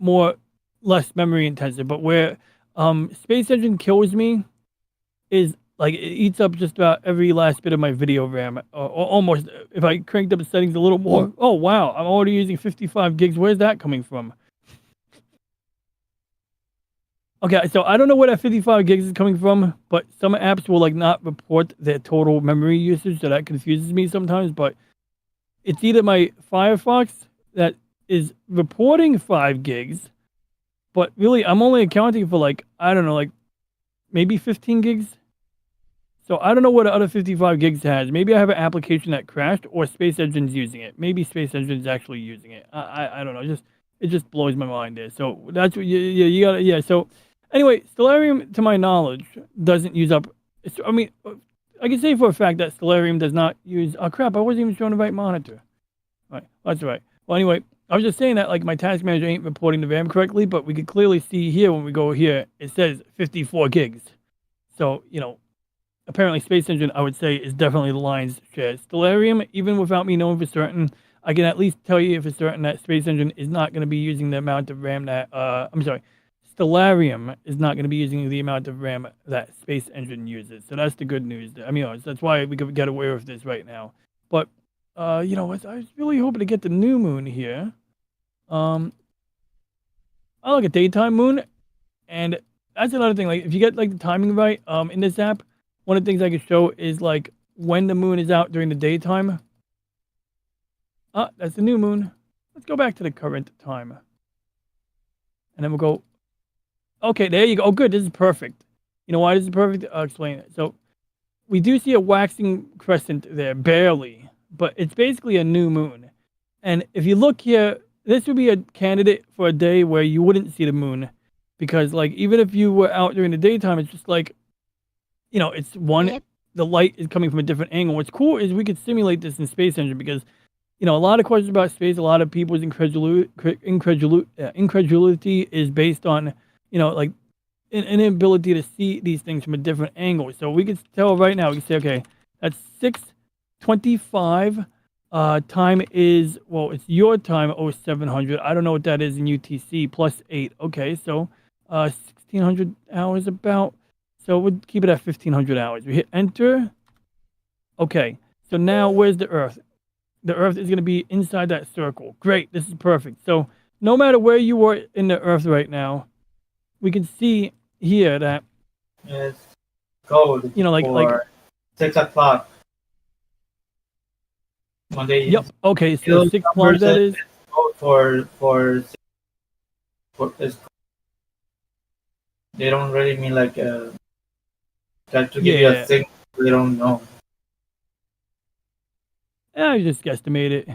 less memory intensive. But where Space Engine kills me is like it eats up just about every last bit of my video RAM, or almost. If I cranked up the settings a little more, oh wow, I'm already using 55 gigs. Where's that coming from? Okay, so I don't know where that 55 gigs is coming from, but some apps will like not report their total memory usage, so that confuses me sometimes. But it's either my Firefox that is reporting 5 gigs, but really I'm only accounting for like, I don't know, like maybe 15 gigs. So I don't know what the other 55 gigs has. Maybe I have an application that crashed, or Space Engine's using it. Maybe Space Engine's actually using it. I don't know. It just blows my mind there. So that's what you gotta, yeah. So anyway, Stellarium, to my knowledge, doesn't use up. I mean, I can say for a fact that Stellarium does not use. Oh crap! I wasn't even showing the right monitor. All right, that's right. Well, anyway, I was just saying that like my task manager ain't reporting the RAM correctly, but we could clearly see here when we go here, it says 54 gigs. So apparently Space Engine, I would say, is definitely the lion's share. Stellarium, even without me knowing for certain, I can at least tell you for certain that Space Engine is not going to be using the amount of RAM that, Stellarium is not going to be using the amount of RAM that Space Engine uses. So that's the good news. I mean, that's why we could get away with this right now. But, I was really hoping to get the new moon here. I like a daytime moon, and that's another thing. Like, if you get like the timing right, in this app, one of the things I can show is like when the moon is out during the daytime. That's the new moon. Let's go back to the current time. And then we'll go. Okay, there you go. Oh, good. This is perfect. You know why this is perfect? I'll explain it. So we do see a waxing crescent there, barely. but it's basically a new moon. And if you look here, this would be a candidate for a day where you wouldn't see the moon, because like even if you were out during the daytime, it's just like, it's one. Yep. The light is coming from a different angle. What's cool is we could simulate this in Space Engine because, a lot of questions about space, a lot of people's incredulity is based on, like an inability to see these things from a different angle. So we could tell right now, we can say, okay, that's 6:25. Time is, well, it's your time, 0700. I don't know what that is in UTC, plus 8. Okay, so 1600 hours about. So we'll keep it at 1500 hours. We hit enter. Okay, so now where's the Earth? The Earth is going to be inside that circle. Great, this is perfect. So no matter where you are in the Earth right now, we can see here that, It's code like 6 o'clock. Monday. Yep. Okay, so Those 6 o'clock that is. Code for it's, they don't really mean like that to give you a signal. They don't know. I just guesstimate it.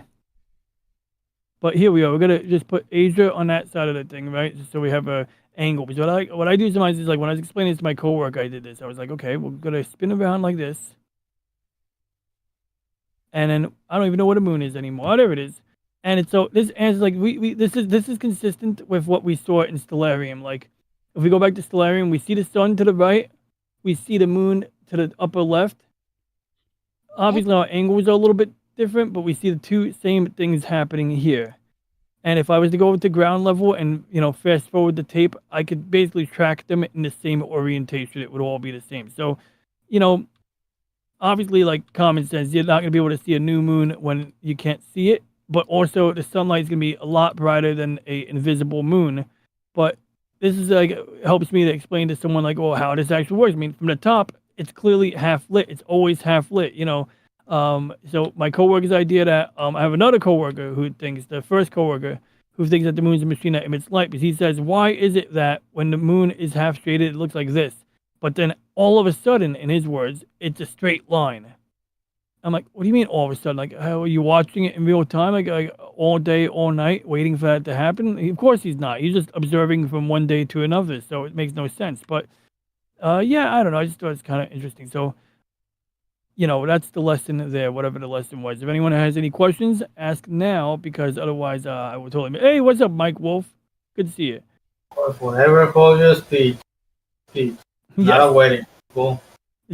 But here we are. We're gonna just put Asia on that side of the thing, right? Just so we have a angle. Because what I do sometimes is like when I was explaining this to my coworker, I did this. I was like, okay, we're gonna spin around like this. And then I don't even know what a moon is anymore. Whatever it is. And it's so this answers like this is consistent with what we saw in Stellarium. Like if we go back to Stellarium, we see the sun to the right, we see the moon to the upper left. Obviously our angles are a little bit different, but we see the two same things happening here. And if I was to go to ground level and fast forward the tape, I could basically track them in the same orientation. It would all be the same. So, obviously, like common sense, you're not going to be able to see a new moon when you can't see it. But also, the sunlight is going to be a lot brighter than a invisible moon. But this is like helps me to explain to someone like, well, how this actually works. I mean, from the top, it's clearly half lit. It's always half lit. So my coworker's idea that I have another coworker who thinks that the moon's a machine that emits light, because he says, why is it that when the moon is half shaded, it looks like this, but then all of a sudden, in his words, it's a straight line? I'm like, what do you mean all of a sudden? Like, how are you watching it in real time, like all day, all night, waiting for that to happen? Of course he's not. He's just observing from one day to another, so it makes no sense. But yeah, I don't know. I just thought it's kind of interesting. So, that's the lesson there, whatever the lesson was. If anyone has any questions, ask now, because otherwise I will totally. Hey, what's up, Mike Wolf? Good to see you. Whatever call you speak. Not a wedding. Cool.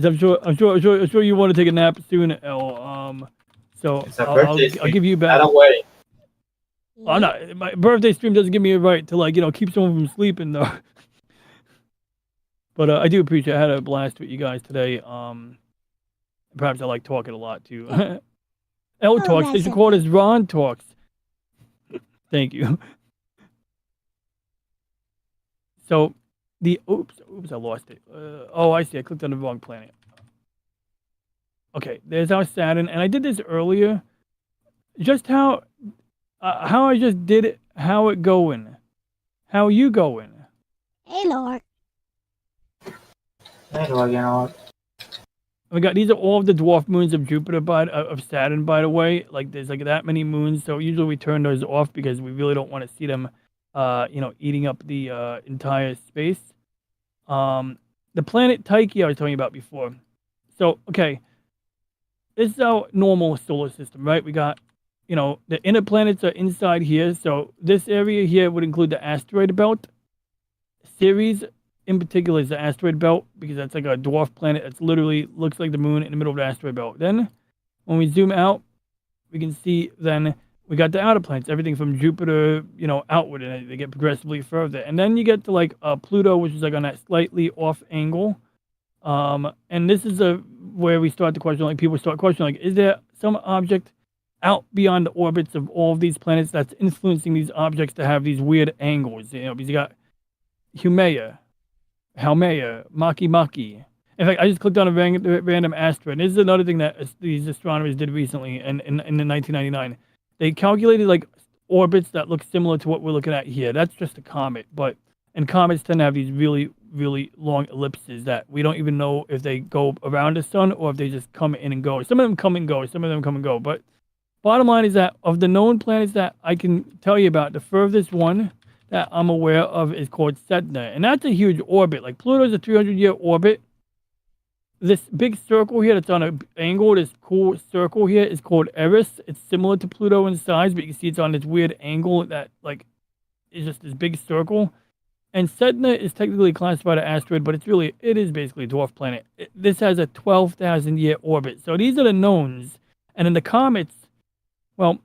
I'm sure you want to take a nap soon, Elle. So I'll give you back. Not a wedding. I'm not. My birthday stream doesn't give me a right to keep someone from sleeping though. But I do appreciate. I had a blast with you guys today. Perhaps I like talking a lot too. Elle talks. They should call it as Ron talks. Thank you. So oops, I lost it. Oh, I see. I clicked on the wrong planet. Okay, there's our Saturn, and I did this earlier. Just how I just did it. How it going? How you going? Hey, Lord. We got these are all of the dwarf moons of Jupiter, of Saturn, by the way. Like there's like that many moons, so usually we turn those off because we really don't want to see them, eating up the entire space. The planet Tyche I was telling you about before. So okay, this is our normal solar system, right? We got, the inner planets are inside here. So this area here would include the asteroid belt. Ceres in particular is the asteroid belt, because that's like a dwarf planet that's literally looks like the moon in the middle of the asteroid belt. Then when we zoom out, we can see then we got the outer planets, everything from Jupiter, outward, and they get progressively further. And then you get to like Pluto, which is like on that slightly off angle. And this is where we start to question, like people start questioning, like, is there some object out beyond the orbits of all of these planets that's influencing these objects to have these weird angles? Because you got Haumea, Maki. In fact, I just clicked on a random asteroid. And this is another thing that these astronomers did recently in 1999. They calculated like orbits that look similar to what we're looking at here. That's just a comet, and comets tend to have these really really long ellipses that we don't even know if they go around the sun or if they just come in and go. Some of them come and go, some of them come and go. But bottom line is that of the known planets that I can tell you about, the furthest one that I'm aware of is called Sedna. And that's a huge orbit. Like Pluto's a 300-year orbit. This big circle here that's on an angle, this cool circle here is called Eris. It's similar to Pluto in size, but you can see it's on this weird angle that like is just this big circle. And Sedna is technically classified as an asteroid, but it is basically a dwarf planet. This has a 12,000-year orbit. So these are the knowns. And in the comets, well,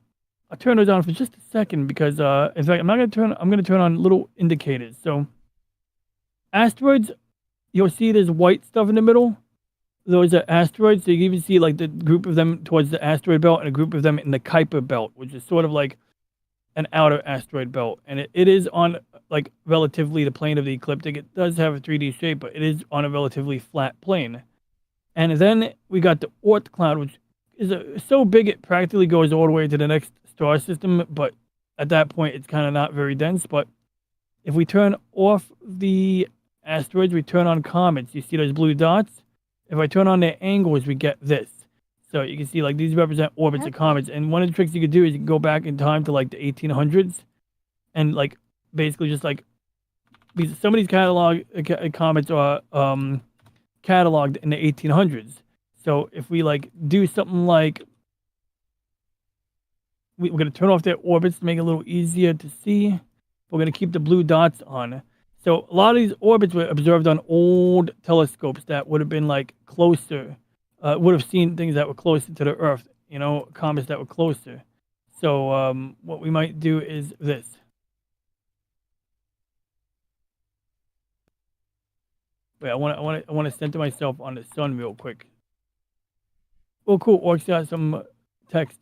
I'll turn those on for just a second because, in fact, I'm going to turn on little indicators. So asteroids, you'll see there's white stuff in the middle. Those are asteroids. So you can even see like the group of them towards the asteroid belt and a group of them in the Kuiper belt, which is sort of like an outer asteroid belt. And it is on like relatively the plane of the ecliptic. It does have a 3D shape, but it is on a relatively flat plane. And then we got the Oort cloud, which is so big it practically goes all the way to the next star system. But at that point, it's kind of not very dense. But if we turn off the asteroids, we turn on comets. You see those blue dots? If I turn on their angles, we get this. So you can see like these represent orbits of comets. And one of the tricks you could do is you can go back in time to like the 1800s and like basically just like because some of these comets are cataloged in the 1800s. So if we like do something like we're going to turn off their orbits to make it a little easier to see. We're going to keep the blue dots on. So a lot of these orbits were observed on old telescopes that would have been like closer, would have seen things that were closer to the Earth, you know, comets that were closer. So what we might do is this. Wait, I want to center myself on the sun real quick. Oh, cool. Orcs got some text.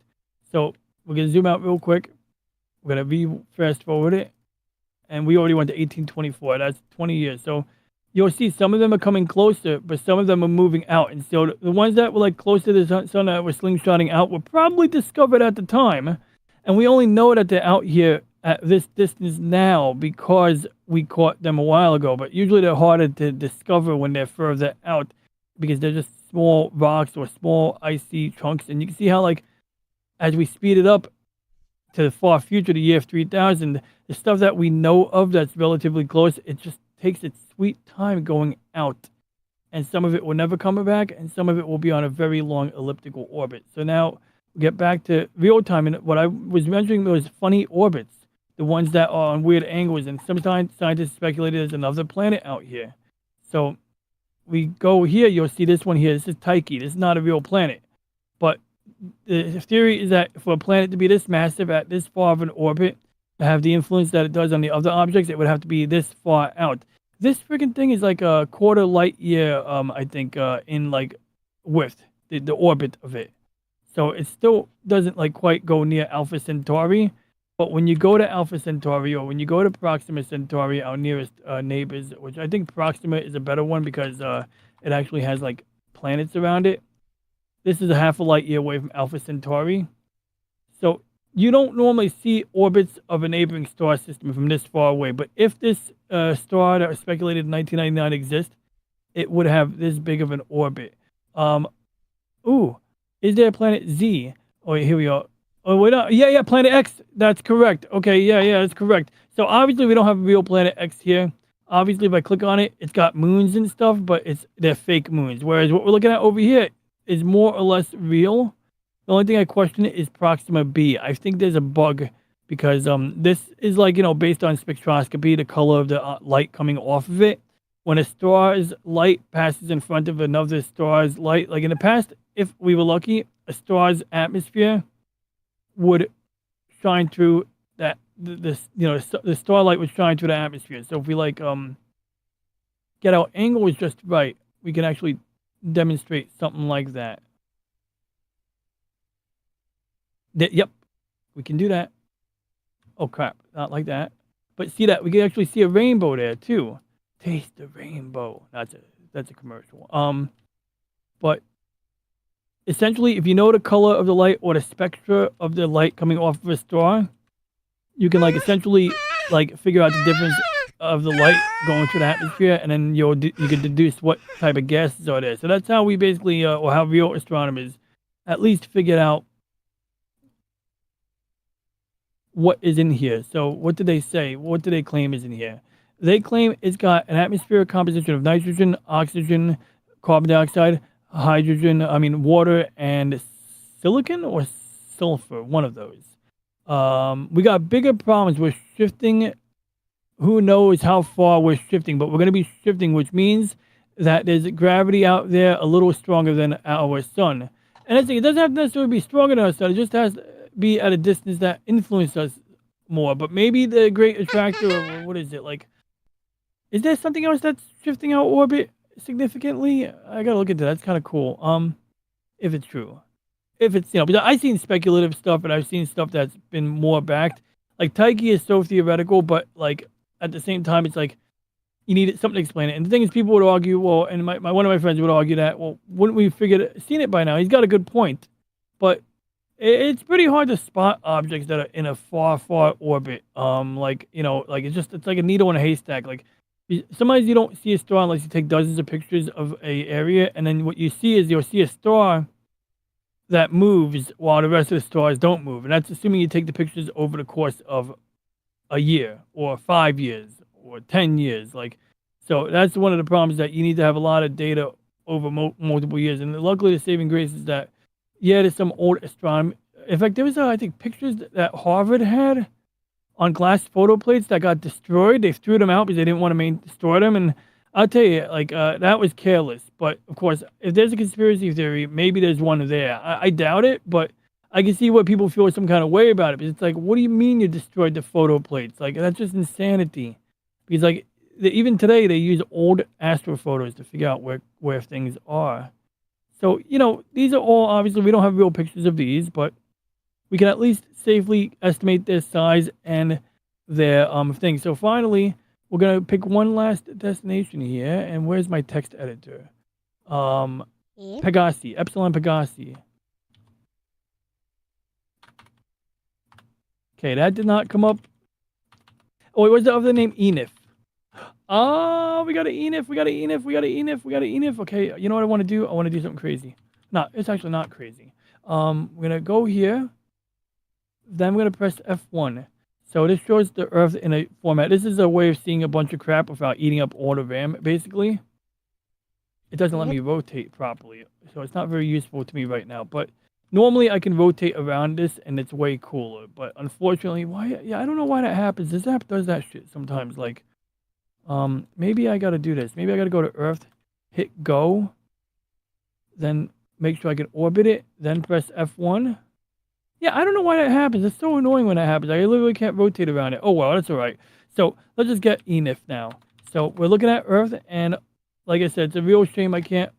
So we're gonna zoom out real quick. We're gonna fast forward it. And we already went to 1824. That's 20 years. So you'll see some of them are coming closer, but some of them are moving out. And so the ones that were like close to the sun that were slingshotting out were probably discovered at the time. And we only know that they're out here at this distance now because we caught them a while ago. But usually they're harder to discover when they're further out because they're just small rocks or small icy chunks. And you can see how like as we speed it up to the far future, the year 3000, the stuff that we know of that's relatively close, it just takes its sweet time going out. And some of it will never come back, and some of it will be on a very long elliptical orbit. So now we get back to real time, and what I was mentioning those funny orbits, the ones that are on weird angles, and sometimes scientists speculated there's another planet out here. So we go here, you'll see this one here. This is Tyche. This is not a real planet. But the theory is that for a planet to be this massive at this far of an orbit, to have the influence that it does on the other objects, it would have to be this far out. This freaking thing is like a quarter light year, I think, in like width, the orbit of it. So it still doesn't like quite go near Alpha Centauri. But when you go to Alpha Centauri or when you go to Proxima Centauri, our nearest neighbors, which I think Proxima is a better one because it actually has like planets around it. This is a half a light year away from Alpha Centauri. So you don't normally see orbits of a neighboring star system from this far away. But if this star that was speculated in 1999 exists, it would have this big of an orbit. Is there a planet Z? Oh, wait, here we are. Oh, wait, yeah, planet X. That's correct. Okay, yeah, that's correct. So obviously we don't have a real planet X here. Obviously, if I click on it, it's got moons and stuff, but they're fake moons. Whereas what we're looking at over here is more or less real. The only thing I question is Proxima b. I think there's a bug because this is like, based on spectroscopy, the color of the light coming off of it. When a star's light passes in front of another star's light, like in the past, if we were lucky, a star's atmosphere would shine through that, the starlight would shine through the atmosphere. So if we like get our angles just right, we can actually demonstrate something like that. Yep, we can do that. Oh crap, not like that. But see that we can actually see a rainbow there too. Taste the rainbow. That's a commercial. But essentially, if you know the color of the light or the spectra of the light coming off of a star, you can like essentially like figure out the difference of the light going through the atmosphere, and then you can deduce what type of gases are there. So that's how we basically, or how real astronomers at least figured out what is in here. So what did they say? What do they claim is in here? They claim it's got an atmospheric composition of nitrogen, oxygen, carbon dioxide, hydrogen, water, and silicon or sulfur, one of those. We got bigger problems. We're shifting. Who knows how far we're shifting, but we're going to be shifting, which means that there's gravity out there a little stronger than our sun. And I think it doesn't have to necessarily be stronger than our sun. It just has to be at a distance that influences us more. But maybe the great attractor, or what is it like? Is there something else that's shifting our orbit significantly? I gotta look into that. That's kind of cool. If it's true, if it's because I've seen speculative stuff and I've seen stuff that's been more backed. Like Taiki is so theoretical, but like at the same time, it's like you need something to explain it. And the thing is, people would argue, well, and one of my friends would argue that, well, wouldn't we seen it by now? He's got a good point, but it's pretty hard to spot objects that are in a far, far orbit. Like it's like a needle in a haystack. Like sometimes you don't see a star unless you take dozens of pictures of a area, and then what you see is you'll see a star that moves while the rest of the stars don't move, and that's assuming you take the pictures over the course of a year or 5 years or 10 years. Like, so that's one of the problems, that you need to have a lot of data over multiple years. And luckily, the saving grace is that there's some old astronomy. In fact, there was I think pictures that Harvard had on glass photo plates that got destroyed. They threw them out because they didn't want to destroy them. And I'll tell you, that was careless. But of course, if there's a conspiracy theory, maybe there's one there. I doubt it, but I can see what people feel some kind of way about it. Because it's like, what do you mean you destroyed the photo plates? Like, that's just insanity. Because even today, they use old astrophotos to figure out where things are. So, these are all, obviously, we don't have real pictures of these, but we can at least safely estimate their size and their thing. So finally, we're going to pick one last destination here. And where's my text editor? Pegasi, Epsilon Pegasi. Okay, that did not come up. Oh, wait, what's the other name? Enif. Oh, we got an Enif. Okay, you know what I want to do? I want to do something crazy. No, it's actually not crazy. We're going to go here. Then I'm going to press F1. So this shows the Earth in a format. This is a way of seeing a bunch of crap without eating up all the RAM, basically. It doesn't let me rotate properly, so it's not very useful to me right now. But normally I can rotate around this, and it's way cooler. But unfortunately, why? Yeah, I don't know why that happens. This app does that shit sometimes. Like, maybe I got to do this. Maybe I got to go to Earth, hit go, then make sure I can orbit it, then press F1. Yeah, I don't know why that happens. It's so annoying when that happens. I literally can't rotate around it. Oh, well, that's all right. So let's just get Enif now. So we're looking at Earth, and like I said, it's a real shame I can't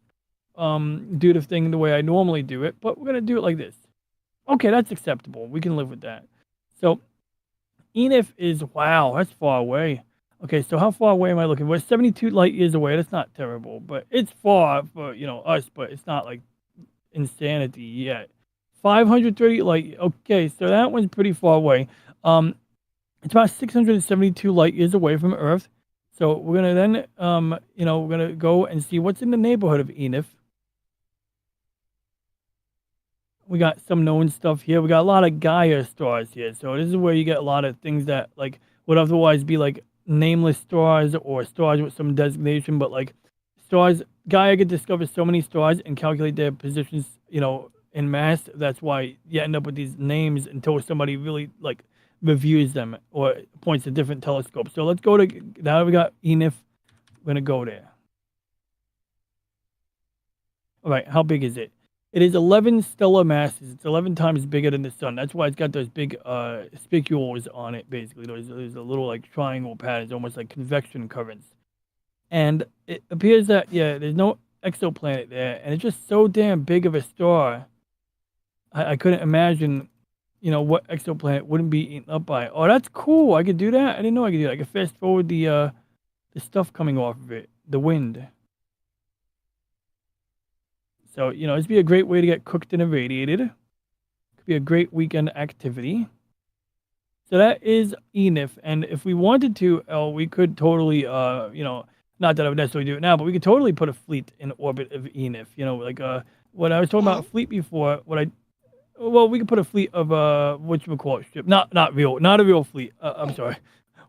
do the thing the way I normally do it, but we're going to do it like this. Okay, that's acceptable. We can live with that. So Enif is, wow, that's far away. Okay, so how far away am I looking? We're 72 light years away. That's not terrible, but it's far for, us, but it's not like insanity yet. 530 light. Okay, so that one's pretty far away. It's about 672 light years away from Earth. So we're gonna then, we're gonna go and see what's in the neighborhood of Enif. We got some known stuff here. We got a lot of Gaia stars here. So this is where you get a lot of things that like would otherwise be like nameless stars or stars with some designation, but like stars. Gaia could discover so many stars and calculate their positions, in mass. That's why you end up with these names until somebody really like reviews them or points to different telescopes. So let's go to, now we got Enif. We're gonna go there. All right, how big is it? It is 11 stellar masses. It's 11 times bigger than the sun. That's why it's got those big spicules on it, basically. There's a little like triangle patterns, almost like convection currents. And it appears that, there's no exoplanet there, and it's just so damn big of a star. I couldn't imagine, what exoplanet wouldn't be eaten up by it. Oh, that's cool. I could do that. I didn't know I could do that. I could fast forward the stuff coming off of it, the wind. So, this would be a great way to get cooked and irradiated. Could be a great weekend activity. So that is Enif, and if we wanted to, we could totally, not that I would necessarily do it now, but we could totally put a fleet in orbit of Enif. Like when I was talking about Yeah. a fleet before, we could put a fleet of whatchamacallit ship, not a real fleet. I'm sorry,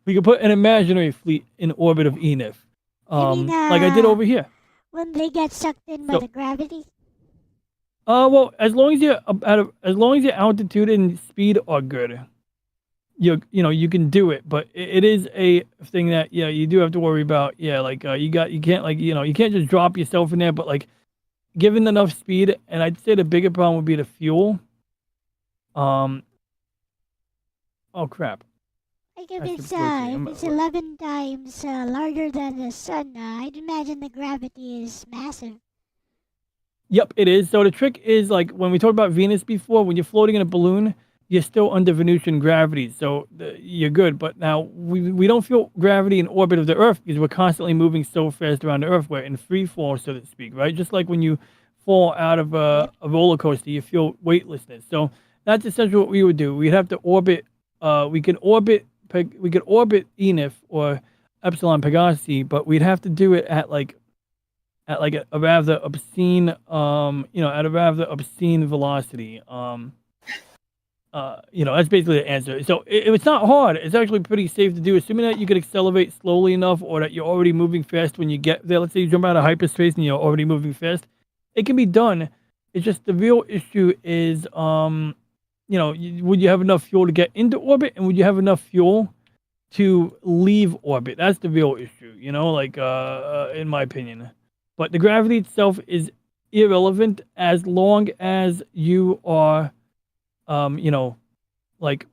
we could put an imaginary fleet in orbit of Enif, I mean, like I did over here. when they get sucked in by So- the gravity. Well, as long as as long as your altitude and speed are good, you can do it. But it is a thing that you do have to worry about. Yeah, like you can't you can't just drop yourself in there. But like given enough speed, and I'd say the bigger problem would be the fuel. Oh crap! Like if That's it's the protein. if it's 11 times larger than the sun, I'd imagine the gravity is massive. Yep, it is. So the trick is like when we talked about Venus before, when you're floating in a balloon, you're still under Venusian gravity, so you're good. But now we don't feel gravity in orbit of the Earth because we're constantly moving so fast around the Earth. We're in free fall, so to speak, right? Just like when you fall out of a roller coaster, you feel weightlessness. So that's essentially what we would do. We'd have to orbit. We could orbit Enif or Epsilon Pegasi, but we'd have to do it at a rather obscene at a rather obscene velocity. That's basically the answer. So it's not hard. It's actually pretty safe to do, assuming that you could accelerate slowly enough or that you're already moving fast when you get there. Let's say you jump out of hyperspace and you're already moving fast. It can be done. It's just the real issue is, would you have enough fuel to get into orbit, and would you have enough fuel to leave orbit? That's the real issue, in my opinion. But the gravity itself is irrelevant as long as you are, like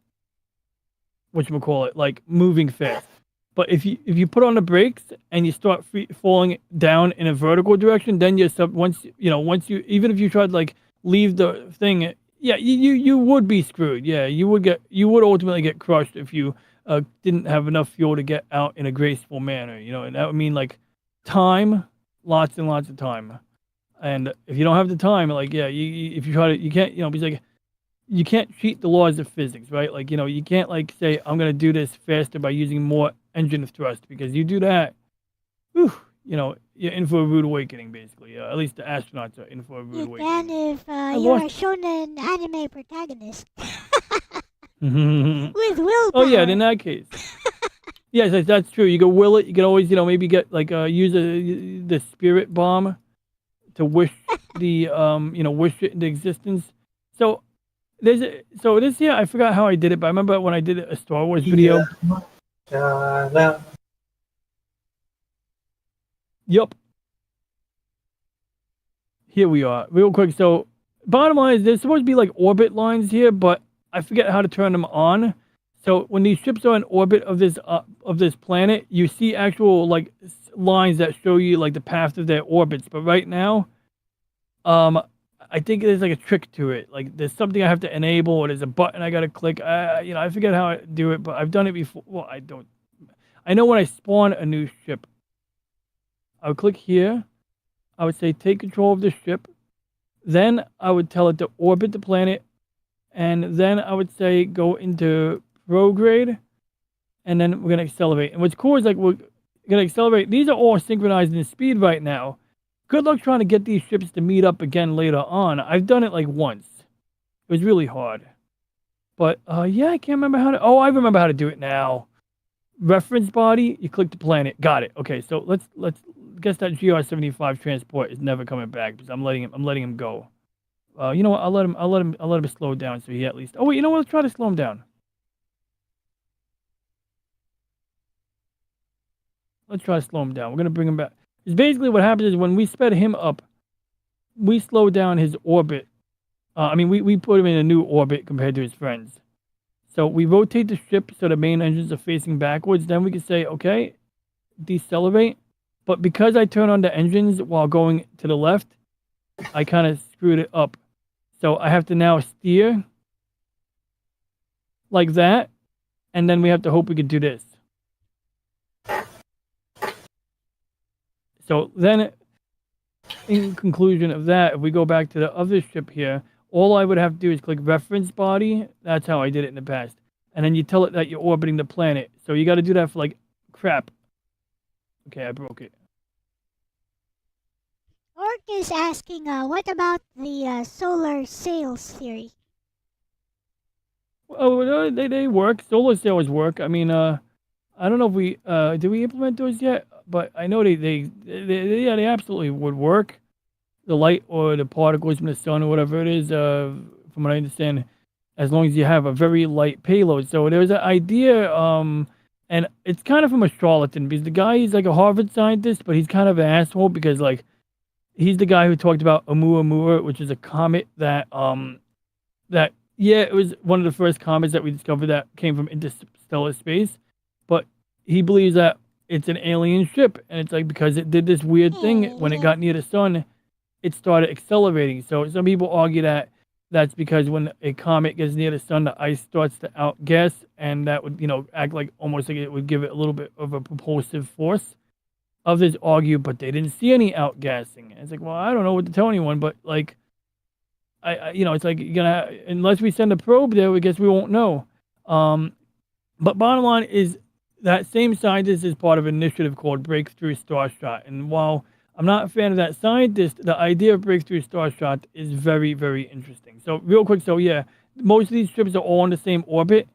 moving fast. But if you put on the brakes and you start falling down in a vertical direction, then once you even if you tried to like leave the thing, you would be screwed. Yeah, you would ultimately get crushed if you didn't have enough fuel to get out in a graceful manner. And that would mean like time. Lots and lots of time, and if you don't have the time, if you try to, you can't, because like you can't cheat the laws of physics, right? Like you can't like say I'm gonna do this faster by using more engine thrust, because you do that, you're in for a rude awakening, basically. At least the astronauts are in for a rude You awakening. can if you're a shonen anime protagonist with willpower. Oh yeah, in that case. Yes, that's true. You can will it. You can always, maybe get use the spirit bomb to wish wish it into existence. So this year I forgot how I did it, but I remember when I did a Star Wars video. Yup. Here we are, real quick. So bottom line is there's supposed to be like orbit lines here, but I forget how to turn them on. So when these ships are in orbit of this planet, you see actual like lines that show you like the path of their orbits. But right now, I think there's like a trick to it. Like there's something I have to enable, or there's a button I gotta click. I forget how I do it, but I've done it before. Well, I don't. I know when I spawn a new ship, I would click here. I would say take control of the ship. Then I would tell it to orbit the planet, and then I would say go into prograde, and then we're gonna accelerate. And what's cool is like we're gonna accelerate. These are all synchronized in speed right now. Good luck trying to get these ships to meet up again later on. I've done it like once. It was really hard. But yeah, I can't remember how to. Oh, I remember how to do it now. Reference body. You click the planet. Got it. Okay, so let's guess that GR-75 transport is never coming back because I'm letting him go. You know what? I'll let him slow down so he at least. Oh wait, you know what? Let's try to slow him down. Let's try to slow him down. We're gonna bring him back. It's basically what happens is when we sped him up, we slow down his orbit. We put him in a new orbit compared to his friends. So we rotate the ship so the main engines are facing backwards. Then we can say, okay, decelerate. But because I turn on the engines while going to the left, I kind of screwed it up. So I have to now steer like that. And then we have to hope we could do this. So then, in conclusion of that, if we go back to the other ship here, all I would have to do is click reference body. That's how I did it in the past. and then you tell it that you're orbiting the planet. So you got to do that for like crap. Okay, I broke it. Orc is asking, what about the solar sails theory? Oh, they work. Solar sails work. I mean, I don't know if we did we implement those yet, but I know yeah, they absolutely would work. The light or the particles from the sun or whatever it is, from what I understand, as long as you have a very light payload. So there's an idea, and it's kind of from a charlatan because the guy is like a Harvard scientist, but he's kind of an asshole because like he's the guy who talked about Oumuamua, which is a comet that yeah, it was one of the first comets that we discovered that came from interstellar space, but he believes that it's an alien ship, and it's like because it did this weird thing when it got near the sun, it started accelerating. So some people argue that that's because when a comet gets near the sun, the ice starts to outgas, and that would, act like almost like it would give it a little bit of a propulsive force. Others argue, but they didn't see any outgassing. And it's like, well, I don't know what to tell anyone, but like, it's like you're gonna unless we send a probe there, I guess we won't know. But bottom line is that same scientist is part of an initiative called Breakthrough Starshot, and while I'm not a fan of that scientist, the idea of Breakthrough Starshot is very, very interesting. So real quick, so yeah, most of these ships are all in the same orbit.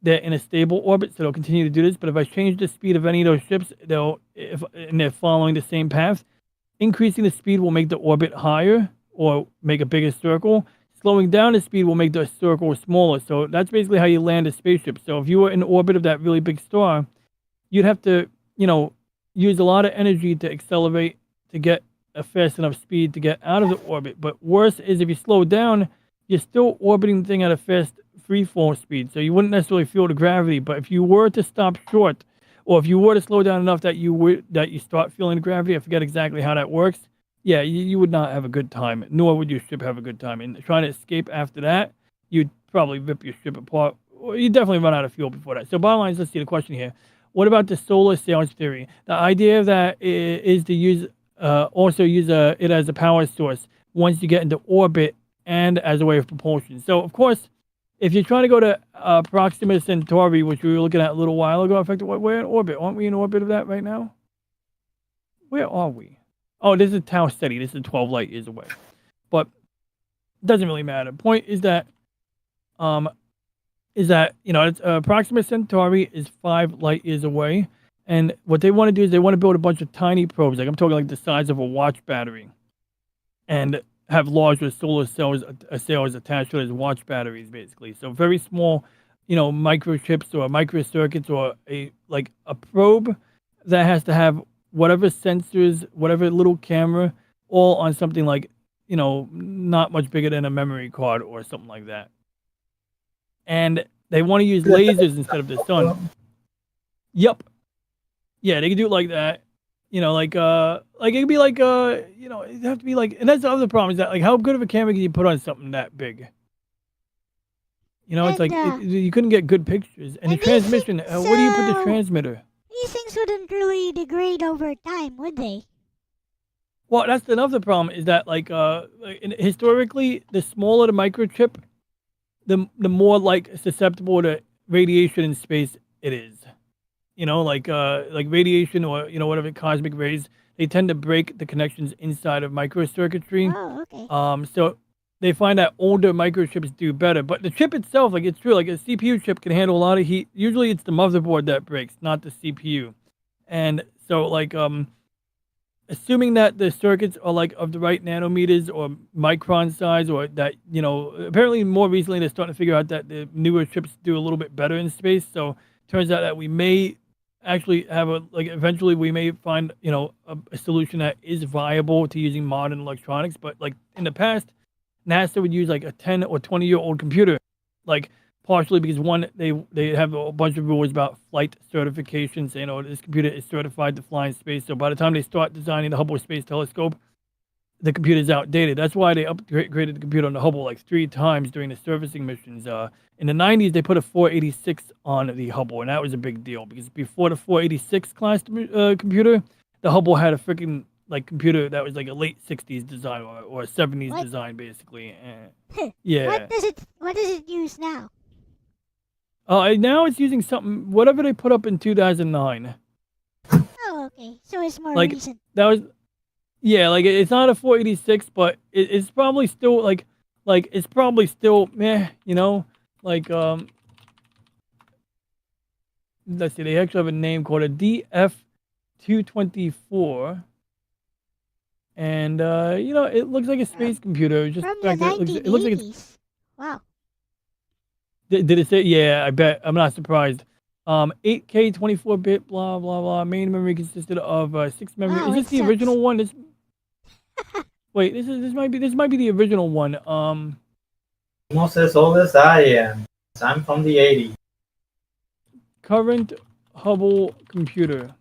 They're in a stable orbit, so they'll continue to do this. But if I change the speed of any of those ships, and they're following the same path, increasing the speed will make the orbit higher or make a bigger circle. Slowing down the speed will make the circle smaller. So that's basically how you land a spaceship. So if you were in orbit of that really big star, you'd have to, use a lot of energy to accelerate to get a fast enough speed to get out of the orbit. But worse is if you slow down, you're still orbiting the thing at a fast free fall speed. So you wouldn't necessarily feel the gravity. But if you were to stop short, or if you were to slow down enough that you start feeling the gravity, I forget exactly how that works. Yeah, you would not have a good time, nor would your ship have a good time. And trying to escape after that, you'd probably rip your ship apart. Or you'd definitely run out of fuel before that. So bottom line is, let's see the question here. What about the solar sails theory? The idea of that is to use it as a power source once you get into orbit and as a way of propulsion. So of course, if you're trying to go to Proxima Centauri, which we were looking at a little while ago, in fact, we're in orbit. Aren't we in orbit of that right now? Where are we? Oh, this is Tau Ceti. This is 12 light years away. But it doesn't really matter. Point is that, it's Proxima Centauri is 5 light years away. And what they want to do is they want to build a bunch of tiny probes. Like I'm talking like the size of a watch battery. And have larger solar cells attached to those watch batteries, basically. So very small, microchips or microcircuits or a probe that has to have whatever sensors, whatever little camera, all on something like, not much bigger than a memory card or something like that. And they want to use lasers instead of the sun. Yep. Yeah, they can do it like that. It could be it'd have to be like, and that's the other problem is that, like, how good of a camera can you put on something that big? It's like, you couldn't get good pictures. And the transmission, where do you put the transmitter? These things wouldn't really degrade over time, would they? Well, that's another problem is that, historically, the smaller the microchip, the more, susceptible to radiation in space it is. Like radiation or, whatever cosmic rays, they tend to break the connections inside of microcircuitry. Oh, okay. So they find that older microchips do better. But the chip itself, it's true, a CPU chip can handle a lot of heat. Usually it's the motherboard that breaks, not the CPU. And so, assuming that the circuits are, of the right nanometers or micron size, or that, apparently more recently they're starting to figure out that the newer chips do a little bit better in space. So turns out that we may actually have eventually we may find, a solution that is viable to using modern electronics. But in the past, NASA would use a 10 or 20-year-old computer, partially because one, they have a bunch of rules about flight certification, saying, this computer is certified to fly in space. So by the time they start designing the Hubble Space Telescope, the computer is outdated. That's why they upgraded the computer on the Hubble 3 times during the servicing missions. In the 90s, they put a 486 on the Hubble, and that was a big deal because before the 486 class computer, the Hubble had a freaking computer that was a late 60s design or a 70s design, basically. Yeah. What does it use now? Now it's using something, whatever they put up in 2009. Oh, okay. So it's more Like recent. that was, yeah. Like it's not a 486, but it's probably still like it's probably still meh. You know, like let's see, they actually have a name called a DF224. And you know, it looks like a space computer. Just From the the fact that it looks like it's 1980s. Wow. did it say? Yeah, I bet. I'm not surprised. 8K 24-bit, blah blah blah. Main memory consisted of 6 memory. Wow, Is it this the sucks. original one? Wait, this might be the original one. Almost as old as I am. I'm from the 80s. Current Hubble computer.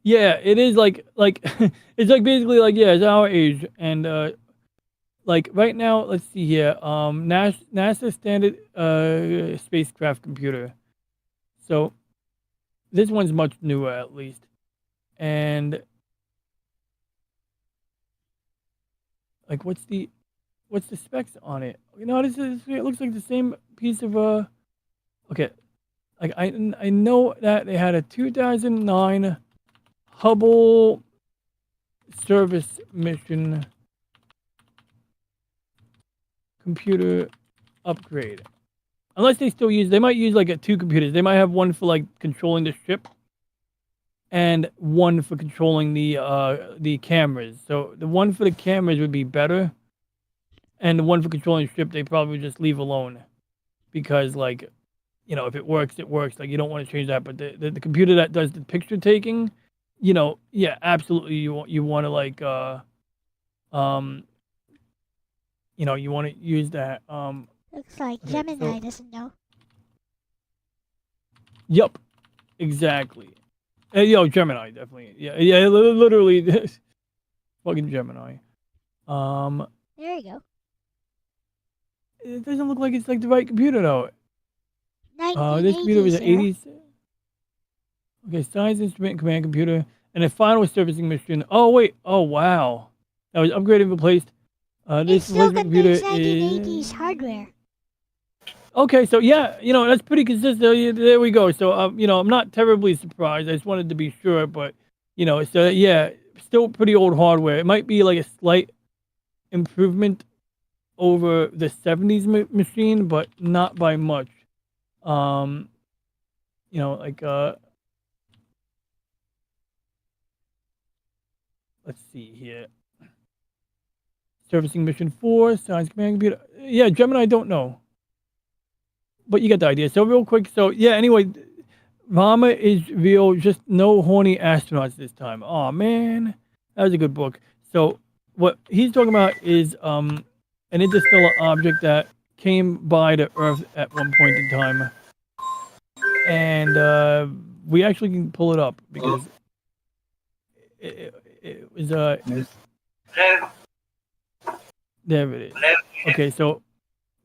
Yeah, it is like it's like basically like, yeah, it's our age. And like right now, let's see here. NASA standard spacecraft computer. So this one's much newer at least. And like what's the specs on it? You know, it looks like the same piece of okay. Like I know that they had a 2009 Hubble service mission computer upgrade. Unless they still use, they might use like two computers. They might have one for like controlling the ship, and one for controlling the cameras. So the one for the cameras would be better, and the one for controlling the ship they probably just leave alone, because like, you know, if it works, it works. Like you don't want to change that. But the computer that does the picture taking, you know, yeah, absolutely. You want to like um you know, you want to use that Looks like okay, Gemini so doesn't know. yep, exactly. Yo, Gemini, definitely. Yeah, yeah, literally, fucking Gemini. Um, There you go. it doesn't look like it's like the right computer though. This computer was 1980s an era. 80s. Okay, science instrument command computer, and a final servicing mission. Oh wait, oh wow, that was upgraded and replaced. It This still replacement computer contains is 1980s hardware. okay. So yeah, you know, that's pretty consistent. Yeah, there we go. So you know, I'm not terribly surprised. I just wanted to be sure, but you know, so yeah, still pretty old hardware. It might be like a slight improvement over the 70s machine, but not by much. Um, you know, like let's see here. Servicing mission 4, science command computer. Yeah, Gemini, I don't know. But you get the idea. So real quick, so yeah, anyway, Rama is real, just no horny astronauts this time. Oh man. That was a good book. So what he's talking about is an interstellar object that came by the Earth at one point in time. And we actually can pull it up because it was there it is. Okay, so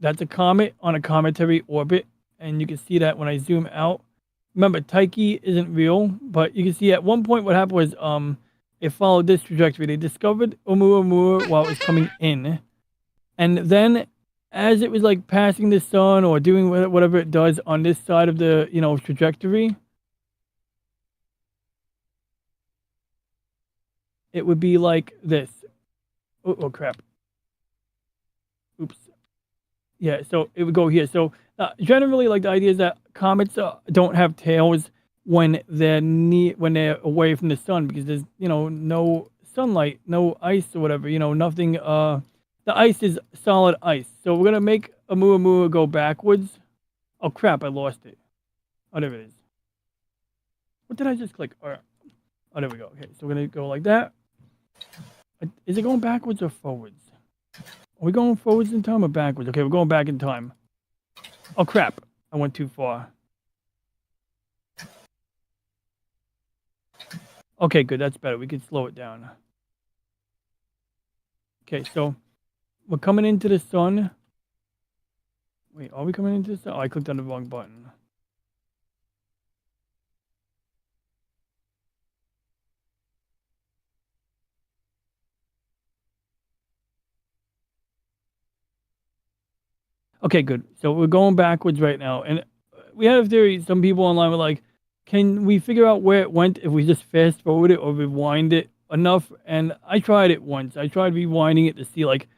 that's a comet on a cometary orbit, and you can see that when I zoom out. Remember, Tyche isn't real, but you can see at one point what happened was it followed this trajectory. They discovered Oumuamua while it was coming in, and then as it was like passing the sun or doing whatever it does on this side of the, you know, trajectory, it would be like this. Oh crap. Oops. Yeah, so it would go here. So generally, like the idea is that comets don't have tails when they're away from the sun, because there's, you know, no sunlight, no ice or whatever. You know, nothing. The ice is solid ice. So we're gonna make Oumuamua go backwards. Oh crap! I lost it. Oh, there it is. What did I just click? All right. Oh, there we go. Okay, so we're gonna go like that. Is it going backwards or forwards? Are we going forwards in time or backwards? Okay, we're going back in time. Oh crap, I went too far. Okay, good, that's better. We can slow it down. Okay, so we're coming into the sun. Wait, are we coming into the sun? Oh, I clicked on the wrong button. Okay, good. So we're going backwards right now. And we had a theory. Some people online were like, can we figure out where it went if we just fast forward it or rewind it enough? And I tried it once. I tried rewinding it to see like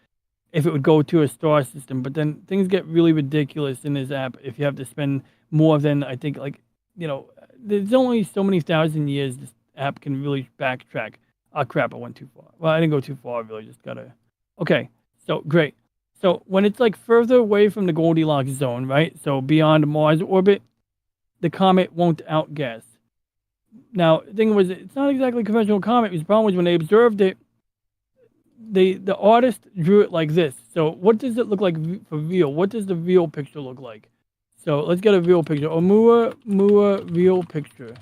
if it would go to a star system, but then things get really ridiculous in this app if you have to spend more than, I think, like, there's only so many thousand years this app can really backtrack. Oh crap, I went too far. Well, I didn't go too far, I really just gotta. Okay, so great. So when it's like further away from the Goldilocks zone, right? So beyond Mars orbit, the comet won't outgas. Now, the thing was, it's not exactly a conventional comet. The problem was when they observed it, the artist drew it like this. So what does it look like for real? What does the real picture look like? So let's get a real picture. Oumuamua real picture.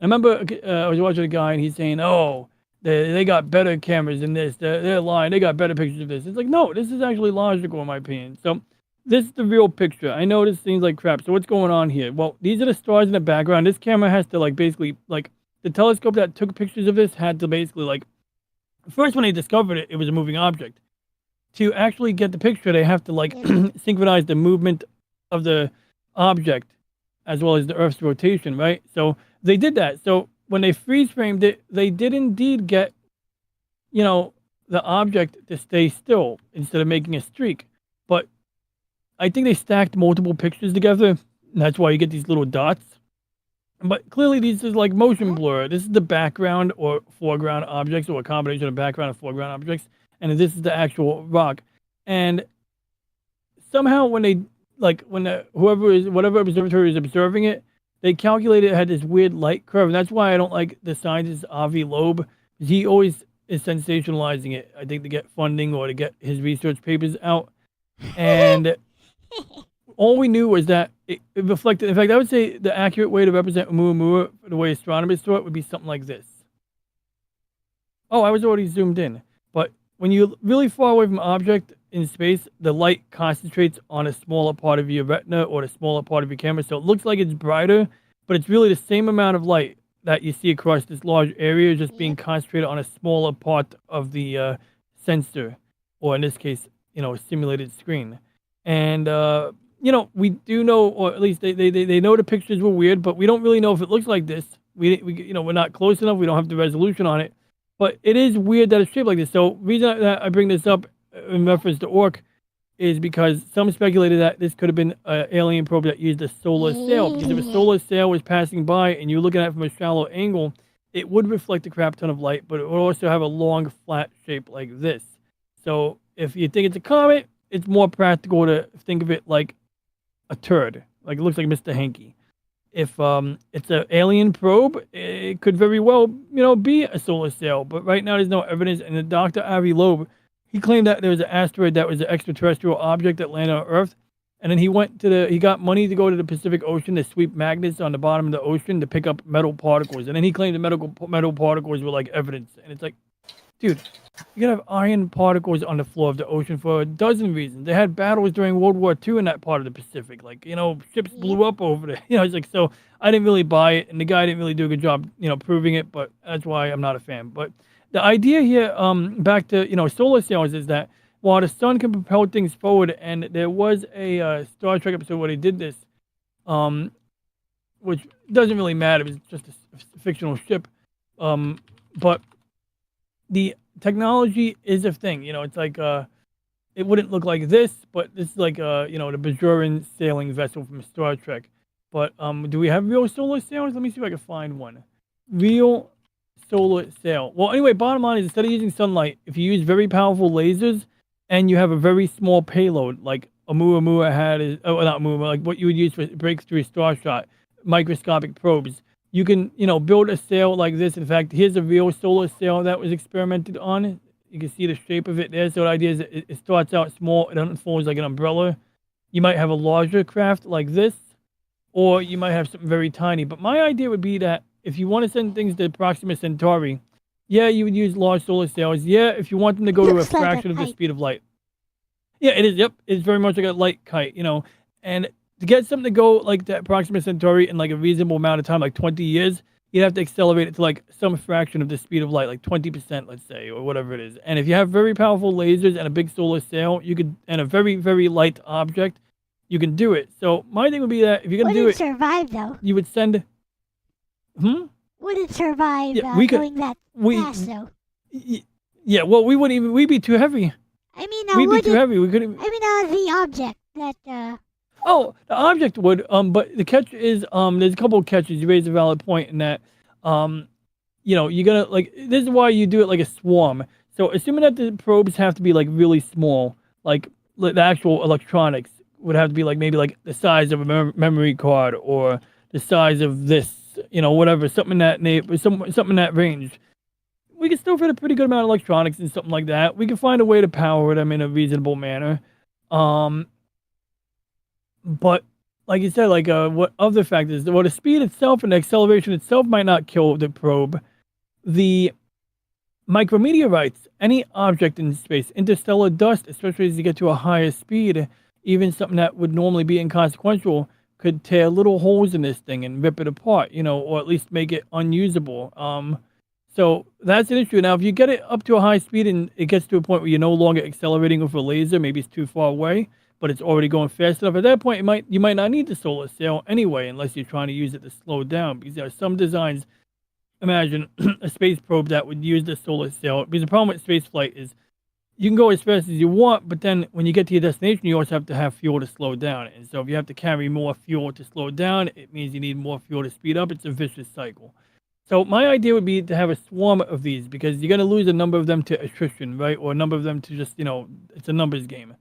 I remember I was watching a guy and he's saying, oh, they got better cameras than this. They're lying. They got better pictures of this. It's like, no, this is actually logical in my opinion. So this is the real picture. I know this seems like crap. So what's going on here? Well, these are the stars in the background. This camera has to like basically like the telescope that took pictures of this had to basically like first when they discovered it, it was a moving object. To actually get the picture, they have to like synchronize the movement of the object as well as the Earth's rotation, right? So they did that. So when they freeze framed it, they did indeed get, the object to stay still instead of making a streak. But I think they stacked multiple pictures together. And that's why you get these little dots. But clearly, these is like motion blur. This is the background or foreground objects, or a combination of background and foreground objects. And this is the actual rock. And somehow, when they whatever observatory is observing it, they calculated it had this weird light curve. And that's why I don't like the scientist Avi Loeb. He always is sensationalizing it. I think to get funding or to get his research papers out. And all we knew was that it reflected. In fact, I would say the accurate way to represent Oumuamua, the way astronomers saw it, would be something like this. Oh, I was already zoomed in. But when you're really far away from an object in space, the light concentrates on a smaller part of your retina or the smaller part of your camera. So it looks like it's brighter, but it's really the same amount of light that you see across this large area, just being concentrated on a smaller part of the sensor, or in this case, a simulated screen. And we do know, or at least they know the pictures were weird, but we don't really know if it looks like this. We're not close enough. We don't have the resolution on it, but it is weird that it's shaped like this. So reason that I bring this up in reference to Orc is because some speculated that this could have been an alien probe that used a solar sail. Because if a solar sail was passing by and you're looking at it from a shallow angle, it would reflect a crap ton of light, but it would also have a long, flat shape like this. So if you think it's a comet, it's more practical to think of it like a turd. Like it looks like Mr. Hanky. If it's an alien probe, it could very well, be a solar sail. But right now there's no evidence. And the Dr. Avi Loeb, he claimed that there was an asteroid that was an extraterrestrial object that landed on Earth. And then he got money to go to the Pacific Ocean to sweep magnets on the bottom of the ocean to pick up metal particles. And then he claimed the metal particles were like evidence. And it's like, dude, you could have iron particles on the floor of the ocean for a dozen reasons. They had battles during World War II in that part of the Pacific. Like, ships blew up over there. It's like, so I didn't really buy it. And the guy didn't really do a good job, proving it. But that's why I'm not a fan. But the idea here, back to, solar sails is that while the sun can propel things forward, and there was a Star Trek episode where they did this, which doesn't really matter. It's just a fictional ship. But the technology is a thing. It's like it wouldn't look like this, but this is like the Bajoran sailing vessel from Star Trek. But do we have real solar sails? Let me see if I can find one. Real solar sail. Well, anyway, bottom line is instead of using sunlight, if you use very powerful lasers and you have a very small payload, like Oumuamua had, not Oumuamua, like what you would use for breakthrough starshot, microscopic probes, you can, build a sail like this. In fact, here's a real solar sail that was experimented on. You can see the shape of it there. So the idea is it starts out small, it unfolds like an umbrella. You might have a larger craft like this, or you might have something very tiny. But my idea would be that if you want to send things to Proxima Centauri, yeah, you would use large solar sails. Yeah, if you want them to go to a fraction of the speed of light. Yeah, it is. Yep, it's very much like a light kite, And to get something to go like that Proxima Centauri in like a reasonable amount of time, like 20 years, you'd have to accelerate it to like some fraction of the speed of light, like 20%, let's say, or whatever it is. And if you have very powerful lasers and a big solar sail, and a very, very light object, you can do it. So my thing would be that if you're gonna Would do it it, survive though? you would send. Would it survive Yeah, we could. going that We. fast though? Yeah. Well, we wouldn't even. We'd be too heavy. I mean, We'd be would too it? heavy. We couldn't. I mean, the object that. Oh, the object would. But the catch is. There's a couple of catches. You raise a valid point in that. You're gonna like. This is why you do it like a swarm. So assuming that the probes have to be like really small, like the actual electronics would have to be like maybe like the size of a memory card or the size of this, whatever, something in that something in that range. We can still fit a pretty good amount of electronics and something like that. We can find a way to power them in a reasonable manner. But like you said, like what other factors? Well, the speed itself and the acceleration itself might not kill the probe. The micrometeorites, any object in space, interstellar dust, especially as you get to a higher speed, even something that would normally be inconsequential, could tear little holes in this thing and rip it apart, or at least make it unusable. So that's an issue. Now, if you get it up to a high speed and it gets to a point where you're no longer accelerating with a laser, maybe it's too far away, but it's already going fast enough. At that point, you might not need the solar sail anyway, unless you're trying to use it to slow down. Because there are some designs. Imagine a space probe that would use the solar sail. Because the problem with space flight is you can go as fast as you want, but then when you get to your destination, you also have to have fuel to slow down. And so if you have to carry more fuel to slow down, it means you need more fuel to speed up. It's a vicious cycle. So my idea would be to have a swarm of these because you're going to lose a number of them to attrition, right? Or a number of them to just, it's a numbers game.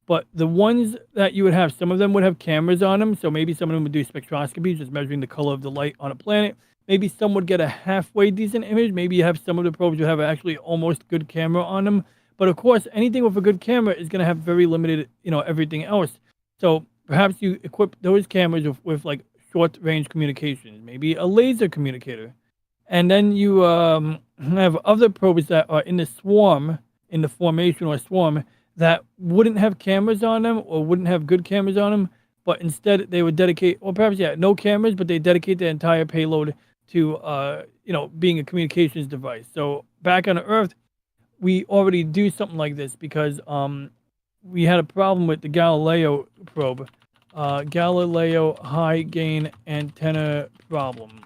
But the ones that you would have, some of them would have cameras on them. So maybe some of them would do spectroscopy, just measuring the color of the light on a planet. Maybe some would get a halfway decent image. Maybe you have some of the probes would have actually almost good camera on them. But of course, anything with a good camera is going to have very limited, everything else. So perhaps you equip those cameras with like short range communications, maybe a laser communicator. And then you have other probes that are in the swarm, in the formation or swarm, that wouldn't have cameras on them or wouldn't have good cameras on them, but instead they would dedicate, or perhaps, no cameras, but they dedicate their entire payload to, being a communications device. So back on Earth, we already do something like this because we had a problem with the Galileo probe, Galileo high gain antenna problem.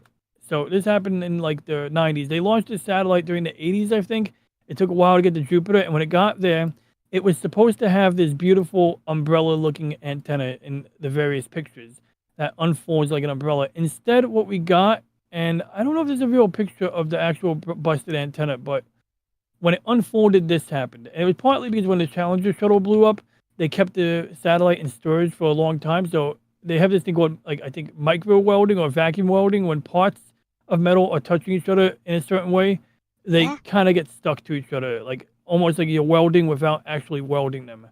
So this happened in like the 90s. They launched a satellite during the 80s, I think. It took a while to get to Jupiter, and when it got there, it was supposed to have this beautiful umbrella-looking antenna in the various pictures that unfolds like an umbrella. Instead, what we got, and I don't know if there's a real picture of the actual busted antenna, but when it unfolded, this happened. And it was partly because when the Challenger shuttle blew up, they kept the satellite in storage for a long time. So they have this thing called, like, I think, micro welding or vacuum welding. When parts of metal are touching each other in a certain way, they kind of get stuck to each other, like almost like you're welding without actually welding them.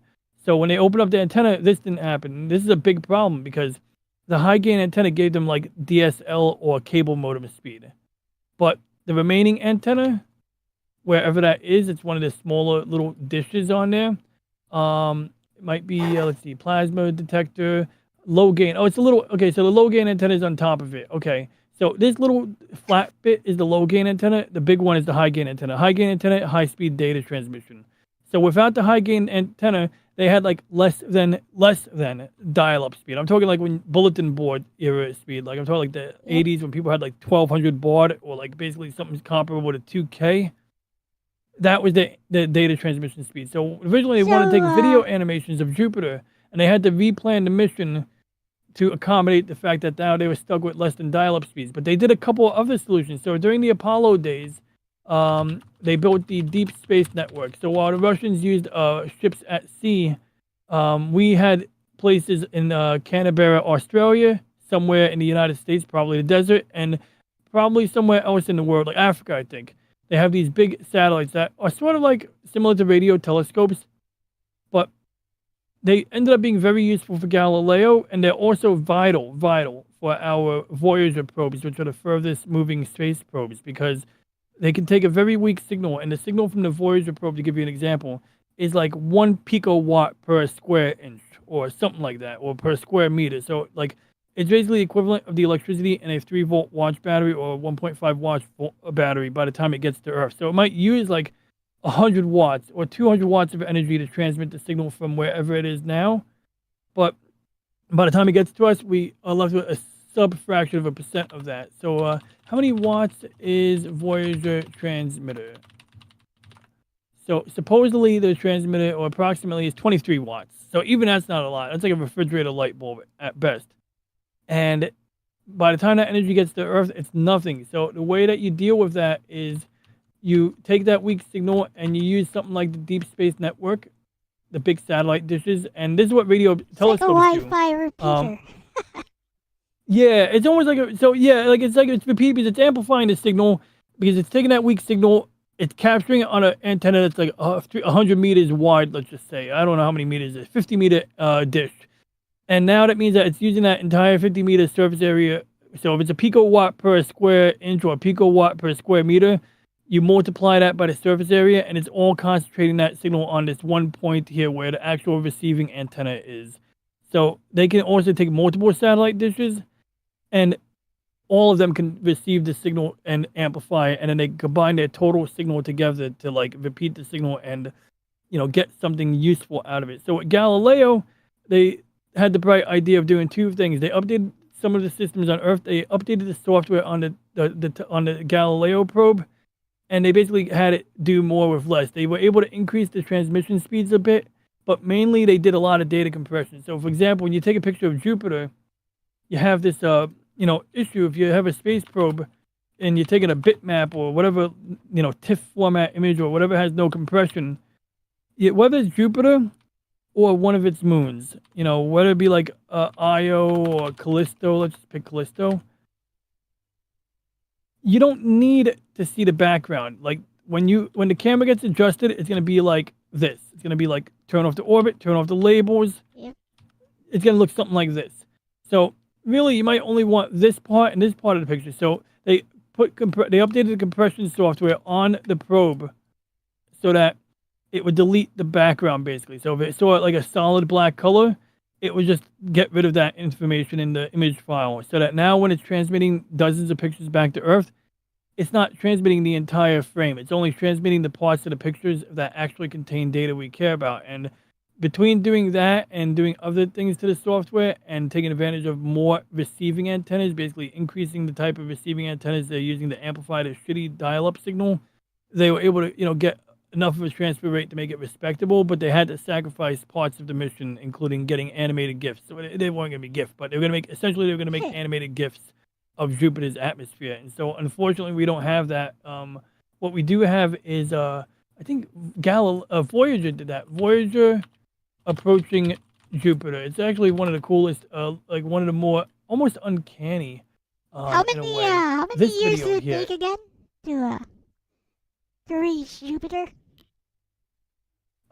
So when they open up the antenna, this didn't happen. This is a big problem because the high gain antenna gave them like DSL or cable modem speed. But the remaining antenna, wherever that is, it's one of the smaller little dishes on there. It might be, let's see, plasma detector, low gain. Oh, it's a little, okay, so the low gain antenna is on top of it. Okay, so this little flat bit is the low gain antenna. The big one is the high gain antenna. High gain antenna, high speed data transmission. So without the high gain antenna, they had like less than dial-up speed. I'm talking like when bulletin board era speed. Like I'm talking like the 80s when people had like 1200 baud or like basically something comparable to 2K. That was the data transmission speed. So originally they wanted to take video animations of Jupiter, and they had to replan the mission to accommodate the fact that now they were stuck with less than dial-up speeds. But they did a couple of other solutions. So during the Apollo days, they built the Deep Space Network. So while the Russians used ships at sea, we had places in Canberra, Australia, somewhere in the United States, probably the desert, and probably somewhere else in the world, like Africa, I think. They have these big satellites that are sort of like similar to radio telescopes, but they ended up being very useful for Galileo, and they're also vital for our Voyager probes, which are the furthest moving space probes, because they can take a very weak signal, and the signal from the Voyager probe, to give you an example, is like 1 picowatt per square inch, or something like that, or per square meter. So, like, it's basically the equivalent of the electricity in a 3-volt watch battery or 1.5 watts battery by the time it gets to Earth. So it might use like 100 watts or 200 watts of energy to transmit the signal from wherever it is now. But by the time it gets to us, we are left with a sub fraction of a percent of that. So, how many watts is Voyager transmitter? So supposedly the transmitter, or approximately, is 23 watts. So even that's not a lot. That's like a refrigerator light bulb at best. And by the time that energy gets to Earth, it's nothing. So the way that you deal with that is you take that weak signal and you use something like the Deep Space Network, the big satellite dishes, and this is what radio It's like a telescopes do. Wi-Fi repeater. Yeah, it's almost like it's repeating because it's amplifying the signal because it's taking that weak signal, it's capturing it on an antenna that's like 100 meters wide. Let's just say, I don't know how many meters it is, 50-meter dish, and now that means that it's using that entire 50-meter surface area. So if it's a picowatt per square inch or a picowatt per square meter, you multiply that by the surface area, and it's all concentrating that signal on this one point here where the actual receiving antenna is. So they can also take multiple satellite dishes, and all of them can receive the signal and amplify it, and then they combine their total signal together to like repeat the signal and get something useful out of it. So at Galileo, they had the bright idea of doing two things. They updated some of the systems on Earth. They updated the software on the Galileo probe, and they basically had it do more with less. They were able to increase the transmission speeds a bit, but mainly they did a lot of data compression. So for example, when you take a picture of Jupiter, you have this issue. If you have a space probe and you're taking a bitmap or whatever, TIFF format image or whatever has no compression, whether it's Jupiter or one of its moons, whether it be like Io or Callisto, let's just pick Callisto, you don't need to see the background. Like when the camera gets adjusted, it's going to be like this. It's going to be like turn off the orbit, turn off the labels. Yep. It's going to look something like this. So really, you might only want this part and this part of the picture. So they updated the compression software on the probe so that it would delete the background basically. So if it saw like a solid black color, it would just get rid of that information in the image file. So that now when it's transmitting dozens of pictures back to Earth, it's not transmitting the entire frame. It's only transmitting the parts of the pictures that actually contain data we care about. And between doing that and doing other things to the software and taking advantage of more receiving antennas, basically increasing the type of receiving antennas they're using to amplify the shitty dial-up signal, they were able to, get enough of a transfer rate to make it respectable, but they had to sacrifice parts of the mission, including getting animated GIFs. So they weren't going to be GIFs, but they were going to make animated GIFs of Jupiter's atmosphere. And so unfortunately we don't have that. What we do have is, I think Voyager did that. Voyager approaching Jupiter. It's actually one of the coolest, like one of the more almost uncanny. How many years did it take again to reach Jupiter?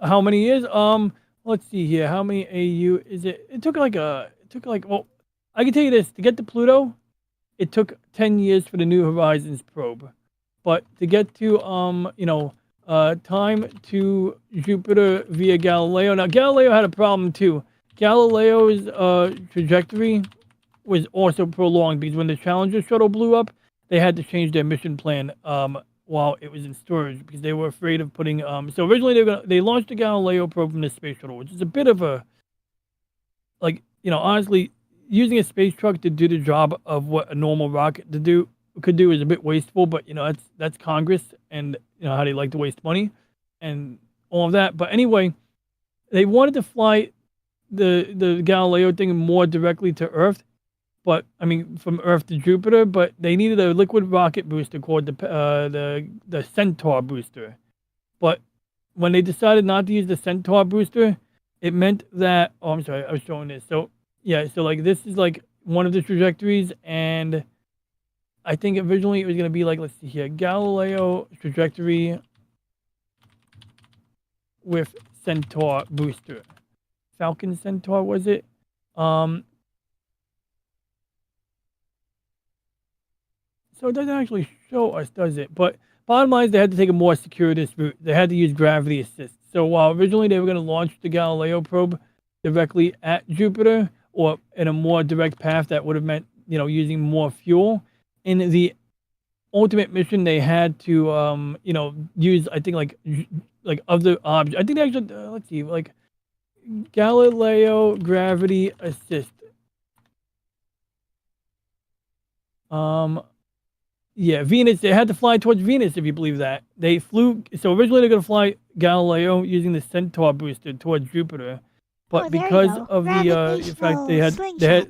How many years? Let's see here. How many AU is it? Well, I can tell you this: to get to Pluto, it took 10 years for the New Horizons probe, but to get to time to Jupiter via Galileo. Now, Galileo had a problem too. Galileo's trajectory was also prolonged because when the Challenger shuttle blew up, they had to change their mission plan while it was in storage because they were afraid of putting. So originally they launched the Galileo probe from the space shuttle, which is a bit of a honestly, using a space truck to do the job of what a normal rocket could do is a bit wasteful, but that's Congress and how they like to waste money and all of that. But anyway, they wanted to fly the Galileo thing more directly to Earth, but from Earth to Jupiter. But they needed a liquid rocket booster called the Centaur booster. But when they decided not to use the Centaur booster, it meant that I'm sorry, I was showing this. So yeah, so like this is like one of the trajectories, and I think originally it was going to be like, let's see here, Galileo trajectory with Centaur booster. Falcon Centaur, was it? So it doesn't actually show us, does it? But bottom line is they had to take a more circuitous route. They had to use gravity assist. So while originally they were going to launch the Galileo probe directly at Jupiter or in a more direct path that would have meant, using more fuel, in the ultimate mission, they had to, use, I think, like other objects. I think they actually, let's see, like Galileo gravity assist. Yeah, Venus. They had to fly towards Venus, if you believe that. They flew. So originally they're gonna fly Galileo using the Centaur booster towards Jupiter, but Oh, there you because go. of the fact they Gravitational had slingshot.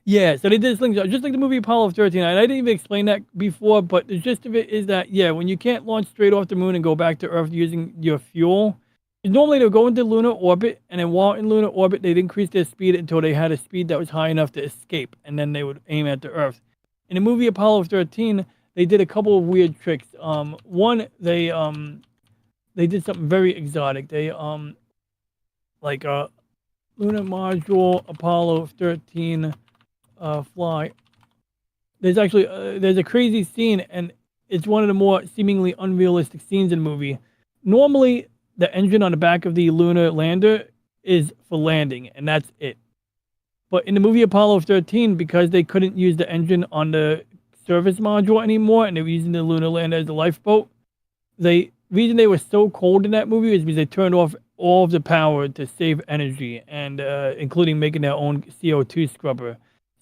yeah, so they did a slingshot, just like the movie Apollo 13. And I didn't even explain that before, but the gist of it is that yeah, when you can't launch straight off the moon and go back to Earth using your fuel, normally they'll go into lunar orbit, and then while in lunar orbit, they'd increase their speed until they had a speed that was high enough to escape, and then they would aim at the Earth. In the movie Apollo 13, they did a couple of weird tricks. One, they did something very exotic. They like lunar module Apollo 13 fly. There's actually there's a crazy scene, and it's one of the more seemingly unrealistic scenes in the movie. Normally, the engine on the back of the lunar lander is for landing, and that's it. But in the movie Apollo 13, because they couldn't use the engine on the service module anymore, and they were using the lunar lander as a lifeboat, the reason they were so cold in that movie is because they turned off all of the power to save energy, and including making their own CO2 scrubber.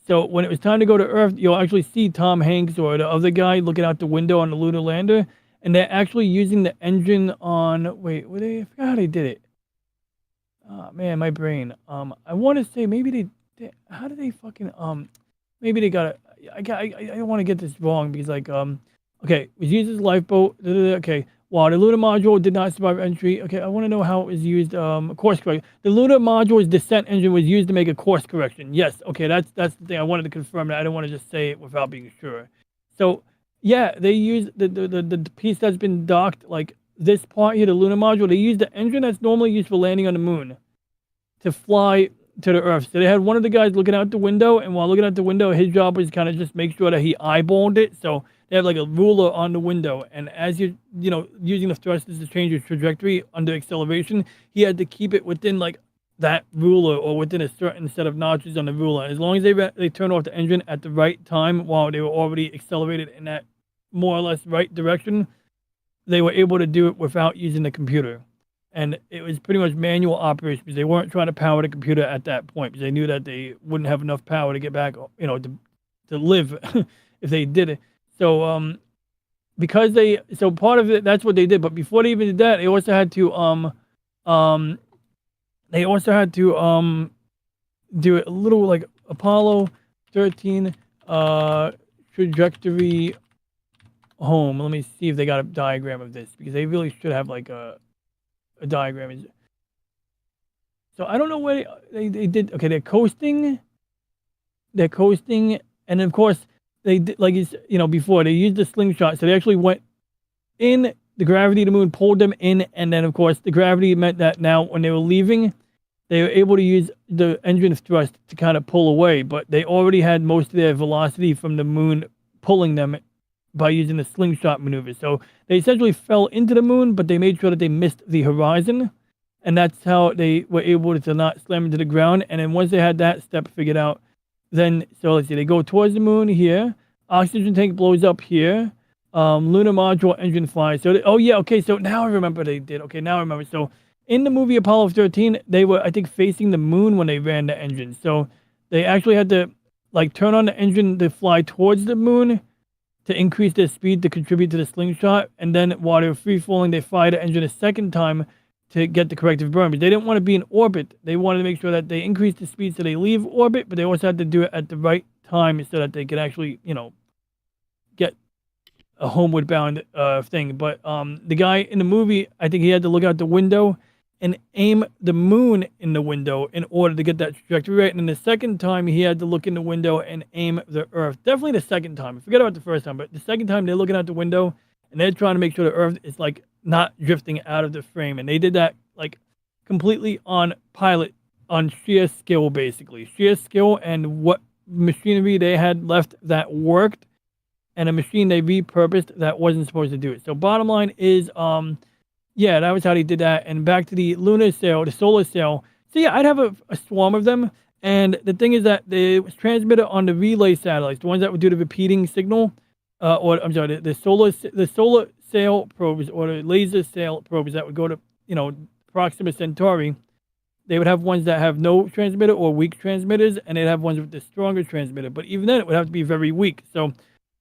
So when it was time to go to Earth, you'll actually see Tom Hanks or the other guy looking out the window on the lunar lander, and they're actually using the engine on. Wait, I forgot how they did it. Oh man, my brain. I want to say maybe how did they fucking maybe they got it. I don't want to get this wrong because like okay, it was used as a lifeboat. Okay, while the lunar module did not survive entry. Okay, I want to know how it was used. Course correction. The lunar module's descent engine was used to make a course correction. Yes. Okay, that's the thing. I wanted to confirm that. I don't want to just say it without being sure. So yeah, they used the piece that's been docked, like this part here, the lunar module. They used the engine that's normally used for landing on the moon to fly to the Earth. So they had one of the guys looking out the window, and while looking out the window, his job was kind of just make sure that he eyeballed it. So they have like a ruler on the window, and as you're, using the thrusters to change your trajectory under acceleration, he had to keep it within like that ruler or within a certain set of notches on the ruler. As long as they turned off the engine at the right time while they were already accelerated in that more or less right direction, they were able to do it without using the computer. And it was pretty much manual operation because they weren't trying to power the computer at that point because they knew that they wouldn't have enough power to get back, to live if they did it. So so part of it, that's what they did. But before they even did that, they also had to do it a little like Apollo 13 trajectory home. Let me see if they got a diagram of this because they really should have like a diagram. So I don't know where they did. Okay, they're coasting, and then of course they did, like before they used the slingshot, so they actually went in. The gravity of the moon pulled them in, and then of course the gravity meant that now when they were leaving, they were able to use the engine thrust to kind of pull away, but they already had most of their velocity from the moon pulling them by using the slingshot maneuver. So they essentially fell into the moon, but they made sure that they missed the horizon, and that's how they were able to not slam into the ground. And then once they had that step figured out, then so let's see, they go towards the moon here. Oxygen tank blows up here. Lunar module engine flies. So so now I remember they did. Okay, now I remember. So in the movie Apollo 13, they were, I think, facing the moon when they ran the engine. So they actually had to like turn on the engine to fly towards the moon to increase their speed to contribute to the slingshot. And then while they were free falling, they fired the engine a second time to get the corrective burn. But they didn't want to be in orbit. They wanted to make sure that they increased the speed so they leave orbit, but they also had to do it at the right time so that they could actually, get a homeward bound thing. But the guy in the movie, I think he had to look out the window and aim the moon in the window in order to get that trajectory right. And then the second time, he had to look in the window and aim the Earth. Definitely the second time. Forget about the first time, but the second time they're looking out the window and they're trying to make sure the Earth is like not drifting out of the frame. And they did that like completely on pilot, on sheer skill, basically. Sheer skill and what machinery they had left that worked, and a machine they repurposed that wasn't supposed to do it. So bottom line is, yeah, that was how they did that. And back to the lunar sail, the solar sail. So yeah, I'd have a swarm of them. And the thing is that it was transmitted on the relay satellites, the ones that would do the repeating signal, or I'm sorry, the solar sail probes or the laser sail probes that would go to, Proxima Centauri. they would have ones that have no transmitter or weak transmitters, and they'd have ones with the stronger transmitter. But even then, it would have to be very weak. So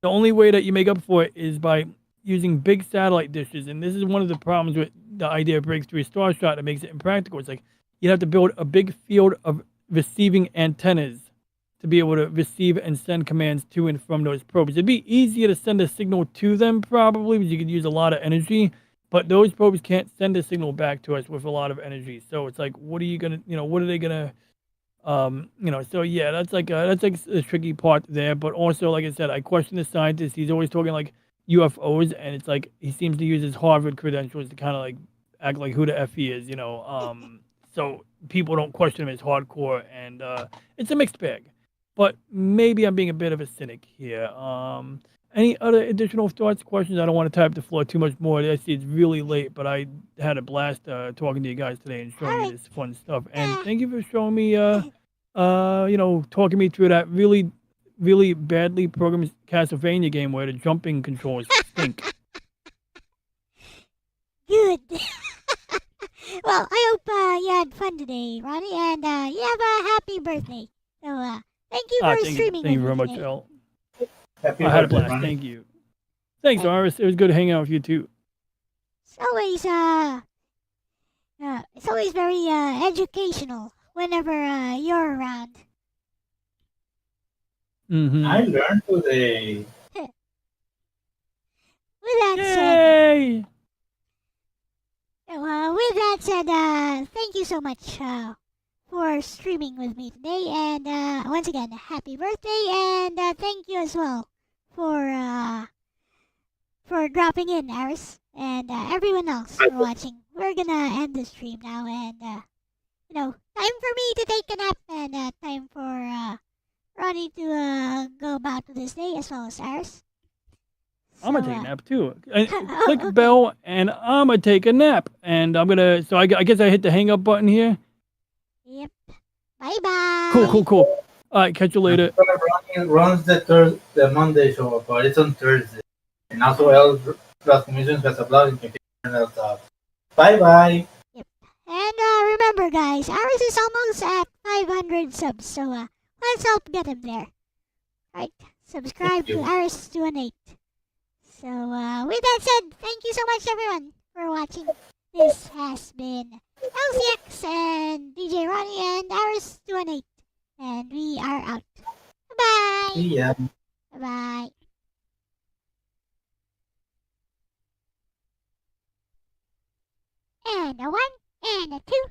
the only way that you make up for it is by using big satellite dishes. And this is one of the problems with the idea of Breakthrough Starshot that makes it impractical. It's like you'd have to build a big field of receiving antennas to be able to receive and send commands to and from those probes. It'd be easier to send a signal to them probably because you could use a lot of energy, but those probes can't send a signal back to us with a lot of energy. So it's like, what are you gonna, what are they gonna, so yeah, that's like a tricky part there. But also, like I said, I question the scientist. He's always talking like UFOs, and it's like he seems to use his Harvard credentials to kind of like act like who the F he is, so people don't question him as hardcore, and it's a mixed bag. But maybe I'm being a bit of a cynic here. Any other additional thoughts, questions? I don't want to tie up the floor too much more. I see it's really late, but I had a blast talking to you guys today and showing you this fun stuff. And thank you for showing me, talking me through that really, really badly programmed Castlevania game where the jumping controls stink. Good. Well, I hope you had fun today, Ronnie, and you have a happy birthday. So, thank you for streaming. Thank you very much, Elle. I had a blast. Ronnie. Thank you. Thanks, Iris. It was good hanging out with you too. It's always very educational whenever you're around. Mm-hmm. I learned today. With that Yay! said, thank you so much for streaming with me today, and once again, happy birthday, and thank you as well for dropping in, Aris, and everyone else for watching. We're gonna end the stream now, and time for me to take a nap, and time for Ronnie to go about with his day as well as Aris. I'm gonna take a nap too. Oh, Click okay. bell, and I'm gonna take a nap. And I'm gonna. So I guess I hit the hang up button here. Yep. Bye bye. Cool. All right, catch you later. Ronnie runs the Monday show, but it's on Thursday. And also, Elle Transmissions has a blog. You can check it out. Bye bye. And remember, guys, ours is almost at 500 subs, so let's help get him there. Right? Subscribe to Aris to an 8. So, with that said, thank you so much, everyone, for watching. This has been LCX and DJ Ronnie and Aris to an 8. And we are out. Bye-bye. See ya. Bye-bye. And a 1, and a 2,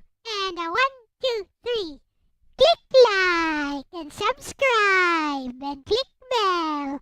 and a 1, 2, 3. Click like and subscribe and click bell